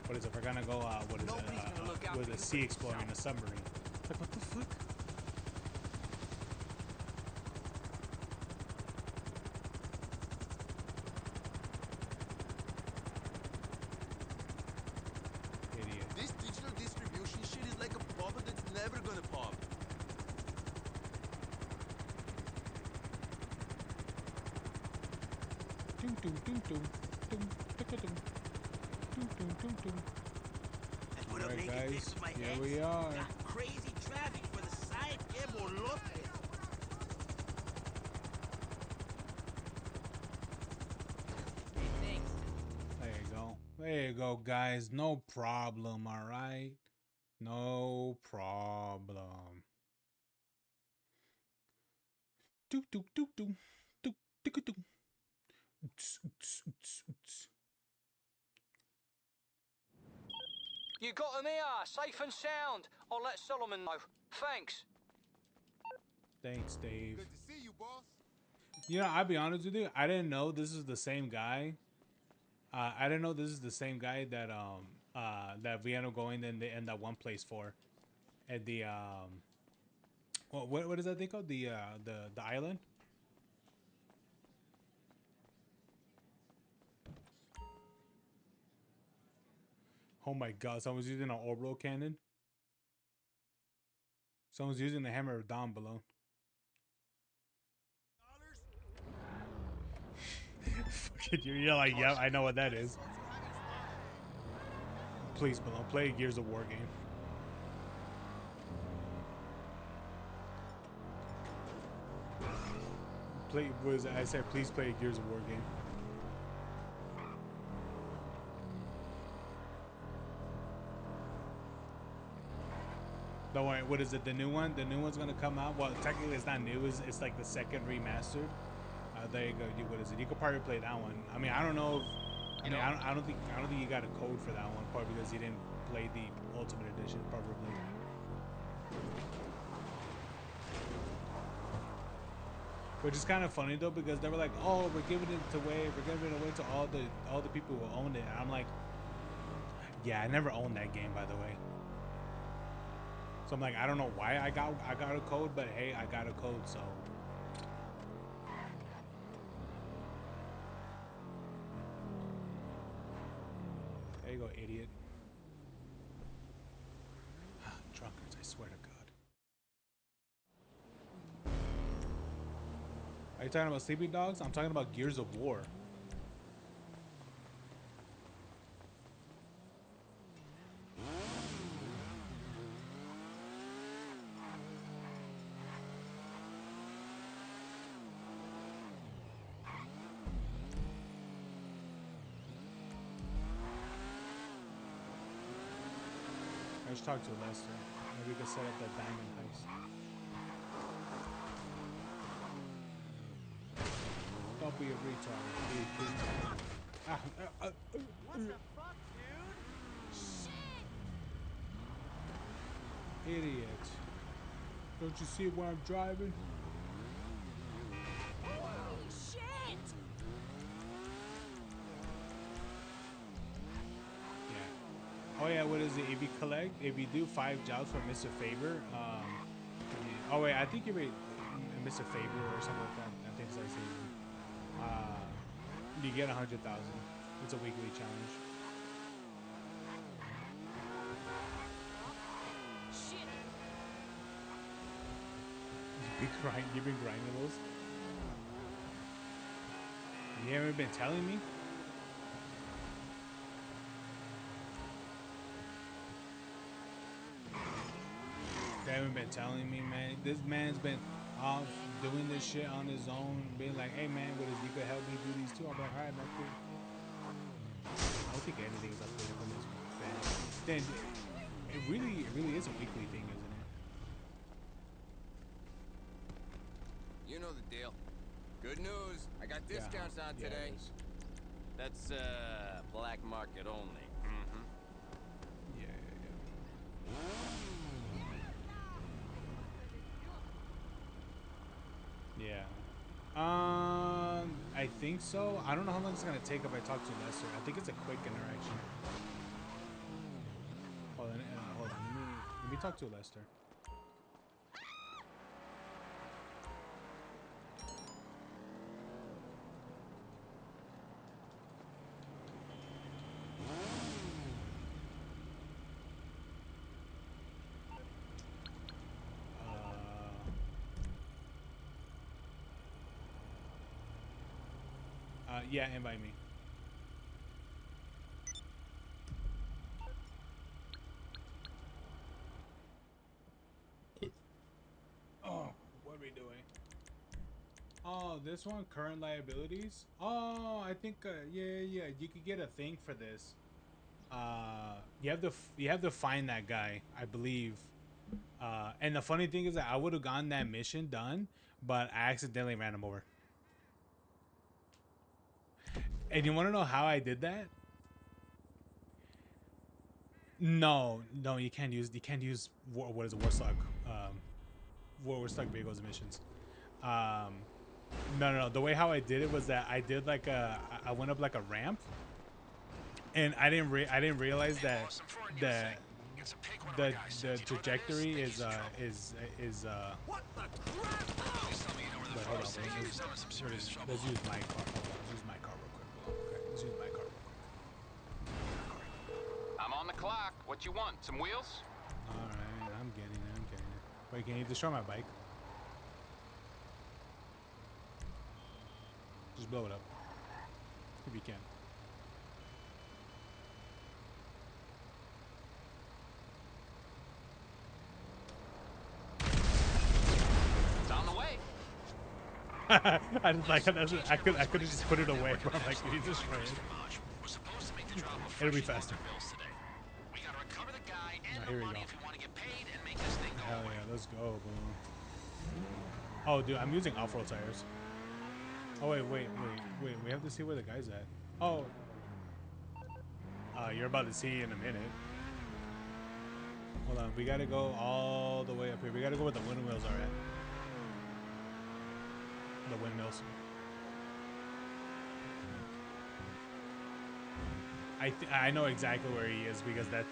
what is it? We're gonna go what is Nobody's it? gonna look out With for a you sea but exploring in a yourself. submarine. Like what the fuck? Idiot. This digital distribution shit is like a bubble that's never gonna pop. Doom doom doom doom doom doom doom doom doom doom doom. I put up Alright naked guys, pics with my here ex. we are. Got crazy traffic for the site. Que bolotes. Hey, thanks. There you go. There you go, guys. No problem, alright? No problem. Do do do do do do do. Oots, oots, oots, oots. You got them here, safe and sound. I'll let Solomon know. Thanks. Thanks, Dave. Good to see you, boss. You know, I'll be honest with you. I didn't know this is the same guy. I didn't know this is the same guy that that we ended up going in that one place for, at the what is that thing called, the island. Oh my god! Someone's using an orbital cannon. Someone's using the hammer of Dawn below. Fucking you're like, yeah, I know what that is. Please, below, play a Gears of War game. I said, please play a Gears of War game. Don't worry, what is it? The new one? The new one's gonna come out. Well, technically it's not new. It's like the second remastered. There you go. What is it? You could probably play that one. I mean, I don't know. I don't think you got a code for that one. Probably because you didn't play the Ultimate Edition. Probably. Which is kind of funny though, because they were like, "Oh, we're giving it away. We're giving it away to all the people who owned it." And I'm like, "Yeah, I never owned that game, by the way." So I'm like, I don't know why I got a code, but hey, I got a code, so. There you go, idiot. Drunkards, I swear to God. Are you talking about Sleeping Dogs? I'm talking about Gears of War. Let's talk to Lester. Maybe we can set up that diamond heist. Don't be a retard. What the fuck, dude? Shit! Idiot. Don't you see where I'm driving? Holy shit! Yeah. Oh yeah, what is it? If you do 5 jobs for Mr. Favor, oh wait, I think you read Mr. Favor or something like that. I think it's like you get 100,000. It's a weekly challenge. Shit! You've been grinding those? You haven't been telling me? They haven't been telling me, man. This man's been off doing this shit on his own, being like, hey man, what is you could help me do these too? I'm like, alright, man, cool. I don't think anything's updated from this band. Then it really is a weekly thing, isn't it? You know the deal. Good news, I got discounts on today. That's black market only. Mm-hmm. Yeah. I think so. I don't know how long it's gonna take if I talk to Lester. I think it's a quick interaction. Hold on, let me talk to Lester. Yeah, invite me. Oh, what are we doing? Oh, this one, current liabilities. Oh, I think yeah, you could get a thing for this. You have to find that guy, I believe. And the funny thing is that I would have gotten that mission done, but I accidentally ran him over. And you want to know how I did that? No, you can't use what is it, Warstock vehicles missions. No. The way how I did it was that I did like I went up like a ramp, and I didn't realize that the the trajectory is What the crap? wait, hold on, let's use my car. Hold on, let's use my car real quick. Hold on, okay, let's use my car real quick. I'm on the clock. What you want? Some wheels? All right, I'm getting it. Wait, can you destroy my bike? Just blow it up if you can. I just like I could have just put it away, bro. I'm like, you just destroy it. It'll be faster. Now, here we go. Hell yeah, let's go, bro. Oh, dude, I'm using off-road tires. Oh wait. We have to see where the guy's at. Oh, you're about to see in a minute. Hold on, we gotta go all the way up here. We gotta go where the windmills are at. The windmills. I know exactly where he is because that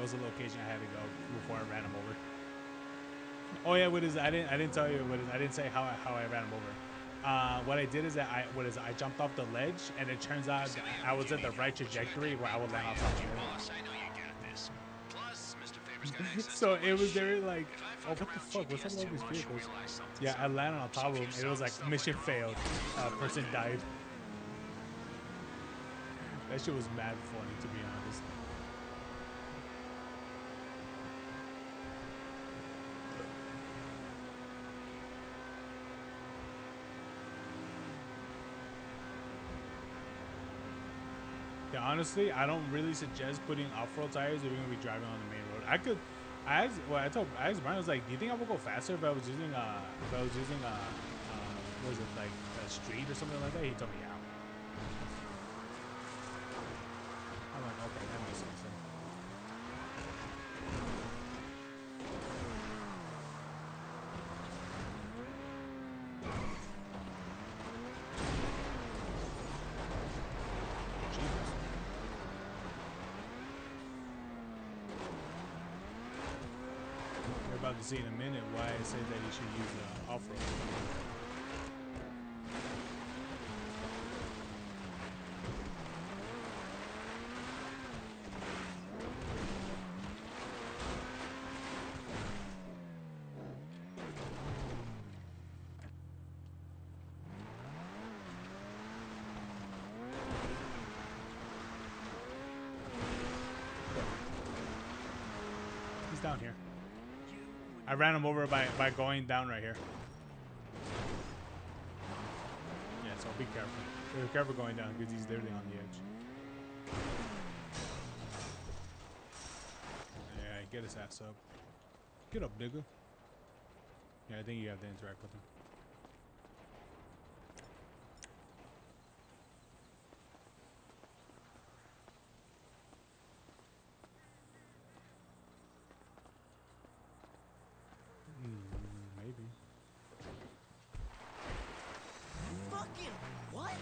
was the location I had to go before I ran him over. Oh yeah, I didn't tell you I didn't say how I ran him over. What I did is that I jumped off the ledge, and it turns out that I was in the right trajectory where I would land on top of him. So it was there like, oh, what the fuck? What's up with all these vehicles? Yeah, I landed on top of him. It was like mission failed. Person died. That shit was mad funny, to be honest. Yeah, honestly, I don't really suggest putting off-road tires if you're gonna be driving on the main road. I asked Brian, I was like, do you think I would go faster if I was using what was it, like a street or something like that? He told me, yeah. I'm like, okay, that makes sense then. You're about to see in a minute why I say that you should use off-road. He's down here. I ran him over by going down right here. Yeah, so be careful. Be careful going down because he's literally on the edge. Yeah, get his ass up. Get up, nigga. Yeah, I think you have to interact with him. Maybe. Fucking what?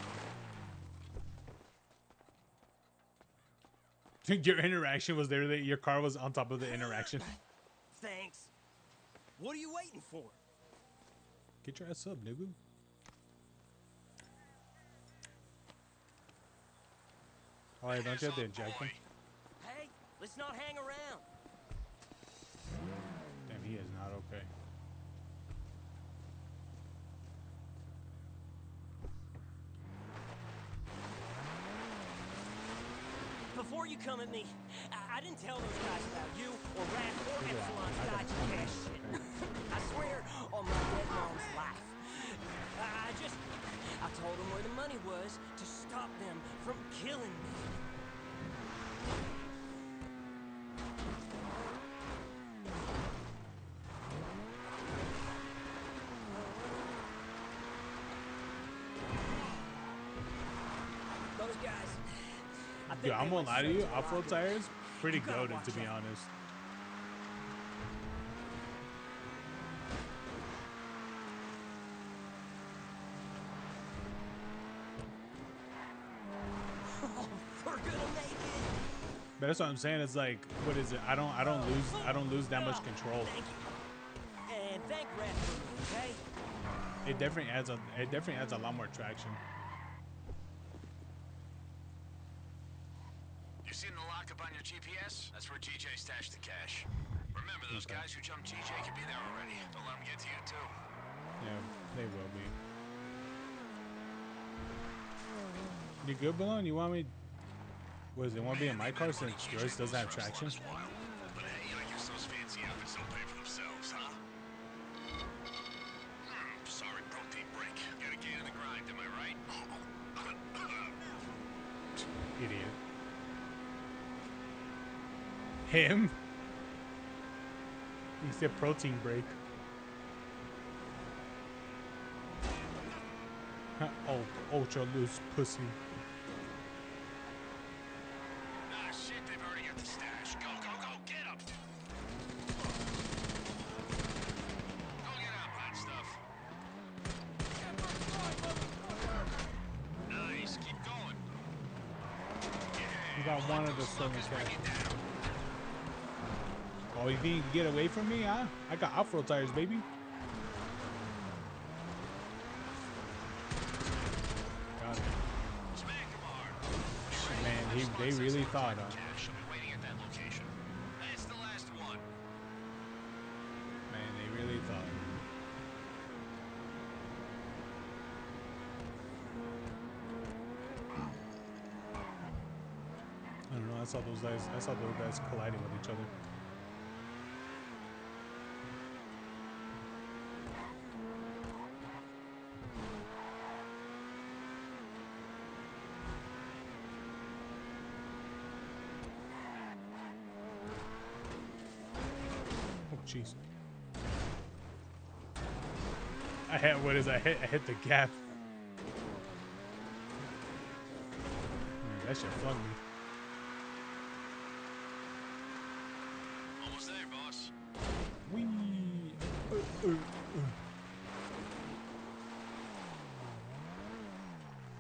Your interaction was there. Your car was on top of the interaction. Thanks. What are you waiting for? Get your ass up, nigga. Oh, yeah, don't you have to eject him? Hey, let's not hang around. Damn, he is not okay. Before you come at me, I didn't tell those guys about you or Rat or Epsilon's guide to cash shit. I swear on my dead mom's life. I told them where the money was to stop them from killing me. Those guys. Dude, I'm gonna lie to you, off-road tires, pretty goated, to be honest. Oh, we're gonna make it. But that's what I'm saying. It's like, what is it? I don't lose that much control. Thank you. And thank Red for me, okay? It definitely adds a lot more traction. You seen the lockup on your GPS? That's where TJ stashed the cash. Remember, those guys who jumped TJ could be there already. Don't let them get to you, too. Yeah, they will be. You good, Balone? You want me? What is it? Want to be in my car since yours doesn't have traction? But hey, I guess those fancy outfits don't pay for themselves, huh? Sorry, protein break. Gotta get in the grind, am I right? Idiot. Him? He said protein break. Oh, ultra loose pussy. Ah, shit, they've already got the stash. Go, go, go, get up! Go get up, hot stuff. Nice, keep going. You got one of the stolen cash. Oh, you think you can get away from me, huh? I got off-road tires, baby. Got it. Man, they really thought, She'll be waiting at that location. That's the last one. Man, they really thought. I don't know. I saw those guys colliding with each other. Oh, jeez. I hit the gap. Man, that shit flung me. Almost there, boss. Wee.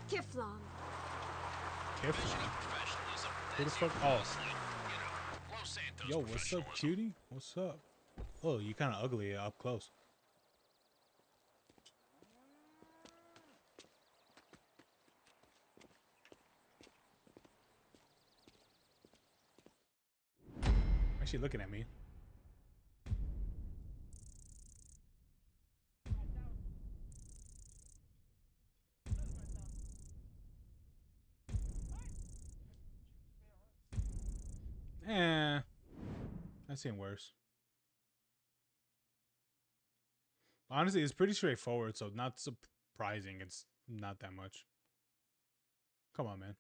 Kiflon. Kiflon? Who the fuck? Oh. Yo, what's up, cutie? What's up? Oh, you kind of ugly up close. Why is she looking at me? I've seen worse. Honestly, it's pretty straightforward, so not surprising. It's not that much. Come on, man.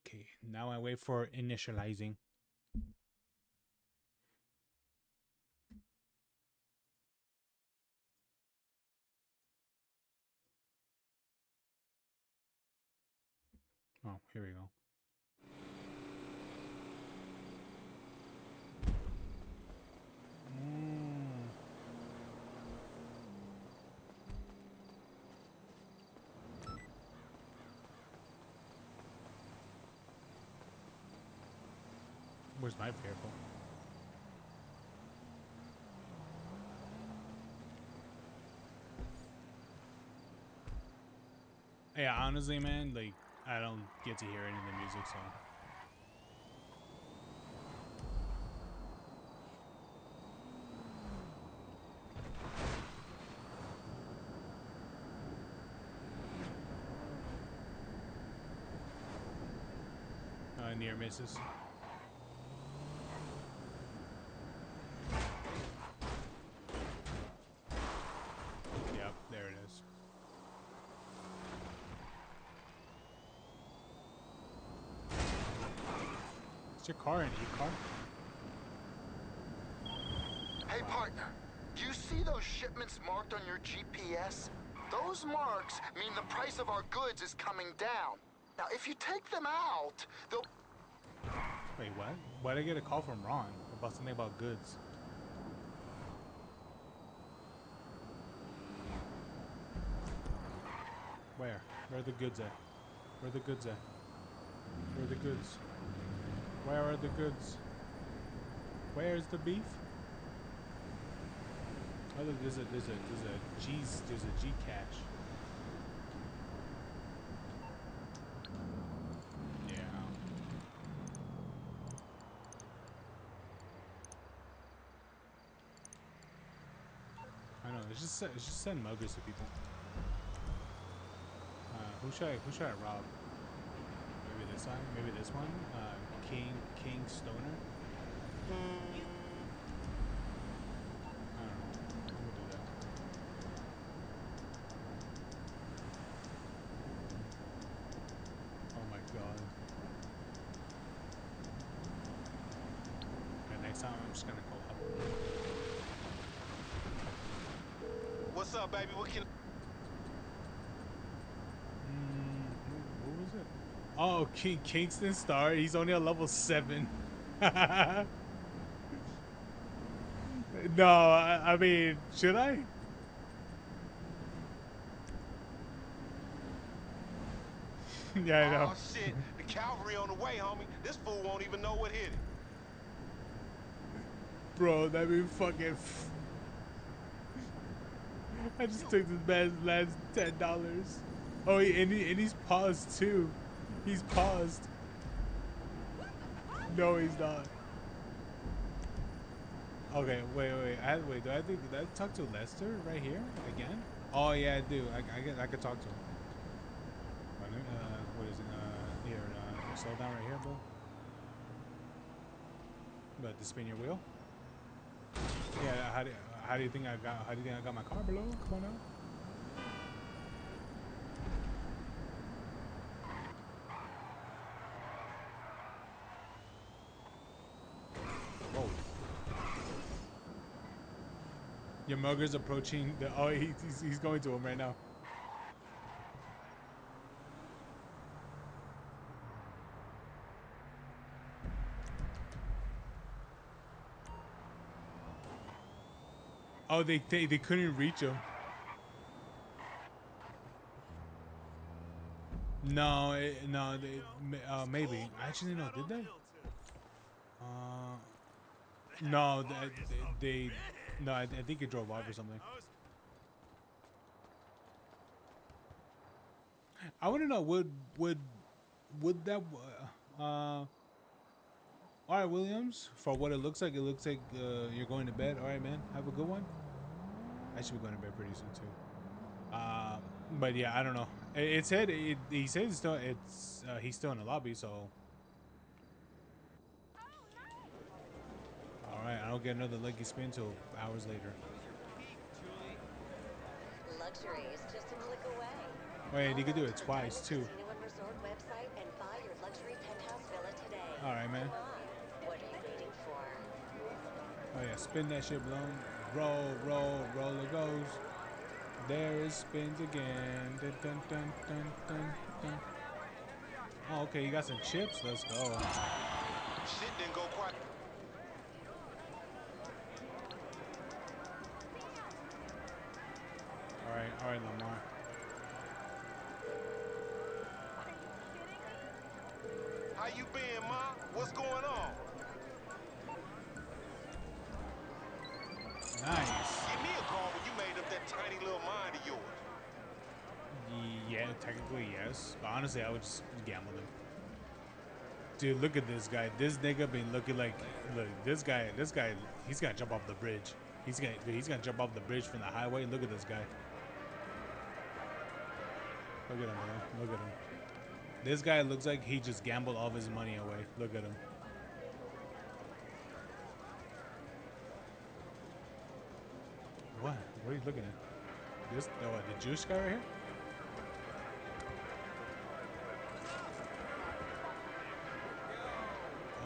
Okay, now I wait for initializing. Oh, here we go. Where's my vehicle? Yeah, honestly, man, like, I don't get to hear any of the music, so. Near misses. Yep, there it is. Is your car an e-car? Hey, partner, do you see those shipments marked on your GPS? Those marks mean the price of our goods is coming down. Now, if you take them out, they'll... Wait, what? Why did I get a call from Ron about something about goods? Where? Where are the goods at? Where are the goods at? Where are the goods? Where are the goods? Where's the beef? Oh, look, there's a G cache. Yeah. I know. It's just send muggers to people. Who should I rob? Maybe this one. Maybe this one. King Stoner. I don't know. I'm gonna do that. Oh my god. Okay, next time I'm just gonna go up. What's up, baby? What can... What was it? Oh, Kingston Star. He's only on level 7. No, I mean, should I? Yeah, I know. Oh, shit. The cavalry on the way, homie. This fool won't even know what hit him. Bro, that be fucking... I just took this man's last $10. Oh, and he's paused too. He's paused. No, he's not. Okay, wait. Do I talk to Lester right here again? Oh yeah, I do. I could talk to him. What is it? Here, slow down right here, bro. But to spin your wheel. Yeah. How do you think I got my car below? Come on now. Whoa. Your mugger's approaching the... Oh, he's going to him right now. Oh, they couldn't reach him. No, maybe. Actually, no. Did they? No, they no. I think it drove off or something. I want to know would that all right, Williams, for what it looks like you're going to bed. All right, man, have a good one. I should be going to bed pretty soon too. But yeah, I don't know. He said he's still he's still in the lobby, so all right, I don't get another leggy spin till hours later. Luxury is just a click away. Wait, you could do it twice too. Resort website and buy your luxury penthouse villa today. All right, man. Come on. What are you waiting for? Oh yeah, spin that shit, blown. Roll it goes. There it spins again. Dun, dun, dun, dun, dun, dun. Oh, okay, you got some chips. Let's go. Shit didn't go quite... All right, Lamar. How you been, Ma? What's going on? Nice. Give me a call when you made up that tiny little mind of yours. Yeah, technically yes. But honestly, I would just gamble them. Dude, look at this guy. This nigga been looking like... Look, this guy, he's gonna jump off the bridge. He's gonna jump off the bridge from the highway. Look at this guy. Look at him, bro. Look at him. This guy looks like he just gambled all of his money away. Look at him. What? What are you looking at? This, the juice guy right here?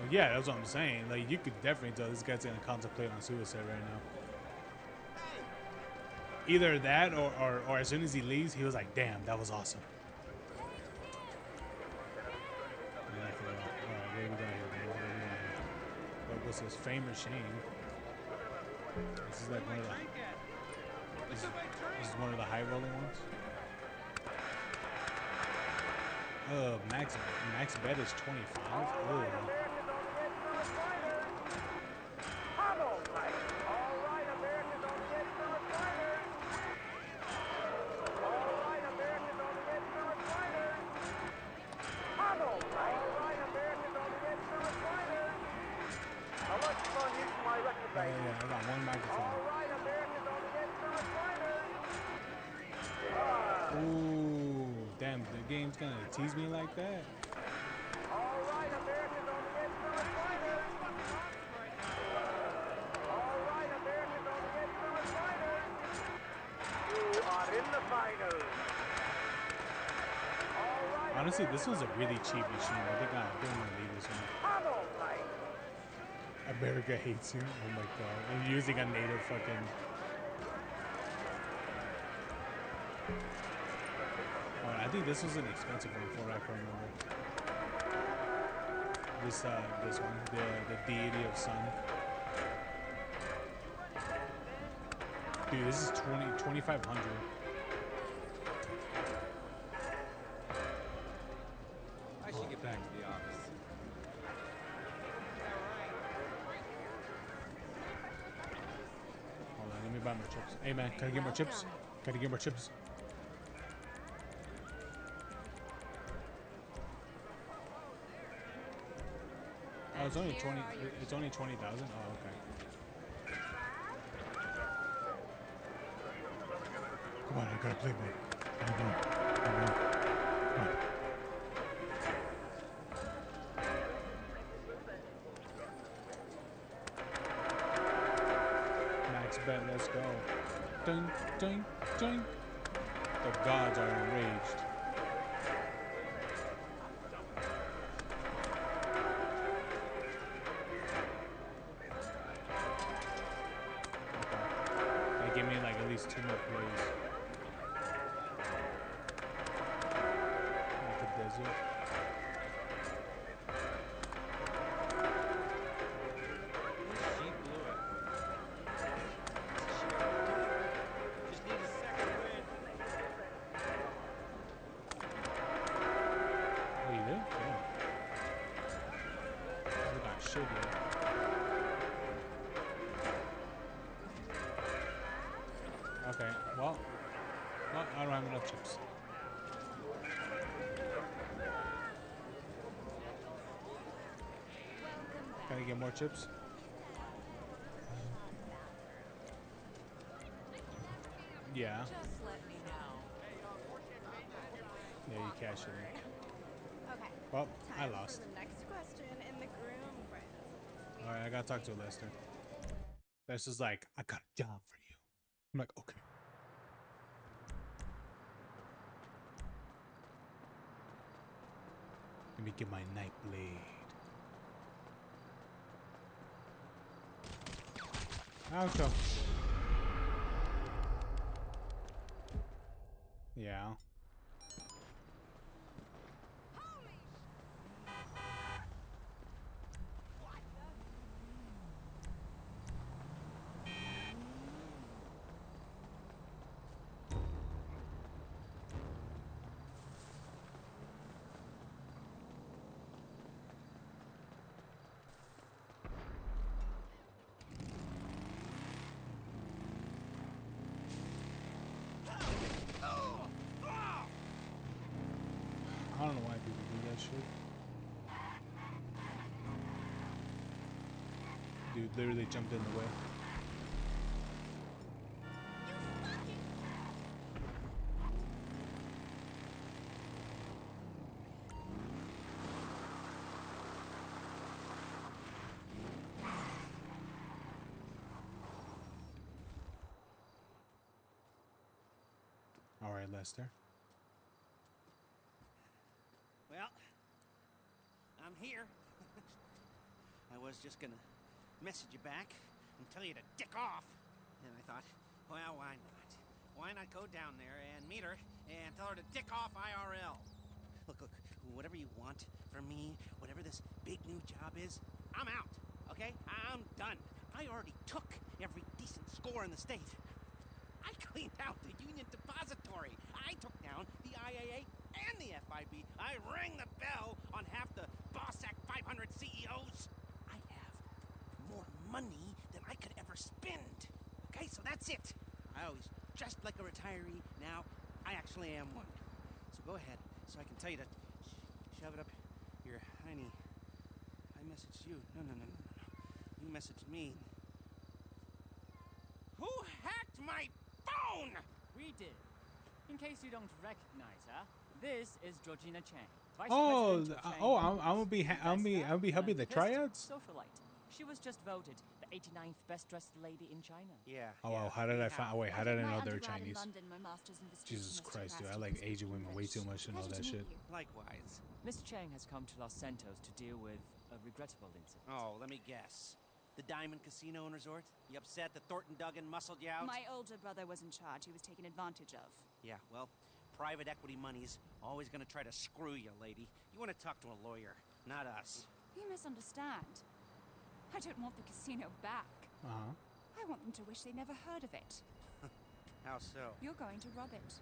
Oh Yeah, that's what I'm saying. Like, you could definitely tell this guy's gonna contemplate on suicide right now. Either that, or as soon as he leaves, he was like, "Damn, that was awesome." And I flew off. All right, what are we doing here, man? What are we doing here? What was this? Fame or shame? This is like one of the. This is one of the high rolling ones. Max bet is 25. Ugh. Yeah, I got one microphone. Ooh, damn, the game's gonna tease me like that. You are in the finals. Honestly, this was a really cheap machine. I think I'm gonna leave this one. America hates you. Oh my god. And using a native fucking. Oh, I think this was an expensive one for what I can remember. This one, the deity of sun. Dude, this is 2,500. I should get back to the office. Hold on, let me buy more chips. Hey man, can I get more chips? Can I get more chips? Oh, it's only 20. It's only 20,000. Oh, okay. Come on, I gotta play more. Come on. Max bet, let's go. Ding, ding, ding. The gods are enraged. They give me like at least 2 more plays. Like the desert. She blew it. Just need a second win. Oh, you did? Damn. Look at shit here. Okay, well, I don't have enough chips. Can I get more chips? Yeah. Just let me know. Yeah, you cash it in. Okay. Well, I Time lost. for the next question in the groom quiz. Alright, I gotta talk to Lester. Lester's like, I got a job for you. I'm like, okay. Let me get my night blade. Okay. Yeah. I don't know why people do that shit. Dude literally jumped in the way. Alright, Lester. Well, I'm here. was just gonna message you back and tell you to dick off. And I thought, well, why not? Why not go down there and meet her and tell her to dick off IRL? Look, whatever you want from me, whatever this big new job is, I'm out, okay? I'm done. I already took every decent score in the state. I cleaned out the Union Depository. I took down the IAA and the FIB. I rang the bell on half the Boss Act 500 CEOs. I have more money than I could ever spend. Okay, so that's it. I always dressed like a retiree. Now, I actually am one. So go ahead, so I can tell you to shove it up your hiney. I messaged you. No. You messaged me. Who hacked my phone? We did. In case you don't recognize her, this is Georgina Chang, Vice Oh, President of Chang I'm Holdings. gonna be I'll be helping the triads. Socialite. She was just voted the 89th best dressed lady in China. Yeah. Oh wow, how did I find? Wait, how did I know they were Chinese? Jesus Mr. Christ, dude, I Crafty like can speak Asian women way English. too much to know Pleasure that to shit. meet you. Likewise. Miss Chang has come to Los Santos to deal with a regrettable incident. Oh, let me guess. The Diamond Casino and Resort? You upset that Thornton Duggan muscled you out? My older brother was in charge. He was taken advantage of. Yeah, well, private equity money's always gonna try to screw you, lady. You wanna talk to a lawyer, not us. You misunderstand. I don't want the casino back. Uh-huh. I want them to wish they never heard of it. How so? You're going to rob it.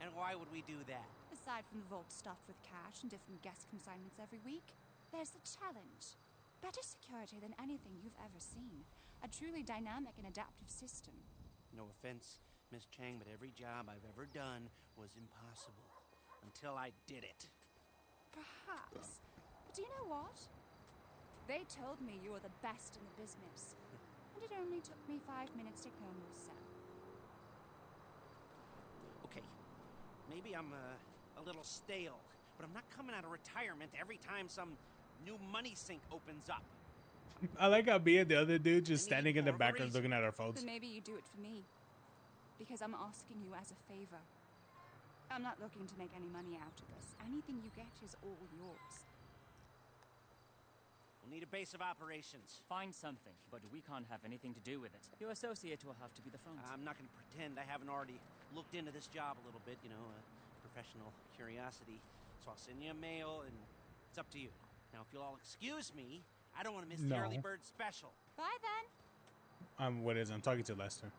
And why would we do that? Aside from the vault stuffed with cash and different guest consignments every week, there's the challenge. Better security than anything you've ever seen. A truly dynamic and adaptive system. No offense, Miss Chang, but every job I've ever done was impossible. Until I did it. Perhaps. But do you know what? They told me you were the best in the business. And it only took me 5 minutes to clone your cell. Okay, maybe I'm a little stale, but I'm not coming out of retirement every time some new money sink opens up. I like how me and the other dude just standing in the background looking at our phones. Then maybe you do it for me. Because I'm asking you as a favor. I'm not looking to make any money out of this. Anything you get is all yours. We'll need a base of operations. Find something, but we can't have anything to do with it. Your associate will have to be the front. I'm not going to pretend I haven't already looked into this job a little bit, you know, professional curiosity. So I'll send you a mail, and it's up to you. Now, if you'll all excuse me, I don't want to miss the early bird special. Bye then. What is? I'm talking to Lester.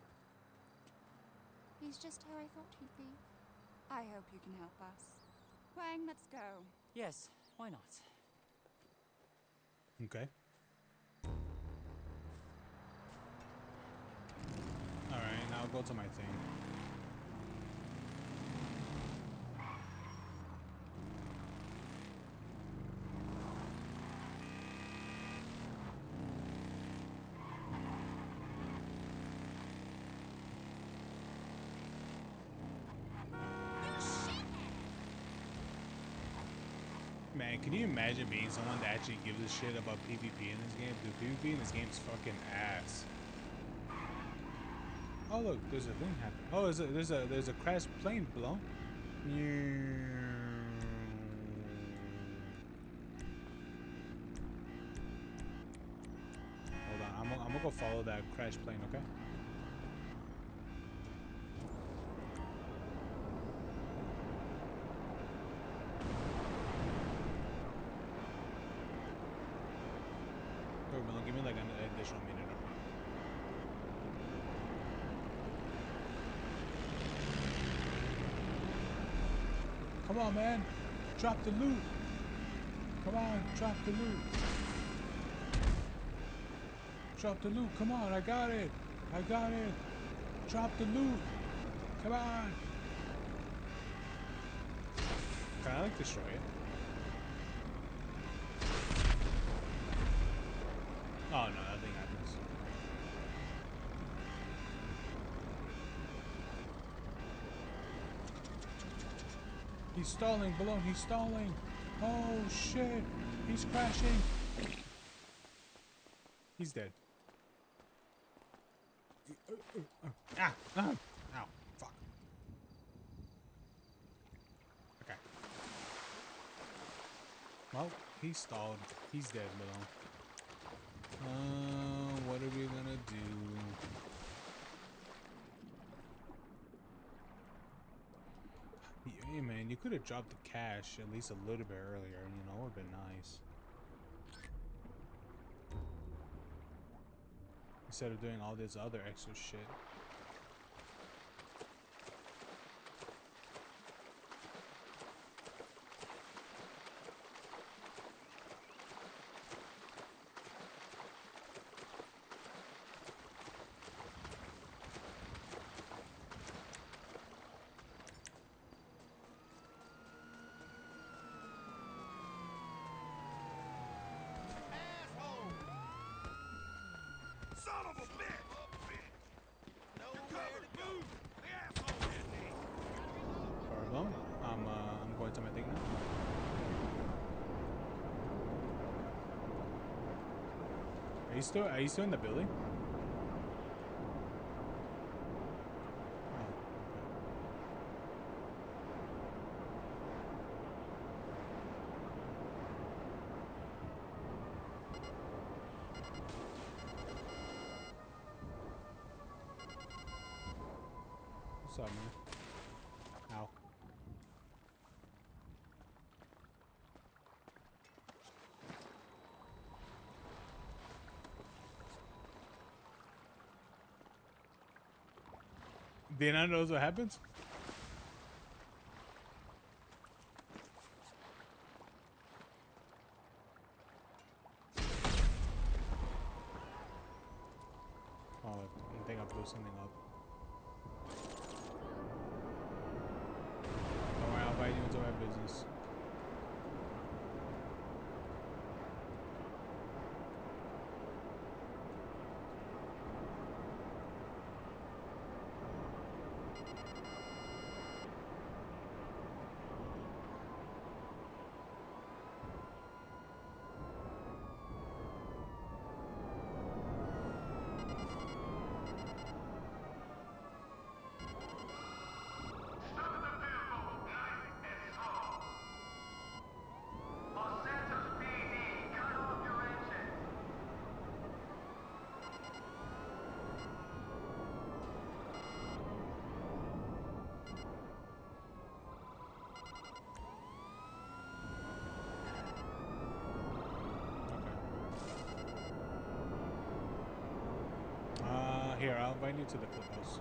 He's just how I thought he'd be. I hope you can help us. Wang, let's go. Yes, why not? Okay. Alright, now I'll go to my thing. Man, can you imagine being someone that actually gives a shit about PvP in this game? Dude, PvP in this game is fucking ass. Oh look, there's a thing happening. Oh, there's a crashed plane below. Hold on, I'm gonna go follow that crashed plane, okay? Give me like an additional minute. Come on, man. Drop the loot. Come on, drop the loot. Drop the loot. Come on, I got it. I got it. Drop the loot. Come on. Can I like destroy it? Oh no, nothing happens. He's stalling, Balloon, he's stalling. Oh shit, he's crashing. He's dead. Ow, fuck. Okay. Well, he stalled. He's dead, Malone. What are we gonna do? Hey, man, you could have dropped the cash at least a little bit earlier. You know, it would have been nice. Instead of doing all this other extra shit. Son of a bitch! Nowhere to go. The asshole hit me. Sorry, I'm going to my thing now. Are you still in the building? What's up, man? Ow. Dana knows what happens? Oh, I think I blew something up. Don't worry, I'll invite you into my business. Here, I'll invite you to the clubhouse.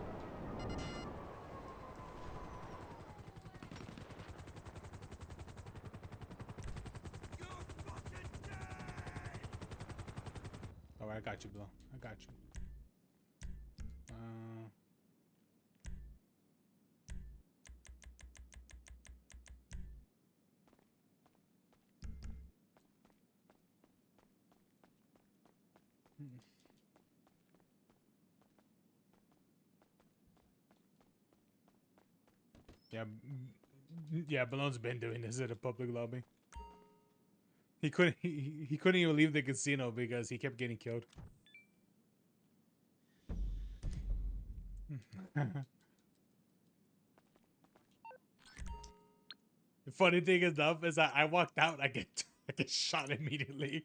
Alright, I got you, Blow. I got you. Yeah, yeah. Ballone's been doing this at a public lobby. He couldn't even leave the casino because he kept getting killed. The funny thing enough is that I walked out, I get shot immediately.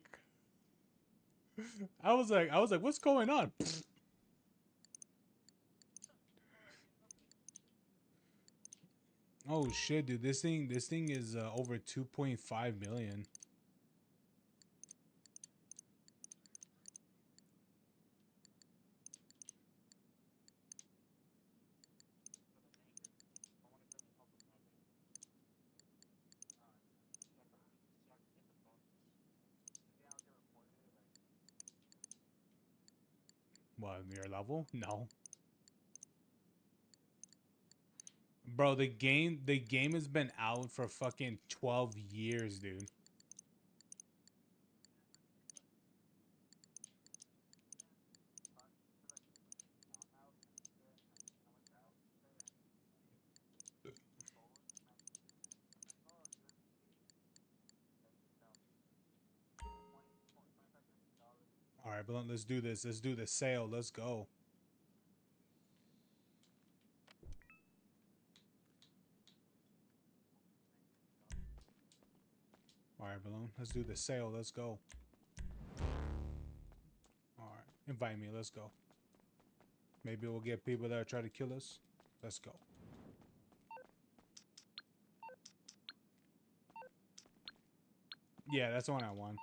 I was like, what's going on? Oh shit, dude, this thing is over 2.5 million. What, your level? No. Bro, the game has been out for fucking 12 years, dude. All right, but let's do this. Let's do the sale. Let's go. All right, Balloon. Let's do the sale. Let's go. All right. Invite me. Let's go. Maybe we'll get people that try to kill us. Let's go. Yeah, that's the one I want.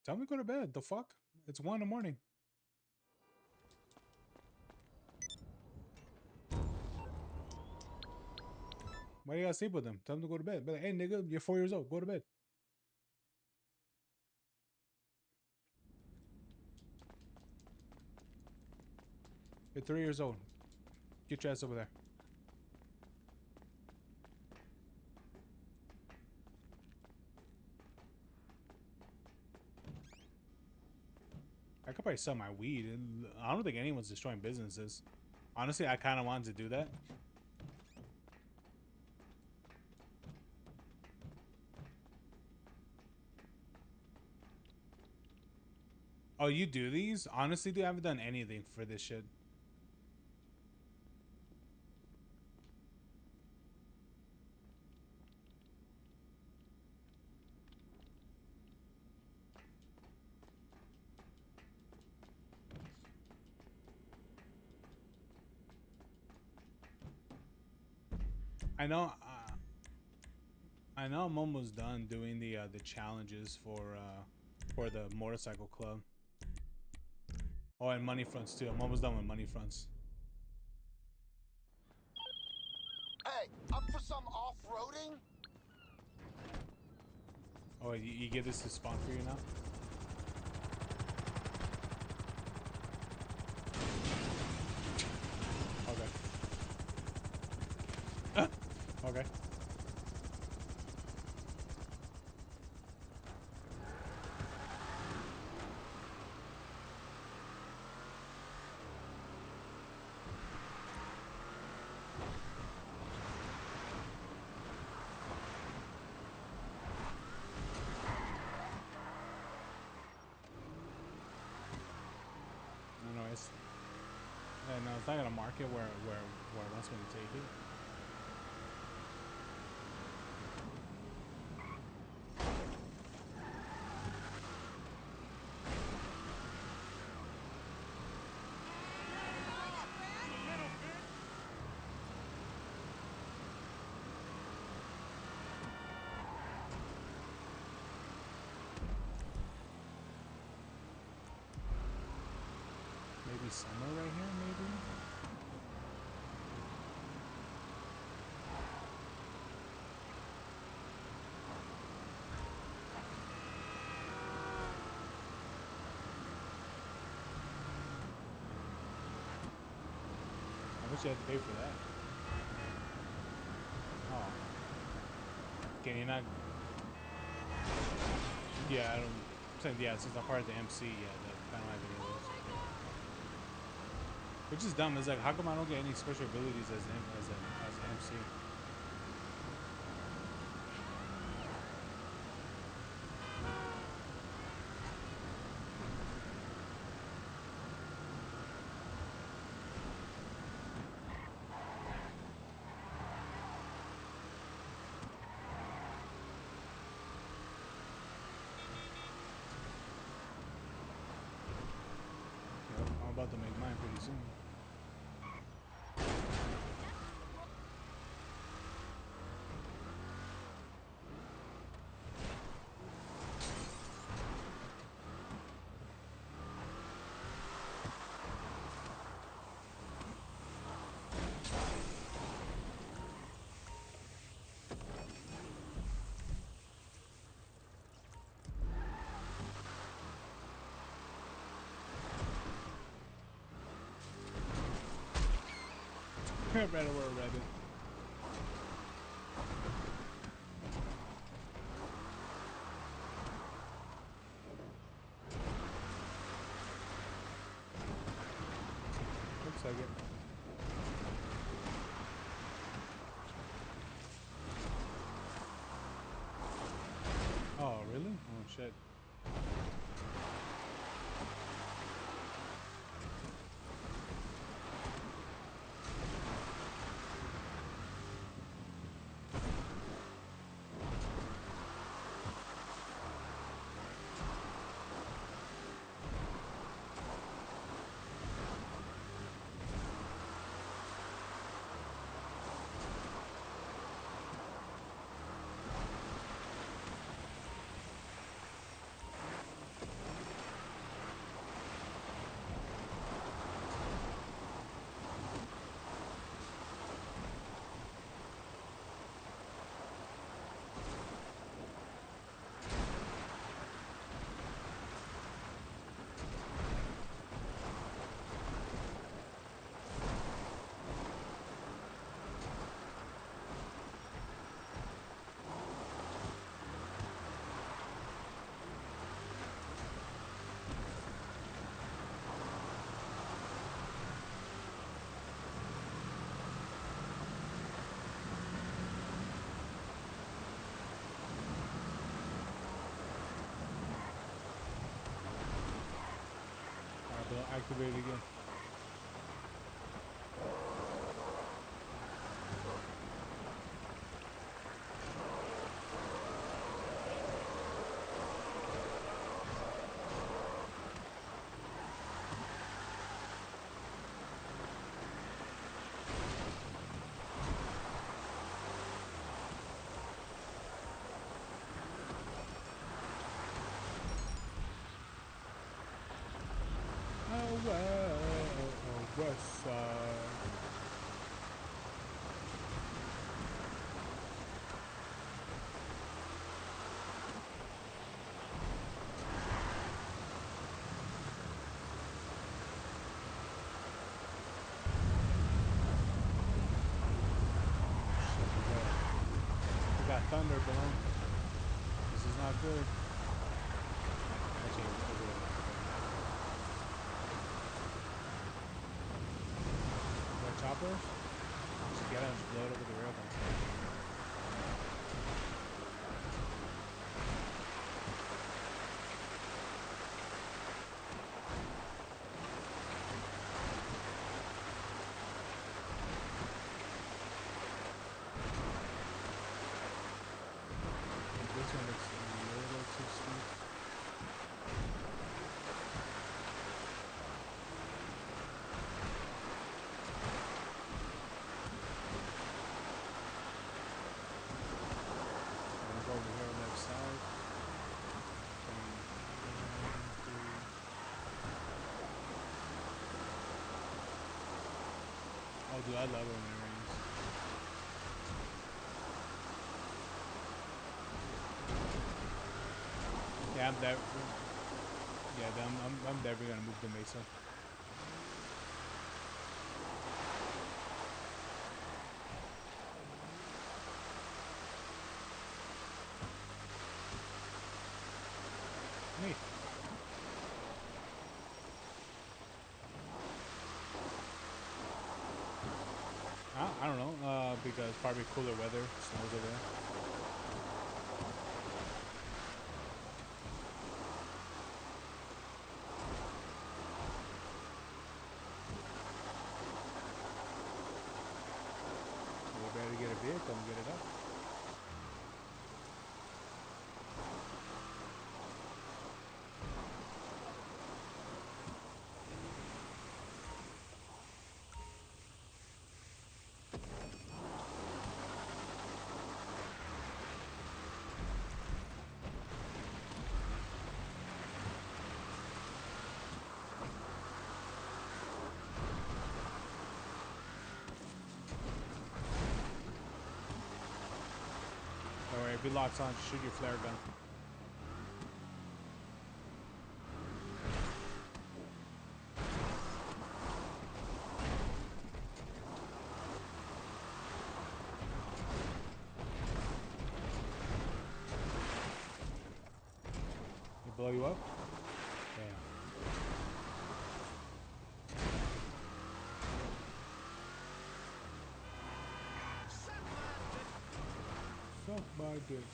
Tell me to go to bed. The fuck? It's 1 in the morning. Why do you gotta sleep with them? Tell them to go to bed. Be like, hey, nigga, you're 4 years old. Go to bed. You're 3 years old. Get your ass over there. I could probably sell my weed. I don't think anyone's destroying businesses. Honestly, I kind of wanted to do that. Oh, you do these? Honestly, dude, I haven't done anything for this shit. I know I'm almost done doing the challenges for the motorcycle club. Oh, and money fronts too. I'm almost done with money fronts. Hey, up for some off-roading? Oh, you get this to spawn for you now? Okay. Okay. No, it's not gonna mark it where it wants me to take it. Maybe somewhere right here, maybe? I wish you had to pay for that. Oh. Can you not? Yeah, I don't. I'm saying, yeah, since I'm part of the MC, yeah, I don't have any of those. Which is dumb. It's like, how come I don't get any special abilities as an MC? Yep, I'm about to make mine pretty soon. Ran over a rabbit. Looks like it. Oh, really? Oh, shit. Activate it again. West side. We got thunder, bro. This is not good. Actually, choppers? Just get out and blow it over the railgun. This one looks a little too steep. Over here on the left side. Oh, dude, I love it when it rains. Yeah, I'm never gonna move the mesa. Neat. I don't know, because probably cooler weather, snows over there. You better get a vehicle and get it up. Don't worry, if it locks on, shoot your flare gun. It blow you up? Damn. Suck my dick.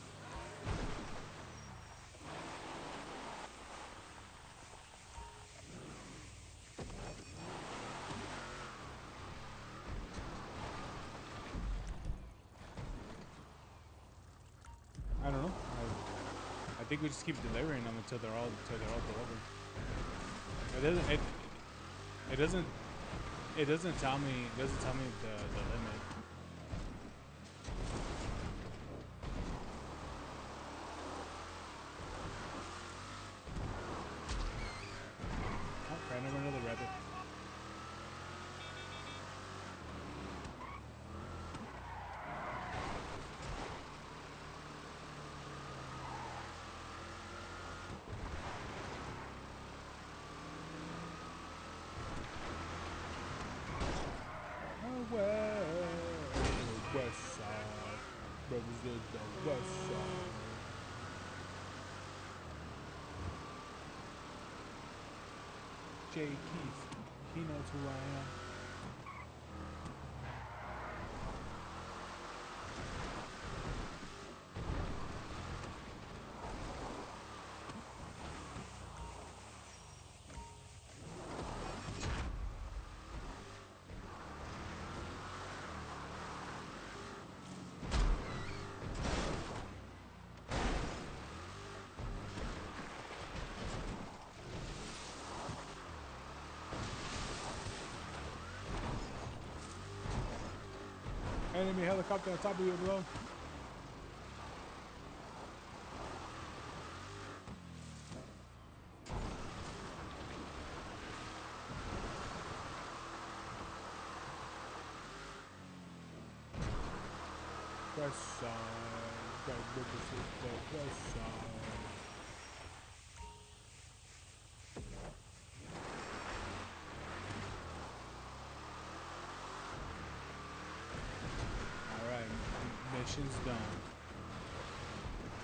I don't know. I think we just keep delivering them until they're all delivered. It doesn't tell me the limit. Oh, ran over another rabbit. West side, represent the west side. Jay Keith, he knows who I am. Enemy helicopter on top of you, bro. West side, got the west side. Alright, mission's done.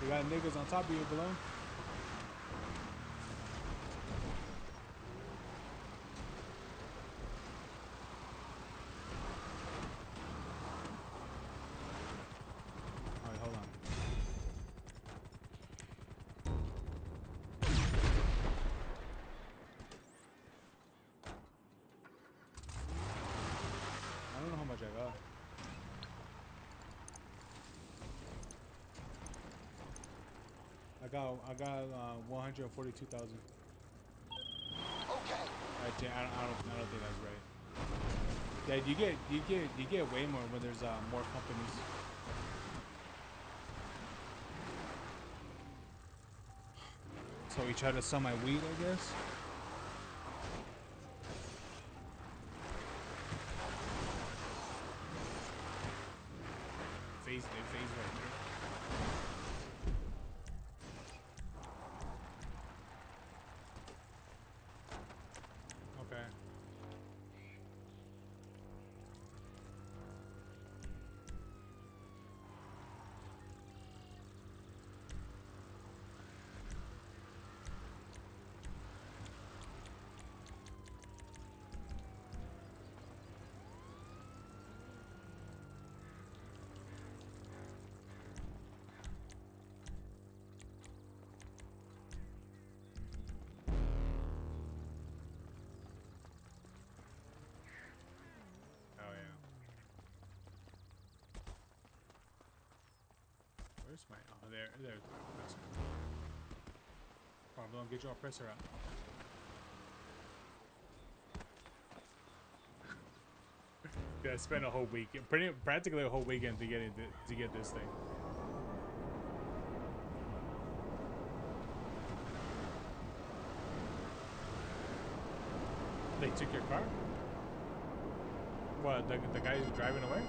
We got niggas on top of you, below. Alright, hold on. I don't know how much I got. I got 142,000. Okay. I don't think that's right. Yeah, you get way more when there's more companies. So he tried to sell my weed, I guess. Phase right here. Okay. Oh yeah. Where's my? Oh, there's my oppressor. Come on, Blum, get your oppressor out. Yeah, I spent a whole week, practically a whole weekend to get this thing. They took your car? What, the guy who's driving away?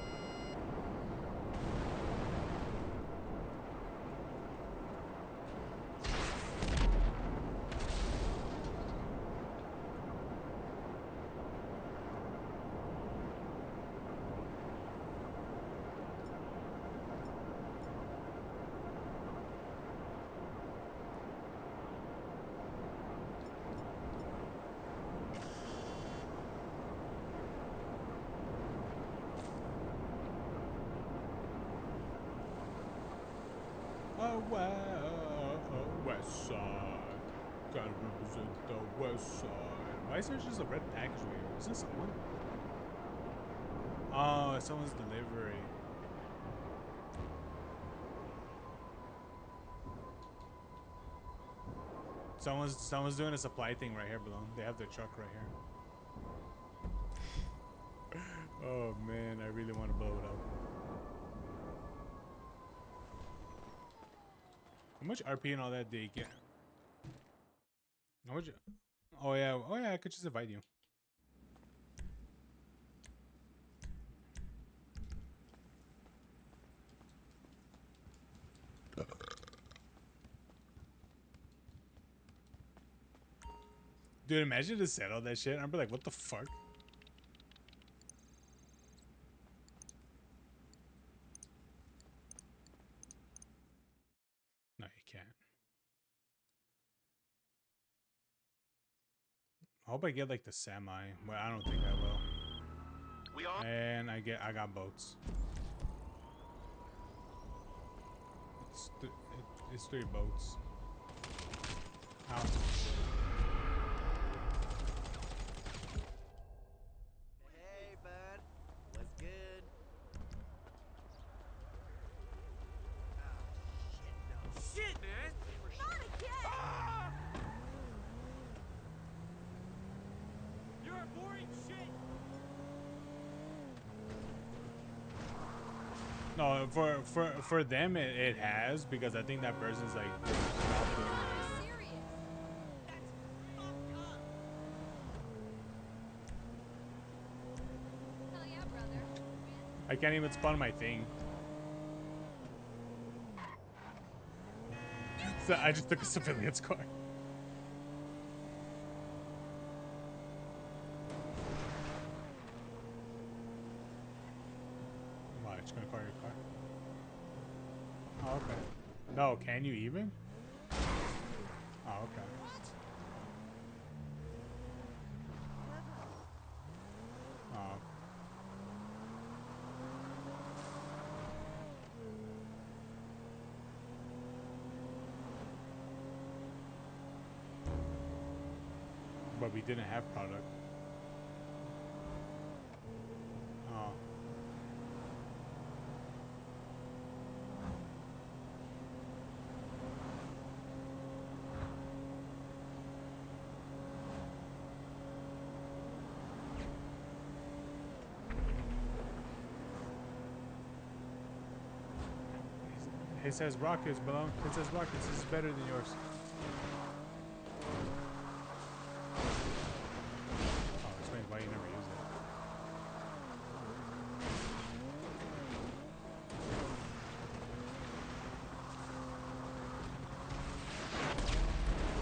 West side. Gotta represent the west side. Why is there just a red package right here? Is this someone? Oh, it's someone's delivery. Someone's doing a supply thing right here, below. They have their truck right here. Oh man, I really want to blow it up. How much RP and all that did you get? How much? Oh yeah, I could just invite you. Dude, imagine to set all that shit. I'd be like, what the fuck? No, you can't. I hope I get like the semi, but I don't think I will. And I got boats. It's 3 boats. Ow. Hey, bud. What's good? Oh, shit, man. Not again! Ah! You're a boring shit! No, for them it has, because I think that person's like. I can't even spawn my thing. So I just took a civilian's car. Why? Just gonna call your car? Oh, okay. No, can you even? Oh, okay. Oh. But we didn't have product. Oh. It says rockets, below. It says rockets. This is better than yours. Oh, explains why you never use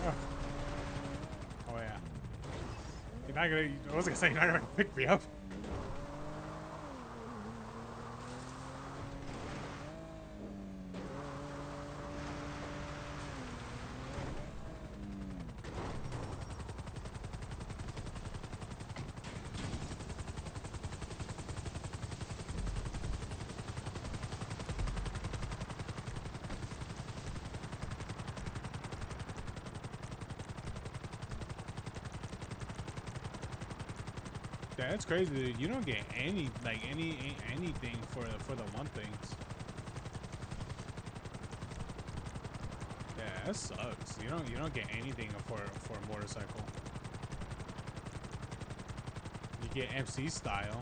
it. Oh yeah. You're not gonna. I was gonna say you're not gonna pick me up. Yeah, that's crazy, dude. You don't get anything for the one things. Yeah, that sucks. You don't get anything for a motorcycle. You get MC style,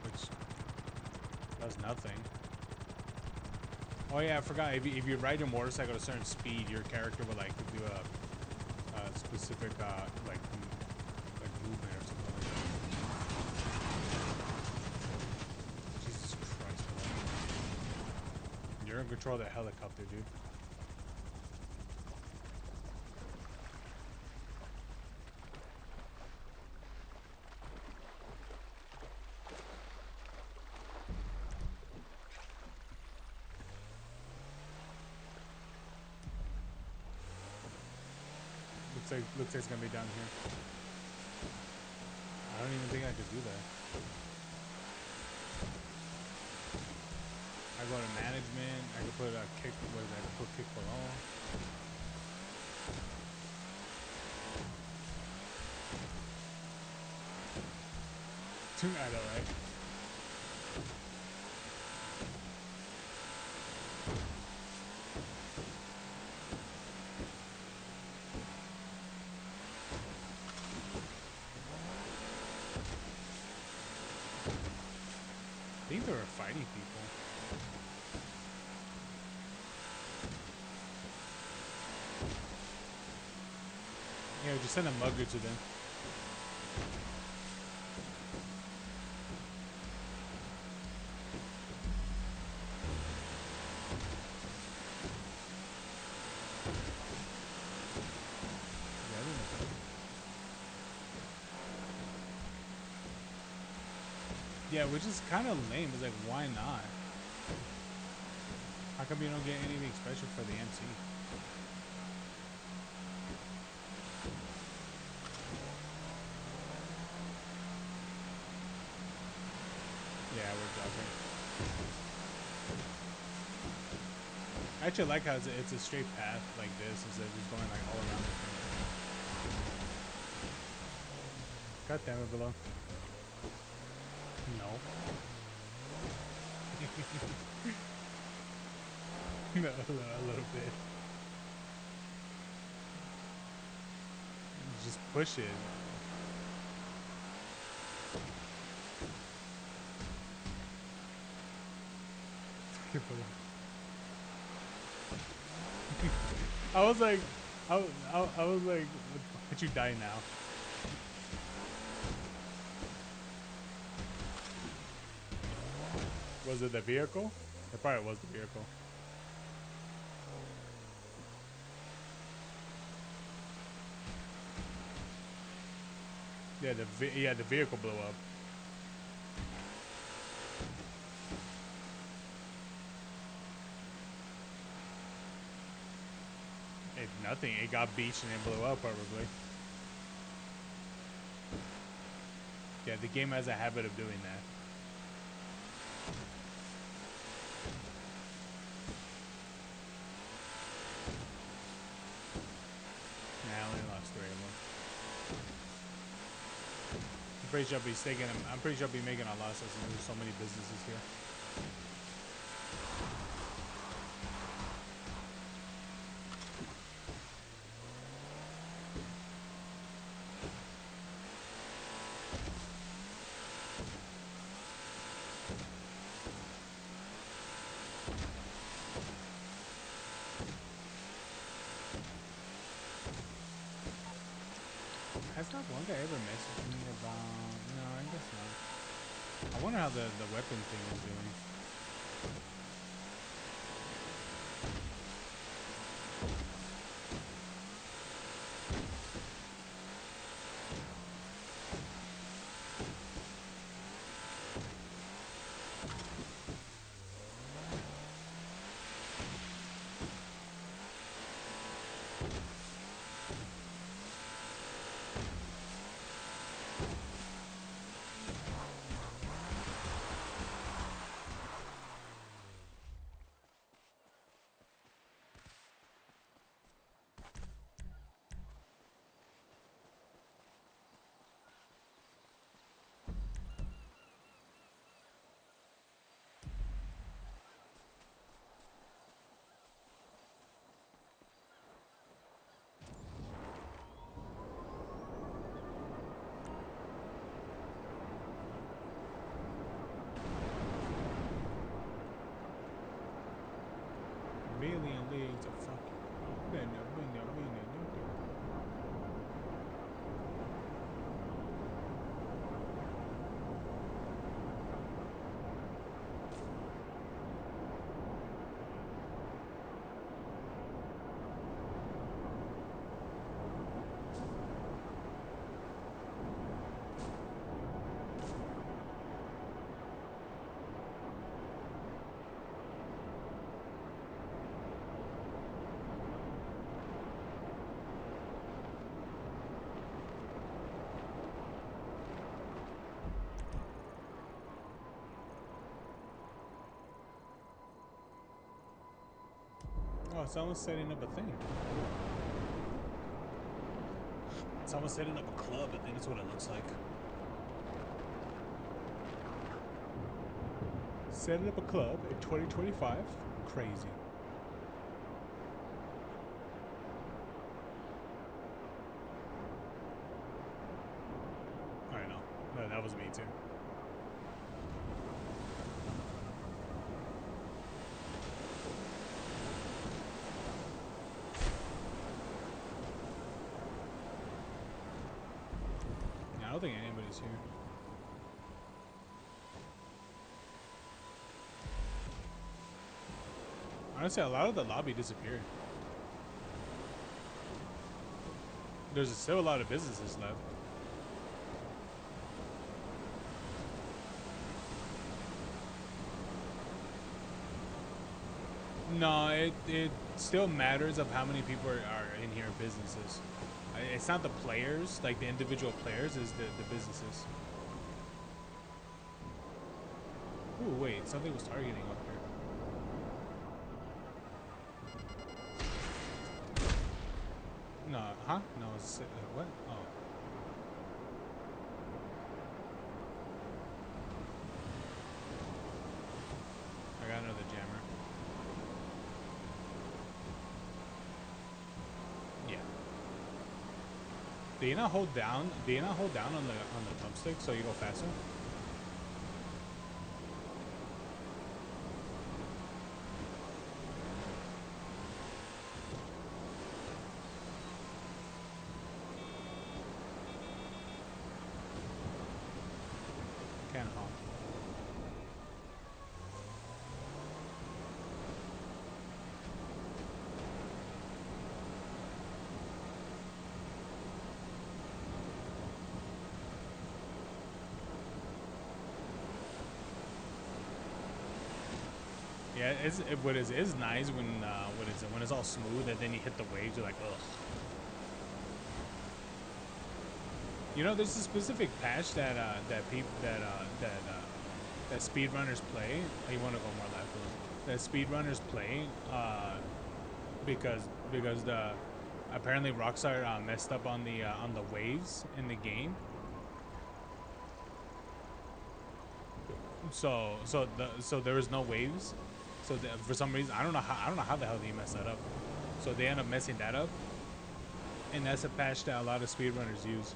which does nothing. Oh yeah, I forgot. If you ride your motorcycle at a certain speed, your character will like do a specific like movement or something like that. Jesus Christ, bro. You're in control of that helicopter, dude. Looks like it's gonna be down here. I don't even think I could do that. I go to management. I could put a kick. What is that? I could put kick below. I know, right? I think they were fighting people. Yeah, just send a mugger to them. Yeah, which is kind of lame. It's like, why not? How come you don't get anything special for the MC? Yeah, we're dropping. I actually like how it's a straight path like this instead of just going like all around the thing. God damn it, below. No. No, a little bit. Just push it. I was like, I was like, what you die now? Was it the vehicle? It probably was the vehicle. Yeah, the vehicle blew up. If nothing, it got beached and it blew up probably. Yeah, the game has a habit of doing that. Nah, I only lost 3 of them. I'm pretty sure I'll be making a loss since there's so many businesses here. Has that one guy ever messaged me about... No, I guess not. I wonder how the weapon thing is doing. Million leagues of fucking... Oh, someone's setting up a thing. Someone's setting up a club. I think that's what it looks like. Setting up a club in 2025. Crazy. I know. No, that was me too. I don't think anybody's here. Honestly, a lot of the lobby disappeared. There's still a lot of businesses left. No, it still matters of how many people are in here businesses. It's not the players, like the individual players, is the businesses. Ooh, wait, something was targeting up here. No, huh? No, it's, what? Oh. I got another jammer. Yeah. Do you not hold down? Do you not hold down on the thumbstick so you go faster? Yeah, what is nice when it's all smooth and then you hit the waves. You're like, ugh. You know, there's a specific patch that that speedrunners play. You want to go more left? That speedrunners play because the apparently Rockstar messed up on the waves in the game. So there was no waves. So for some reason I don't know how the hell they messed that up. So they end up messing that up, and that's a patch that a lot of speedrunners use.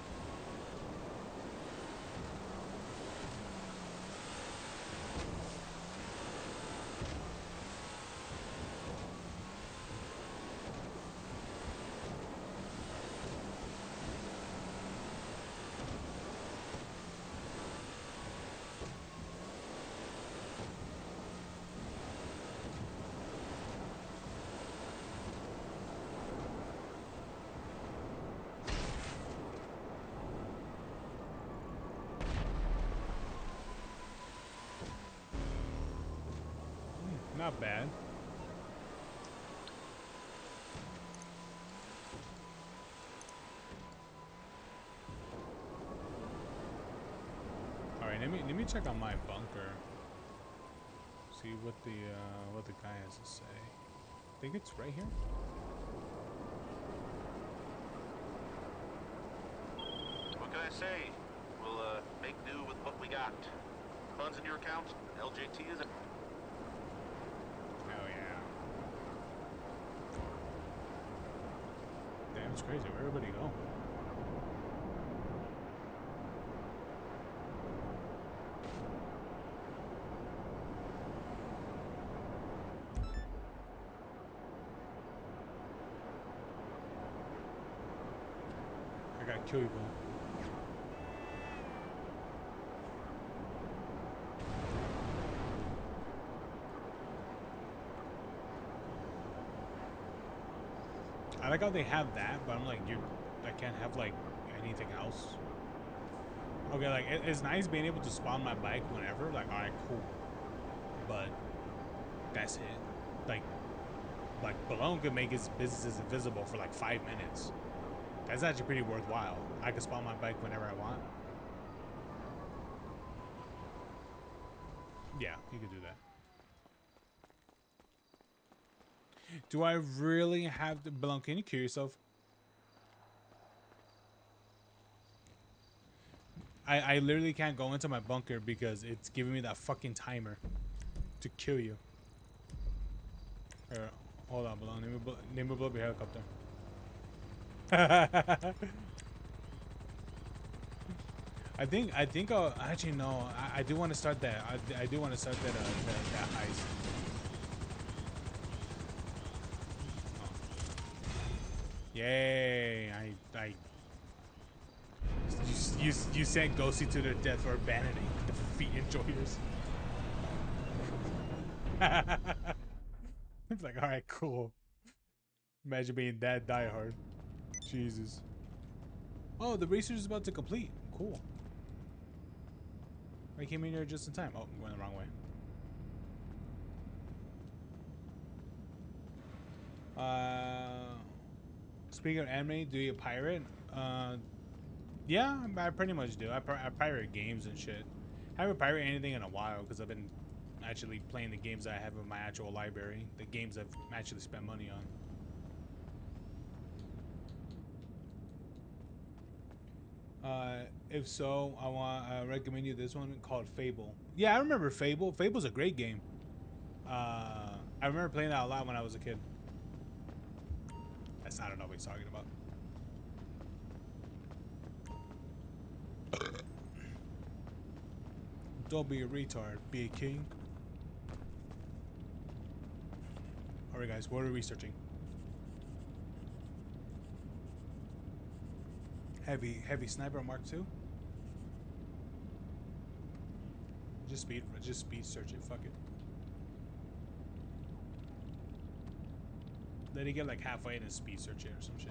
Not bad. All right, let me check on my bunker. See what the guy has to say. I think it's right here. What can I say? We'll make do with what we got. Funds in your account. LJT is. Oh yeah. Damn, it's crazy. Where'd everybody go? I gotta kill you, bro. I like how they have that, but I'm like, I can't have like anything else. Okay, like it's nice being able to spawn my bike whenever. Like, all right, cool. But that's it. Like Balone could make his businesses invisible for like 5 minutes. That's actually pretty worthwhile. I can spawn my bike whenever I want. Yeah, you can do that. Do I really have to... Balone, can you kill yourself? I literally can't go into my bunker because it's giving me that fucking timer to kill you. Here, hold on, Balone. Let me blow up your helicopter. I think I'll actually no. I do want to start that. I do want to start that that heist. Yay! You sent Ghosty to their death for abandoning the feet enjoyers. It's like, all right, cool. Imagine being that diehard. Jesus. Oh, the research is about to complete. Cool. I came in here just in time. Oh, I'm going the wrong way. Speaking of anime, do you pirate? Yeah, I pretty much do. I pirate games and shit. I haven't pirated anything in a while because I've been actually playing the games I have in my actual library. The games I've actually spent money on. If so, I recommend you this one called Fable. Yeah, I remember Fable. Fable's a great game. I remember playing that a lot when I was a kid. That's not what he's talking about. Don't be a retard. Be a king. Alright guys, what are we researching? Heavy sniper Mark II? Just speed search it. Fuck it. Let it get like halfway and speed search it or some shit.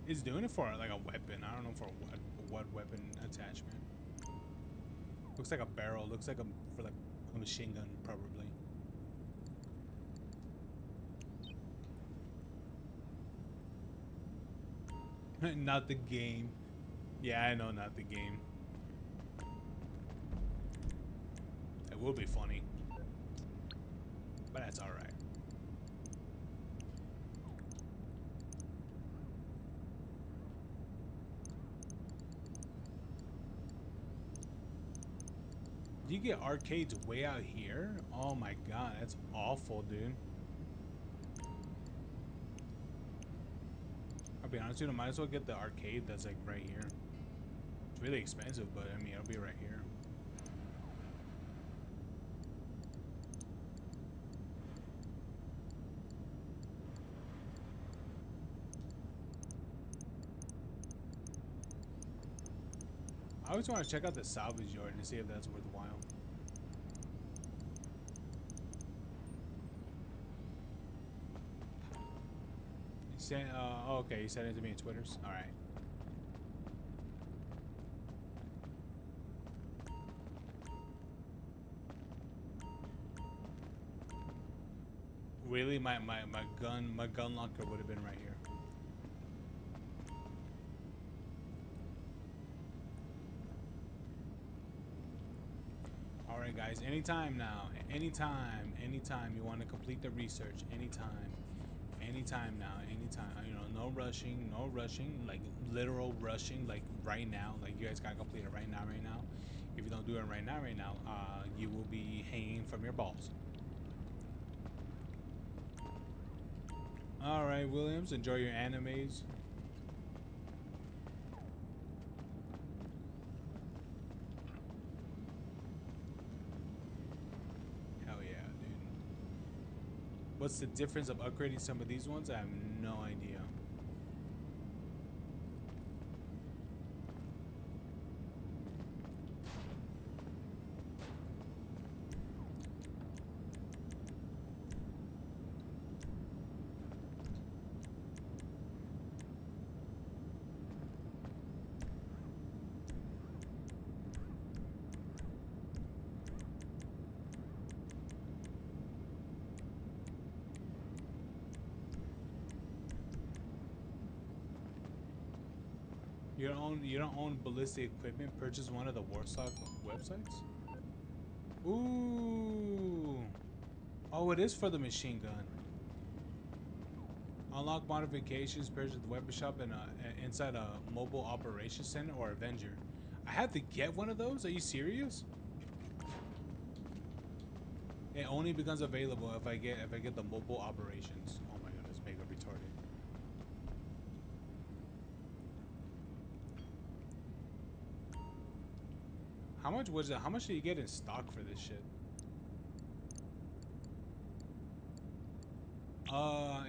It's doing it for like a weapon. I don't know for what weapon attachment. Looks like a barrel. Looks like for like a machine gun probably. Not the game. Yeah, I know, not the game. It will be funny, but that's all right. You get arcades way out here? Oh my god, that's awful, dude. I'll be honest with you, I might as well get the arcade that's like right here. It's really expensive, but I mean, it'll be right here. I always want to check out the salvage yard and see if that's worthwhile. You said, oh, okay, you sent it to me in Twitter's? Alright. Really, my gun locker would have been right here. All right, guys. Anytime now. Anytime you want to complete the research. Anytime now. Anytime. You know, no rushing. No rushing. Like literal rushing. Like right now. Like you guys gotta complete it right now. Right now. If you don't do it right now, you will be hanging from your balls. All right, Williams. Enjoy your animes. What's the difference of upgrading some of these ones? I have no idea. You don't own ballistic equipment. Purchase one of the Warstock websites. Ooh. Oh, it is for the machine gun. Unlock modifications. Purchase the weapon shop in inside a mobile operations center or Avenger. I have to get one of those. Are you serious? It only becomes available if I get the mobile operations. Oh my goodness, mega retarded. How much was it? How much did you get in stock for this shit?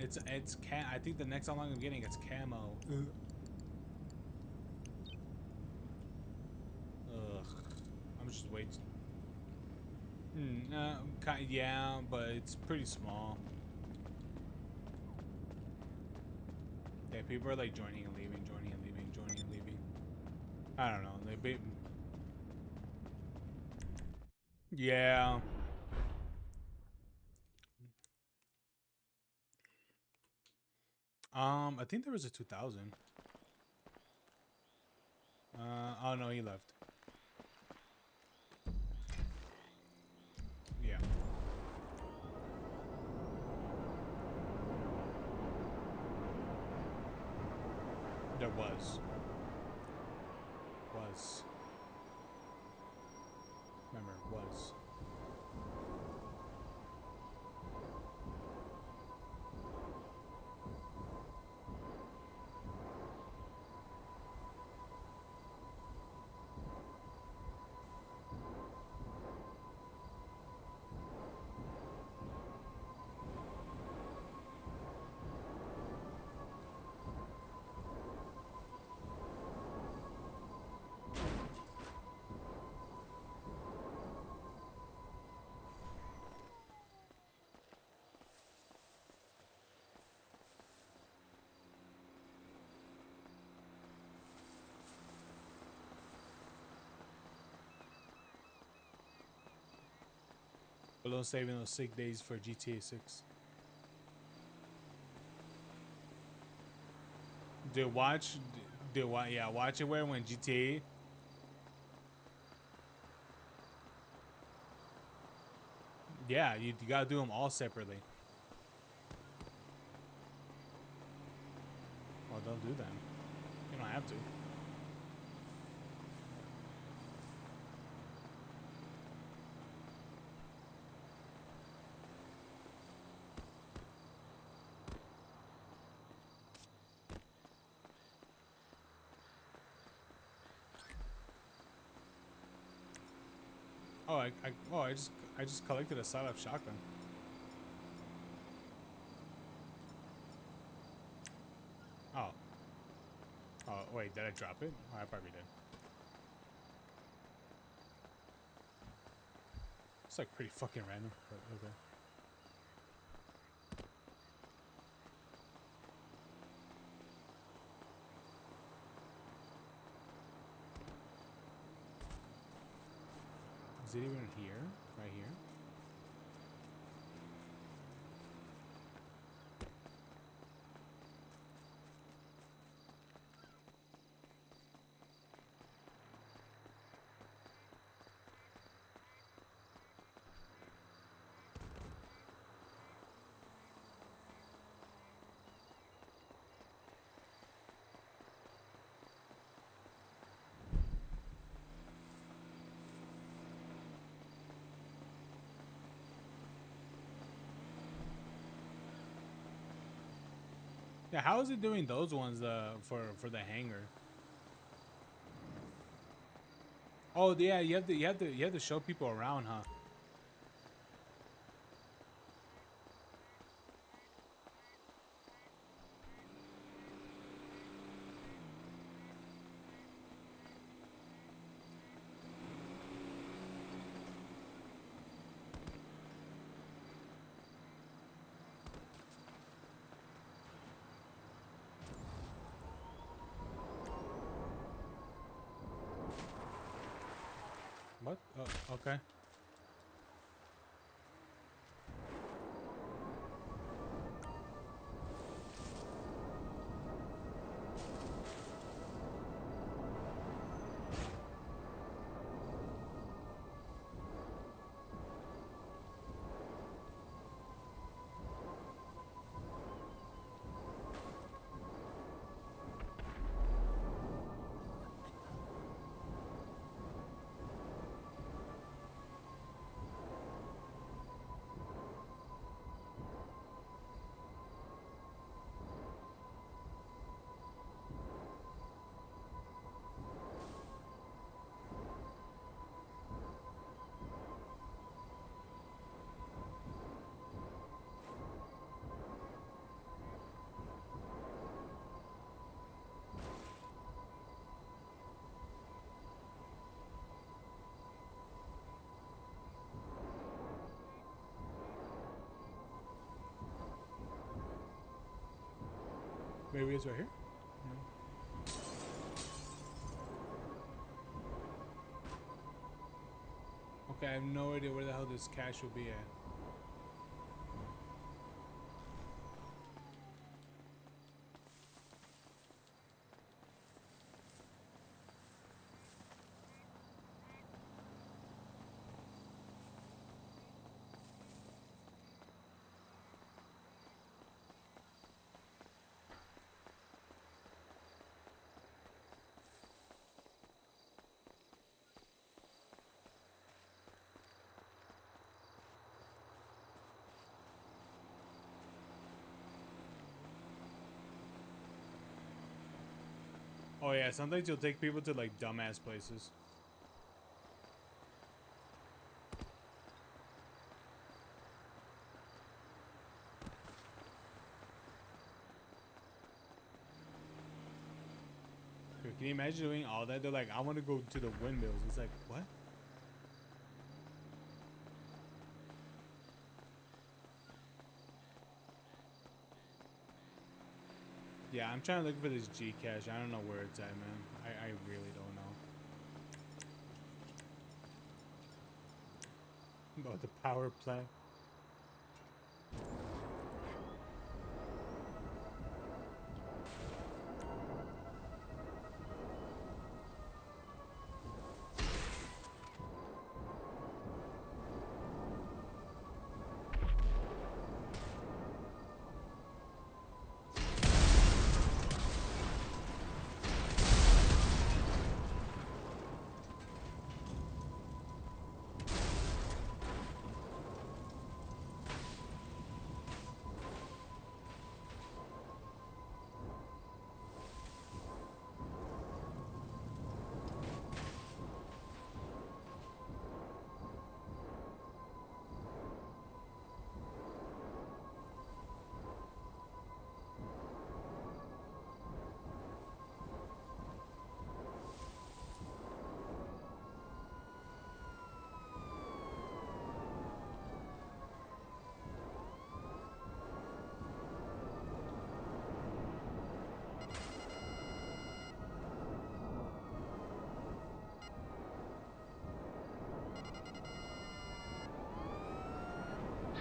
It's I think the next unlock I'm getting it's camo. Ugh. I'm just waiting. Yeah, but it's pretty small. Yeah, people are like joining and leaving, joining and leaving, joining and leaving. I don't know. Yeah. I think there was a 2000. Oh no, he left. Yeah. There was. Remember, was. Below saving those sick days for GTA 6. Dude, yeah, watch it where when GTA. Yeah, you gotta do them all separately. Well, don't do that. You don't have to. Oh, I just collected a side-up shotgun. Oh. Oh, wait, did I drop it? Oh, I probably did. It's like pretty fucking random, but okay. Is it even here? Right here? Yeah, how is it doing those ones for the hanger? Oh yeah, you have to show people around, huh? What? Oh, okay. Maybe it's right here. No. Okay, I have no idea where the hell this cache will be at. Oh yeah, sometimes you'll take people to like dumbass places. Dude, can you imagine doing all that? They're like, I want to go to the windmills. It's like, what? Yeah, I'm trying to look for this G cache. I don't know where it's at, man. I really don't know. Oh, the power plant.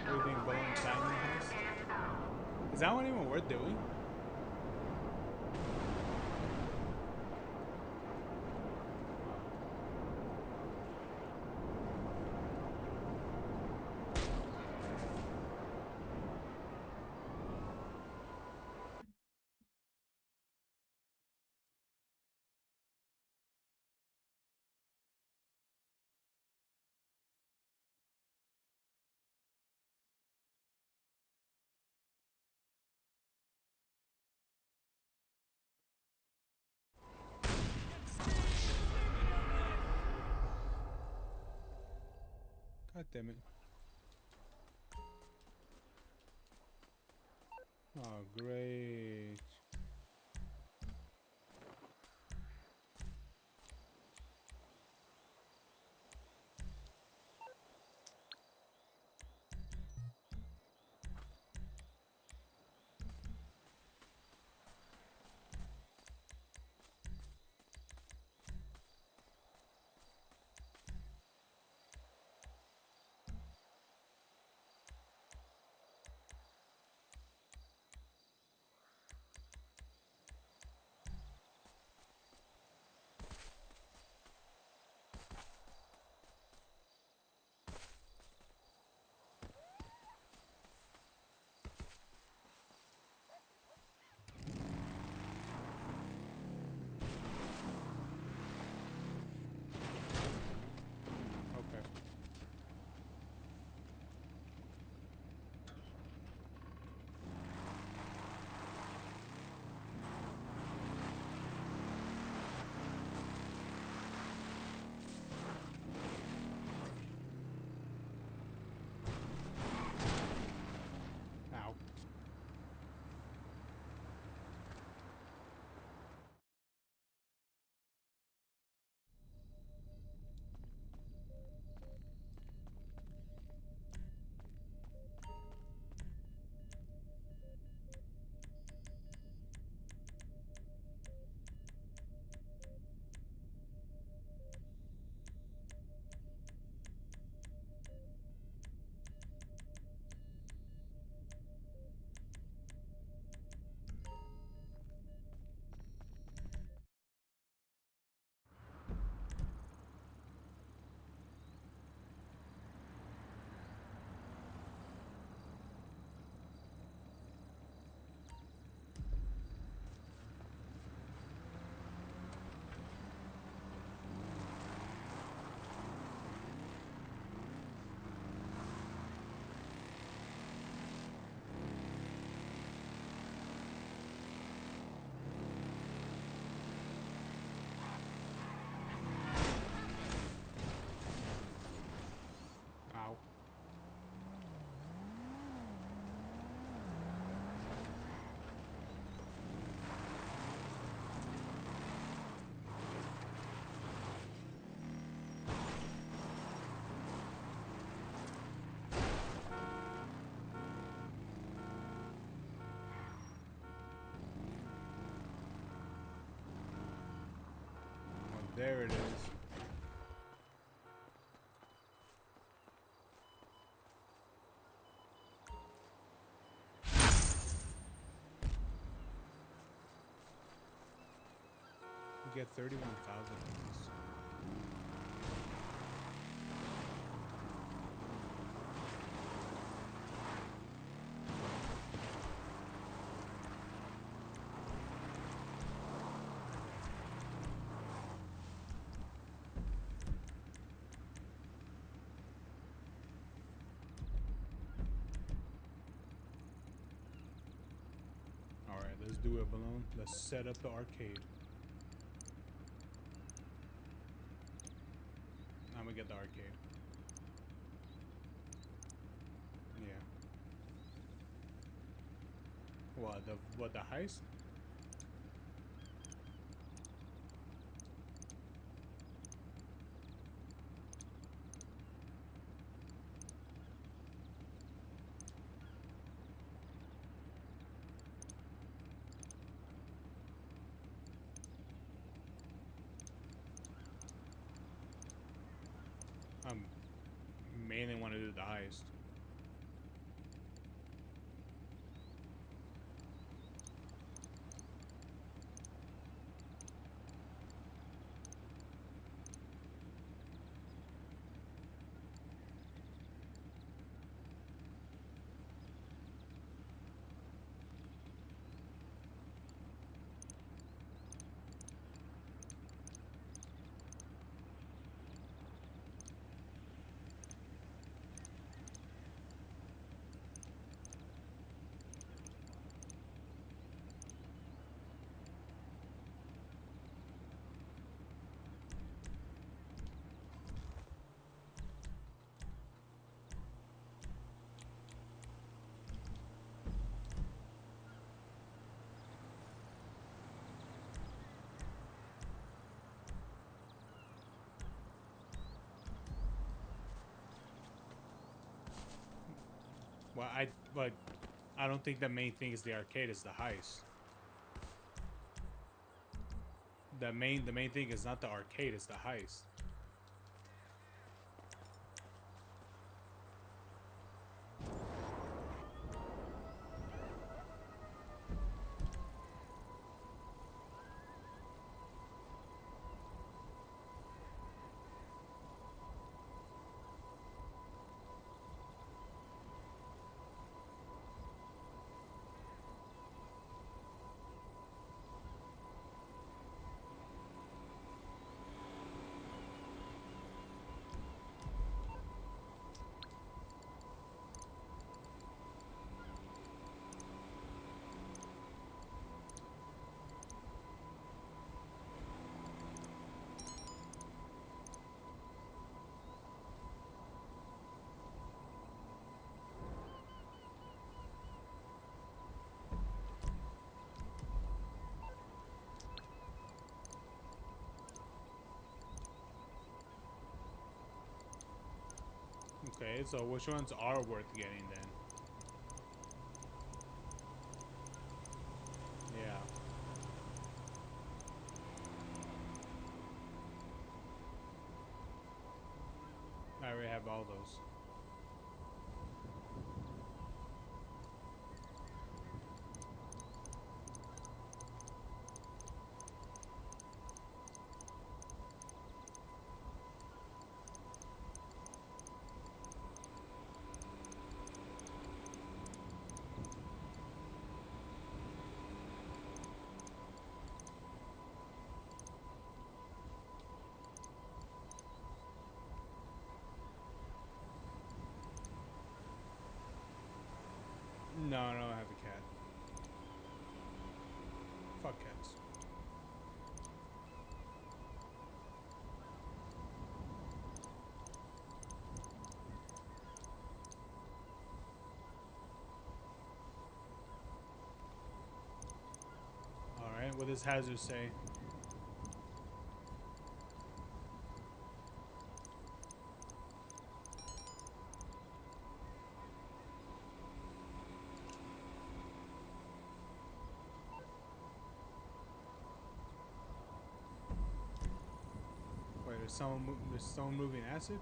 Everything belongs to tiny house. Is that one even worth doing? God damn it. Oh, great. Okay. Ow. Ow. Oh, there it is. get 31,000 of these. Alright, let's do it, Balloon. Let's set up the arcade. I'm gonna get the arcade. Yeah. What, the heist? Mainly want to do the heist. Well, but I don't think the main thing is the arcade, is the heist. The main thing is not the arcade, it's the heist. Okay, so which ones are worth getting then? Yeah. I already have all those. No, I don't have a cat. Fuck cats. Alright, what does Hazard say? Wait, there's someone moving acid?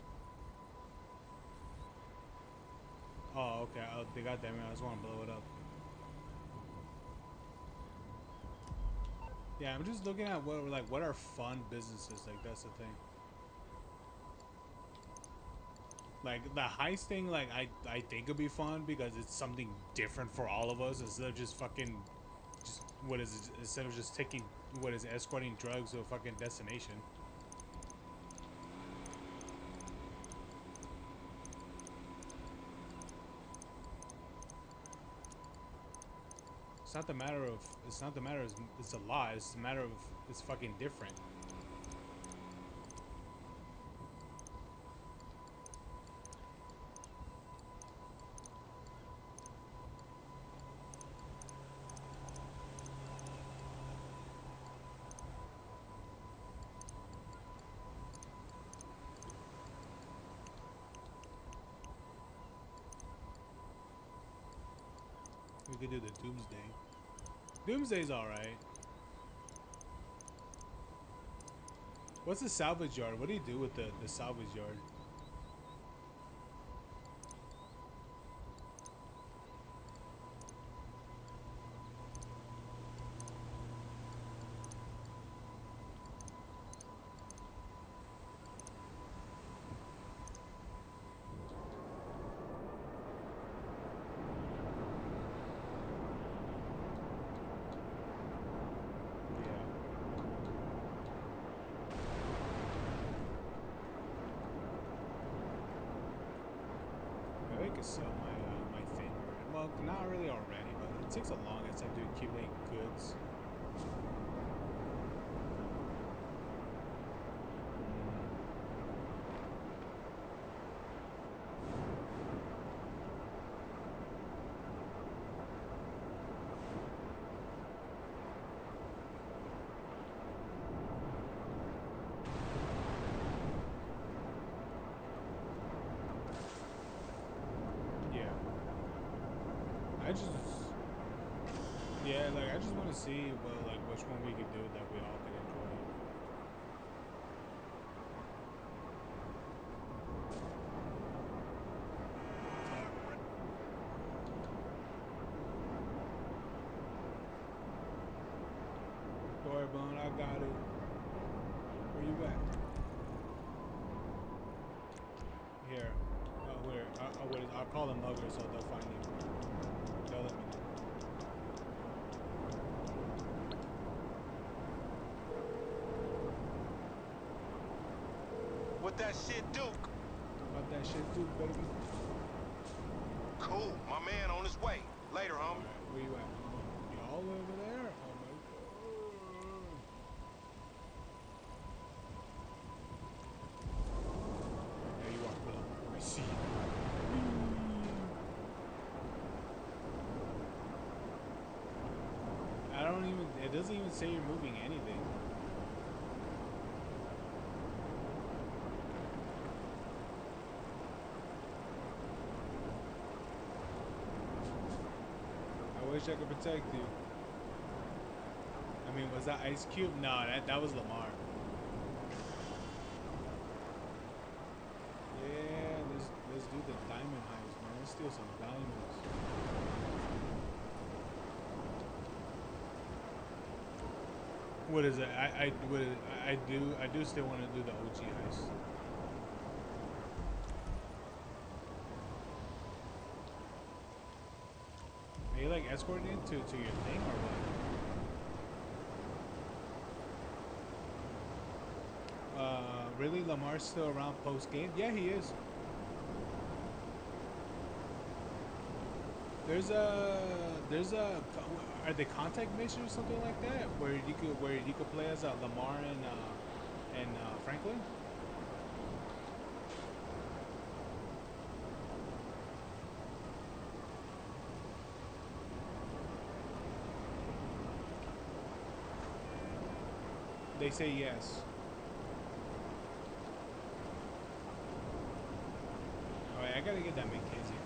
Oh, okay. Oh, they got that, man. I just want to blow it up. Yeah, I'm just looking at what are fun businesses. Like that's the thing. Like the heist thing, like I think it'd be fun because it's something different for all of us instead of just fucking just what is it, instead of just taking what is escorting drugs to a fucking destination. It's not the matter of it's a lot. It's a matter of it's fucking different. We could do the Doomsday. Doomsday's alright. What's the salvage yard? What do you do with the salvage yard? I could sell my thing. Well, not really already, but it takes a long time to accumulate goods. I just want to see which one we could do that we all could enjoy. Don't worry, Bone, I got it. Where you at? Here. I'll call them muggers so they'll find you. They'll let me know. What that shit, Duke? What that shit, Duke, baby? Cool, my man on his way. Later, homie. Alright, where you at? Y'all over there? Oh my god. There you are, bro. I see you. It doesn't even say you're moving anything. I wish I could protect you. I mean, was that Ice Cube? No, that was Lamar. Yeah, let's do the diamond heist, man. Let's steal some diamonds. What is it? I do still want to do the OG heist. Are you like escorting it to your thing or what? Really? Lamar's still around post game? Yeah, he is. There's a are they contact missions or something like that where you could play as Lamar and Franklin? They say yes. Alright, I gotta get that Mackenzie thing.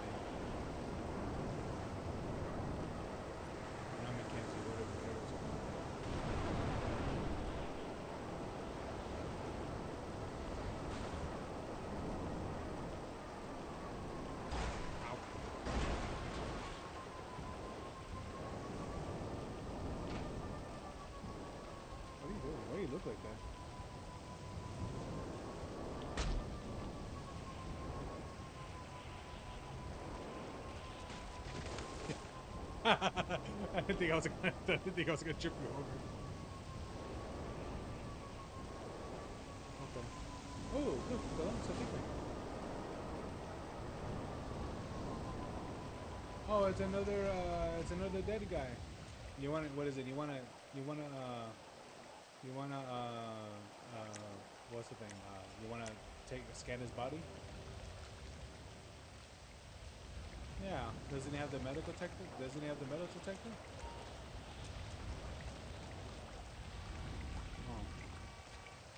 Not Mackenzie, whatever it's called. Ow. I didn't think I was gonna. I didn't think I was gonna trip you over. Okay. Oh, look, balloons are bigger. Oh, it's another dead guy. You want what is it? You wanna, what's the thing? You wanna scan his body? Yeah. Doesn't he have the metal detector? Doesn't he have the metal detector? Oh.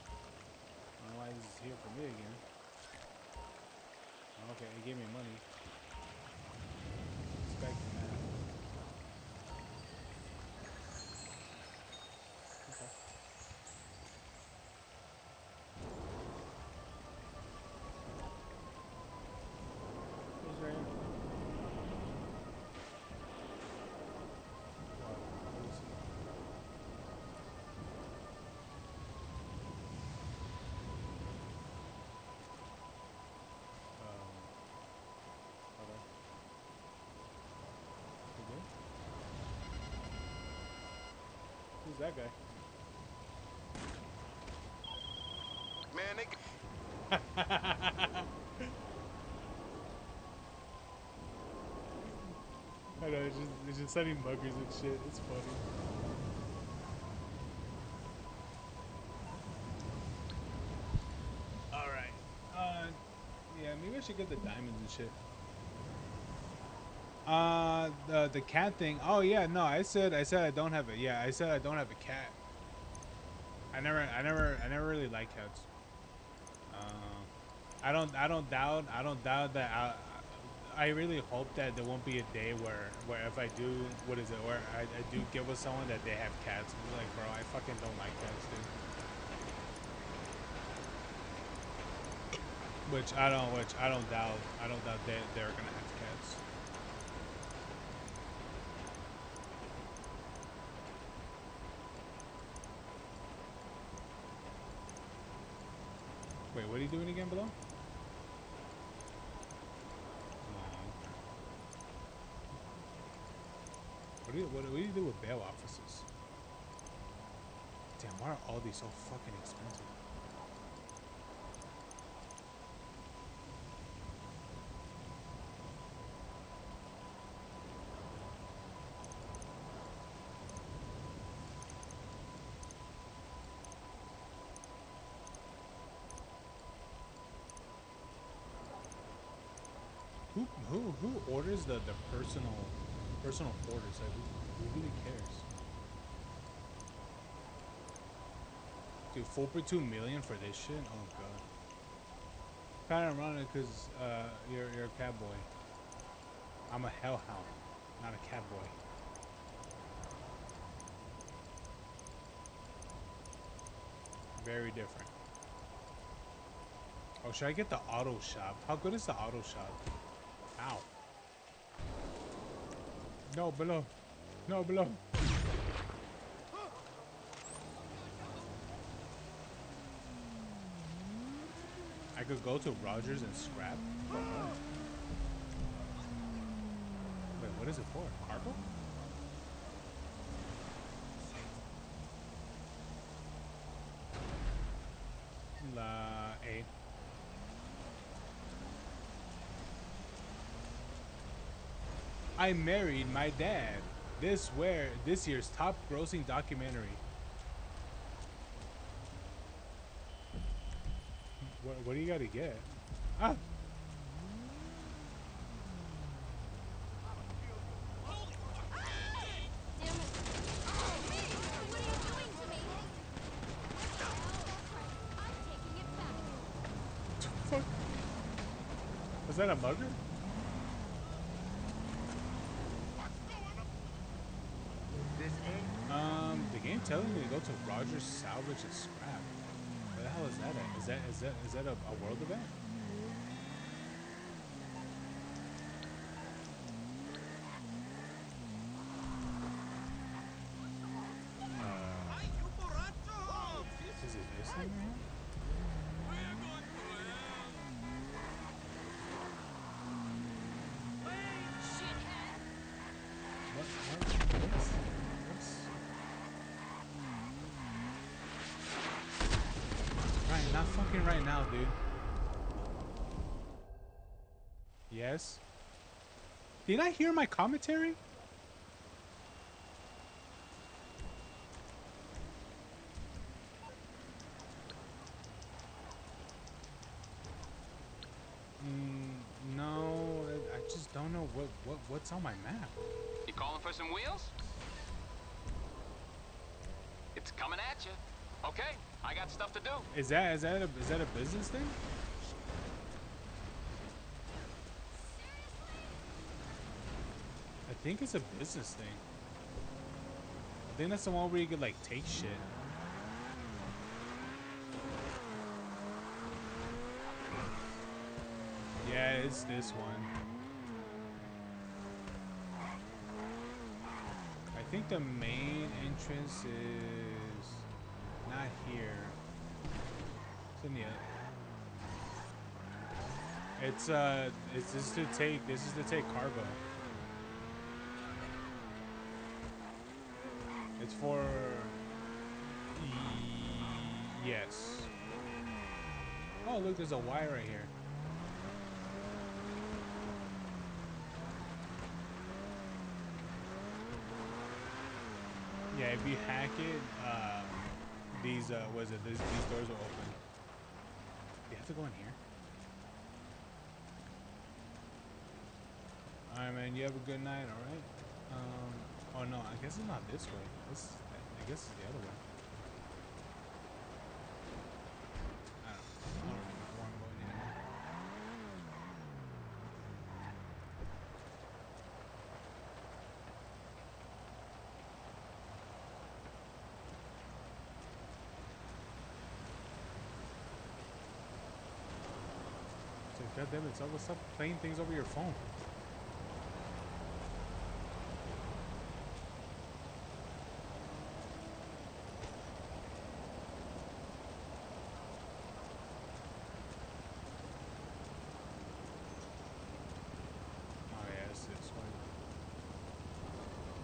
I don't know why this is here for me again. Okay, he gave me money. Expecting that. Okay. He's right here. What? Let me see. Okay. You good? Who's that guy? Man, they I know, it's just sending muggers and shit. It's funny. Alright. Yeah, maybe I should get the diamonds and shit. The cat thing. Oh yeah, no, I said I don't have it. Yeah, I said I don't have a cat. I never really liked cats. I don't doubt that I really hope that there won't be a day where if I do, what is it, where I do get with someone that they have cats. I'm like, bro, I fucking don't like cats, dude. Which I don't doubt they're gonna have cats. Wait, what are you doing again below? What do you do with bail officers? Damn, why are all these so fucking expensive? Who orders the personal orders? Like who really cares? Dude, 4.2 million for this shit? Oh god. Kind of ironic because you're a cat boy. I'm a hellhound, not a cat boy. Very different. Oh, should I get the auto shop? How good is the auto shop? Ow. No, below. No, below. I could go to Rogers and scrap. For what? Wait, what is it for? Cargo? La A. I married my dad. This year's top grossing documentary. What do you gotta get? Ah. Fuck. Was that a mugger? The game telling me to go to Rogers Salvage and Scrap. Where the hell is that at? Is that a world event? Is it this thing right here? What? working right now, dude. Yes. Did I hear my commentary? No, I just don't know what's on my map. You calling for some wheels? It's coming at you. Okay, I got stuff to do. Is that a business thing? I think it's a business thing. I think that's the one where you could like take shit. Yeah, it's this one. I think the main entrance is not here. It's in the other. It's this is to take cargo. It's for yes. Oh, look, there's a Y right here. Yeah, if you hack it, these these doors will open. You have to go in here. All right, man. You have a good night. All right. Oh no, I guess it's not this way. I guess it's the other way. I don't remember where I'm going anymore. So, goddamn it, stop playing things over your phone.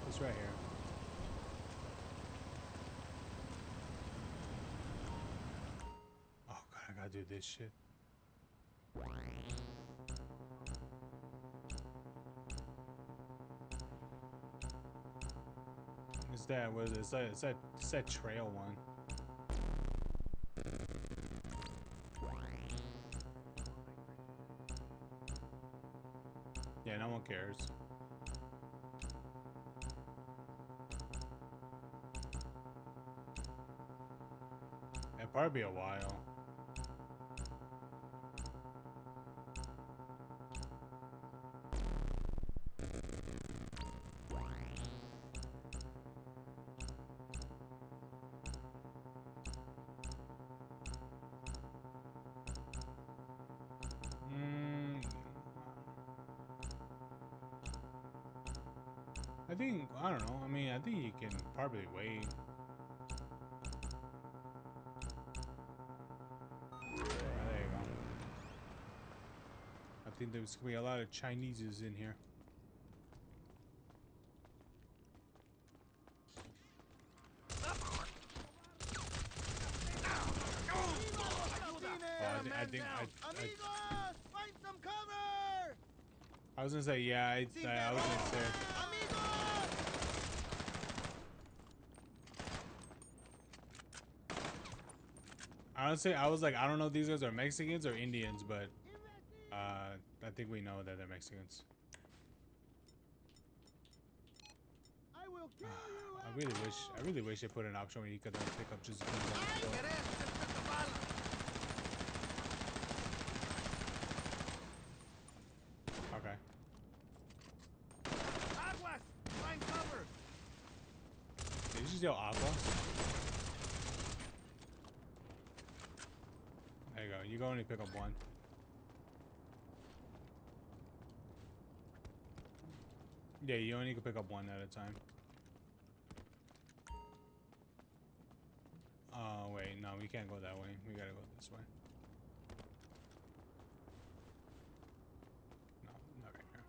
It's right here. Oh god, I gotta do this shit. It's that, what is it? It's that trail one. Yeah, no one cares. It'll probably be a while. I don't know. I mean, I think you can probably wait. Oh, there you go. I think there's gonna be a lot of Chineses in here. Find some cover! I was gonna say, yeah, I was gonna say. Honestly, I was like, I don't know if these guys are Mexicans or Indians, but I think we know that they're Mexicans. I really wish they put an option where you could pick up just guns on the floor. Okay. Aguas! Find cover! Did you just yell agua? There you go. You go only pick up one. Yeah, you only can pick up one at a time. Oh, wait. No, we can't go that way. We gotta go this way. No, not right here.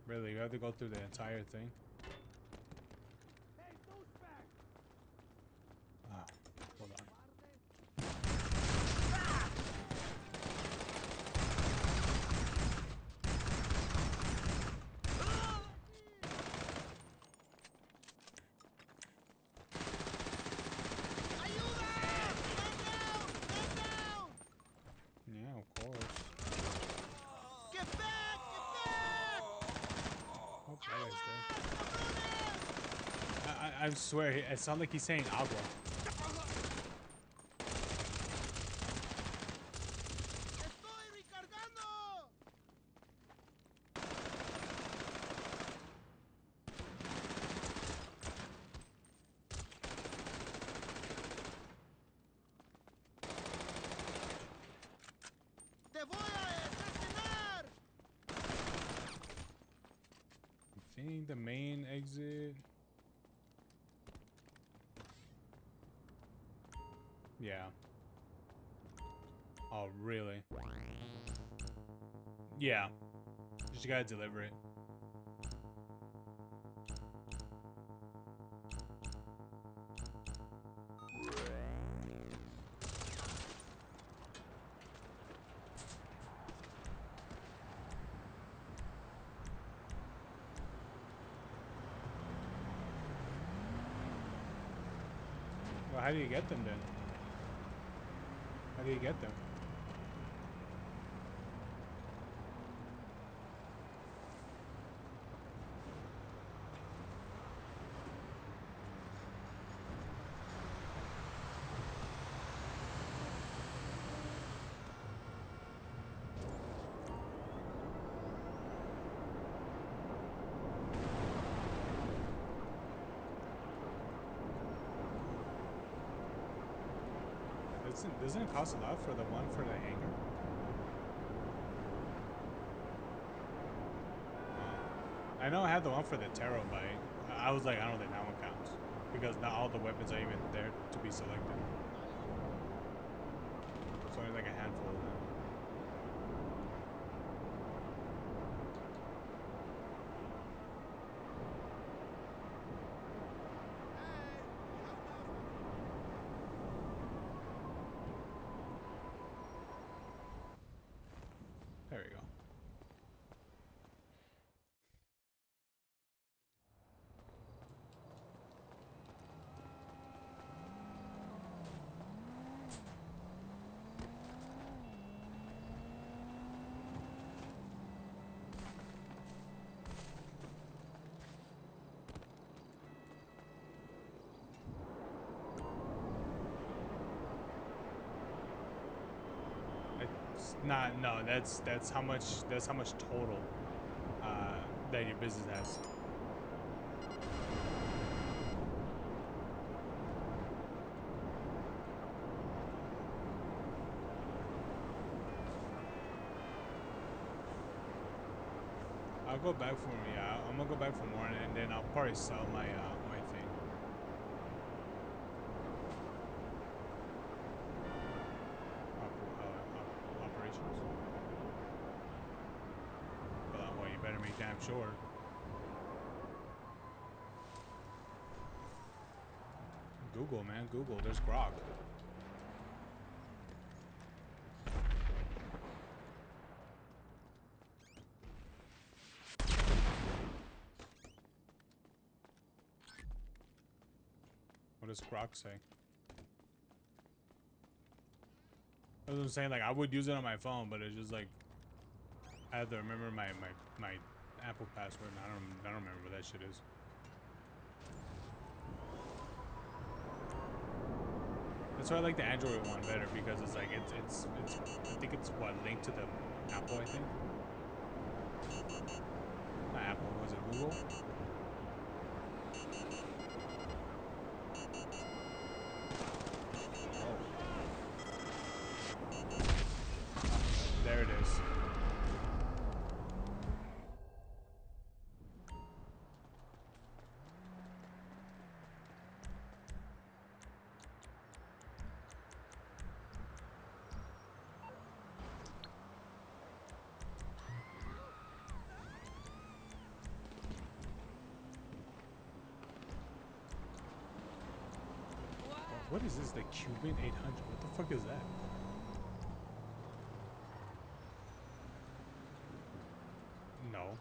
Really? We have to go through the entire thing? Ah, hold on. I swear, it sounds like he's saying agua. I think the main exit. Yeah. Oh, really? Yeah. Just gotta deliver it. Well, how do you get them then? How do you get them? Doesn't it cost a lot for the one for the hangar? I know I had the one for the terabyte. I was like, I don't think that one counts because not all the weapons are even there to be selected. It's only like a handful of them. There we go. It's not, no, that's how much total that your business has. I'll go back for, yeah, I'm gonna go back for more, and then I'll probably sell my my thing. Operations. Well, you better make damn sure. Google, man, Google. There's Grok. What does Grok say? I was saying, like, I would use it on my phone, but it's just like I have to remember my Apple password, and I don't remember what that shit is. That's why I like the Android one better, because it's like it's I think it's what, linked to the Apple, I think. Not Apple, was it Google? There it is. What is this? The Cuban 800? What the fuck is that? No.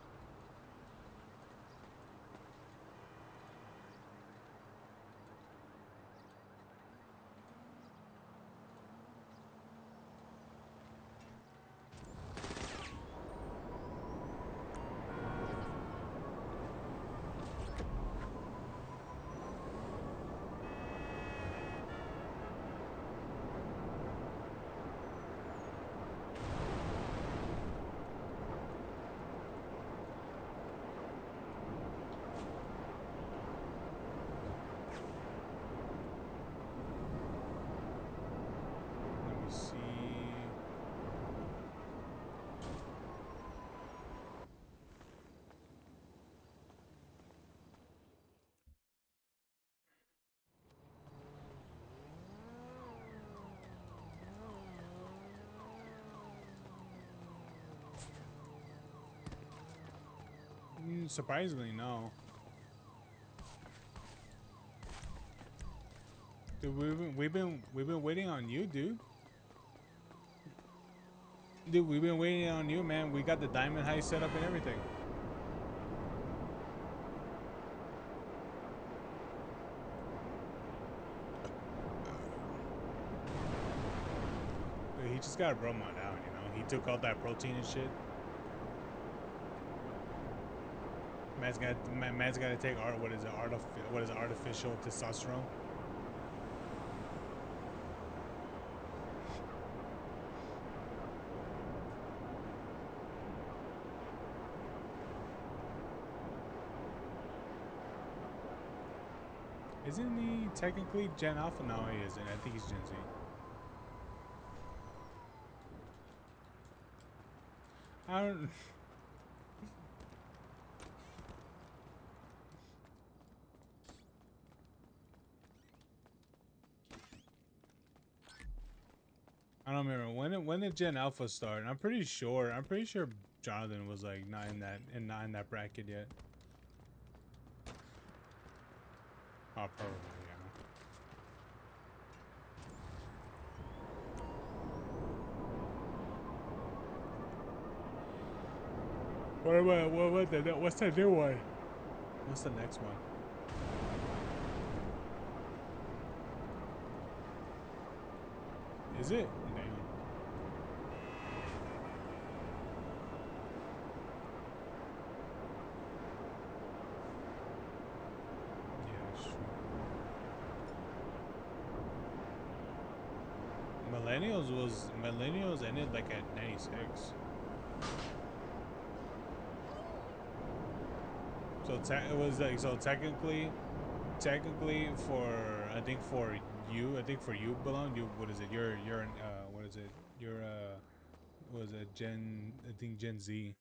Surprisingly, no. Dude, we've been waiting on you, dude. Dude, we've been waiting on you, man. We got the diamond heist set up and everything. Dude, he just got Broma down, you know. He took all that protein and shit. Man's got to take art. What is it? Artificial testosterone? Isn't he technically Gen Alpha? No, he isn't. I think he's Gen Z. I don't. I don't remember when did Gen Alpha start. I'm pretty sure Jonathan was like not in that bracket yet. Oh, probably, yeah. What's the new one? What's the next one? Is it? Damn. Millennials ended like at 96. So it was like, so technically for I think for you belong, you, what is it, you're what is it, you're what is it, I think Gen Z.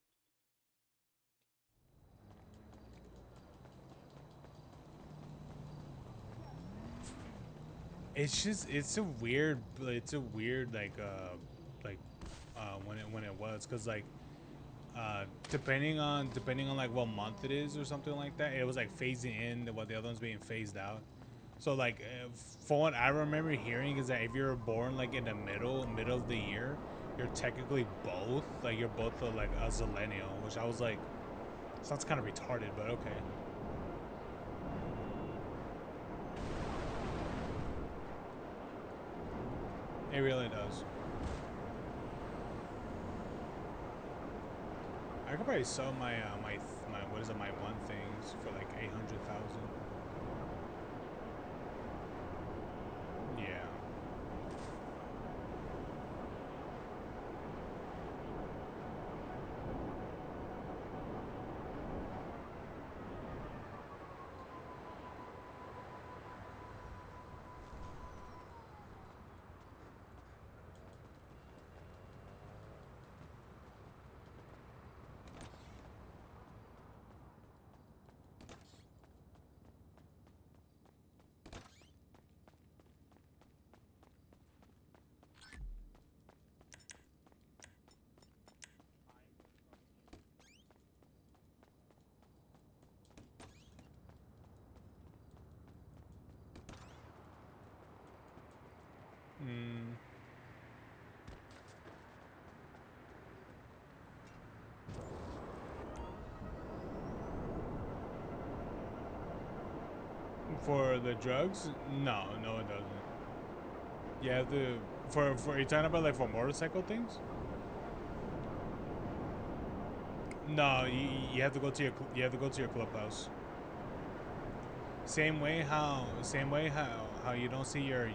It's a weird like when it was, because like depending on like what month it is or something like that, it was like phasing in while the other one's being phased out. So like from what I remember hearing is that if you're born like in the middle of the year, you're technically both, like you're both like a zillennial, which I was like, sounds kind of retarded, but okay. It really does. I could probably sell my my what is it, my one things for like 800,000. Yeah. For the drugs? No, it doesn't. You have to, for you talking about like for motorcycle things? No, you have to go to your clubhouse. Same way how you don't see your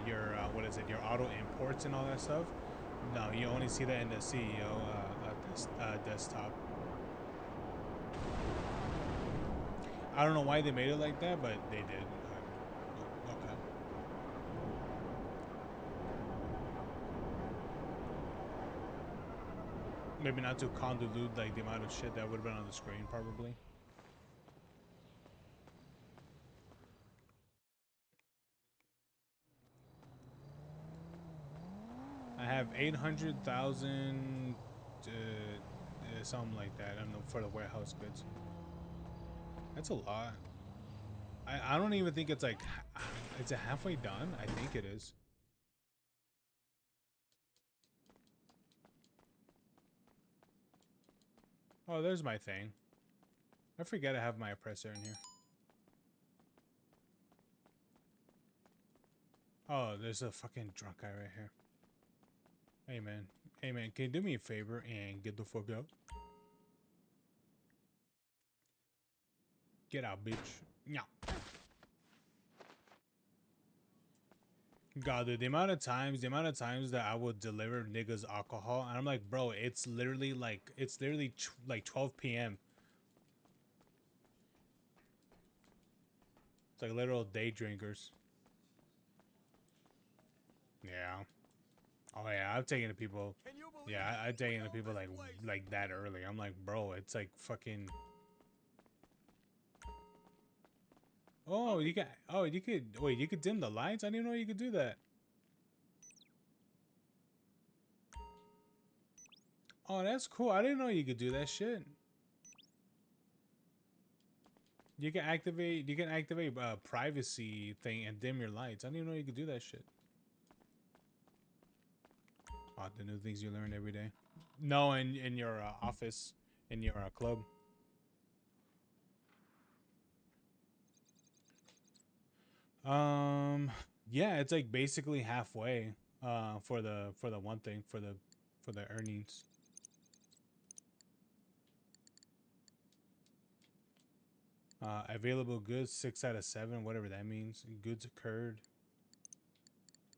what is it, your auto imports and all that stuff. No, you only see that in the CEO desktop. I don't know why they made it like that, but they did. Okay. Maybe not to convolute like the amount of shit that would have been on the screen, probably. I have 800,000, something like that. I don't know, for the warehouse goods. That's a lot. I don't even think it's like, is it halfway done? I think it is. Oh, there's my thing. I forget I have my oppressor in here. Oh, there's a fucking drunk guy right here. Hey man. Hey man, can you do me a favor and get the fuck out? Get out, bitch. Yeah. God, dude, the amount of times that I would deliver niggas alcohol, and I'm like, bro, it's literally like 12 p.m. It's like literal day drinkers. Yeah. Oh yeah, I've taken to people. Yeah, I've taken to people like that early. I'm like, bro, it's like fucking. Oh, you got. Oh, you could. Wait, you could dim the lights. I didn't even know you could do that. Oh, that's cool. I didn't know you could do that shit. You can activate. You can activate privacy thing and dim your lights. I didn't even know you could do that shit. Oh, the new things you learn every day. No, in your office, in your club. Yeah, it's like basically halfway. For the one thing for the earnings. Available goods 6 out of 7, whatever that means. Goods occurred.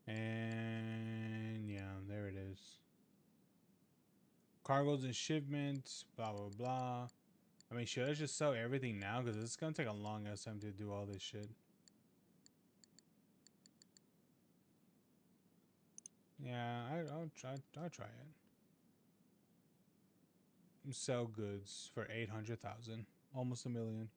And yeah, there it is. Cargoes and shipments, blah blah blah. I mean, should I just sell everything now? Because it's gonna take a long ass time to do all this shit. Yeah, I'll try. I'll try it. Sell goods for 800,000, almost a million.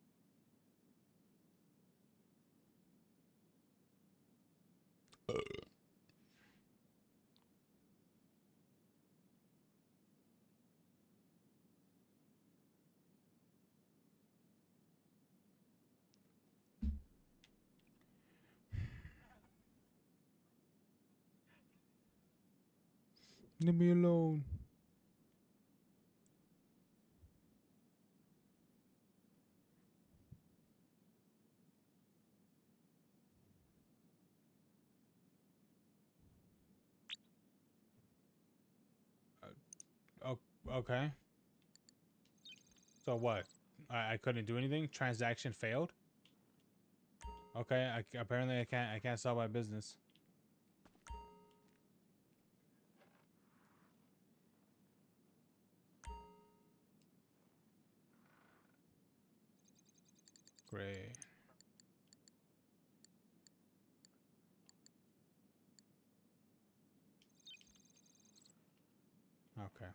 Leave me alone. Oh, okay. So what? I couldn't do anything. Transaction failed. Okay. Apparently I can't sell my business. Great. Okay.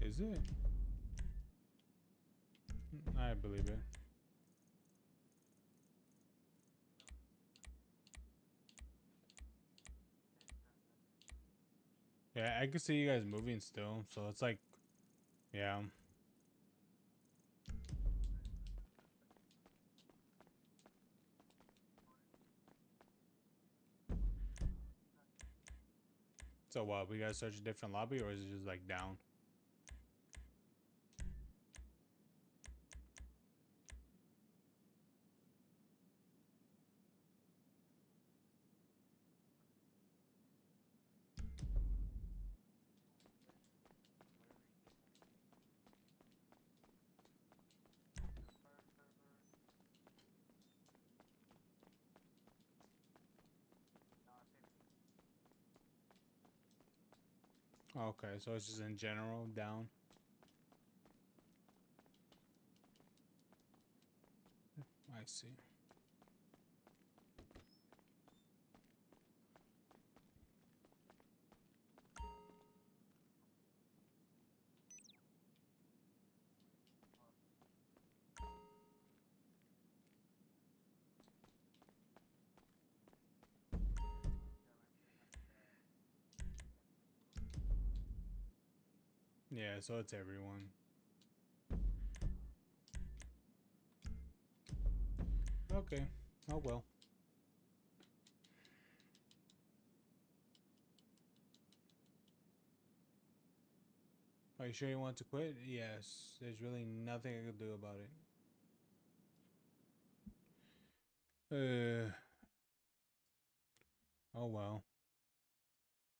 Is it? I believe it. Yeah, I can see you guys moving still. So it's like, yeah. So what? We gotta search a different lobby, or is it just like down? Okay, so it's just in general down. I see. Yeah, so it's everyone. Okay. Oh well. Are you sure you want to quit? Yes. There's really nothing I could do about it. Oh well.